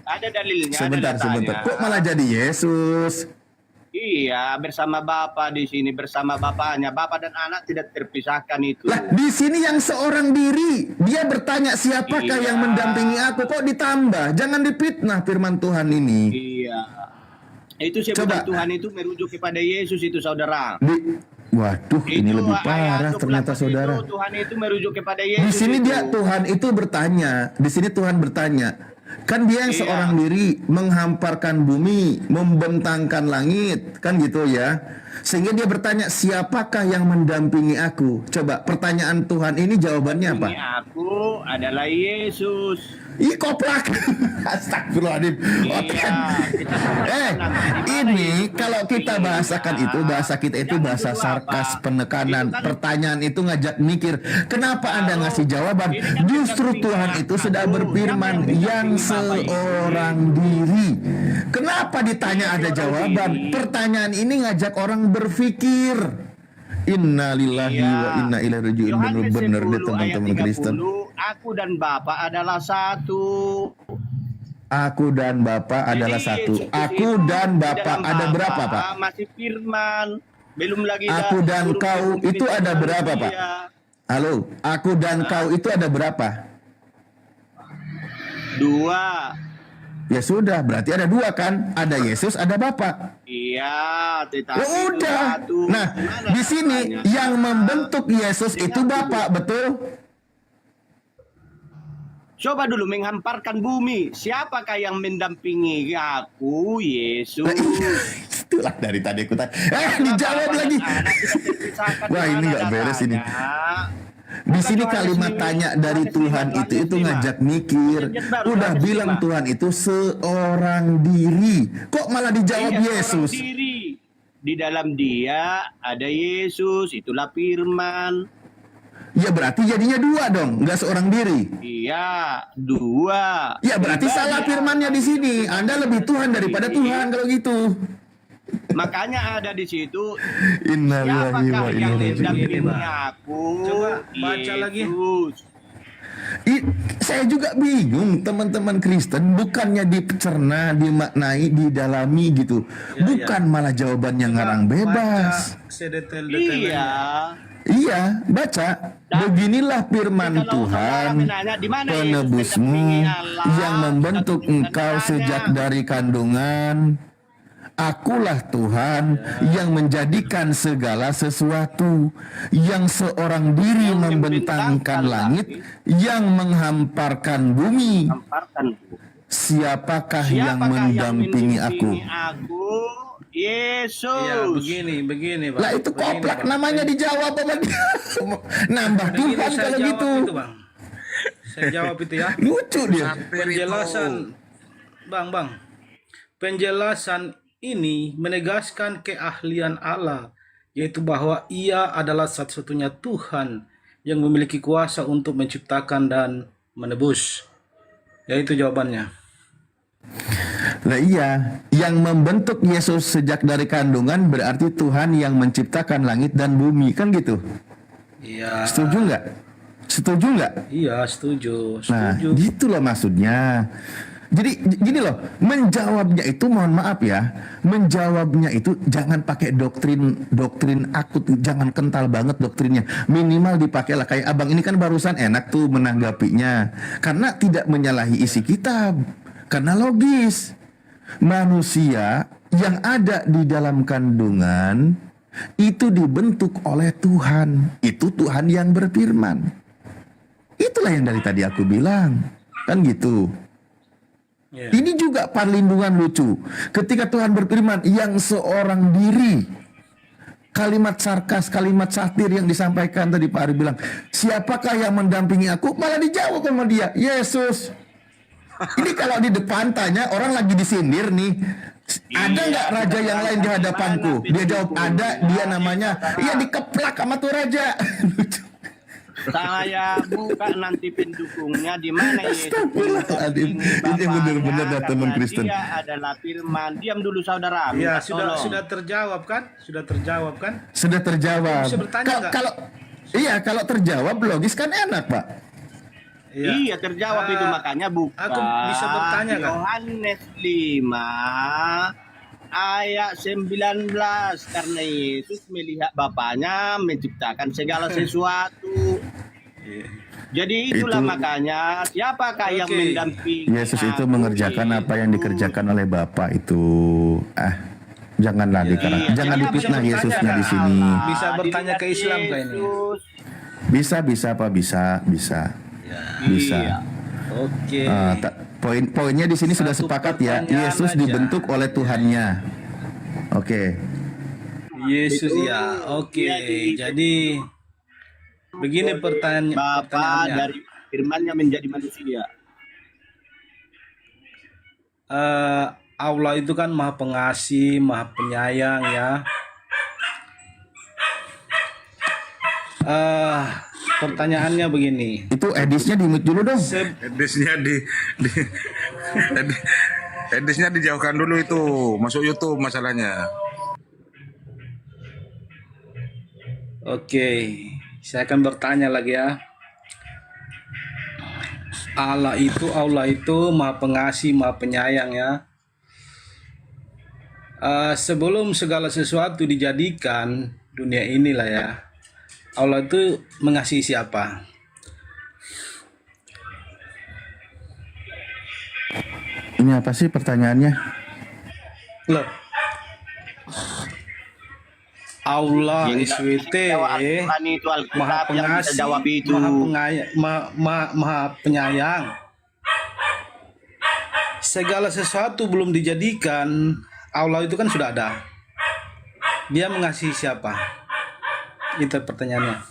ada dalilnya. sebentar. Kok malah jadi Yesus? Iya, bersama Bapa di sini, bersama Bapaknya. Bapa dan anak tidak terpisahkan itu. Lah, di sini yang seorang diri. Dia bertanya, siapakah yang mendampingi aku? Kok ditambah? Jangan dipitnah firman Tuhan ini. Iya. Itu sebab Tuhan itu merujuk kepada Yesus itu, saudara. Waduh, ini lebih parah ternyata, saudara. Tuhan itu merujuk kepada Yesus. Di sini Tuhan itu bertanya. Di sini Tuhan bertanya. Kan dia yang seorang diri menghamparkan bumi, membentangkan langit, kan gitu ya. Sehingga dia bertanya, siapakah yang mendampingi aku? Coba pertanyaan Tuhan ini jawabannya apa? Ini aku adalah Yesus. Ih, koplak. Astagfirullahaladzim. Ini kalau kita bahasakan itu, bahasa kita itu bahasa sarkas, penekanan. Pertanyaan itu ngajak mikir. Kenapa Anda ngasih jawaban? Justru Tuhan itu sudah berfirman yang seorang diri. Kenapa ditanya ada jawaban? Pertanyaan ini ngajak orang berpikir. Innalillahi wa inna ilaihi raji'un. Bener-bener deh teman-teman Kristen. Aku dan Bapa adalah satu. Aku dan Bapa adalah satu. Aku dan Bapa ada berapa, Pak? Masih firman. Belum lagi. Aku dan kau itu ada berapa, Pak? Halo, aku dan kau itu ada berapa? 2. Ya sudah, berarti ada 2 kan? Ada Yesus, ada Bapa. Iya, tetapi udah. Nah, di sini yang membentuk Yesus itu Bapa, betul? Coba dulu menghamparkan bumi. Siapakah yang mendampingi aku? Yesus. Itulah dari tadi aku tanya. Dijawab lagi. Wah, ini nggak beres ini. Di sini kalimat tanya dari Tuhan itu ngajak mikir. Udah bilang Tuhan itu seorang diri. Kok malah dijawab Yesus? Di dalam Dia ada Yesus, itulah firman. Ya berarti jadinya 2 dong, nggak seorang diri. Iya, 2. Ya berarti salah firmannya di sini. Anda lebih Tuhan daripada Tuhan kalau gitu. Makanya ada di situ. Innalillahi wa inna ilaihi raji'un. Aku. Coba baca lagi. Saya juga bingung, teman-teman Kristen, bukannya dicerna, dimaknai, didalami gitu. Bukan malah jawabannya ngarang bebas. Iya, baca. Beginilah firman Tuhan, penebusmu yang membentuk engkau sejak dari kandungan. Akulah Tuhan yang menjadikan segala sesuatu, yang seorang diri membentangkan langit, yang menghamparkan bumi. Siapakah yang mendampingi aku? Yesus. Ya, begini, Bang. Lah itu koplak namanya dijawab sama dia. Nambah Begini, Tuhan saya kalau jawab gitu. itu, Bang. Saya jawab itu ya. Lucu dia. Penjelasan, Bang. Penjelasan ini menegaskan keahlian Allah, yaitu bahwa Ia adalah satu-satunya Tuhan yang memiliki kuasa untuk menciptakan dan menebus. Yaitu jawabannya. Nah iya, yang membentuk Yesus sejak dari kandungan berarti Tuhan yang menciptakan langit dan bumi, kan gitu? Iya. Setuju nggak? Setuju nggak? Iya, setuju. Nah, gitu loh maksudnya. Jadi gini loh, menjawabnya itu mohon maaf ya, menjawabnya itu jangan pakai doktrin akut, jangan kental banget doktrinnya. Minimal dipakailah kayak abang ini kan barusan enak tuh menanggapinya, karena tidak menyalahi isi kitab, karena logis. Manusia yang ada di dalam kandungan itu dibentuk oleh Tuhan, itu Tuhan yang berfirman. Itulah yang dari tadi aku bilang, kan gitu. Ini juga perlindungan lucu. Ketika Tuhan berfirman, yang seorang diri. Kalimat sarkas, kalimat satir yang disampaikan tadi Pak Ari bilang, siapakah yang mendampingi aku? Malah dijawab sama dia, Yesus. Ini kalau di depan tanya, orang lagi disindir nih. Ada nggak raja yang lain di hadapanku? Dia jawab, ada, dia namanya. Iya, dikeplak sama tuh raja. Lucu. Saya buka nanti pendukungnya di mana Yesus. Astagfirullahaladzim. Ini benar-benar ada teman Kristen. Dia adalah firman. Diam dulu saudara. Ya, sudah terjawab kan? Sudah terjawab kan? Sudah terjawab. Bisa bertanya nggak? Kalau terjawab logis kan enak, Pak. Iya, terjawab itu makanya buka. Aku bisa bertanya nggak? Yohanes 5 ayat 19, karena Yesus melihat Bapaknya menciptakan segala sesuatu. Jadi itulah makanya siapakah yang mendampingi Yesus itu mengerjakan apa yang dikerjakan oleh Bapa itu. Janganlah jangan difitnah Yesusnya di sini. Bisa bertanya ke Islam kah ini? Bisa Pak, bisa. Oke. Poinnya di sini sudah sepakat ya. Yesus dibentuk oleh Tuhannya. Oke. Yesus ya. Oke. Jadi begini pertanyaannya. Dari firman-Nya menjadi manusia. Allah itu kan Maha Pengasih, Maha Penyayang ya. Pertanyaannya begini. Itu edisnya di-mute dulu dong. Edisnya dijauhkan dulu itu, masuk YouTube masalahnya. Oke, saya akan bertanya lagi ya. Allah itu Maha Pengasih, Maha Penyayang ya. Sebelum segala sesuatu dijadikan dunia inilah ya, Allah itu mengasihi siapa? Ini apa sih pertanyaannya? Loh. Allah SWT Maha Pengasih, Maha Penyayang. Segala sesuatu belum dijadikan, Allah itu kan sudah ada. Dia mengasihi siapa? Itu pertanyaannya.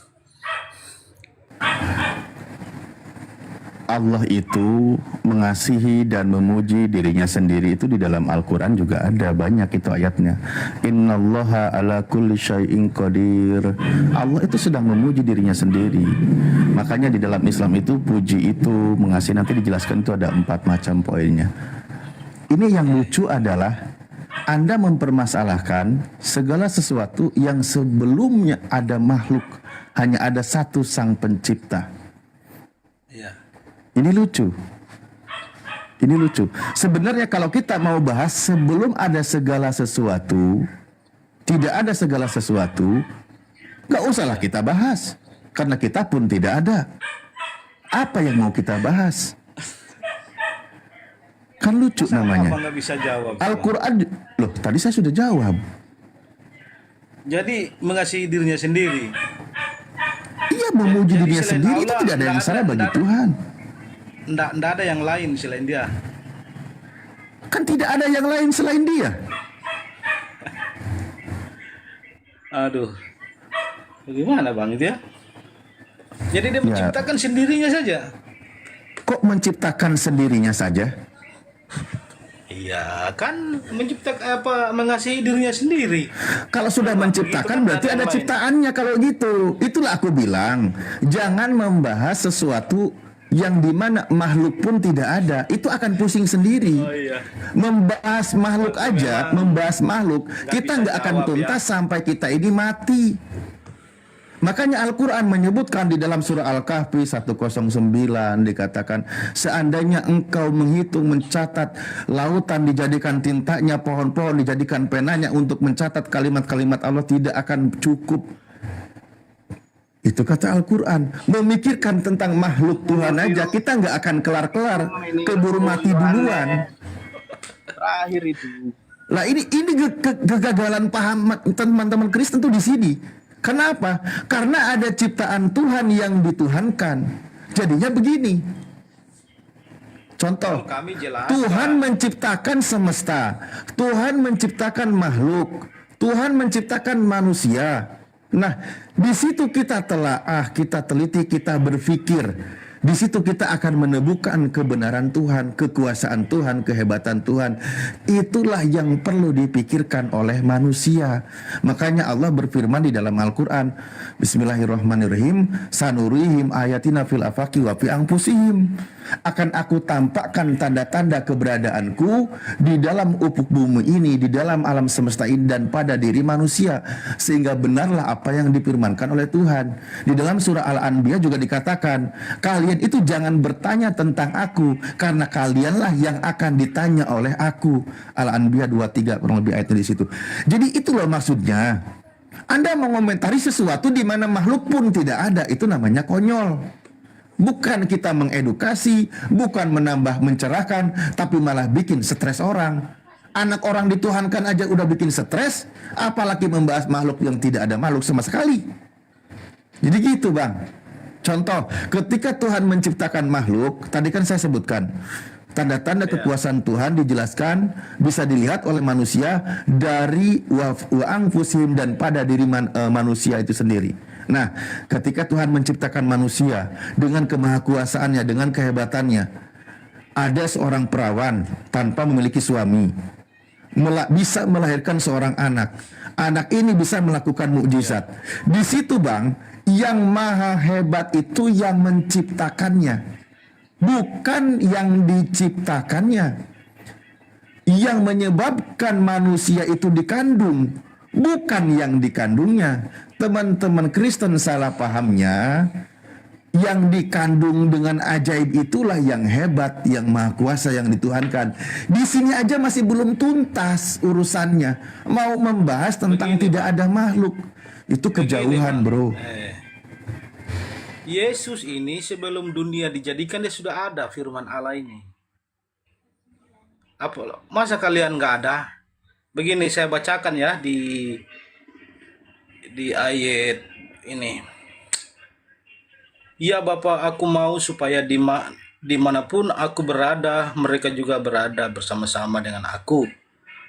Allah itu mengasihi dan memuji dirinya sendiri, itu di dalam Al-Quran juga ada banyak itu ayatnya. Innallaha ala kulli syai'in qadir. Allah itu sedang memuji dirinya sendiri. Makanya di dalam Islam itu puji itu, mengasihi nanti dijelaskan itu ada 4 macam poinnya. Ini yang lucu adalah Anda mempermasalahkan segala sesuatu yang sebelumnya ada makhluk, hanya ada satu sang pencipta. Ini lucu. Sebenarnya kalau kita mau bahas sebelum ada segala sesuatu, tidak ada segala sesuatu, nggak usahlah kita bahas, karena kita pun tidak ada. Apa yang mau kita bahas? Kan lucu Masa namanya. Abang nggak bisa jawab? Al-Quran, loh tadi saya sudah jawab. Jadi mengasihi dirinya sendiri. Iya, memuji Jadi dirinya selain sendiri itu Allah, tidak ada yang nggak salah bagi nggak- Tuhan. Nggak ada yang lain selain dia. Kan tidak ada yang lain selain dia. Aduh, bagaimana bang itu ya? Jadi dia Ya. menciptakan sendirinya saja. Kok menciptakan sendirinya saja? Iya, kan menciptakan apa mengasihi dirinya sendiri. Kalau sudah menciptakan berarti ada ciptaannya kalau gitu. Itulah aku bilang, jangan membahas sesuatu yang dimana makhluk pun tidak ada. Itu akan pusing sendiri. Oh iya. Membahas makhluk aja, membahas makhluk, kita nggak akan tuntas sampai kita ini mati. Makanya Al-Quran menyebutkan di dalam surah Al-Kahfi 109 dikatakan, seandainya engkau menghitung, mencatat lautan dijadikan tintanya, pohon-pohon dijadikan penanya untuk mencatat kalimat-kalimat Allah, tidak akan cukup. Itu kata Al-Quran. Memikirkan tentang makhluk Tuhan aja kita nggak akan kelar-kelar, keburu mati duluan. Terakhir itu. Lah ini kegagalan paham teman-teman Kristen tuh di sini. Kenapa? Karena ada ciptaan Tuhan yang dituhankan. Jadinya begini. Contoh, Kami jelas. Tuhan menciptakan semesta, Tuhan menciptakan makhluk, Tuhan menciptakan manusia. Nah, di situ kita telaah, kita teliti, kita berpikir. Di situ kita akan menemukan kebenaran Tuhan, kekuasaan Tuhan, kehebatan Tuhan. Itulah yang perlu dipikirkan oleh manusia. Makanya Allah berfirman di dalam Al-Quran, Bismillahirrahmanirrahim, sanurihim ayatina fil afaqi wa fi anfusihim. Akan aku tampakkan tanda-tanda keberadaanku di dalam ufuk bumi ini, di dalam alam semesta ini, dan pada diri manusia. Sehingga benarlah apa yang difirmankan oleh Tuhan. Di dalam surah Al-Anbiya juga dikatakan, kalian itu jangan bertanya tentang aku, karena kalianlah yang akan ditanya oleh aku. Al-Anbiya 23 kurang lebih ayatnya di situ. Jadi itu loh maksudnya. Anda mengomentari sesuatu di mana makhluk pun tidak ada, itu namanya konyol. Bukan kita mengedukasi, bukan menambah mencerahkan, tapi malah bikin stres orang. Anak orang dituhankan aja udah bikin stres, apalagi membahas makhluk yang tidak ada makhluk sama sekali. Jadi gitu bang. Contoh, ketika Tuhan menciptakan makhluk, tadi kan saya sebutkan, tanda-tanda kekuasaan Tuhan dijelaskan, bisa dilihat oleh manusia dari wa'angfusim dan pada diri manusia itu sendiri. Nah, ketika Tuhan menciptakan manusia dengan kemahakuasaannya, dengan kehebatannya, ada seorang perawan tanpa memiliki suami, bisa melahirkan seorang anak. Anak ini bisa melakukan mukjizat. Di situ bang, yang maha hebat itu yang menciptakannya, bukan yang diciptakannya. Yang menyebabkan manusia itu dikandung, bukan yang dikandungnya. Teman-teman Kristen salah pahamnya, yang dikandung dengan ajaib itulah yang hebat, yang maha kuasa, yang dituhankan. Di sini aja masih belum tuntas urusannya. Mau membahas tentang tidak ada makhluk, itu kejauhan bro. Yesus ini sebelum dunia dijadikan dia sudah ada firman Allah ini. Apa? Masa kalian nggak ada? Begini saya bacakan ya di ayat ini. Ya Bapa, aku mau supaya dimanapun aku berada, mereka juga berada bersama-sama dengan aku.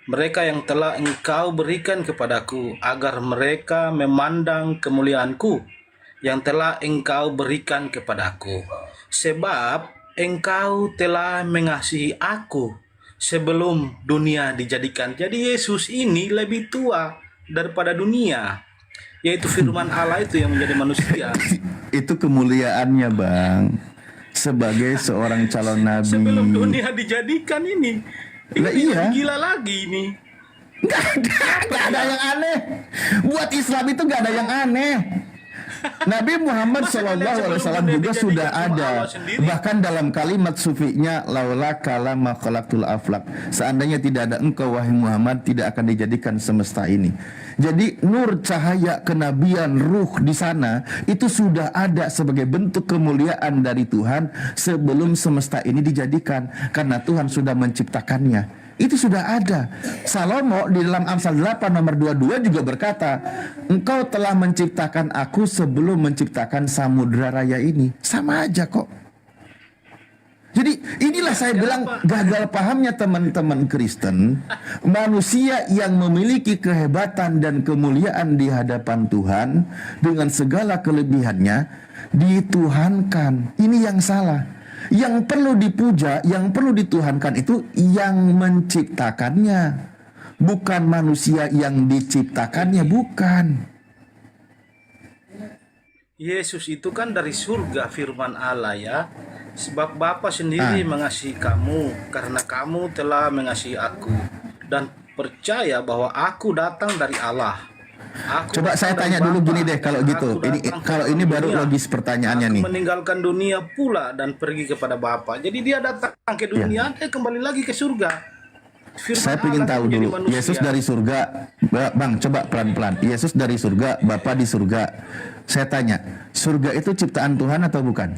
Mereka yang telah Engkau berikan kepadaku, agar mereka memandang kemuliaanku yang telah Engkau berikan kepadaku. Sebab Engkau telah mengasihi aku sebelum dunia dijadikan. Jadi Yesus ini lebih tua daripada dunia. Yaitu firman Allah itu yang menjadi manusia. Itu kemuliaannya bang, sebagai seorang calon nabi. Sebelum dunia dijadikan ini. Ini iya. Gila lagi ini. Gak ada yang aneh. Buat Islam itu gak ada yang aneh. Nabi Muhammad SAW juga sudah ada. Bahkan dalam kalimat sufinya, laula kalama khalaqtul aflak. Seandainya tidak ada engkau wahai Muhammad, tidak akan dijadikan semesta ini. Jadi nur cahaya kenabian ruh di sana itu sudah ada sebagai bentuk kemuliaan dari Tuhan sebelum semesta ini dijadikan, karena Tuhan sudah menciptakannya. Itu sudah ada. Salomo di dalam Amsal 8 nomor 22 juga berkata, engkau telah menciptakan aku sebelum menciptakan samudra raya ini. Sama aja kok. Jadi inilah saya bilang gagal pahamnya teman-teman Kristen. Manusia yang memiliki kehebatan dan kemuliaan di hadapan Tuhan dengan segala kelebihannya dituhankan. Ini yang salah. Yang perlu dipuja, yang perlu dituhankan itu yang menciptakannya, bukan manusia yang diciptakannya, bukan. Yesus itu kan dari surga, firman Allah ya. Sebab Bapa sendiri mengasihi kamu karena kamu telah mengasihi aku dan percaya bahwa aku datang dari Allah. Coba saya tanya dulu gini deh, kalau gitu. Ini baru logis pertanyaannya nih. Meninggalkan dunia pula dan pergi kepada Bapa. Jadi dia datang ke dunia, dia kembali lagi ke surga. Saya ingin tahu dulu, Yesus dari surga, Bang, coba pelan-pelan. Yesus dari surga, Bapa di surga. Saya tanya, surga itu ciptaan Tuhan atau bukan?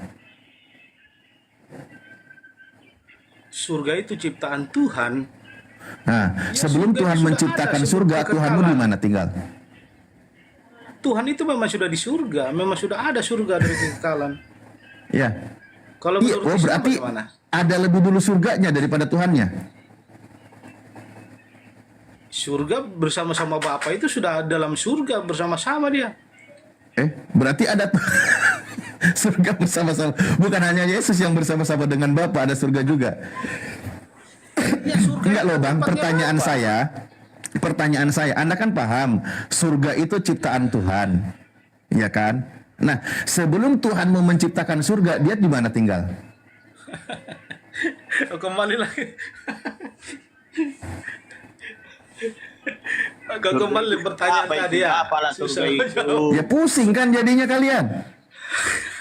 Surga itu ciptaan Tuhan. Nah, sebelum Tuhan menciptakan surga, Tuhanmu di mana tinggal? Tuhan itu memang sudah di surga, memang sudah ada surga dari kekekalan. Ya. Kalau berarti bagaimana? Ada lebih dulu surganya daripada Tuhannya. Surga bersama-sama Bapa itu sudah dalam surga bersama-sama dia. Berarti ada surga bersama-sama. Bukan hanya Yesus yang bersama-sama dengan Bapa, ada surga juga. Ya, enggak loh Bang, pertanyaan saya, Anda kan paham surga itu ciptaan Tuhan, ya kan? Nah, sebelum Tuhan mau menciptakan surga, dia di mana tinggal? Kembali lagi. Agak kembali pertanyaan tadi ya. Apalah surga itu? Ya pusing kan jadinya kalian.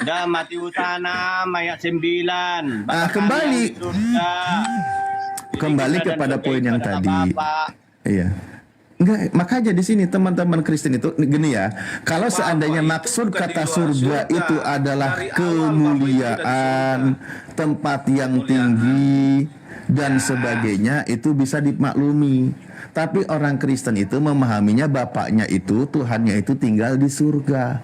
Dah Matius 6 ayat 9. Kembali kepada poin yang tadi. Iya. Enggak, makanya di sini teman-teman Kristen itu gini ya. Kalau seandainya maksud kata surga itu adalah kemuliaan, tempat yang tinggi dan sebagainya, itu bisa dimaklumi. Tapi orang Kristen itu memahaminya Bapaknya itu, Tuhannya itu tinggal di surga.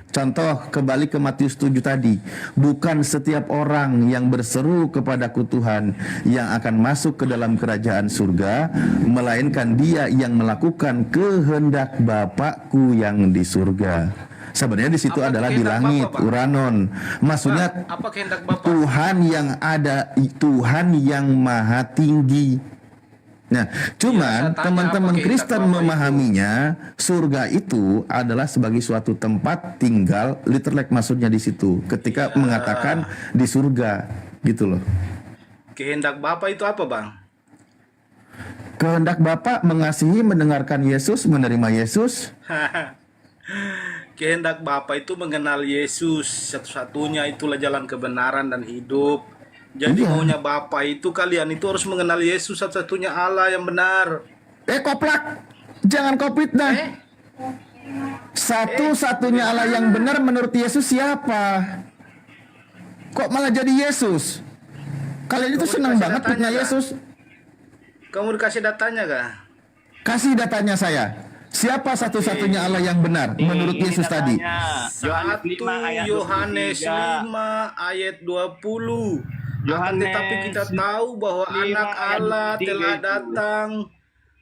Contoh, kembali ke Matius 7 tadi. Bukan setiap orang yang berseru kepadaku Tuhan yang akan masuk ke dalam kerajaan surga, melainkan dia yang melakukan kehendak Bapakku yang di surga. Sebenarnya di situ adalah di langit, Uranon. Maksudnya Tuhan yang ada, Tuhan yang maha tinggi. Nah, cuman teman-teman Kristen memahaminya surga itu adalah sebagai suatu tempat tinggal, literally maksudnya di situ. Ketika mengatakan di surga, gitu loh. Kehendak Bapa itu apa, Bang? Kehendak Bapa mengasihi, mendengarkan Yesus, menerima Yesus. Kehendak Bapa itu mengenal Yesus, satu-satunya itulah jalan kebenaran dan hidup. Jadi maunya Bapa itu kalian itu harus mengenal Yesus, satu-satunya Allah yang benar. Koplak, jangan kau fitnah. Satu-satunya Allah yang benar menurut Yesus siapa? Kok malah jadi Yesus? Kalian itu senang banget fitnah Yesus. Kamu dikasih datanya gak? Kasih datanya saya. Siapa satu-satunya Allah yang benar menurut Yesus tadi? 1 Yohanes 5 ayat 20. Tetapi kita tahu bahwa anak Allah telah datang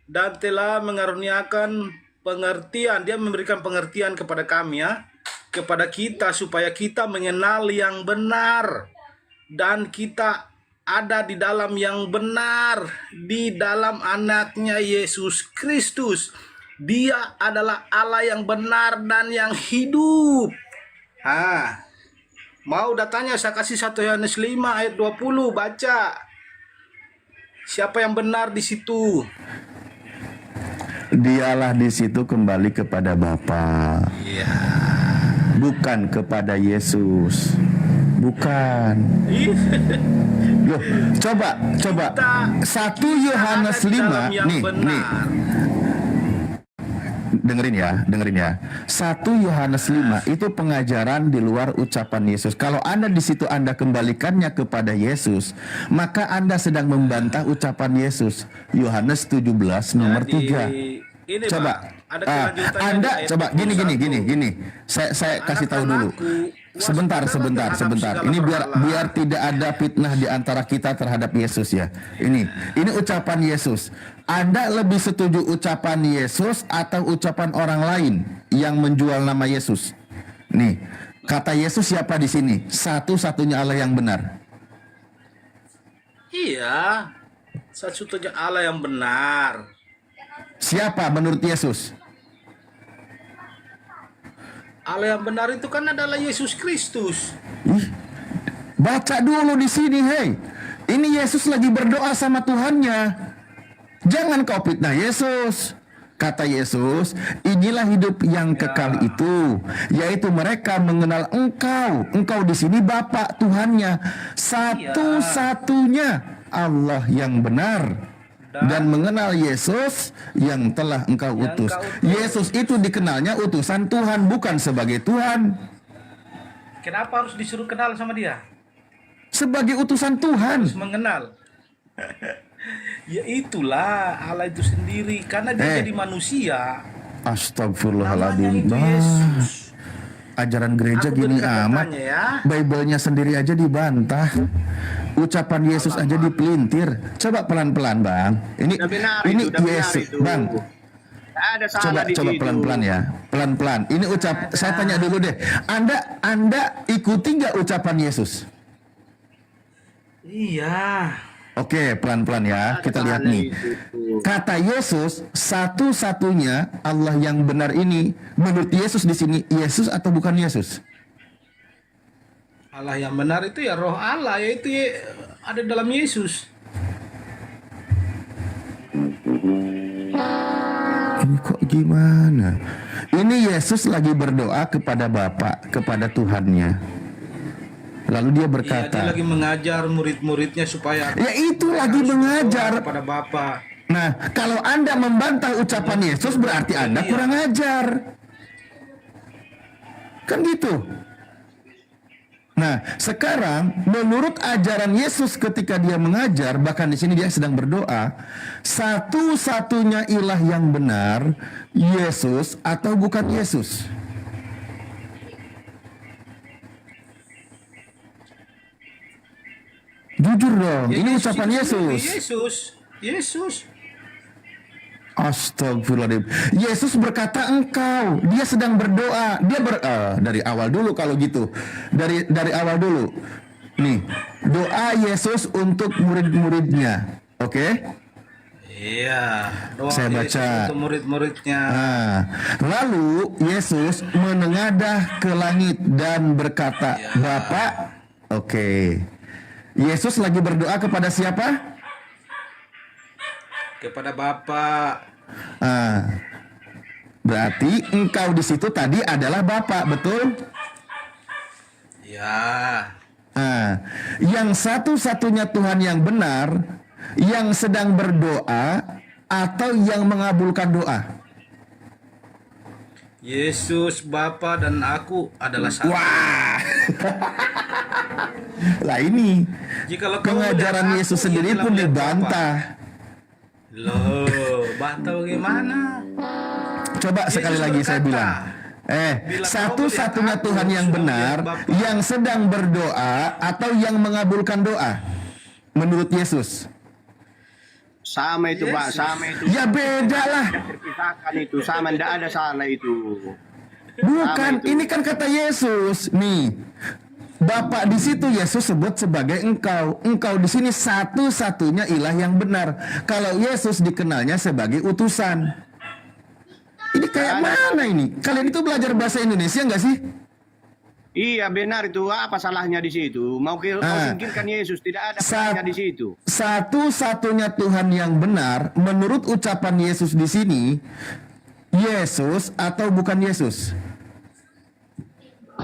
dan telah mengaruniakan pengertian. Dia memberikan pengertian kepada kami ya, kepada kita supaya kita mengenal yang benar dan kita ada di dalam yang benar, di dalam anaknya Yesus Kristus. Dia adalah Allah yang benar dan yang hidup. Mau datanya saya kasih 1 Yohanes 5 ayat 20, baca. Siapa yang benar di situ? Dialah di situ kembali kepada Bapa. Iya. bukan kepada Yesus. Bukan. Loh, coba 1 Yohanes 5 nih. Dengerin ya. 1 Yohanes 5 itu pengajaran di luar ucapan Yesus. Kalau Anda di situ Anda kembalikannya kepada Yesus, maka Anda sedang membantah ucapan Yesus. Yohanes 17 nomor 3. Coba Anda coba gini. Saya kasih tahu dulu. Sebentar. Ini biar tidak ada fitnah di antara kita terhadap Yesus ya. Ini ucapan Yesus. Anda lebih setuju ucapan Yesus atau ucapan orang lain yang menjual nama Yesus? Nih, kata Yesus siapa di sini? Satu-satunya Allah yang benar. Iya, satu-satunya Allah yang benar. Siapa menurut Yesus? Allah yang benar itu kan adalah Yesus Kristus. Baca dulu di sini, hei. Ini Yesus lagi berdoa sama Tuhannya. Jangan kau fitnah Yesus. Kata Yesus, inilah hidup yang kekal itu, yaitu mereka mengenal Engkau. Engkau di sini Bapa Tuhannya, satu-satunya Allah yang benar. Dan mengenal Yesus yang telah Engkau utus. Yesus itu dikenalnya utusan Tuhan, bukan sebagai Tuhan. Kenapa harus disuruh kenal sama dia? Sebagai utusan Tuhan. Harus mengenal. Ya itulah Allah itu sendiri, karena dia jadi manusia. Astagfirullahaladzim. Ajaran gereja gini amat. Bible-nya sendiri aja dibantah. Ucapan Yesus aja dipelintir. Coba pelan-pelan, Bang. Ini Yesus, Bang. Coba pelan-pelan ya. Pelan-pelan. Ini saya tanya dulu deh. Anda ikuti nggak ucapan Yesus? Iya. Oke, pelan-pelan ya. Kita lihat nih. Kata Yesus, satu-satunya Allah yang benar ini, menurut Yesus di sini, Yesus atau bukan Yesus? Allah yang benar itu ya roh Allah, yaitu ada dalam Yesus. Ini kok gimana? Ini Yesus lagi berdoa kepada Bapa, kepada Tuhannya. Lalu dia berkata, dia lagi mengajar murid-muridnya supaya ya itu lagi mengajar kepada Bapa. Nah, kalau Anda membantah ucapan Yesus berarti Anda kurang ajar. Kan gitu. Nah, sekarang menurut ajaran Yesus ketika dia mengajar, bahkan di sini dia sedang berdoa, satu-satunya ilah yang benar, Yesus atau bukan Yesus? Jujur dong, Ya, ini ucapan Yesus. Yesus. Astagfirullahaladzim. Yesus berkata engkau. Dia sedang berdoa. Dia dari awal dulu kalau gitu. Dari awal dulu. Nih, doa Yesus untuk murid-muridnya. Oke? Iya. Doa Saya baca. Yesus untuk murid-muridnya. Nah, lalu Yesus menengadah ke langit dan berkata, Bapa, oke. Yesus lagi berdoa kepada siapa? Kepada Bapa. Berarti engkau di situ tadi adalah Bapa, betul? Ya. Yang satu-satunya Tuhan yang benar, yang sedang berdoa atau yang mengabulkan doa? Yesus, Bapa dan aku adalah satu. Wah. Lah ini pengajaran Yesus sendiri pun dibantah. Loh, bantah bagaimana? Coba sekali lagi saya bilang. Satu-satunya Tuhan yang benar, yang sedang berdoa atau yang mengabulkan doa menurut Yesus. Sama itu, Pak, sama itu. Ya beda lah. Terpisahkan itu, sama, tidak ada salah itu. Bukan, ini kan kata Yesus. Nih, Bapak di situ Yesus sebut sebagai engkau. Engkau di sini satu-satunya ilah yang benar. Kalau Yesus dikenalnya sebagai utusan. Ini kayak mana ini? Kalian itu belajar bahasa Indonesia nggak sih? Iya benar itu, apa salahnya di situ? Mau singkirkan Yesus, tidak ada salahnya di situ. Satu-satunya Tuhan yang benar menurut ucapan Yesus di sini, Yesus atau bukan Yesus?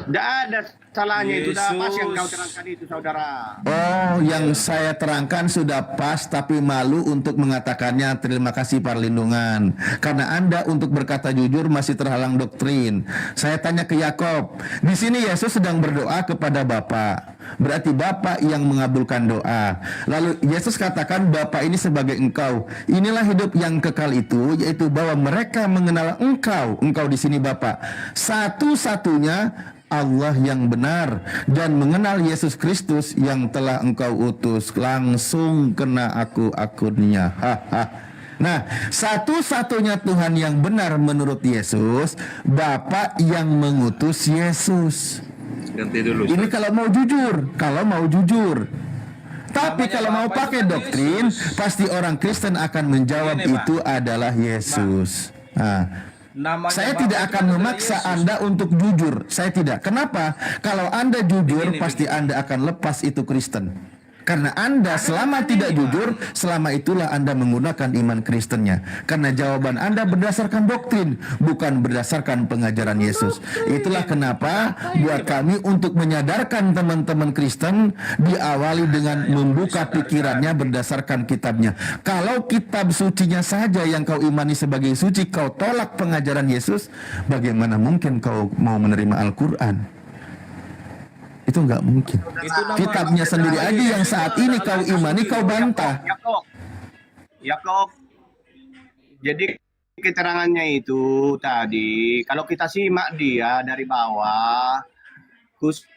Tidak ada salahnya itu, dah pas yang kau Yesus. terangkan itu, saudara. Oh, yang saya terangkan sudah pas, tapi malu untuk mengatakannya. Terima kasih perlindungan. Karena Anda untuk berkata jujur masih terhalang doktrin. Saya tanya ke Yakob. Di sini Yesus sedang berdoa kepada Bapa. Berarti Bapa yang mengabulkan doa. Lalu Yesus katakan Bapa ini sebagai engkau. Inilah hidup yang kekal itu, yaitu bahwa mereka mengenal engkau. Engkau di sini Bapa. Satu-satunya Allah yang benar, dan mengenal Yesus Kristus yang telah engkau utus. Langsung kena akunnya. Nah, satu-satunya Tuhan yang benar menurut Yesus, Bapa yang mengutus Yesus. Ganti dulu. Ini kalau mau jujur. Tapi kalau mau pakai doktrin, pasti orang Kristen akan menjawab itu adalah Yesus. Saya tidak akan memaksa Anda untuk jujur. Saya tidak. Kenapa? Kalau Anda jujur, pasti Anda akan lepas itu Kristen. Karena Anda selama tidak jujur, selama itulah Anda menggunakan iman Kristennya. Karena jawaban Anda berdasarkan doktrin, bukan berdasarkan pengajaran Yesus. Itulah kenapa buat kami untuk menyadarkan teman-teman Kristen diawali dengan membuka pikirannya berdasarkan kitabnya. Kalau kitab sucinya saja yang kau imani sebagai suci, kau tolak pengajaran Yesus, bagaimana mungkin kau mau menerima Al-Quran? Itu nggak mungkin. Kitabnya sendiri aja yang saat ini kau imani, kau bantah. Yakob. Jadi keterangannya itu tadi, kalau kita simak dia dari bawah,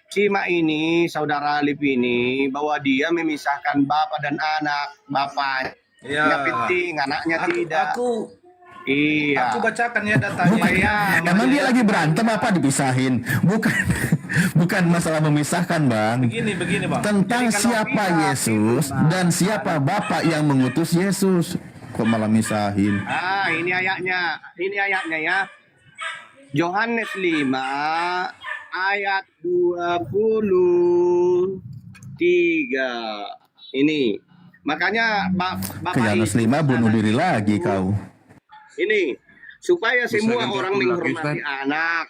simak ini saudara Alif ini, bahwa dia memisahkan bapak dan anak. Bapaknya penting, anaknya tidak. Iya. Aku bacakan ya datanya. Emang dia lagi berantem apa dipisahin? Bukan masalah memisahkan, Bang. Begini, Bang. Tentang siapa Yesus dan siapa Bapa yang mengutus Yesus. Kok malah misahin? Ini ayatnya ya. Yohanes 5 ayat 23. Ini. Makanya Bapak ke Yohanes 5 bunuh diri lagi kau. Ini supaya semua orang menghormati anak.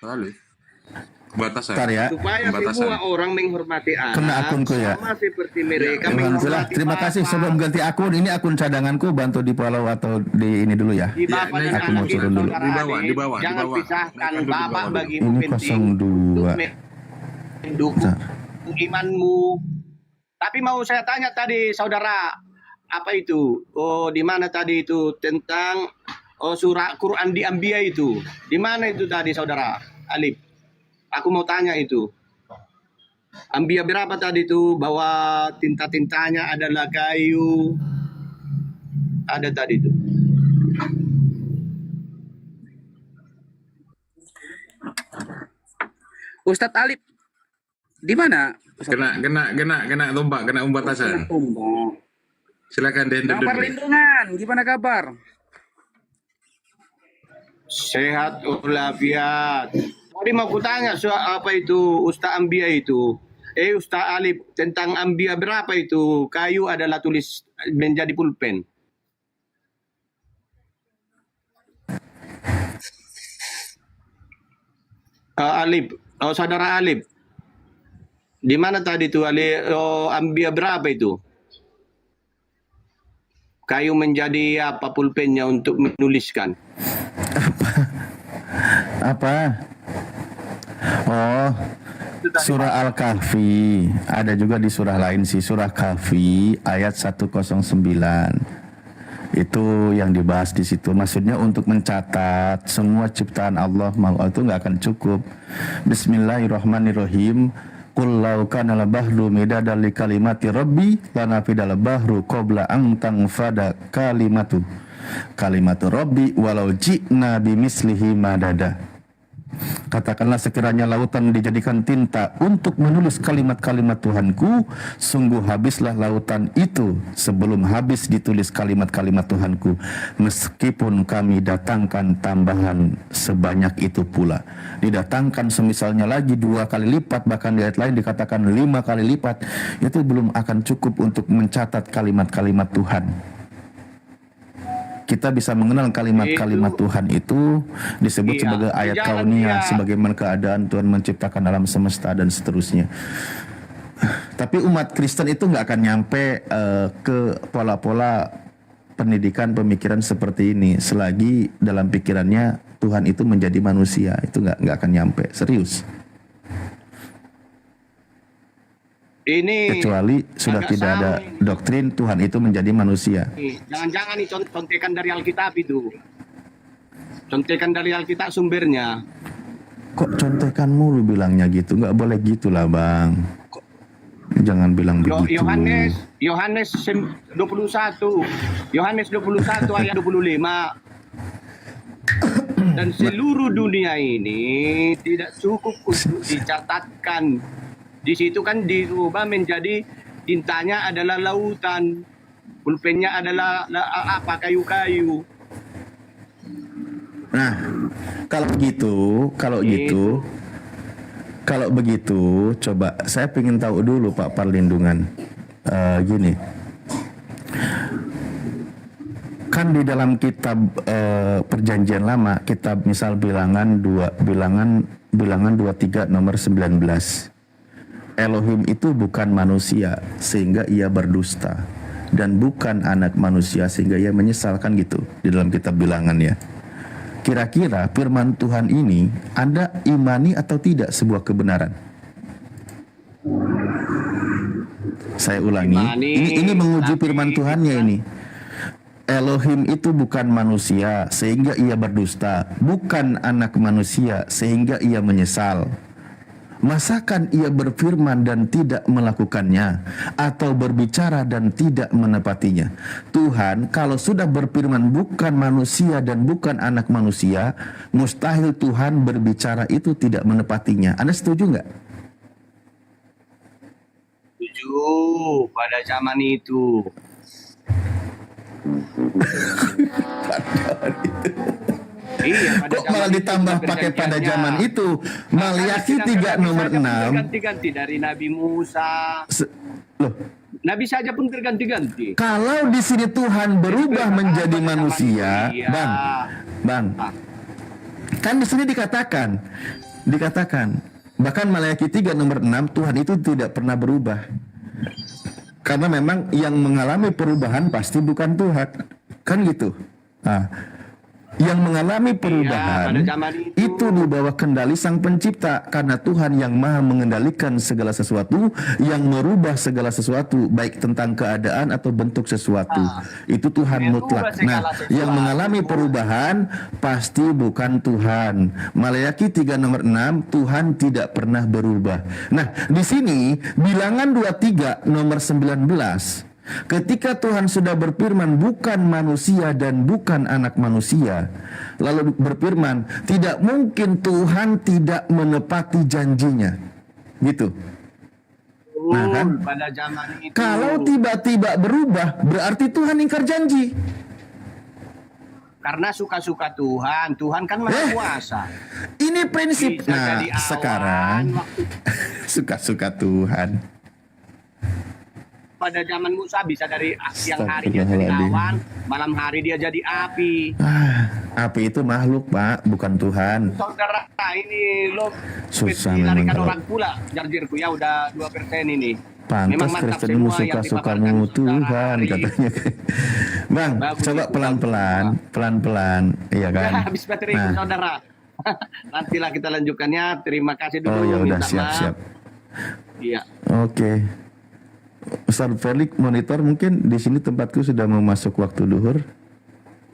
Batasan. Supaya semua orang menghormati anak. Kena akunku ya. Sama seperti mereka Alhamdulillah. menghormati Terima kasih. Sebelum ganti akun, ini akun cadanganku, bantu di follow atau di ini dulu ya. Aku mau turun dulu. Di bawah. Jangan pisahkan Bapak bagimu Ini penting 02. mendukung imanmu. Tapi mau saya tanya tadi saudara, apa itu? Oh, di mana tadi itu tentang surah Quran di Anbiya itu. Di mana itu tadi saudara Alif? Aku mau tanya itu. Anbiya berapa tadi itu? Bahwa tinta-tintanya adalah kayu. Ada tadi itu. Ustadz Alif, di mana? Kena tombak, kena umbatasan. Silakan deh. Bang Perlindungan, gimana kabar? Sehat walafiat. Tadi mau kutanya soal apa itu Ustaz Anbiya itu. Ustaz Alif, tentang Anbiya berapa itu? Kayu adalah tulis menjadi pulpen. Alif, saudara Alif. Di mana tadi itu Anbiya berapa itu? Kayu menjadi apa pulpennya untuk menuliskan? Apa? Oh, surah Al-Kahfi. Ada juga di surah lain sih, surah Kahfi ayat 109. Itu yang dibahas di situ. Maksudnya untuk mencatat semua ciptaan Allah, itu nggak akan cukup. Bismillahirrahmanirrahim. Qul law kana al-bahru midadan li kalimati rabbi lanafidal bahru qabla an tanfada kalimatu rabbi walau ji'na bimislihi madada. Katakanlah sekiranya lautan dijadikan tinta untuk menulis kalimat-kalimat Tuhanku, sungguh habislah lautan itu sebelum habis ditulis kalimat-kalimat Tuhanku, meskipun kami datangkan tambahan sebanyak itu pula. Didatangkan semisalnya lagi 2 kali lipat, bahkan di ayat lain dikatakan 5 kali lipat, itu belum akan cukup untuk mencatat kalimat-kalimat Tuhan. Kita bisa mengenal kalimat-kalimat Tuhan itu disebut sebagai ayat kaunia, sebagaimana keadaan Tuhan menciptakan alam semesta dan seterusnya. Tapi umat Kristen itu nggak akan nyampe ke pola-pola pendidikan pemikiran seperti ini selagi dalam pikirannya Tuhan itu menjadi manusia. Itu nggak akan nyampe, serius. Ini Kecuali sudah tidak ada doktrin Tuhan itu menjadi manusia. Jangan-jangan nih contekan dari Alkitab itu. Contekan dari Alkitab sumbernya. Kok contekan mulu bilangnya gitu? Nggak boleh gitulah, Bang. Jangan bilang begitu. Yohanes 21. Yohanes 21 ayat 25. Dan seluruh dunia ini tidak cukup untuk dicatatkan. Di situ kan dirubah menjadi tintanya adalah lautan, pulpennya adalah kayu-kayu. Nah, kalau begitu, coba saya ingin tahu dulu Pak Perlindungan. Gini, kan di dalam kitab Perjanjian Lama, kitab misal bilangan 23 nomor 19. Elohim itu bukan manusia sehingga ia berdusta, dan bukan anak manusia sehingga ia menyesalkan, gitu di dalam kitab bilangan ya. Kira-kira firman Tuhan ini Anda imani atau tidak sebuah kebenaran? Saya ulangi, ini menguji firman Tuhannya ini. Elohim itu bukan manusia sehingga ia berdusta, bukan anak manusia sehingga ia menyesal. Masakan ia berfirman dan tidak melakukannya, atau berbicara dan tidak menepatinya? Tuhan kalau sudah berfirman bukan manusia dan bukan anak manusia, mustahil Tuhan berbicara itu tidak menepatinya. Anda setuju nggak? Setuju pada zaman itu. Iya, kok malah ditambah pakai pada zaman itu? Maliaki 3 nomor 6. Ganti-ganti dari Nabi Musa. Loh, Nabi saja pun terganti-ganti. kalau di sini Tuhan berubah menjadi manusia, Bang. Kan di sini dikatakan bahkan Maliaki 3 nomor 6, Tuhan itu tidak pernah berubah. Karena memang yang mengalami perubahan pasti bukan Tuhan. Kan gitu. Nah, yang mengalami perubahan itu di bawah kendali Sang Pencipta, karena Tuhan yang maha mengendalikan segala sesuatu, yang merubah segala sesuatu baik tentang keadaan atau bentuk sesuatu. Itu Tuhan mutlak. Nah, yang mengalami perubahan pasti bukan Tuhan. Maliaki 3 nomor 6, Tuhan tidak pernah berubah. Nah, di sini bilangan 23 nomor 19, ketika Tuhan sudah berfirman bukan manusia dan bukan anak manusia, lalu berfirman tidak mungkin Tuhan tidak menepati janjinya, gitu. Nah kan, pada zaman itu, kalau tiba-tiba berubah berarti Tuhan ingkar janji. Karena suka-suka Tuhan, Tuhan kan maha kuasa. Ini prinsip. Bisa nah jadi awan, sekarang suka-suka Tuhan. Pada zaman Musa bisa dari siang hari dia jadi awan, malam hari dia jadi api. Api itu makhluk, Pak, bukan Tuhan. Saudara, ini lo Susah dilarikan memang. orang pula, jarjirku ya udah 2% ini. Pantas Kristenmu suka-sukamu Tuhan, katanya. Bang, coba pelan-pelan, iya kan? Habis baterai saudara. Nantilah kita lanjutkannya. Terima kasih dulu. Oh ya udah, minta siap-siap. Iya. Oke. Ustaz Felix monitor, mungkin di sini tempatku sudah mau masuk waktu duhur.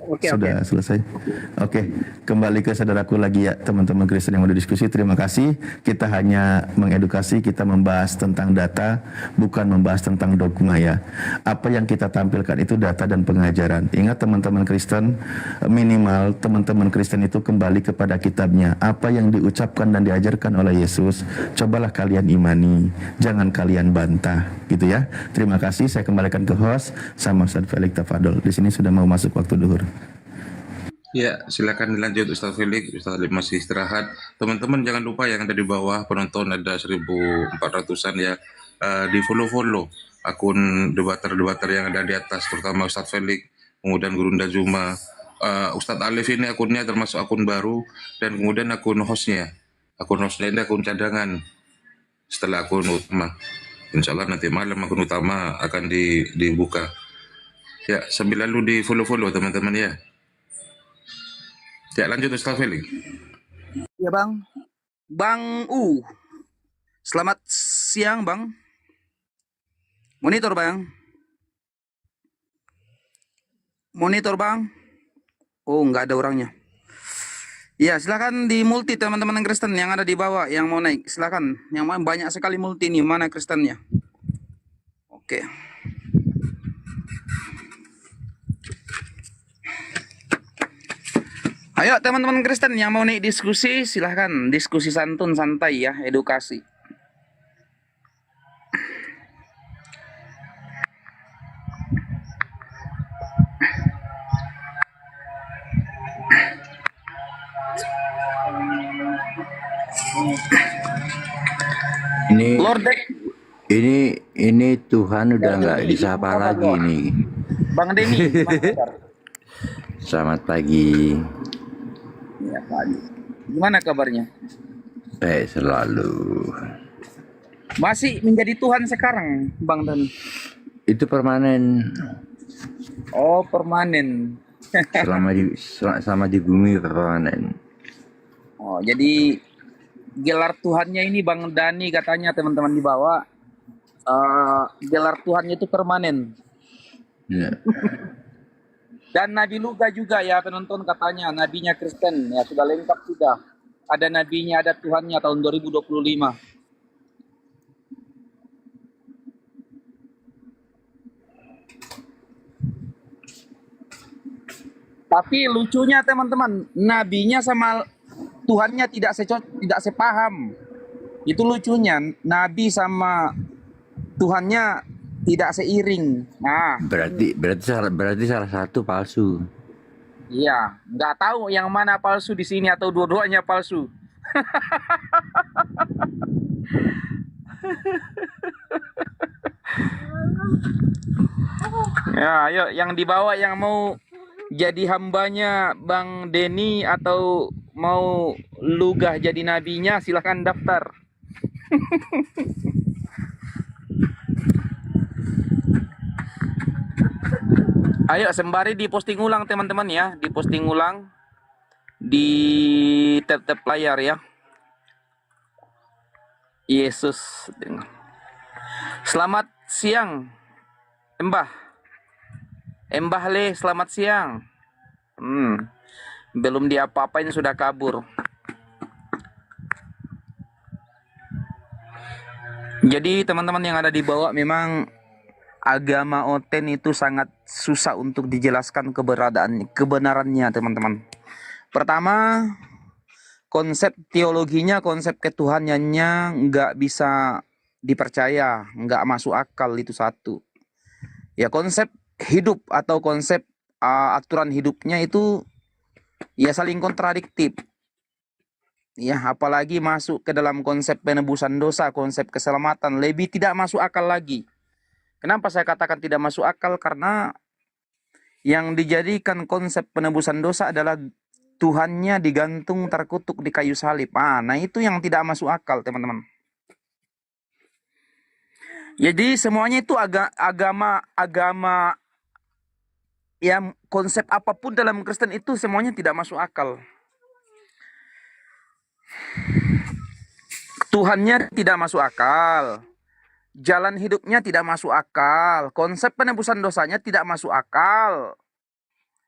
Sudah selesai. Oke, kembali ke saudaraku lagi ya, teman-teman Kristen yang mau diskusi. Terima kasih. Kita hanya mengedukasi, kita membahas tentang data, bukan membahas tentang dogma ya. Apa yang kita tampilkan itu data dan pengajaran. Ingat teman-teman Kristen, minimal teman-teman Kristen itu kembali kepada kitabnya. Apa yang diucapkan dan diajarkan oleh Yesus, cobalah kalian imani, jangan kalian bantah, gitu ya. Terima kasih. Saya kembalikan ke host sama Ustaz Felix Tafadol. Di sini sudah mau masuk waktu duhur. Ya, silakan dilanjut Ustaz Felix. Ustaz Felix masih istirahat. Teman-teman jangan lupa yang ada di bawah penonton ada 1.400-an ya. Di follow akun debater-debater yang ada di atas, terutama Ustaz Felix. kemudian Gurunda Zuma, Ustadz Alif ini akunnya termasuk akun baru, dan kemudian akun hostnya. Akun hostnya ini akun cadangan setelah akun utama. Insya Allah nanti malam akun utama akan dibuka. Ya, sambil lalu di follow-follow teman-teman ya. Ya, lanjut Ustaz Felix. Ya Bang. Bang U. Selamat siang Bang. Monitor Bang. Monitor Bang. Oh, nggak ada orangnya. Ya, silakan di multi teman-teman Kristen yang ada di bawah yang mau naik. Silakan. Yang mau banyak sekali multi nih, mana Kristennya? Oke. Ayo teman-teman Kristen yang mau naik diskusi, silahkan. Diskusi santun, santai ya, edukasi. Ini Tuhan udah nggak disapa lagi nih. Bang Denny. Selamat pagi. Ya, pagi. Gimana kabarnya? Baik selalu. Masih menjadi Tuhan sekarang, Bang Denny? Itu permanen. Oh, permanen. selama di bumi permanen. Oh, jadi gelar Tuhannya ini Bang Dani katanya teman-teman di bawah. Gelar Tuhannya itu permanen. Ya. Dan Nabi Luka juga ya penonton katanya, nabinya Kristen ya sudah lengkap sudah. Ada nabinya, ada Tuhannya tahun 2025. Tapi lucunya teman-teman, nabinya sama Tuhannya tidak sepaham. Itu lucunya, nabi sama Tuhannya tidak seiring. Nah, berarti salah satu palsu. Iya, nggak tahu yang mana palsu di sini atau dua-duanya palsu. Ya, ayo yang dibawa yang mau jadi hambanya Bang Denny atau mau lugah jadi nabinya silahkan daftar. Ayo sembari diposting ulang teman-teman ya, diposting ulang di tab-tab layar ya. Yesus. Selamat siang, Embah. Embah Le, selamat siang. Belum diapa-apain sudah kabur. Jadi teman-teman yang ada di bawah memang agama Oten itu sangat susah untuk dijelaskan kebenarannya teman-teman. Pertama, konsep teologinya, konsep ketuhanannya nggak bisa dipercaya, nggak masuk akal, itu satu. Ya konsep hidup atau konsep aturan hidupnya itu ya saling kontradiktif. Ya apalagi masuk ke dalam konsep penebusan dosa, konsep keselamatan lebih tidak masuk akal lagi. Kenapa saya katakan tidak masuk akal? Karena yang dijadikan konsep penebusan dosa adalah Tuhannya digantung terkutuk di kayu salib. Nah itu yang tidak masuk akal teman-teman. Jadi semuanya itu agama ya konsep apapun dalam Kristen itu semuanya tidak masuk akal. Tuhannya tidak masuk akal. Jalan hidupnya tidak masuk akal. Konsep penebusan dosanya tidak masuk akal.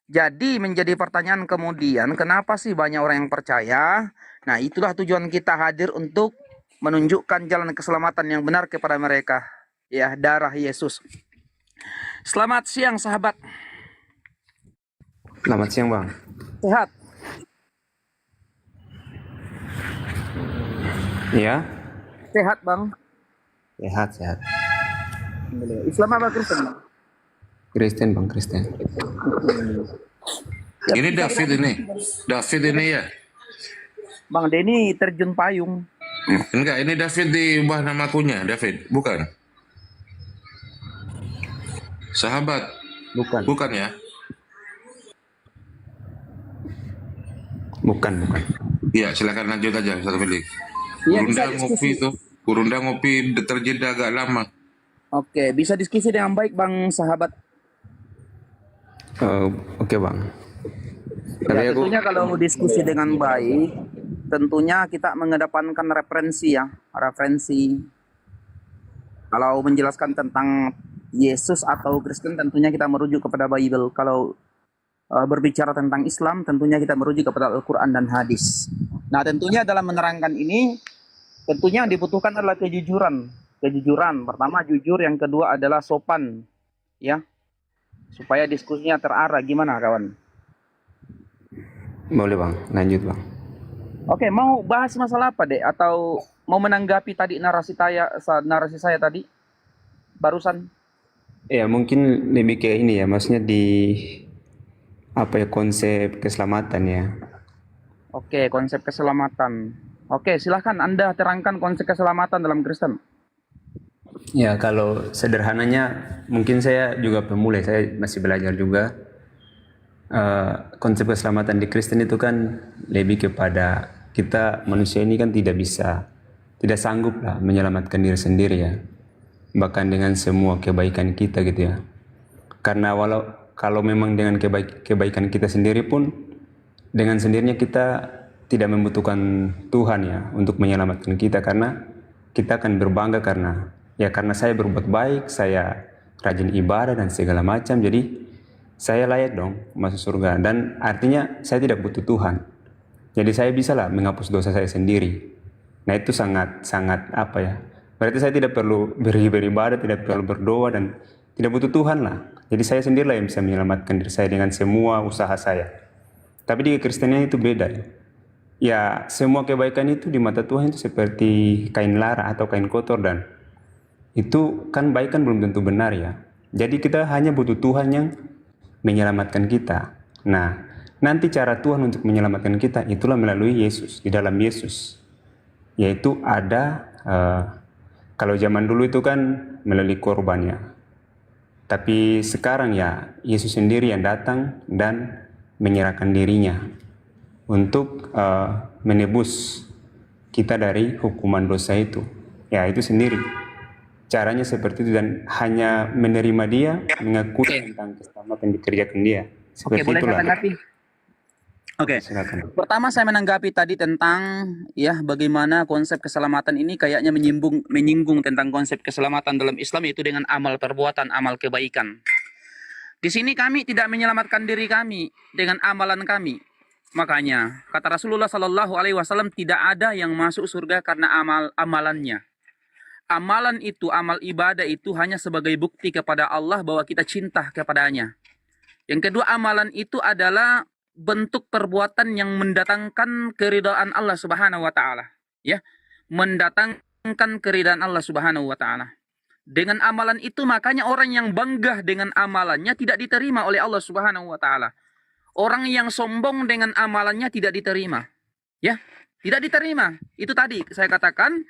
Jadi menjadi pertanyaan kemudian, kenapa sih banyak orang yang percaya? Nah itulah tujuan kita hadir untuk menunjukkan jalan keselamatan yang benar kepada mereka. Ya, darah Yesus. Selamat siang sahabat. Selamat siang Bang. Sehat? Iya. Sehat Bang. Sehat. Islam apa Kristen? Kristen Bang, Kristen. Ini David ini ya. Bang Denny terjun payung. Enggak, ini David diubah nama akunnya, David, bukan? Sahabat. Bukan. Bukan ya? Bukan. Iya, silakan lanjut aja, Ustaz Felix. Iya, Gurunda bisa ngopi diskusi. itu, Gurunda ngopi terjeda agak lama. Oke, bisa diskusi dengan baik Bang sahabat. Oke Bang. Ya, tentunya kalau diskusi dengan baik, tentunya kita mengedepankan referensi ya, referensi. Kalau menjelaskan tentang Yesus atau Kristen, tentunya kita merujuk kepada Bible. Kalau berbicara tentang Islam, tentunya kita merujuk kepada Al-Quran dan hadis. Nah, tentunya dalam menerangkan ini, tentunya yang dibutuhkan adalah kejujuran. Kejujuran, pertama jujur, yang kedua adalah sopan, ya, supaya diskusinya terarah. Gimana, kawan? Boleh Bang, lanjut Bang. Oke, mau bahas masalah apa, Dek? Atau mau menanggapi tadi narasi saya tadi barusan? Ya mungkin lebih ke ini ya, maksudnya di konsep keselamatan ya. Oke, konsep keselamatan. Oke, silahkan Anda terangkan konsep keselamatan dalam Kristen. Ya kalau sederhananya mungkin saya juga pemulai, saya masih belajar juga. Konsep keselamatan di Kristen itu kan lebih kepada kita manusia ini kan tidak sanggup lah menyelamatkan diri sendiri ya, bahkan dengan semua kebaikan kita gitu ya. Karena kalau memang dengan kebaikan kita sendiri pun, dengan sendirinya kita tidak membutuhkan Tuhan ya untuk menyelamatkan kita, karena kita akan berbangga karena saya berbuat baik, saya rajin ibadah dan segala macam, jadi saya layak dong masuk surga, dan artinya saya tidak butuh Tuhan. Jadi saya bisa lah menghapus dosa saya sendiri. Nah itu sangat berarti saya tidak perlu beribadah, tidak perlu berdoa, dan tidak butuh Tuhan lah. Jadi saya sendirilah yang bisa menyelamatkan diri saya dengan semua usaha saya. Tapi di Kristennya itu beda ya. Ya semua kebaikan itu di mata Tuhan itu seperti kain lara atau kain kotor, dan itu kan baik kan belum tentu benar ya. Jadi kita hanya butuh Tuhan yang menyelamatkan kita. Nah, nanti cara Tuhan untuk menyelamatkan kita itulah melalui Yesus, di dalam Yesus. Yaitu ada, kalau zaman dulu itu kan melalui korbannya. Tapi sekarang ya Yesus sendiri yang datang dan menyerahkan dirinya untuk menebus kita dari hukuman dosa itu. Ya itu sendiri. Caranya seperti itu, dan hanya menerima dia, mengakui tentang keselamatan dikerjakan dia. Seperti boleh itulah. saya tanggapi? Oke. Silakan. Pertama saya menanggapi tadi tentang ya bagaimana konsep keselamatan ini kayaknya menyinggung tentang konsep keselamatan dalam Islam, yaitu dengan amal perbuatan, amal kebaikan. Di sini kami tidak menyelamatkan diri kami dengan amalan kami. Makanya kata Rasulullah Shallallahu Alaihi Wasallam, tidak ada yang masuk surga karena amalannya. Amalan itu, amal ibadah itu hanya sebagai bukti kepada Allah bahwa kita cinta kepadanya. Yang kedua, amalan itu adalah bentuk perbuatan yang mendatangkan keridhaan Allah Subhanahu wa taala, ya. Mendatangkan keridhaan Allah Subhanahu wa taala. Dengan amalan itu makanya orang yang bangga dengan amalannya tidak diterima oleh Allah Subhanahu wa taala. Orang yang sombong dengan amalannya tidak diterima. Ya, tidak diterima. Itu tadi saya katakan,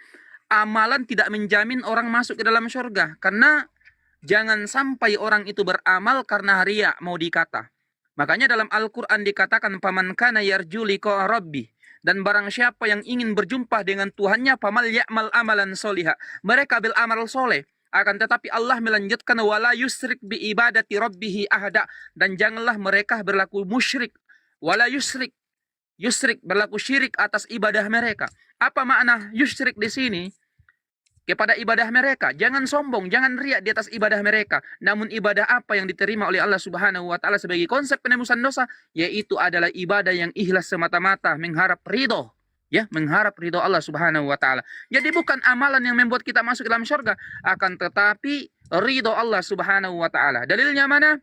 amalan tidak menjamin orang masuk ke dalam surga, karena jangan sampai orang itu beramal karena riya mau dikata. Makanya dalam Al-Quran dikatakan, "Faman kana yarju liqa rabbi." Dan barang siapa yang ingin berjumpa dengan Tuhannya, famal ya'mal amalan solihah. Mereka beramal soleh. Akan tetapi Allah melanjutkan, wala yusrik bi ibadati rabbihi ahada. Dan janganlah mereka berlaku musyrik. Wala yusrik berlaku syirik atas ibadah mereka. Apa makna yusyrik di sini? Kepada ibadah mereka. Jangan sombong, jangan riak di atas ibadah mereka. Namun ibadah apa yang diterima oleh Allah Subhanahu wa taala sebagai konsep penebusan dosa, yaitu adalah ibadah yang ikhlas semata-mata, mengharap ridho, ya, mengharap ridho Allah Subhanahu wa taala. Jadi bukan amalan yang membuat kita masuk ke dalam surga, akan tetapi ridho Allah Subhanahu wa taala. Dalilnya mana?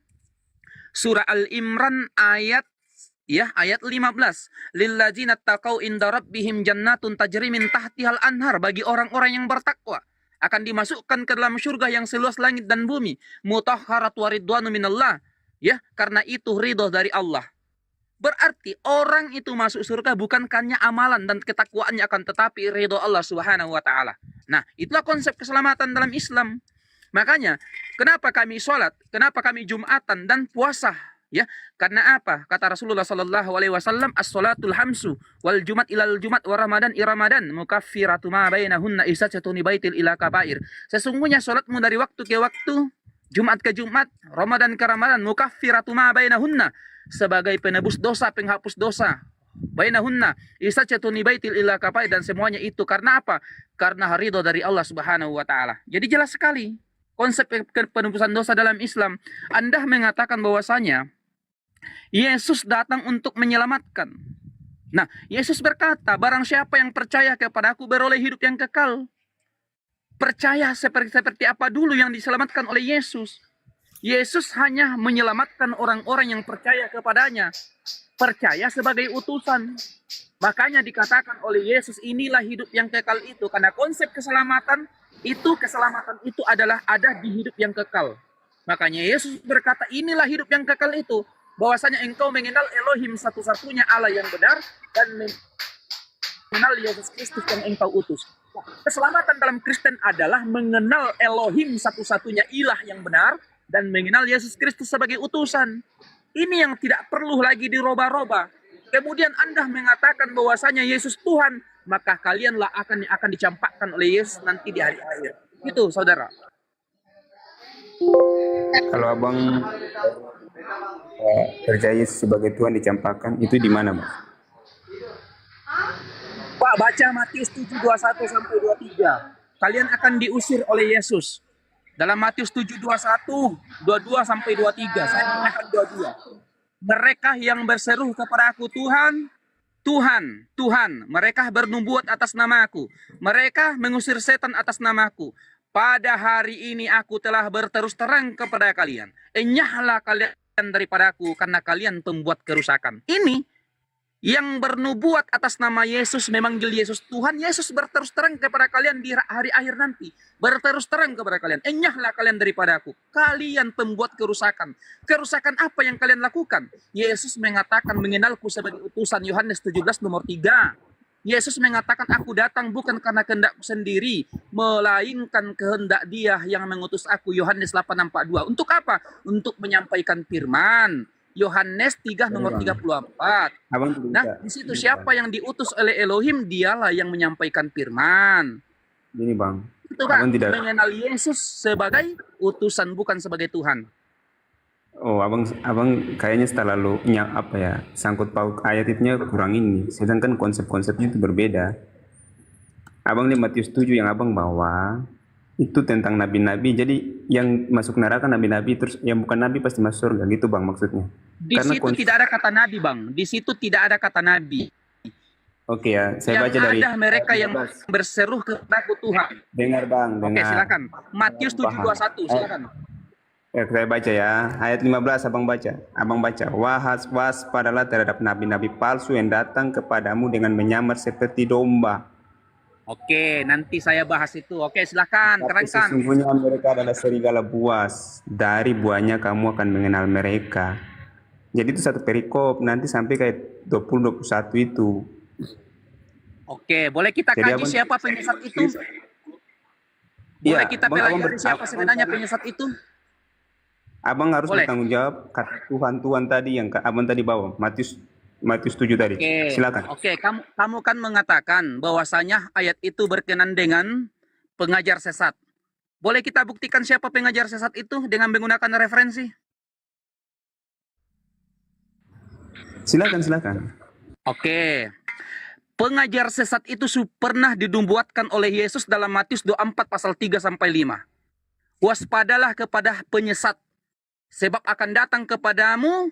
Surah Al-Imran ayat 15. Lilladzina taqau inda rabbihim jannatun tajri min tahtihal anhar. Bagi orang-orang yang bertakwa akan dimasukkan ke dalam surga yang seluas langit dan bumi. Mutahharat wa ridwanu minallah. Ya, karena itu ridho dari Allah. Berarti orang itu masuk surga bukan karena amalan dan ketakwaannya, akan tetapi ridho Allah Subhanahu wa taala. Nah, itulah konsep keselamatan dalam Islam. Makanya, kenapa kami sholat, kenapa kami Jumatan dan puasa Ya, karena apa? Kata Rasulullah Sallallahu Alaihi Wasallam, as-salatul hamsu wal jumat ilal jumat wa ramadan iramadan mukaffiratu ma bainahunna isatuni baitil ila kabair. Sesungguhnya salatmu dari waktu ke waktu, Jumat ke Jumat, Ramadan ke Ramadan, mukaffiratu ma bainahunna, sebagai penebus dosa, penghapus dosa. Bainahunna isatuni baitil ila kabair, dan semuanya itu karena apa? Karena ridho dari Allah Subhanahu wa taala. Jadi jelas sekali konsep penebusan dosa dalam Islam. Anda mengatakan bahwasanya Yesus datang untuk menyelamatkan. Nah, Yesus berkata, barang siapa yang percaya kepadaku beroleh hidup yang kekal. Percaya seperti apa dulu yang diselamatkan oleh Yesus? Yesus hanya menyelamatkan orang-orang yang percaya kepadanya. Percaya sebagai utusan. Makanya dikatakan oleh Yesus, inilah hidup yang kekal itu. Karena konsep keselamatan itu adalah ada di hidup yang kekal. Makanya Yesus berkata, inilah hidup yang kekal itu. Bahwasanya engkau mengenal Elohim satu-satunya Allah yang benar, dan mengenal Yesus Kristus yang engkau utus. Keselamatan dalam Kristen adalah mengenal Elohim satu-satunya ilah yang benar, dan mengenal Yesus Kristus sebagai utusan. Ini yang tidak perlu lagi diroba-roba. Kemudian Anda mengatakan bahwasanya Yesus Tuhan, maka kalianlah akan dicampakkan oleh Yesus nanti di hari akhir. Itu, saudara. Kalau abang percaya Yesus sebagai Tuhan dicampakkan, itu di mana, Bang? Pak, baca Matius 7:21 sampai 23. Kalian akan diusir oleh Yesus. Dalam Matius 7:21, 22 sampai 23. Saya mengatakan 22. Mereka yang berseru kepada aku, Tuhan, Tuhan, Tuhan, mereka bernubuat atas namaku. Mereka mengusir setan atas namaku. Pada hari ini aku telah berterus terang kepada kalian. Enyahlah kalian daripadaku, karena kalian pembuat kerusakan. Ini yang bernubuat atas nama Yesus, memanggil Yesus Tuhan. Yesus berterus terang kepada kalian di hari akhir nanti. Berterus terang kepada kalian. Enyahlah kalian daripadaku. Kalian pembuat kerusakan. Kerusakan apa yang kalian lakukan? Yesus mengatakan mengenalku sebagai utusan. Yohanes 17 nomor 3. Yesus mengatakan, aku datang bukan karena kehendakku sendiri, melainkan kehendak Dia yang mengutus aku. Yohanes 8:42. Untuk apa? Untuk menyampaikan firman. Yohanes 3 nomor 34. Nah, di situ siapa yang diutus oleh Elohim, dialah yang menyampaikan firman. Gini, Bang. Itu Pak, mengenal Yesus sebagai utusan, bukan sebagai Tuhan. Oh, abang kayaknya terlalu sangkut paut ayat itu kurang ini. Sedangkan konsep-konsepnya itu berbeda. Abang di Matius 7 yang abang bawa itu tentang nabi-nabi. Jadi yang masuk neraka nabi-nabi, terus yang bukan nabi pasti masuk surga, gitu Bang maksudnya. Di situ tidak ada kata nabi, Bang. Di situ tidak ada kata nabi. Oke ya, saya baca dari. Yang ada mereka yang berseru kepada Tuhan. Dengar Bang, dengar. Oke, silakan. Matius 7:21, silakan. Saya baca ya, ayat 15 abang baca. Waspadalah terhadap nabi-nabi palsu yang datang kepadamu dengan menyamar seperti domba. Oke, nanti saya bahas itu. Oke, silakan, kerangkan. Sesungguhnya mereka adalah serigala buas. Dari buahnya kamu akan mengenal mereka. Jadi itu satu perikop, nanti sampai kayak 20-21 itu. Oke, boleh kita kaji siapa penyesat itu? Boleh kita pelajari siapa sebenarnya penyesat itu? Abang harus bertanggung jawab kata Tuhan tadi yang abang tadi bawa, Matius 7 tadi. Silakan. Oke, kamu kan mengatakan bahwasanya ayat itu berkenan dengan pengajar sesat. Boleh kita buktikan siapa pengajar sesat itu dengan menggunakan referensi? Silakan. Oke. Pengajar sesat itu pernah dinubuatkan oleh Yesus dalam Matius 24 pasal 3 sampai 5. Waspadalah kepada penyesat, sebab akan datang kepadamu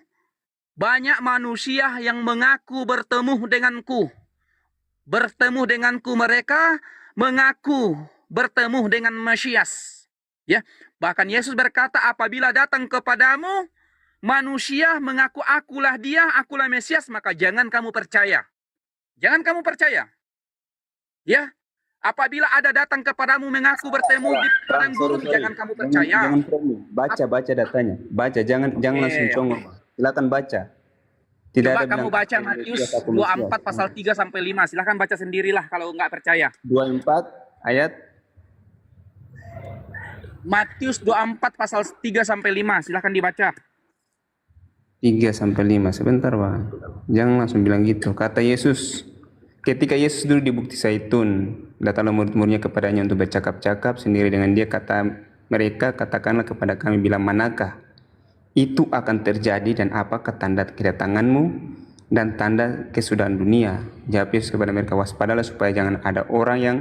banyak manusia yang mengaku bertemu denganku. Bertemu denganku, mereka mengaku bertemu dengan Mesias. Ya, bahkan Yesus berkata, apabila datang kepadamu manusia mengaku akulah Dia, akulah Mesias, maka jangan kamu percaya. Jangan kamu percaya. Ya, apabila ada datang kepadamu mengaku bertemu di padang gurun, jangan kamu percaya. Jangan baca datanya. Baca, jangan langsung congok. Silakan baca. Coba kamu baca Matius 24 pasal 3 sampai 5. Silakan baca sendirilah kalau nggak percaya. 24 ayat Matius 24 pasal 3 sampai 5. Silakan dibaca. 3-5. Sebentar Bang, jangan langsung bilang gitu. Kata Yesus, ketika Yesus dulu di Bukti Zaitun, datanglah murid-muridnya kepadanya untuk bercakap-cakap sendiri dengan dia. Kata mereka, katakanlah kepada kami bila manakah itu akan terjadi dan apakah tanda kedatanganmu dan tanda kesudahan dunia. Jawab Yesus kepada mereka, waspadalah supaya jangan ada orang yang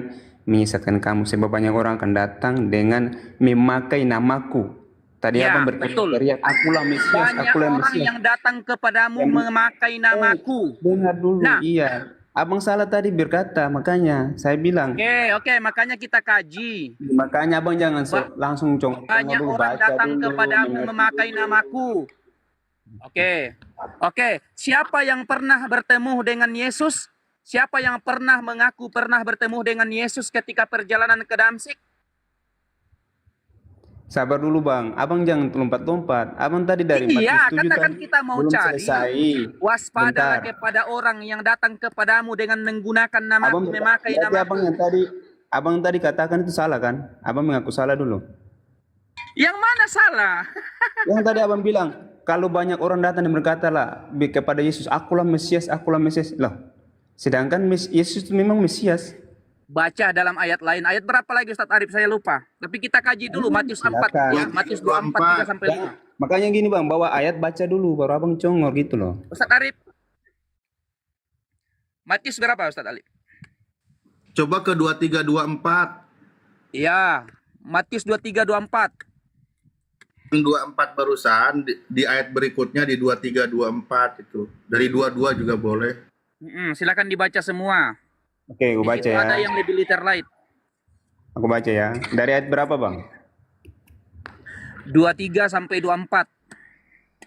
menyesatkan kamu, sebab banyak orang akan datang dengan memakai namaku. Tadi Ya, abang betul. berteriak, akulah Mesias, Banyak akulah orang Mesias. yang datang kepadamu memakai namaku. Dengar dulu, Nah, iya. Abang salah tadi berkata, makanya saya bilang. oke, makanya kita kaji. Makanya abang jangan langsung congkak Banyak dulu, orang baca datang dulu, kepadamu mengerti. memakai namaku. Oke. Siapa yang pernah bertemu dengan Yesus? Siapa yang pernah mengaku pernah bertemu dengan Yesus ketika perjalanan ke Damsyik? Sabar dulu bang, abang jangan lompat-lompat. Abang tadi dari Iya, Matius 7 katakan tadi kita mau belum cari. selesai. Waspadalah Bentar. kepada orang yang datang kepadamu dengan menggunakan Abang namaku, memakai berarti namaku. abang tadi katakan itu salah kan? Abang mengaku salah dulu. Yang mana salah? Yang tadi abang bilang, kalau banyak orang datang dan berkata lah kepada Yesus, akulah Mesias, akulah Mesias. Loh, sedangkan Yesus itu memang Mesias. Baca dalam ayat lain. Ayat berapa lagi Ustaz Arif? Saya lupa. Tapi kita kaji dulu Matius 4 Silakan. ya. Matius 24 3 sampai 5. Makanya gini bang, bawa ayat baca dulu, baru abang congor gitu loh. Ustaz Arif. Matius berapa Ustaz Arif? Coba ke 2324. Iya, Matius 23 24. 24 barusan di ayat berikutnya di 2324 itu. Dari 22 juga boleh. Silakan dibaca semua. Oke, gue baca Itu ya. ada yang lebih literate. Aku baca ya. Dari ayat berapa bang? 23 sampai 24.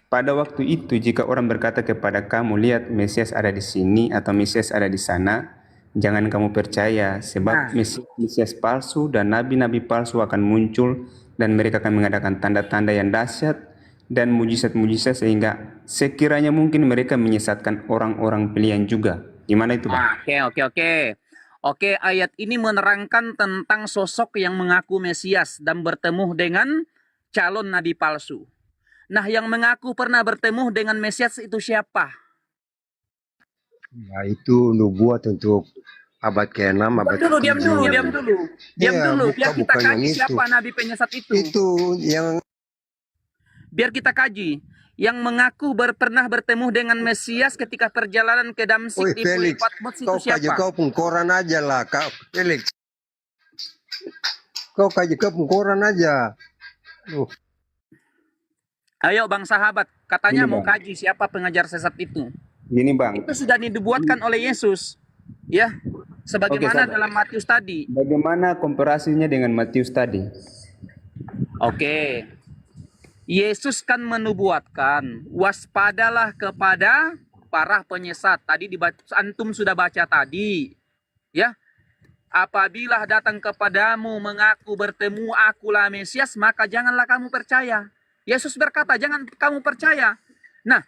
Pada waktu itu jika orang berkata kepada kamu, lihat Mesias ada di sini atau Mesias ada di sana, jangan kamu percaya, sebab Mesias palsu dan nabi-nabi palsu akan muncul dan mereka akan mengadakan tanda-tanda yang dahsyat dan mujizat-mujizat sehingga sekiranya mungkin mereka menyesatkan orang-orang pilihan juga. Gimana itu bang? Oke, ayat ini menerangkan tentang sosok yang mengaku Mesias dan bertemu dengan calon nabi palsu. Nah, yang mengaku pernah bertemu dengan Mesias itu siapa? Ya, itu nubuat untuk abad ke-6, abad ke-7. Diam dulu. Biar kita bukan yang kaji itu. siapa nabi penyesat itu. Itu yang Biar kita kaji. Yang mengaku pernah bertemu dengan Mesias ketika perjalanan ke Damsyik di Felix, Patmos itu kau kaji siapa? kau pengkoran aja lah, kau Felix. Kau kaji kau pengkoran aja. Ayo bang sahabat, katanya Ini, mau Bang. kaji siapa pengajar sesat itu. Gini bang, Itu sudah dibuatkan oleh Yesus. Ya, sebagaimana sabar. dalam Matius tadi. bagaimana komparasinya dengan Matius tadi? Oke. Yesus kan menubuatkan, waspadalah kepada para penyesat. Tadi antum sudah baca tadi. Ya. Apabila datang kepadamu mengaku bertemu akulah Mesias, maka janganlah kamu percaya. Yesus berkata, jangan kamu percaya. Nah,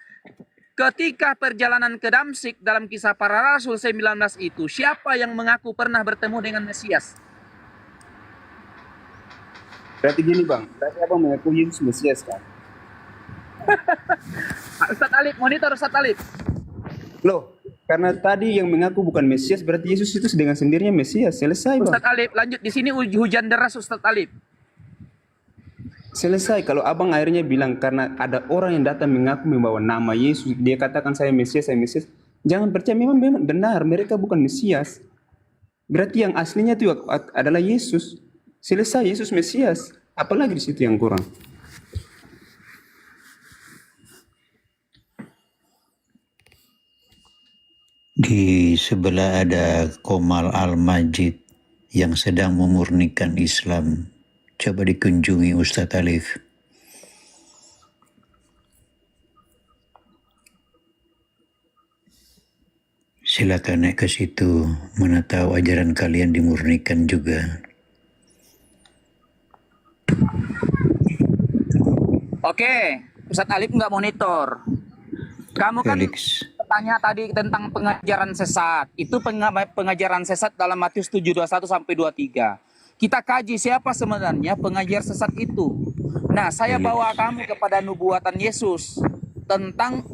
ketika perjalanan ke Damsyik dalam kisah para rasul 19 itu, siapa yang mengaku pernah bertemu dengan Mesias? Berarti gini bang, berarti abang mengaku Yesus Mesias kan? Ustaz Alif, monitor Ustaz Alif. Loh, karena tadi yang mengaku bukan Mesias, berarti Yesus itu dengan sendirinya Mesias. Selesai bang. Ustaz Alif, lanjut. Di sini hujan deras Ustaz Alif. Selesai. Kalau abang akhirnya bilang karena ada orang yang datang mengaku membawa nama Yesus, dia katakan saya Mesias, saya Mesias. Jangan percaya, memang benar, mereka bukan Mesias. Berarti yang aslinya itu adalah Yesus. Selesai, Yesus Mesias. Apalagi di situ yang kurang? Di sebelah ada Komal Al-Majid yang sedang memurnikan Islam. Coba dikunjungi Ustadz Alif. Silakan naik ke situ, mana tahu ajaran kalian dimurnikan juga. Oke, Ustadz Alif nggak monitor. Kamu kan tanya tadi tentang pengajaran sesat. Itu pengajaran sesat dalam Matius 7:21 sampai 23. Kita kaji siapa sebenarnya pengajar sesat itu. Nah, saya bawa kamu kepada nubuatan Yesus tentang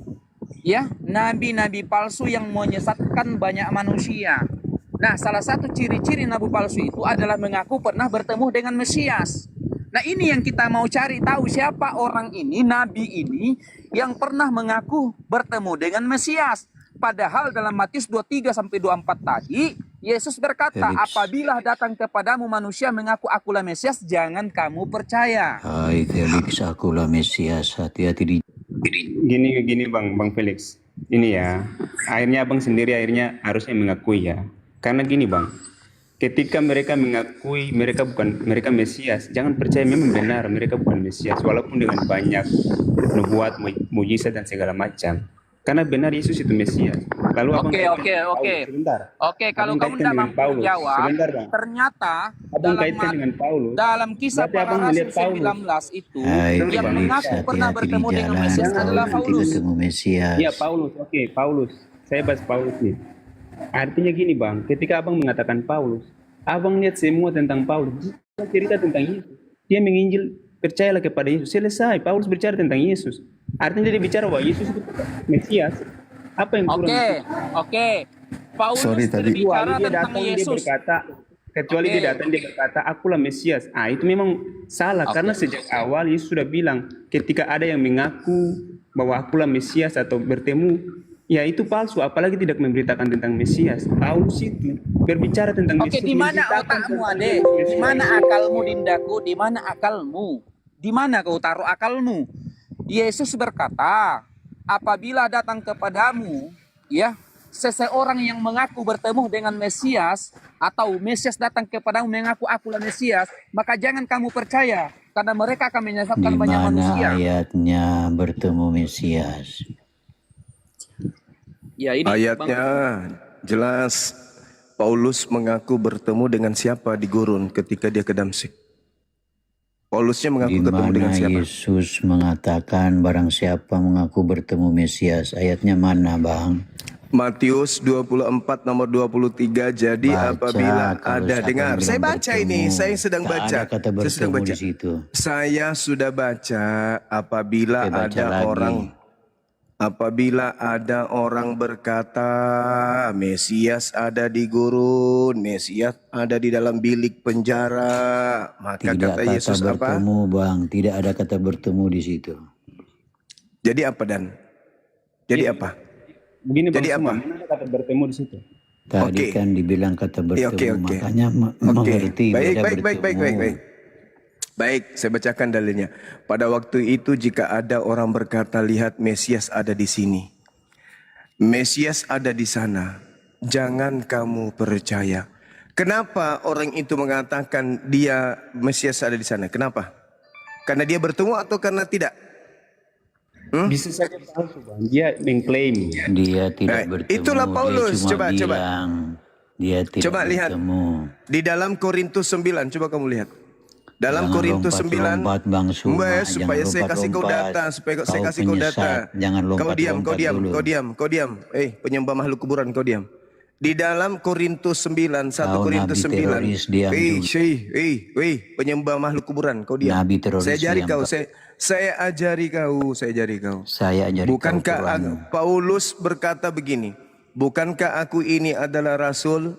ya nabi-nabi palsu yang menyesatkan banyak manusia. Nah, salah satu ciri-ciri nabi palsu itu adalah mengaku pernah bertemu dengan Mesias. Nah, ini yang kita mau cari tahu, siapa orang ini, nabi ini yang pernah mengaku bertemu dengan Mesias. Padahal dalam Matius 23 sampai 24 tadi Yesus berkata, Felix. apabila datang kepadamu manusia mengaku akulah Mesias, jangan kamu percaya. Hai Felix, akulah Mesias, hati-hati di... Gini Bang Felix. Ini ya, akhirnya Abang sendiri akhirnya harusnya mengakui ya. Karena gini Bang, ketika mereka mengakui mereka Mesias, jangan percaya memang benar mereka bukan Mesias, walaupun dengan banyak nubuat, mujizat dan segala macam. Karena benar Yesus itu Mesias. Lalu Abang sebentar. Oke, kalau kamu tidak mampu menjawab, Sebentar, Bang. ternyata Abang kaitkan dengan Paulus. dalam kisah Berarti para Abang rasul melihat 19 itu Hai yang Felix, mengaku pernah hati-hati di bertemu dengan jalan, Mesias kau adalah nanti Paulus. ketemu Mesias. Iya Paulus, oke Paulus. Saya bahas Paulus nih. Artinya gini Bang, ketika Abang mengatakan Paulus, Abang lihat semua tentang Paulus. Dia cerita tentang Yesus. Dia menginjil, percayalah kepada Yesus. Selesai, Paulus bicara tentang Yesus. Artinya dia bicara bahwa Yesus itu Mesias. Apa yang kurang? Oke. Paulus berbicara tentang Yesus. Kecuali dia datang dia berkata, akulah Mesias. Itu memang salah. Karena sejak awal Yesus sudah bilang, ketika ada yang mengaku bahwa akulah Mesias atau bertemu, ya itu palsu. Apalagi tidak memberitakan tentang Mesias. Paulus itu berbicara tentang Mesias. Oke, di mana otakmu, Ade? Di mana akalmu, Dindaku? Di mana akalmu? Di mana kau taruh akalmu? Yesus berkata, apabila datang kepadamu, ya, seseorang yang mengaku bertemu dengan Mesias, atau Mesias datang kepadamu mengaku akulah Mesias, maka jangan kamu percaya, karena mereka akan menyesatkan Di banyak mana manusia. ayatnya bertemu Mesias? Ya, ini Ayatnya jelas Paulus mengaku bertemu dengan siapa di gurun ketika dia ke Damsyik. Paulusnya mengaku Di ketemu dengan mana siapa? Yesus mengatakan barang siapa mengaku bertemu Mesias? Ayatnya mana Bang? Matius 24 nomor 23. Jadi Baca, apabila kalau ada siapa dengar, yang saya bilang baca bertemu, ini, saya sedang tak baca. ada kata Saya sedang bertemu baca. di situ. Saya sudah baca apabila Oke, baca lagi. Apabila ada orang berkata Mesias ada di gurun, Mesias ada di dalam bilik penjara, maka Tidak kata kata Yesus apa? bertemu Bang, tidak ada kata bertemu di situ. Jadi apa Dan? Jadi apa? Begini Bang Jadi Suma, apa? mana ada kata bertemu di situ? Tadi Oke. kan dibilang kata bertemu, Oke. makanya Oke. mengerti beda Baik. bertemu. Baik, saya bacakan dalilnya. Pada waktu itu jika ada orang berkata, lihat Mesias ada di sini. Mesias ada di sana. Jangan kamu percaya. Kenapa orang itu mengatakan dia Mesias ada di sana? Kenapa? Karena dia bertemu atau karena tidak? Bisa saja palsu Bang. Dia mengklaim. Dia tidak bertemu. Itulah Paulus. Dia cuma Coba. bilang, dia tidak Coba lihat. bertemu. Di dalam Korintus 9, coba kamu lihat. Dalam Jangan Korintus 9, lompat-lompat, Bang Suma, supaya jangan saya kasih kau lompat-lompat. data, supaya saya Kau kasih kau data. penyesat, jangan Kau lompat-lompat dulu. kau diam. Penyembah makhluk kuburan, kau diam. Di dalam Korintus 9, 1 Kau Korintus nabi 9. teroris, diam dulu. Penyembah makhluk kuburan, kau diam. Nabi teroris, Saya ajari diam kau, kau. saya ajari kau. Saya ajari Bukankah kau Quran. Paulus berkata begini, bukankah aku ini adalah rasul?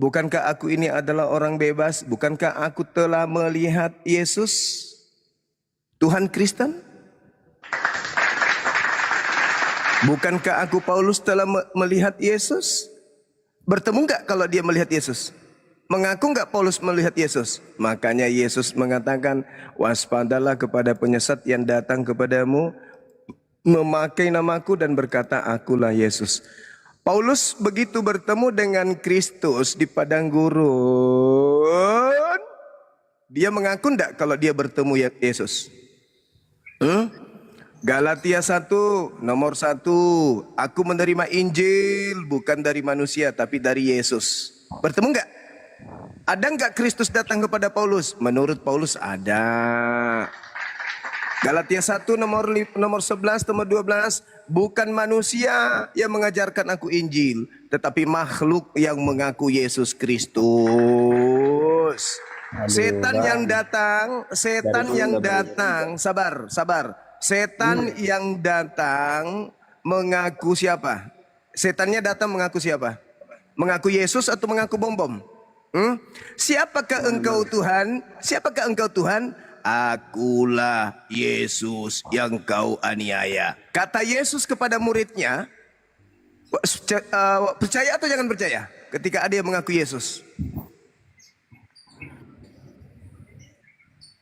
Bukankah aku ini adalah orang bebas? Bukankah aku telah melihat Yesus, Tuhan Kristen? Bukankah aku Paulus telah melihat Yesus? Bertemu enggak kalau dia melihat Yesus? Mengaku enggak Paulus melihat Yesus? Makanya Yesus mengatakan, waspadalah kepada penyesat yang datang kepadamu, memakai namaku dan berkata, akulah Yesus. Paulus begitu bertemu dengan Kristus di padang gurun, dia mengaku enggak kalau dia bertemu Yesus? Galatia 1 nomor 1, aku menerima Injil bukan dari manusia tapi dari Yesus. Bertemu enggak? Ada enggak Kristus datang kepada Paulus? Menurut Paulus ada. Galatia 1 nomor 11 nomor 12, bukan manusia yang mengajarkan aku Injil, tetapi makhluk yang mengaku Yesus Kristus. Setan yang datang, sabar. Setan yang datang mengaku siapa? Setannya datang mengaku siapa? Mengaku Yesus atau mengaku bom-bom? Siapakah engkau Tuhan? Siapakah engkau Tuhan? Akulah Yesus yang kau aniaya. Kata Yesus kepada muridnya, percaya atau jangan percaya ketika ada yang mengaku Yesus?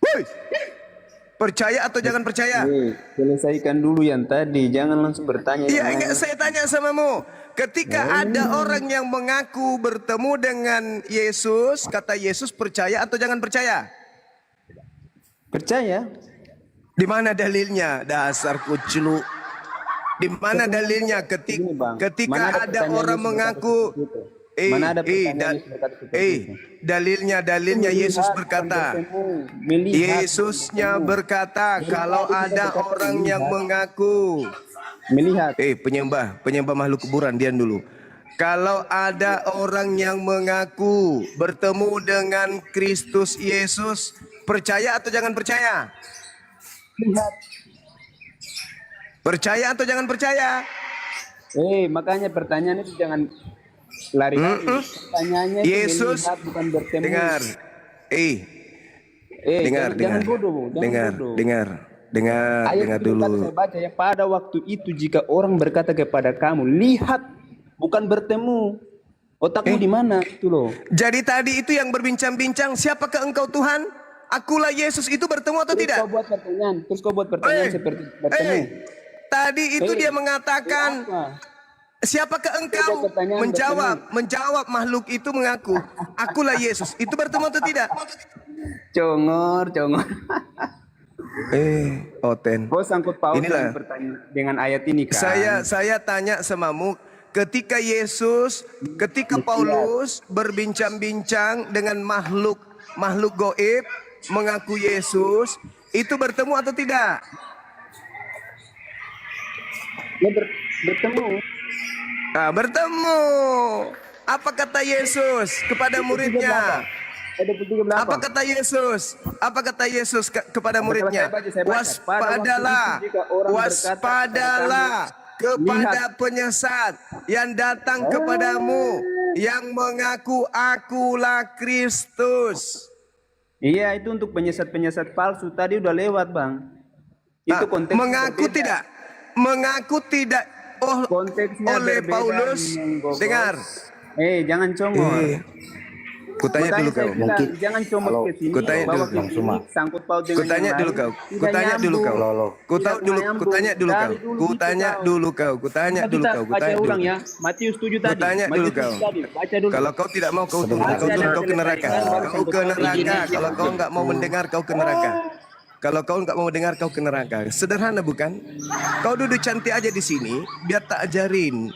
Woi, percaya atau jangan percaya? Selesaikan dulu yang tadi, jangan langsung bertanya. Iya, enggak, saya tanya samamu. Ketika ada orang yang mengaku bertemu dengan Yesus, kata Yesus, percaya atau jangan percaya? Percaya. Di mana dalilnya? Dasar kuclu. Di mana dalilnya ketika ada orang mengaku dalilnya Yesus berkata. Yesusnya berkata kalau ada orang yang mengaku melihat. Penyembah makhluk kuburan, diam dulu. Kalau ada orang yang mengaku bertemu dengan Kristus Yesus, percaya atau jangan percaya? Lihat. Percaya atau jangan percaya? Makanya pertanyaan itu jangan lari-lari. Pertanyaannya Yesus, melihat, bukan bertemu. dengar. Jangan bodoh, Dengar dulu. Saya baca ya, pada waktu itu jika orang berkata kepada kamu, lihat, bukan bertemu. Otakmu di mana itu loh. Jadi tadi itu yang berbincang-bincang, siapakah engkau Tuhan? Akulah Yesus, itu bertemu atau tidak? Terus kau buat pertanyaan seperti bertemu. Tadi itu dia mengatakan, siapakah engkau? Menjawab makhluk itu mengaku, akulah Yesus. Itu bertemu atau tidak? Congor. Oten. Kau sangkut paut dengan ayat ini kan? Saya tanya samamu, ketika Paulus berbincang-bincang dengan makhluk gaib mengaku Yesus, itu bertemu atau tidak? Bertemu. Bertemu. Apa kata Yesus kepada muridnya? Apa kata Yesus? Apa kata Yesus kepada muridnya? Waspadalah kepada penyesat yang datang kepadamu, yang mengaku akulah Kristus. Iya, itu untuk penyesat-penyesat palsu. Tadi udah lewat, Bang. Itu konteks mengaku tidak oleh Paulus. Dengar. Jangan congor. Kutanya dulu kau. Jangan congor ke sini. Kutanya dulu kau. Sangkut paut dengan Kutanya dulu kau. Kutanya dulu kau. Kutanya dulu kau. Kutanya dulu kau. Baca ulang ya. Matius 7 tadi. Kutanya dulu kau. Kalau kau tidak mau kau turun kau ke neraka. Kau ke neraka. Kalau kau enggak mau mendengar kau ke neraka. Kalau kau enggak mau mendengar kau ke neraka. Sederhana bukan? Kau duduk cantik aja di sini biar tak ajarin.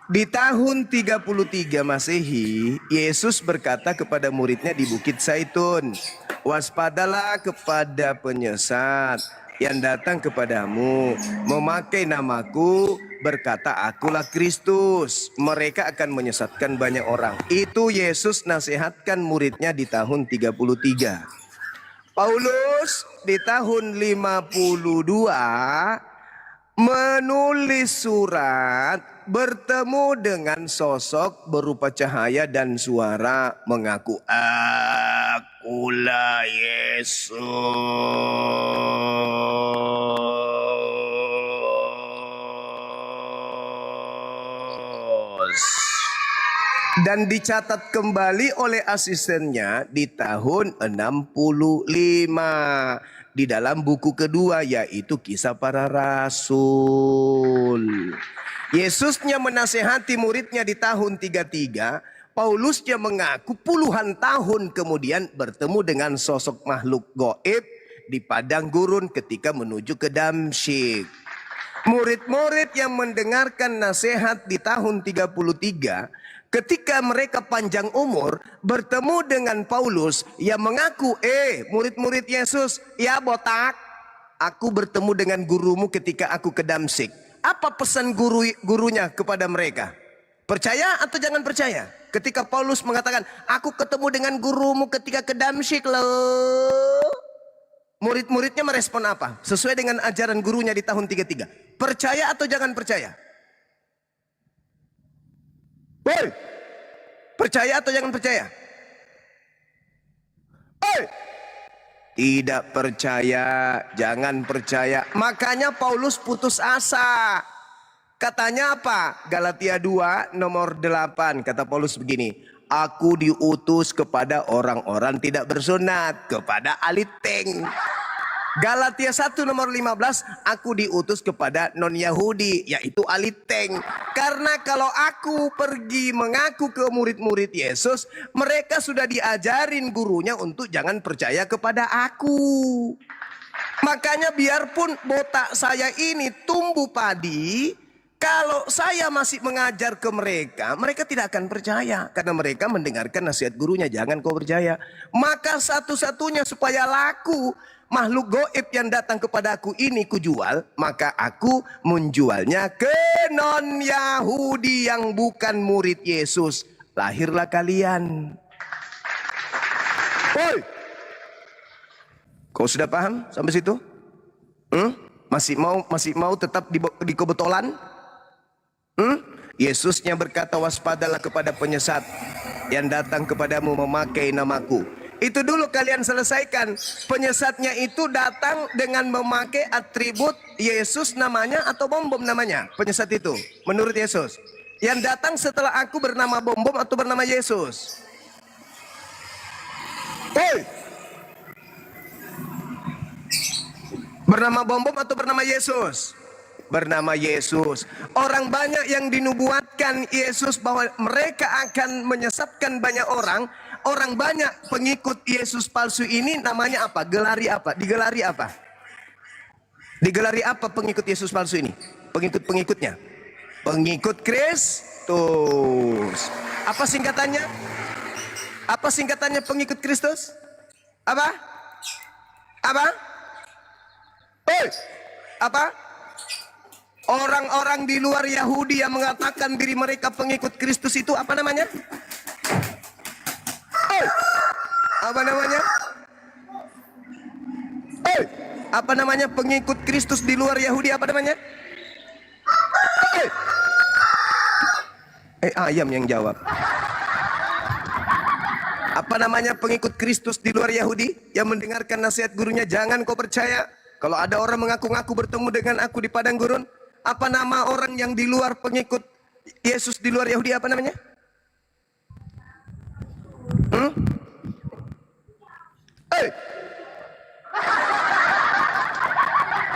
Di tahun 33 Masehi, Yesus berkata kepada muridnya di Bukit Zaitun, waspadalah kepada penyesat yang datang kepadamu, memakai namaku, berkata akulah Kristus. Mereka akan menyesatkan banyak orang. Itu Yesus nasihatkan muridnya di tahun 33. Paulus di tahun 52 menulis surat, bertemu dengan sosok berupa cahaya dan suara, mengaku akulah Yesus. Dan dicatat kembali oleh asistennya di tahun 65 di dalam buku kedua, yaitu Kisah Para Rasul. Yesusnya menasehati muridnya di tahun 33, Paulusnya mengaku puluhan tahun kemudian bertemu dengan sosok makhluk gaib di padang gurun ketika menuju ke Damsyik. Murid-murid yang mendengarkan nasihat di tahun 33, ketika mereka panjang umur, bertemu dengan Paulus yang mengaku, murid-murid Yesus, ya botak, aku bertemu dengan gurumu ketika aku ke Damsyik. Apa pesan gurunya kepada mereka? Percaya atau jangan percaya? Ketika Paulus mengatakan, aku ketemu dengan gurumu ketika ke Damsyik loh. murid-muridnya merespon apa? Sesuai dengan ajaran gurunya di tahun 33. Percaya atau jangan percaya? Woi, percaya atau jangan percaya? Woi, tidak percaya, jangan percaya. Makanya Paulus putus asa. Katanya apa? Galatia 2 nomor 8. Kata Paulus begini. Aku diutus kepada orang-orang tidak bersunat. Kepada aliteng. Galatia 1 nomor 15. Aku diutus kepada non-Yahudi. Yaitu aliteng. Karena kalau aku pergi mengaku ke murid-murid Yesus. Mereka sudah diajarin gurunya untuk jangan percaya kepada aku. Makanya biarpun botak saya ini tumbuh padi. Kalau saya masih mengajar ke mereka, mereka tidak akan percaya. Karena mereka mendengarkan nasihat gurunya, jangan kau percaya. Maka satu-satunya supaya laku, makhluk goib yang datang kepada aku ini kujual, maka aku menjualnya ke non-Yahudi yang bukan murid Yesus. Lahirlah kalian. Woi, kau sudah paham sampai situ? Masih mau tetap di kebetolan? Yesusnya berkata, waspadalah kepada penyesat yang datang kepadamu memakai namaku. Itu dulu kalian selesaikan. Penyesatnya itu datang dengan memakai atribut Yesus namanya atau bom-bom namanya. Penyesat itu menurut Yesus. Yang datang setelah aku bernama bom-bom atau bernama Yesus. Hei, bernama bom-bom atau bernama Yesus? Bernama Yesus. Orang banyak yang dinubuatkan Yesus bahwa mereka akan menyesatkan banyak orang. Orang banyak pengikut Yesus palsu ini namanya apa? Gelari apa? Digelari apa? Digelari apa pengikut Yesus palsu ini? Pengikut-pengikutnya. Pengikut Kristus. Apa singkatannya? Apa singkatannya pengikut Kristus? Apa? Apa? Apa? Orang-orang di luar Yahudi yang mengatakan diri mereka pengikut Kristus itu apa namanya? Apa namanya? Apa namanya pengikut Kristus di luar Yahudi apa namanya? Ayam yang jawab. Apa namanya pengikut Kristus di luar Yahudi yang mendengarkan nasihat gurunya jangan kau percaya. Kalau ada orang mengaku-ngaku bertemu dengan aku di padang gurun, apa nama orang yang di luar pengikut Yesus di luar Yahudi apa namanya?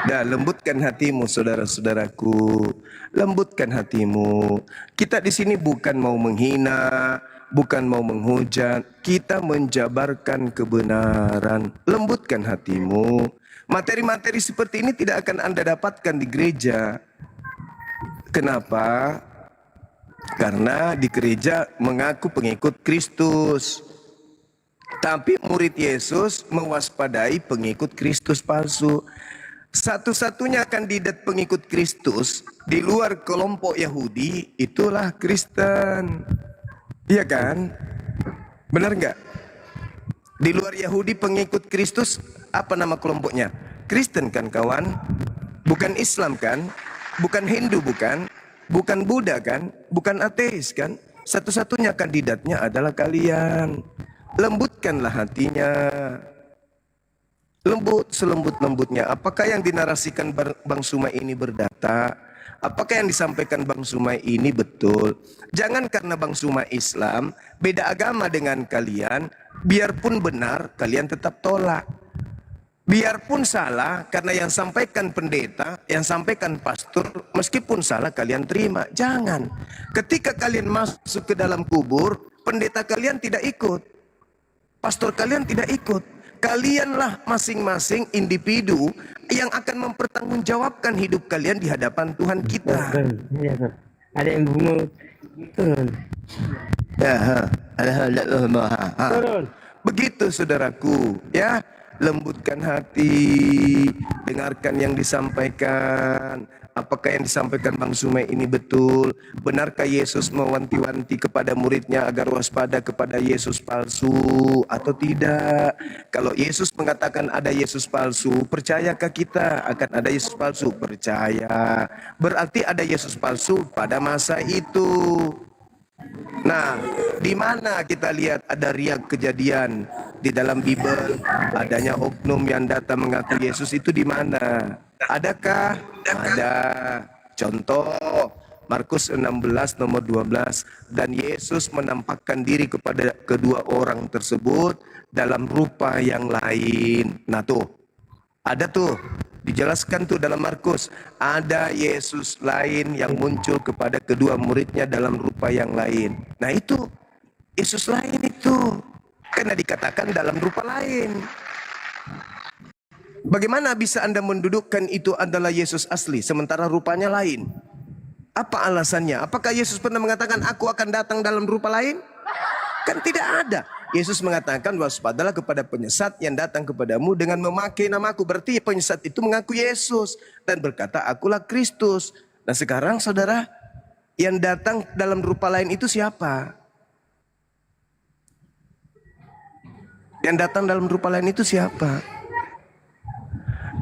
Dah, lembutkan hatimu saudara-saudaraku. Lembutkan hatimu. Kita di sini bukan mau menghina, bukan mau menghujat. Kita menjabarkan kebenaran. Lembutkan hatimu. Materi-materi seperti ini tidak akan Anda dapatkan di gereja. Kenapa? Karena di gereja mengaku pengikut Kristus. Tapi murid Yesus mewaspadai pengikut Kristus palsu. Satu-satunya kandidat pengikut Kristus di luar kelompok Yahudi itulah Kristen. Iya kan? Benar nggak? Di luar Yahudi pengikut Kristus apa nama kelompoknya? Kristen kan kawan? Bukan Islam kan? Bukan Hindu bukan? Bukan Buddha kan? Bukan ateis kan? Satu-satunya kandidatnya adalah kalian. Lembutkanlah hatinya. Lembut selembut-lembutnya. Apakah yang dinarasikan Bang Sumai ini berdata? Apakah yang disampaikan Bang Sumai ini betul? Jangan karena Bang Sumai Islam, beda agama dengan kalian, biarpun benar, kalian tetap tolak. Biarpun salah, karena yang sampaikan pendeta, yang sampaikan pastor, meskipun salah kalian terima. Jangan. Ketika kalian masuk ke dalam kubur, pendeta kalian tidak ikut. Pastor kalian tidak ikut. Kalianlah masing-masing individu yang akan mempertanggungjawabkan hidup kalian di hadapan Tuhan kita. Ada yang bungut. Begitu saudaraku, ya. Lembutkan hati, dengarkan yang disampaikan. apakah yang disampaikan Bang Sumai ini betul? Benarkah Yesus mewanti-wanti kepada muridnya agar waspada kepada Yesus palsu atau tidak? Kalau Yesus mengatakan ada Yesus palsu, percayakah kita akan ada Yesus palsu? Percaya. Berarti ada Yesus palsu pada masa itu. Nah, di mana kita lihat ada riak kejadian di dalam Bible adanya oknum yang datang mengaku Yesus itu di mana? Adakah? Ada. Contoh Markus 16 nomor 12, dan Yesus menampakkan diri kepada kedua orang tersebut dalam rupa yang lain. Nah tuh, ada tuh dijelaskan tuh dalam Markus, ada Yesus lain yang muncul kepada kedua muridnya dalam rupa yang lain. Nah itu Yesus lain itu, karena dikatakan dalam rupa lain. Bagaimana bisa Anda mendudukkan itu adalah Yesus asli sementara rupanya lain? Apa alasannya? Apakah Yesus pernah mengatakan aku akan datang dalam rupa lain? Kan tidak ada. Yesus mengatakan waspadalah kepada penyesat yang datang kepadamu dengan memakai namaku. Berarti penyesat itu mengaku Yesus dan berkata akulah Kristus. Nah sekarang saudara, yang datang dalam rupa lain itu siapa? Yang datang dalam rupa lain itu siapa?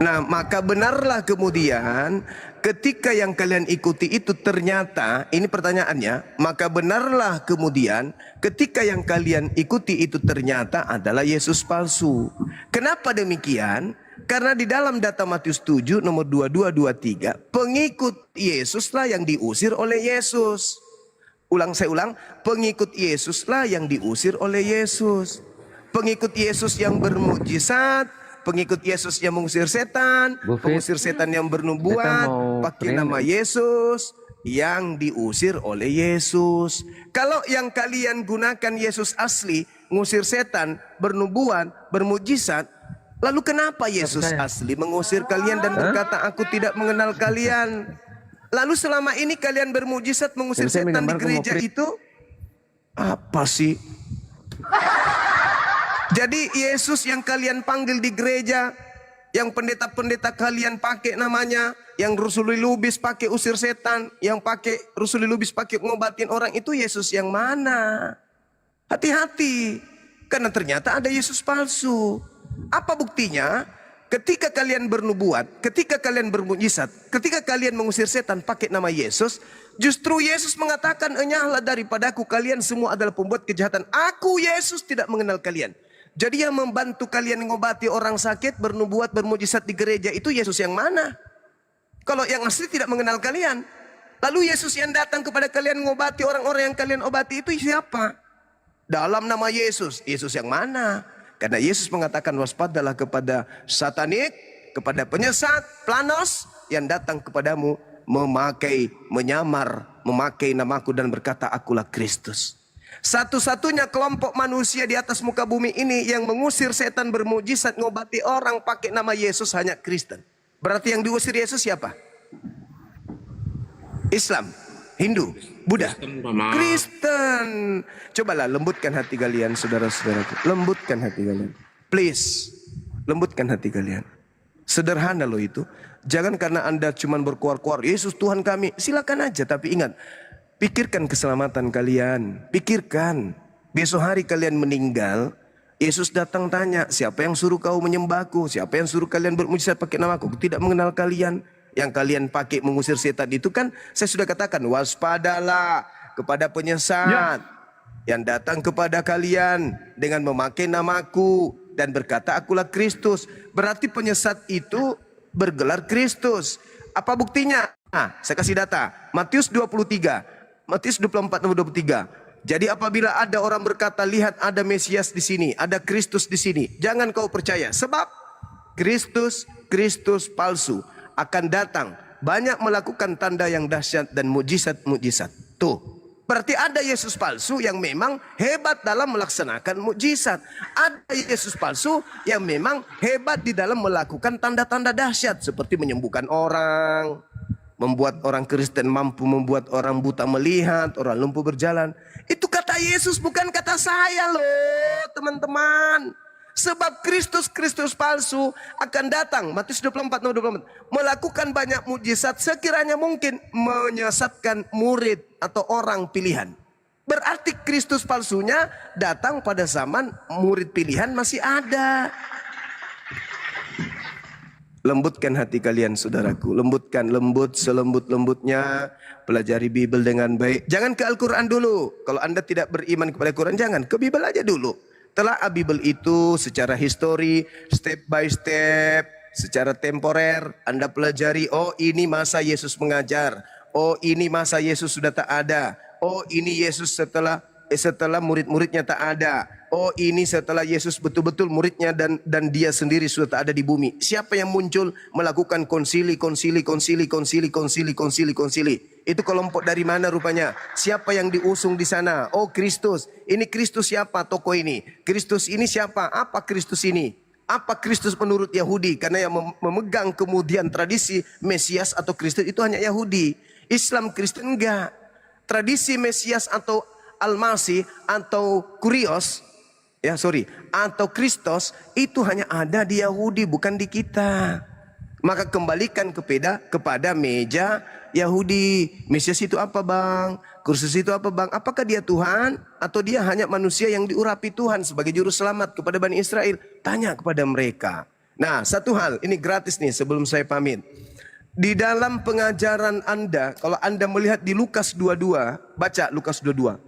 Nah maka benarlah kemudian ketika yang kalian ikuti itu ternyata, ini pertanyaannya, maka benarlah kemudian ketika yang kalian ikuti itu ternyata adalah Yesus palsu. Kenapa demikian? Karena di dalam data Matius 7 nomor 22-23, pengikut Yesuslah yang diusir oleh Yesus. Saya ulang, pengikut Yesuslah yang diusir oleh Yesus. Pengikut Yesus yang bermukjizat, pengikut Yesus yang mengusir setan, pengusir setan yang bernubuat, pakai nama Yesus, yang diusir oleh Yesus. Kalau yang kalian gunakan Yesus asli, ngusir setan, bernubuat, bermujizat, lalu kenapa Yesus asli mengusir kalian dan berkata aku tidak mengenal kalian? Lalu selama ini kalian bermujizat mengusir setan di gereja itu apa sih? Jadi Yesus yang kalian panggil di gereja, yang pendeta-pendeta kalian pakai namanya, yang Rusuli Lubis pakai usir setan, yang pakai Rusuli Lubis pakai ngobatin orang, itu Yesus yang mana? Hati-hati, karena ternyata ada Yesus palsu. Apa buktinya? Ketika kalian bernubuat, ketika kalian bermujizat, ketika kalian mengusir setan pakai nama Yesus, justru Yesus mengatakan, enyahlah daripadaku, kalian semua adalah pembuat kejahatan. Aku Yesus tidak mengenal kalian. Jadi yang membantu kalian mengobati orang sakit, bernubuat, bermujizat di gereja itu Yesus yang mana? Kalau yang asli tidak mengenal kalian. Lalu Yesus yang datang kepada kalian mengobati orang-orang yang kalian obati itu siapa? Dalam nama Yesus. Yesus yang mana? Karena Yesus mengatakan waspadalah kepada satanik, kepada penyesat, planos yang datang kepadamu menyamar, memakai namaku dan berkata akulah Kristus. Satu-satunya kelompok manusia di atas muka bumi ini yang mengusir setan, bermujizat, ngobati orang pakai nama Yesus hanya Kristen. Berarti yang diusir Yesus siapa? Islam, Hindu, Buddha, Kristen. Cobalah lembutkan hati kalian, saudara-saudaraku. Lembutkan hati kalian. Please, lembutkan hati kalian. Sederhana loh itu. Jangan karena Anda cuma berkuar-kuar, Yesus Tuhan kami. Silakan aja, tapi ingat. Pikirkan keselamatan kalian. Pikirkan. Besok hari kalian meninggal, Yesus datang tanya, siapa yang suruh kau menyembahku? Siapa yang suruh kalian bermujizat pakai namaku? Aku tidak mengenal kalian. Yang kalian pakai mengusir setan itu kan, saya sudah katakan, waspadalah kepada penyesat yang datang kepada kalian dengan memakai namaku dan berkata akulah Kristus. Berarti penyesat itu bergelar Kristus. Apa buktinya? Nah, saya kasih data. Matius 23. Matius 24 nomor 23. Jadi apabila ada orang berkata, lihat ada Mesias di sini, ada Kristus di sini, jangan kau percaya. Sebab Kristus palsu akan datang, banyak melakukan tanda yang dahsyat dan mujizat-mujizat. Tuh, berarti ada Yesus palsu yang memang hebat dalam melaksanakan mujizat. Ada Yesus palsu yang memang hebat di dalam melakukan tanda-tanda dahsyat seperti menyembuhkan orang, membuat orang Kristen mampu membuat orang buta melihat, orang lumpuh berjalan. Itu kata Yesus, bukan kata saya loh teman-teman. Sebab Kristus palsu akan datang, Matius 24 nomor 24, melakukan banyak mujizat sekiranya mungkin menyesatkan murid atau orang pilihan. Berarti Kristus palsunya datang pada zaman murid pilihan masih ada. Lembutkan hati kalian saudaraku, lembut selembut-lembutnya, pelajari Bible dengan baik. Jangan ke Al-Quran dulu. Kalau Anda tidak beriman kepada Al-Quran, jangan ke Bible aja dulu. Telaah Bible itu secara histori, step by step, secara temporer. Anda pelajari, oh ini masa Yesus mengajar. Oh ini masa Yesus sudah tak ada. Oh ini Yesus setelah murid-muridnya tak ada. Oh ini setelah Yesus betul-betul muridnya dan dia sendiri sudah tak ada di bumi. Siapa yang muncul melakukan konsili. Itu kelompok dari mana rupanya? Siapa yang diusung di sana? Oh Kristus. Ini Kristus siapa tokoh ini? Kristus ini siapa? Apa Kristus ini? Apa Kristus menurut Yahudi? Karena yang memegang kemudian tradisi Mesias atau Kristus itu hanya Yahudi. Islam, Kristen enggak. Tradisi Mesias atau Al-Masih atau Kurios, atau Kristus itu hanya ada di Yahudi, bukan di kita. Maka kembalikan kepada meja Yahudi. Mesias itu apa bang? Kristus itu apa bang? Apakah dia Tuhan? Atau dia hanya manusia yang diurapi Tuhan sebagai juru selamat kepada Bani Israel? Tanya kepada mereka. Nah, satu hal, ini gratis nih sebelum saya pamit. Di dalam pengajaran Anda, kalau Anda melihat di Lukas 22, baca Lukas 22.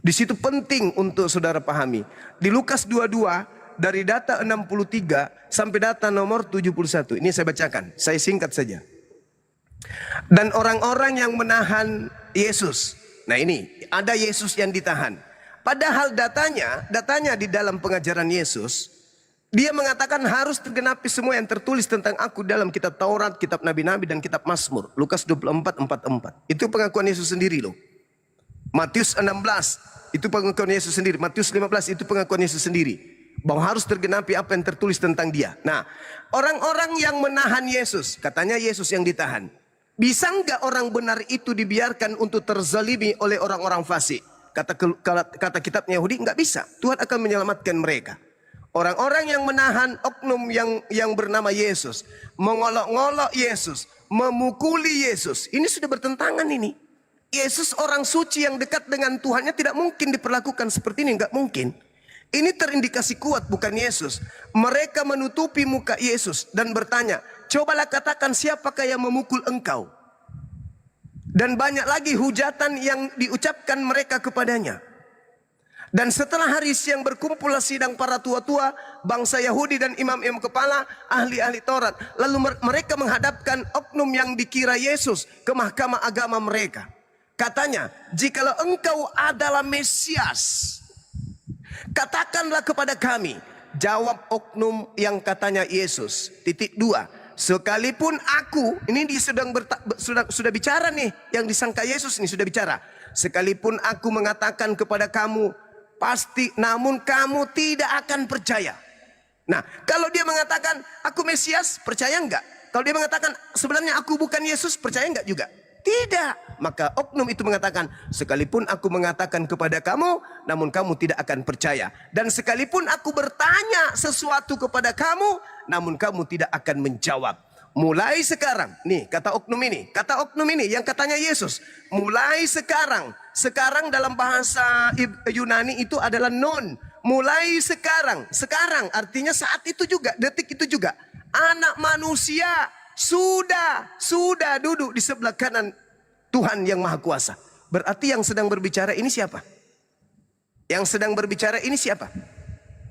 Di situ penting untuk saudara pahami. Di Lukas 22 dari data 63 sampai data nomor 71. Ini saya bacakan, saya singkat saja. Dan orang-orang yang menahan Yesus. Nah ini, ada Yesus yang ditahan. Padahal datanya di dalam pengajaran Yesus, dia mengatakan harus tergenapi semua yang tertulis tentang aku dalam kitab Taurat, kitab Nabi-Nabi dan kitab Mazmur. Lukas 24:44. Itu pengakuan Yesus sendiri loh. Matius 16 itu pengakuan Yesus sendiri. Matius 15 itu pengakuan Yesus sendiri. Bahwa harus tergenapi apa yang tertulis tentang dia. Nah, orang-orang yang menahan Yesus, katanya Yesus yang ditahan. Bisa enggak orang benar itu dibiarkan untuk terzalimi oleh orang-orang fasik? Kata kitabnya Yahudi, enggak bisa. Tuhan akan menyelamatkan mereka. Orang-orang yang menahan oknum yang bernama Yesus, mengolok-ngolok Yesus, memukuli Yesus. Ini sudah bertentangan ini. Yesus orang suci yang dekat dengan Tuhannya tidak mungkin diperlakukan seperti ini, enggak mungkin. Ini terindikasi kuat bukan Yesus. Mereka menutupi muka Yesus dan bertanya, cobalah katakan siapakah yang memukul engkau? Dan banyak lagi hujatan yang diucapkan mereka kepadanya. Dan setelah hari siang berkumpullah sidang para tua-tua, bangsa Yahudi dan imam-imam kepala, ahli-ahli Taurat. Lalu mereka menghadapkan oknum yang dikira Yesus ke mahkamah agama mereka. Katanya, jikalau engkau adalah Mesias, katakanlah kepada kami. Jawab oknum yang katanya Yesus. Titik 2. Sekalipun aku, ini dia sudah bicara nih, yang disangka Yesus ini sudah bicara. Sekalipun aku mengatakan kepada kamu, pasti, namun kamu tidak akan percaya. Nah, kalau dia mengatakan aku Mesias, percaya enggak? Kalau dia mengatakan sebenarnya aku bukan Yesus, percaya enggak juga? Tidak. Maka oknum itu mengatakan, sekalipun aku mengatakan kepada kamu, namun kamu tidak akan percaya. Dan sekalipun aku bertanya sesuatu kepada kamu, namun kamu tidak akan menjawab. Mulai sekarang, nih kata oknum ini yang katanya Yesus. Mulai sekarang dalam bahasa Yunani itu adalah non. Mulai sekarang artinya saat itu juga, detik itu juga. Anak manusia sudah duduk di sebelah kanan Tuhan yang Maha Kuasa. Berarti yang sedang berbicara ini siapa? Yang sedang berbicara ini siapa?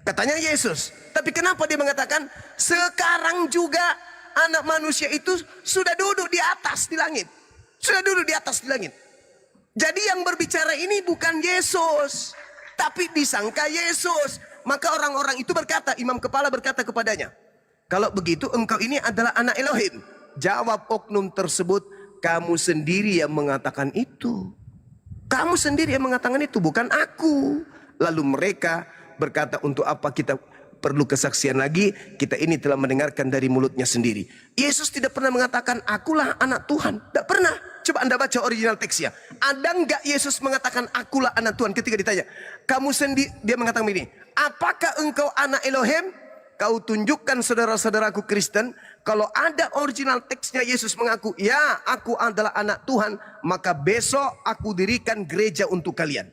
Katanya Yesus. Tapi kenapa dia mengatakan sekarang juga anak manusia itu sudah duduk di atas di langit. Sudah duduk di atas di langit. Jadi yang berbicara ini bukan Yesus, tapi disangka Yesus. Maka orang-orang itu berkata, imam kepala berkata kepadanya, kalau begitu engkau ini adalah anak Elohim. Jawab oknum tersebut, kamu sendiri yang mengatakan itu. Kamu sendiri yang mengatakan itu, bukan aku. Lalu mereka berkata, untuk apa kita perlu kesaksian lagi? Kita ini telah mendengarkan dari mulutnya sendiri. Yesus tidak pernah mengatakan, akulah anak Tuhan. Tidak pernah. Coba Anda baca original teksnya. Ada enggak Yesus mengatakan, akulah anak Tuhan? Ketika ditanya, kamu sendiri, dia mengatakan begini, apakah engkau anak Elohim? Kau tunjukkan saudara-saudaraku Kristen, kalau ada original teksnya Yesus mengaku, ya aku adalah anak Tuhan, maka besok aku dirikan gereja untuk kalian.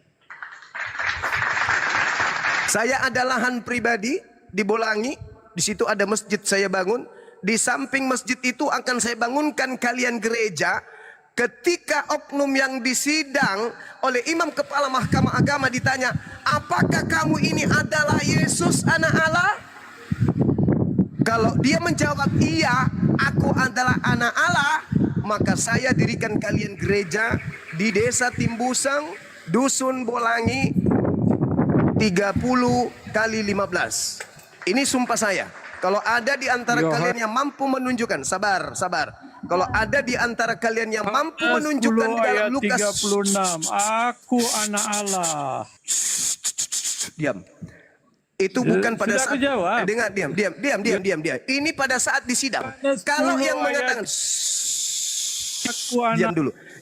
Saya ada lahan pribadi di Bolangi, di situ ada masjid saya bangun. Di samping masjid itu akan saya bangunkan kalian gereja. Ketika oknum yang disidang oleh imam kepala mahkamah agama ditanya, apakah kamu ini adalah Yesus anak Allah? Kalau dia menjawab iya, aku adalah anak Allah, maka saya dirikan kalian gereja di desa Timbusang, dusun Bolangi, 30 kali 15. Ini sumpah saya. Kalau ada di antara kalian yang mampu menunjukkan, sabar. Kalau ada di antara kalian yang mampu menunjukkan di dalam Lukas 36, aku anak Allah. Diam. Itu bukan pada saat dengar, diam. Ini pada saat di sidang. Kalau yang mengatakan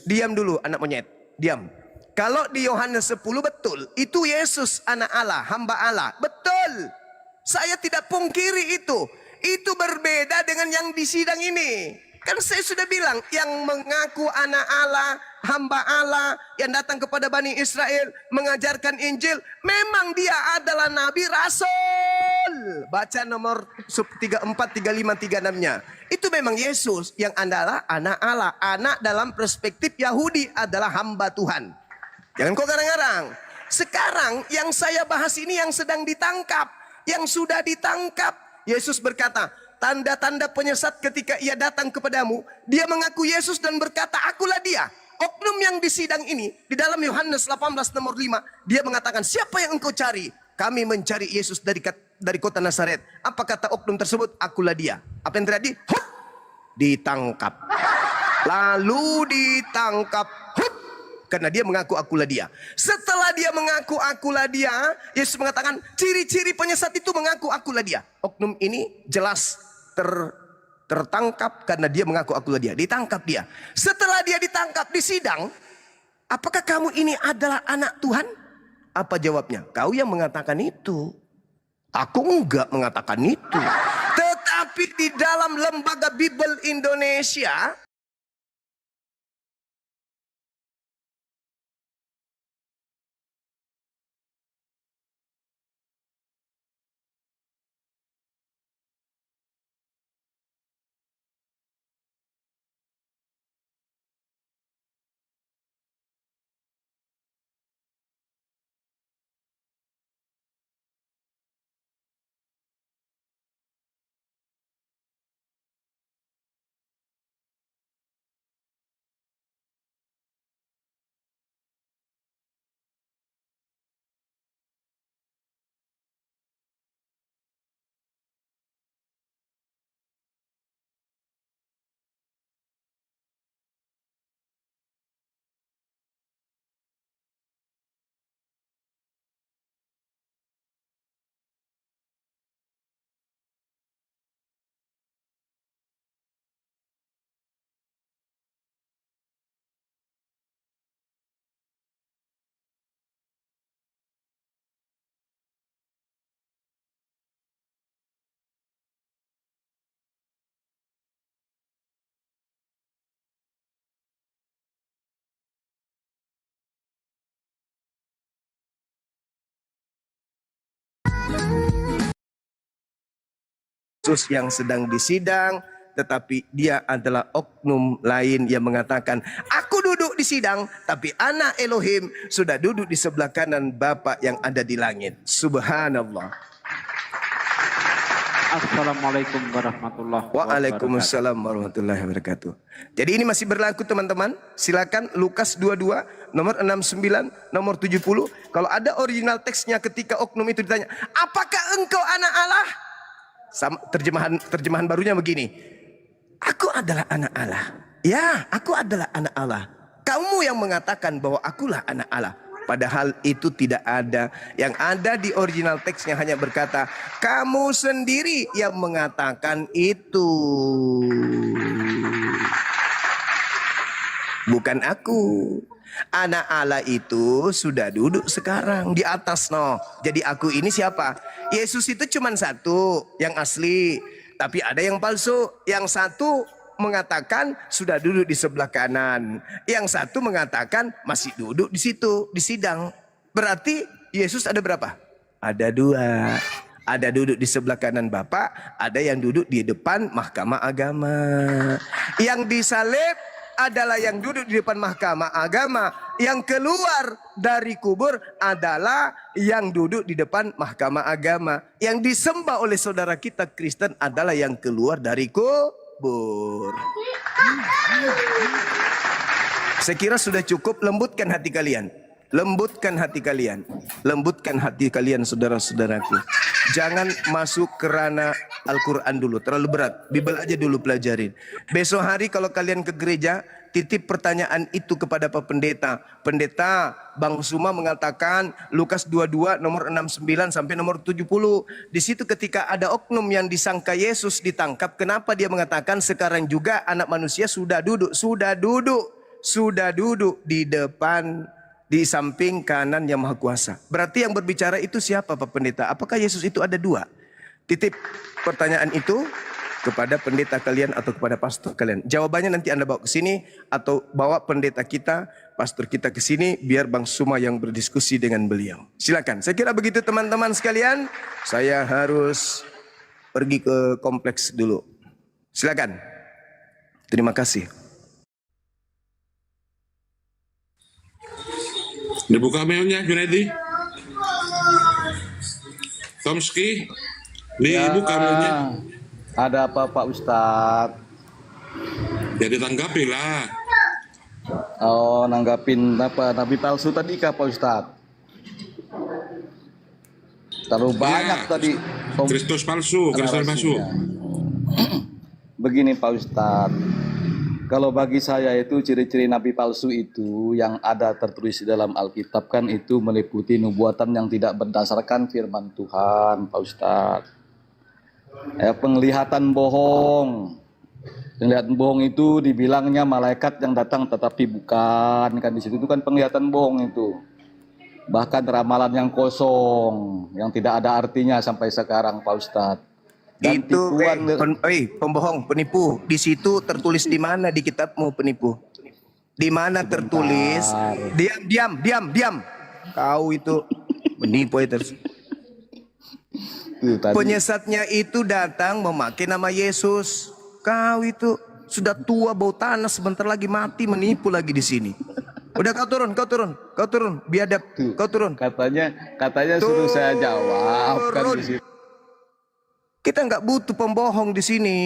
diam dulu anak monyet. Diam. Kalau di Yohanes 10 betul, itu Yesus anak Allah, hamba Allah. Betul. Saya tidak pungkiri itu. Itu berbeda dengan yang di sidang ini. Kan saya sudah bilang, yang mengaku anak Allah, hamba Allah, yang datang kepada Bani Israel, mengajarkan Injil, memang dia adalah Nabi Rasul. Baca nomor 34, 35, 36-nya. Itu memang Yesus yang adalah anak Allah. Anak dalam perspektif Yahudi adalah hamba Tuhan. Jangan kau garang-garang. Sekarang yang saya bahas ini yang sedang ditangkap. Yang sudah ditangkap. Yesus berkata, tanda-tanda penyesat ketika ia datang kepadamu, dia mengaku Yesus dan berkata, akulah dia. Oknum yang di sidang ini, di dalam Yohanes 18 nomor 5, dia mengatakan, siapa yang engkau cari? Kami mencari Yesus dari kota Nazaret. Apa kata oknum tersebut? Akulah dia. Apa yang terjadi? Hup! Ditangkap. Lalu ditangkap. Hup! Karena dia mengaku akulah dia. Setelah dia mengaku akulah dia, Yesus mengatakan ciri-ciri penyesat itu mengaku akulah dia. Oknum ini jelas tertangkap karena dia mengaku akulah dia. Ditangkap dia. Setelah dia ditangkap di sidang, apakah kamu ini adalah anak Tuhan? Apa jawabnya? Kau yang mengatakan itu. Aku enggak mengatakan itu. Tetapi di dalam lembaga Bible Indonesia, Yesus yang sedang disidang, tetapi dia adalah oknum lain yang mengatakan, aku duduk di sidang, tapi anak Elohim sudah duduk di sebelah kanan Bapa yang ada di langit. Subhanallah. Assalamualaikum warahmatullahi wabarakatuh. Waalaikumsalam warahmatullahi wabarakatuh. Jadi ini masih berlaku teman-teman. Silakan Lukas 22 nomor 69 nomor 70. Kalau ada original teksnya ketika oknum itu ditanya, apakah engkau anak Allah? Terjemahan barunya begini. Aku adalah anak Allah. Ya, aku adalah anak Allah. Kamu yang mengatakan bahwa akulah anak Allah. Padahal itu tidak ada. Yang ada di original teksnya hanya berkata, kamu sendiri yang mengatakan itu. Bukan aku. Anak Allah itu sudah duduk sekarang di atas no. Jadi aku ini siapa? Yesus itu cuma satu yang asli, tapi ada yang palsu. Yang satu mengatakan sudah duduk di sebelah kanan, yang satu mengatakan masih duduk di situ di sidang. Berarti Yesus ada berapa? Ada dua. Ada duduk di sebelah kanan Bapa, ada yang duduk di depan mahkamah agama. Yang disalib adalah yang duduk di depan mahkamah agama. Yang keluar dari kubur adalah yang duduk di depan mahkamah agama. Yang disembah oleh saudara kita Kristen adalah yang keluar dari kubur. Saya kira sudah cukup. Lembutkan hati kalian. Lembutkan hati kalian. Lembutkan hati kalian, saudara-saudaraku. Jangan masuk ke ranah Al-Quran dulu. Terlalu berat. Bible aja dulu pelajarin. Besok hari kalau kalian ke gereja, titip pertanyaan itu kepada Pak Pendeta. Pendeta, Bang Suma mengatakan Lukas 22 nomor 69 sampai nomor 70. Di situ ketika ada oknum yang disangka Yesus ditangkap, kenapa dia mengatakan sekarang juga anak manusia sudah duduk di depan, di samping kanan yang maha kuasa. Berarti yang berbicara itu siapa Pak Pendeta? Apakah Yesus itu ada dua? Titip pertanyaan itu kepada pendeta kalian atau kepada pastor kalian. Jawabannya nanti Anda bawa ke sini atau bawa pendeta kita, pastor kita ke sini biar Bang Suma yang berdiskusi dengan beliau. Silakan. Saya kira begitu teman-teman sekalian. Saya harus pergi ke kompleks dulu. Silakan. Terima kasih. Dibuka mailnya Junaidi. Tomski, dibuka mailnya. Ada apa Pak Ustadz? Jadi tanggapi lah. Oh, nanggapin apa? Nabi palsu tadi kah Pak Ustadz? Terlalu banyak tadi. Kristus palsu, Kristus palsu. Begini Pak Ustadz, kalau bagi saya itu ciri-ciri nabi palsu itu yang ada tertulis di dalam Alkitab kan itu meliputi nubuatan yang tidak berdasarkan firman Tuhan, Pak Ustadz. Penglihatan bohong. Penglihatan bohong itu dibilangnya malaikat yang datang tetapi bukan, kan di situ itu kan penglihatan bohong itu. Bahkan ramalan yang kosong, yang tidak ada artinya sampai sekarang, Pak Ustadz. Dan itu pembohong, penipu. Di situ tertulis di mana di kitabmu penipu? Di mana tertulis? Diam. Kau itu menipu itu. Penyesatnya itu datang memakai nama Yesus. Kau itu sudah tua bau tanah, sebentar lagi mati, menipu lagi di sini. Udah kau turun, biadab, kau turun. Katanya suruh saya jawab kan di situ. Kita nggak butuh pembohong di sini.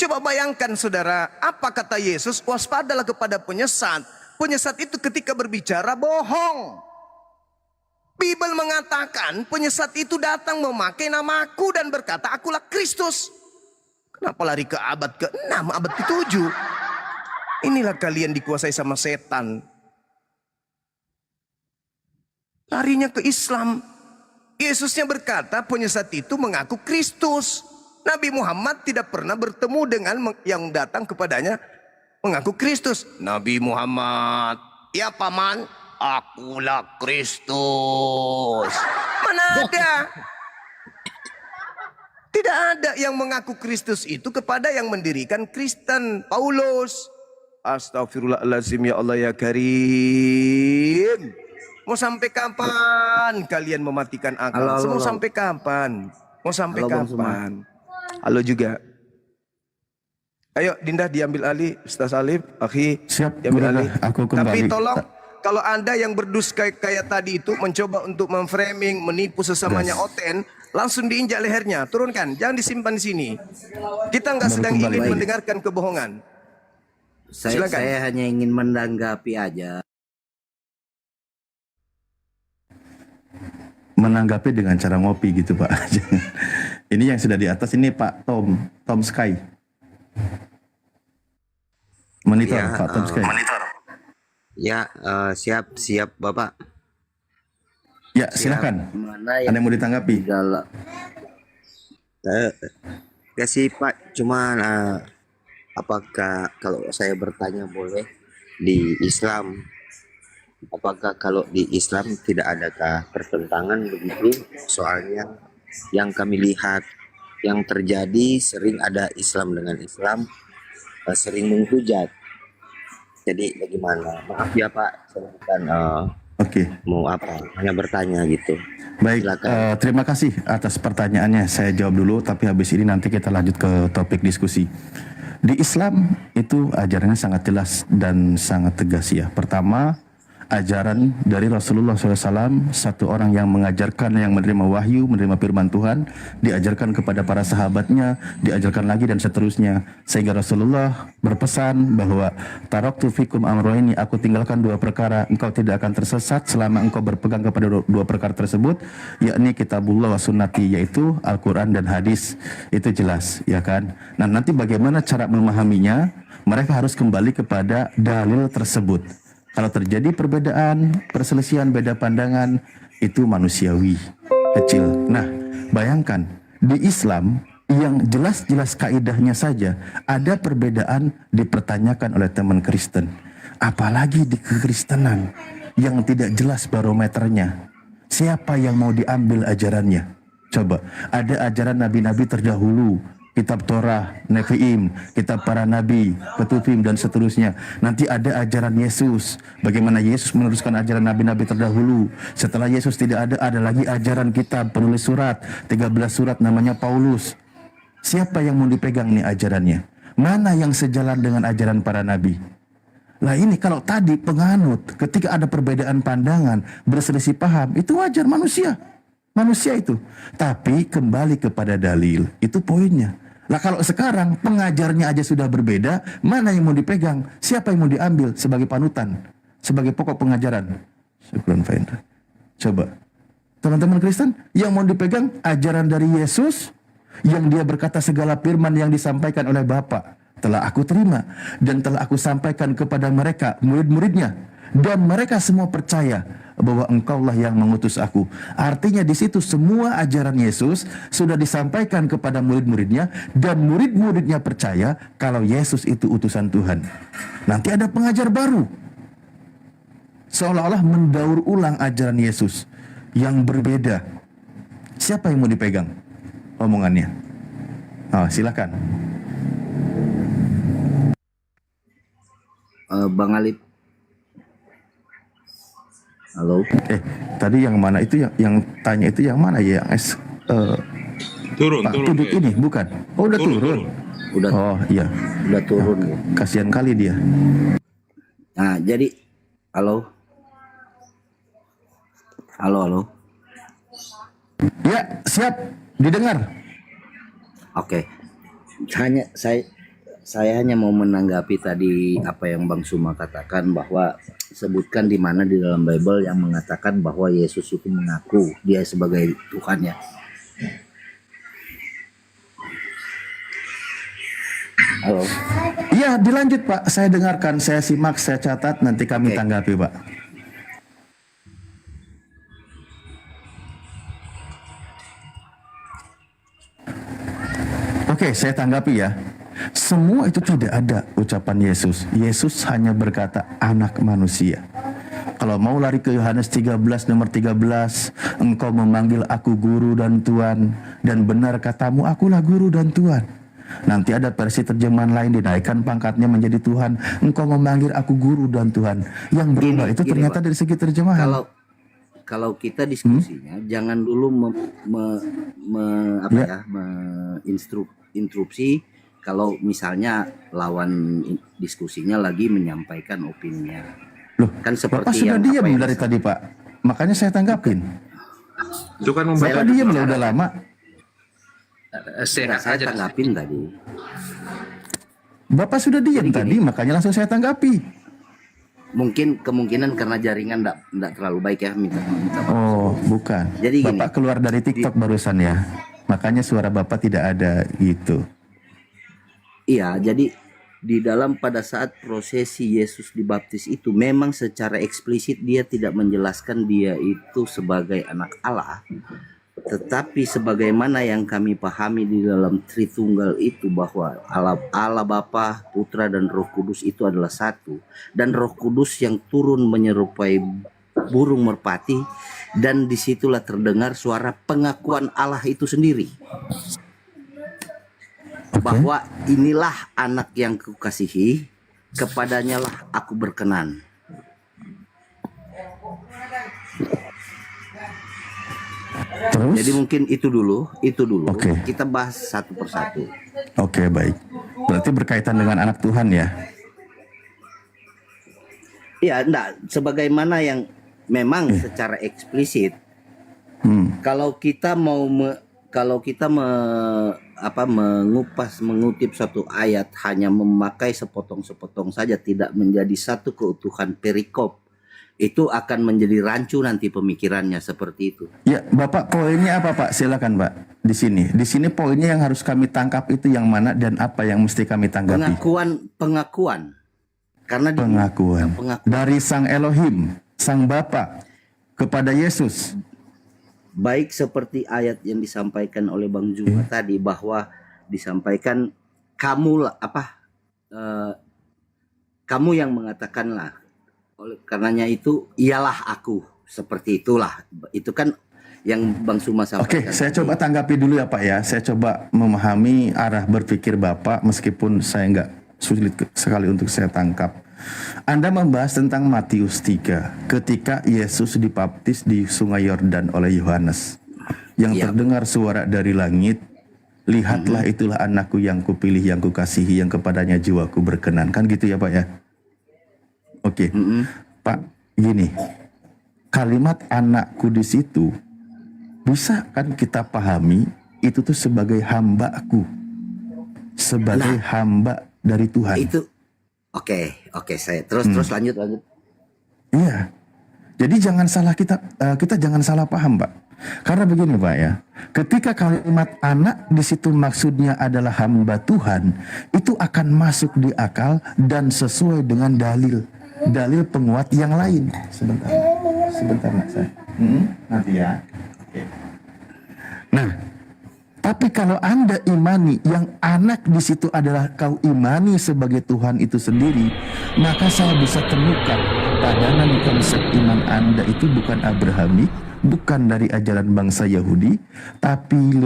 Coba bayangkan saudara, apa kata Yesus? Waspadalah kepada penyesat. Penyesat itu ketika berbicara bohong. Bible mengatakan penyesat itu datang memakai namaku dan berkata akulah Kristus. Kenapa lari ke abad ke-6, abad ke-7? Inilah kalian dikuasai sama setan. Larinya ke Islam. Yesusnya berkata penyesat itu mengaku Kristus. Nabi Muhammad tidak pernah bertemu dengan yang datang kepadanya mengaku Kristus. Nabi Muhammad, ya paman, akulah Kristus. Mana ada? Tidak ada yang mengaku Kristus itu kepada yang mendirikan Kristen. Paulus. Astagfirullahaladzim, ya Allah ya Karim. Mau sampai kapan kalian mematikan akal? Mau sampai kapan? Mau sampai kapan? Halo juga. Ayo Dinda diambil alih, Ustaz Alif, Akhi. Siap, diambil alih. Aku kembali. Tapi tolong kalau Anda yang berdusta kayak tadi itu mencoba untuk memframing, menipu sesamanya oten, langsung diinjak lehernya, turunkan, jangan disimpan di sini. Kita nggak sedang ingin mendengarkan kebohongan. Saya hanya ingin menanggapi aja. Menanggapi dengan cara ngopi gitu Pak. Ini yang sudah di atas ini Pak Tom Sky. Monitor ya, Pak Tom Sky. Monitor. Ya, siap Bapak. Ya, silakan. Ada yang mau ditanggapi? Ya sih Pak, cuman apakah kalau saya bertanya boleh di Islam apakah kalau di Islam tidak adakah pertentangan begitu? Soalnya yang kami lihat yang terjadi sering ada Islam dengan Islam sering menghujat. Jadi bagaimana? Maaf ya Pak, saya bukan mau apa, hanya bertanya gitu. Baik, terima kasih atas pertanyaannya. Saya jawab dulu, tapi habis ini nanti kita lanjut ke topik diskusi. Di Islam itu ajarannya sangat jelas dan sangat tegas ya. Pertama, ajaran dari Rasulullah SAW, satu orang yang mengajarkan, yang menerima wahyu, menerima firman Tuhan, diajarkan kepada para sahabatnya, diajarkan lagi dan seterusnya. Sehingga Rasulullah berpesan bahwa taraktu fikum amroini, aku tinggalkan dua perkara, engkau tidak akan tersesat selama engkau berpegang kepada dua perkara tersebut, yakni kitabullah wa sunnati, yaitu Al-Quran dan hadis. Itu jelas, ya kan? Nah, nanti bagaimana cara memahaminya? Mereka harus kembali kepada dalil tersebut. Kalau terjadi perbedaan, perselisihan, beda pandangan, itu manusiawi, kecil. Nah, bayangkan, di Islam yang jelas-jelas kaidahnya saja, ada perbedaan dipertanyakan oleh teman Kristen. Apalagi di kekristenan, yang tidak jelas barometernya. Siapa yang mau diambil ajarannya? Coba, ada ajaran nabi-nabi terdahulu, kitab Torah, Nevi'im, kitab para nabi, Ketuvim, dan seterusnya. Nanti ada ajaran Yesus, bagaimana Yesus meneruskan ajaran nabi-nabi terdahulu. Setelah Yesus tidak ada lagi ajaran kitab, penulis surat, 13 surat namanya Paulus. Siapa yang mau dipegang nih ajarannya? Mana yang sejalan dengan ajaran para nabi? Nah ini kalau tadi penganut, ketika ada perbedaan pandangan, berselisih paham, itu wajar, manusia itu. Tapi kembali kepada dalil, itu poinnya. Lah kalau sekarang pengajarnya aja sudah berbeda, mana yang mau dipegang? Siapa yang mau diambil sebagai panutan, sebagai pokok pengajaran? Syukran Faindra. Coba, teman-teman Kristen, yang mau dipegang ajaran dari Yesus, yang dia berkata segala firman yang disampaikan oleh Bapa telah aku terima dan telah aku sampaikan kepada mereka, murid-muridnya, dan mereka semua percaya bahwa engkaulah yang mengutus aku. Artinya di situ semua ajaran Yesus sudah disampaikan kepada murid-muridnya, dan murid-muridnya percaya kalau Yesus itu utusan Tuhan. Nanti ada pengajar baru, seolah-olah mendaur ulang ajaran Yesus yang berbeda. Siapa yang mau dipegang omongannya? Silakan. Bang Alip. Halo. Tadi yang mana itu, yang tanya itu yang mana ya? Turun. Tudut ini bukan? Oh, udah turun. Udah. Oh iya. Udah turun. Kasihan kali dia. Nah, jadi halo. Ya, siap. Didengar. Oke. Saya hanya mau menanggapi tadi apa yang Bang Suma katakan, bahwa sebutkan di mana di dalam Bible yang mengatakan bahwa Yesus itu mengaku dia sebagai Tuhan ya. Halo. Iya, dilanjut Pak. Saya dengarkan, saya simak, saya catat, nanti kami tanggapi Pak. Oke, saya tanggapi ya. Semua itu tidak ada ucapan Yesus. Yesus hanya berkata anak manusia. Kalau mau lari ke Yohanes 13 nomor 13, engkau memanggil aku guru dan Tuhan, dan benar katamu akulah guru dan Tuhan. Nanti ada versi terjemahan lain, dinaikkan pangkatnya menjadi Tuhan. Engkau memanggil aku guru dan Tuhan. Yang berubah itu ternyata dari segi terjemahan. Kalau kita diskusinya jangan dulu menginterupsi kalau misalnya lawan diskusinya lagi menyampaikan opininya. Loh, kan seperti Bapak sudah diam dari tadi Pak. Makanya saya tanggapin. Itu kan Bapak diam lah udah lama. Saya tanggapin tadi. Bapak sudah diam tadi, makanya langsung saya tanggapi. Mungkin kemungkinan karena jaringan enggak terlalu baik ya, minta Oh, bukan. Jadi Bapak keluar dari TikTok barusan ya. Makanya suara Bapak tidak ada gitu. Iya, jadi di dalam pada saat prosesi Yesus dibaptis itu memang secara eksplisit dia tidak menjelaskan dia itu sebagai anak Allah, Tetapi sebagaimana yang kami pahami di dalam Tritunggal itu bahwa Allah Bapa, Putra dan Roh Kudus itu adalah satu, dan Roh Kudus yang turun menyerupai burung merpati, dan disitulah terdengar suara pengakuan Allah itu sendiri bahwa inilah anak yang kukasihi, kepadanya lah aku berkenan. Terus? Jadi mungkin itu dulu. Kita bahas satu persatu. Oke, baik. Berarti berkaitan dengan anak Tuhan ya? Ya, enggak. Sebagaimana yang memang secara eksplisit, kalau kita mau mengutip satu ayat hanya memakai sepotong-sepotong saja, tidak menjadi satu keutuhan perikop, itu akan menjadi rancu nanti pemikirannya seperti itu. Ya, Bapak, poinnya apa, Pak? Silakan, Pak. Di sini poinnya yang harus kami tangkap itu yang mana dan apa yang mesti kami tanggapi? Pengakuan. Karena pengakuan dari Sang Elohim, Sang Bapa kepada Yesus. Baik seperti ayat yang disampaikan oleh Bang Juma tadi, bahwa disampaikan kamu yang mengatakanlah. Oleh karenanya itu ialah aku, seperti itulah. Itu kan yang Bang Suma sampaikan. Oke, saya coba tanggapi dulu ya Pak ya. Saya coba memahami arah berpikir Bapak meskipun saya nggak sulit sekali untuk saya tangkap. Anda membahas tentang Matius 3 ketika Yesus dibaptis di Sungai Yordan oleh Yohanes, yang terdengar suara dari langit, lihatlah itulah anakku yang kupilih, yang kukasihi, yang kepadanya jiwaku berkenan. Kan gitu ya Pak ya? Oke, Pak, gini, kalimat anakku di situ bisa kan kita pahami itu tuh sebagai hambaku, sebagai hamba dari Tuhan. Itu, oke, saya terus lanjut. Iya, jadi jangan salah kita jangan salah paham, Pak. Karena begini, Pak ya, ketika kalimat anak di situ maksudnya adalah hamba Tuhan, itu akan masuk di akal dan sesuai dengan dalil penguat yang lain. Sebentar nak saya. Nanti ya. Oke. Nah, tapi kalau Anda imani yang anak di situ adalah kau imani sebagai Tuhan itu sendiri, maka saya bisa temukan padanan konsep iman Anda itu bukan Abrahamik, bukan dari ajaran bangsa Yahudi, tapi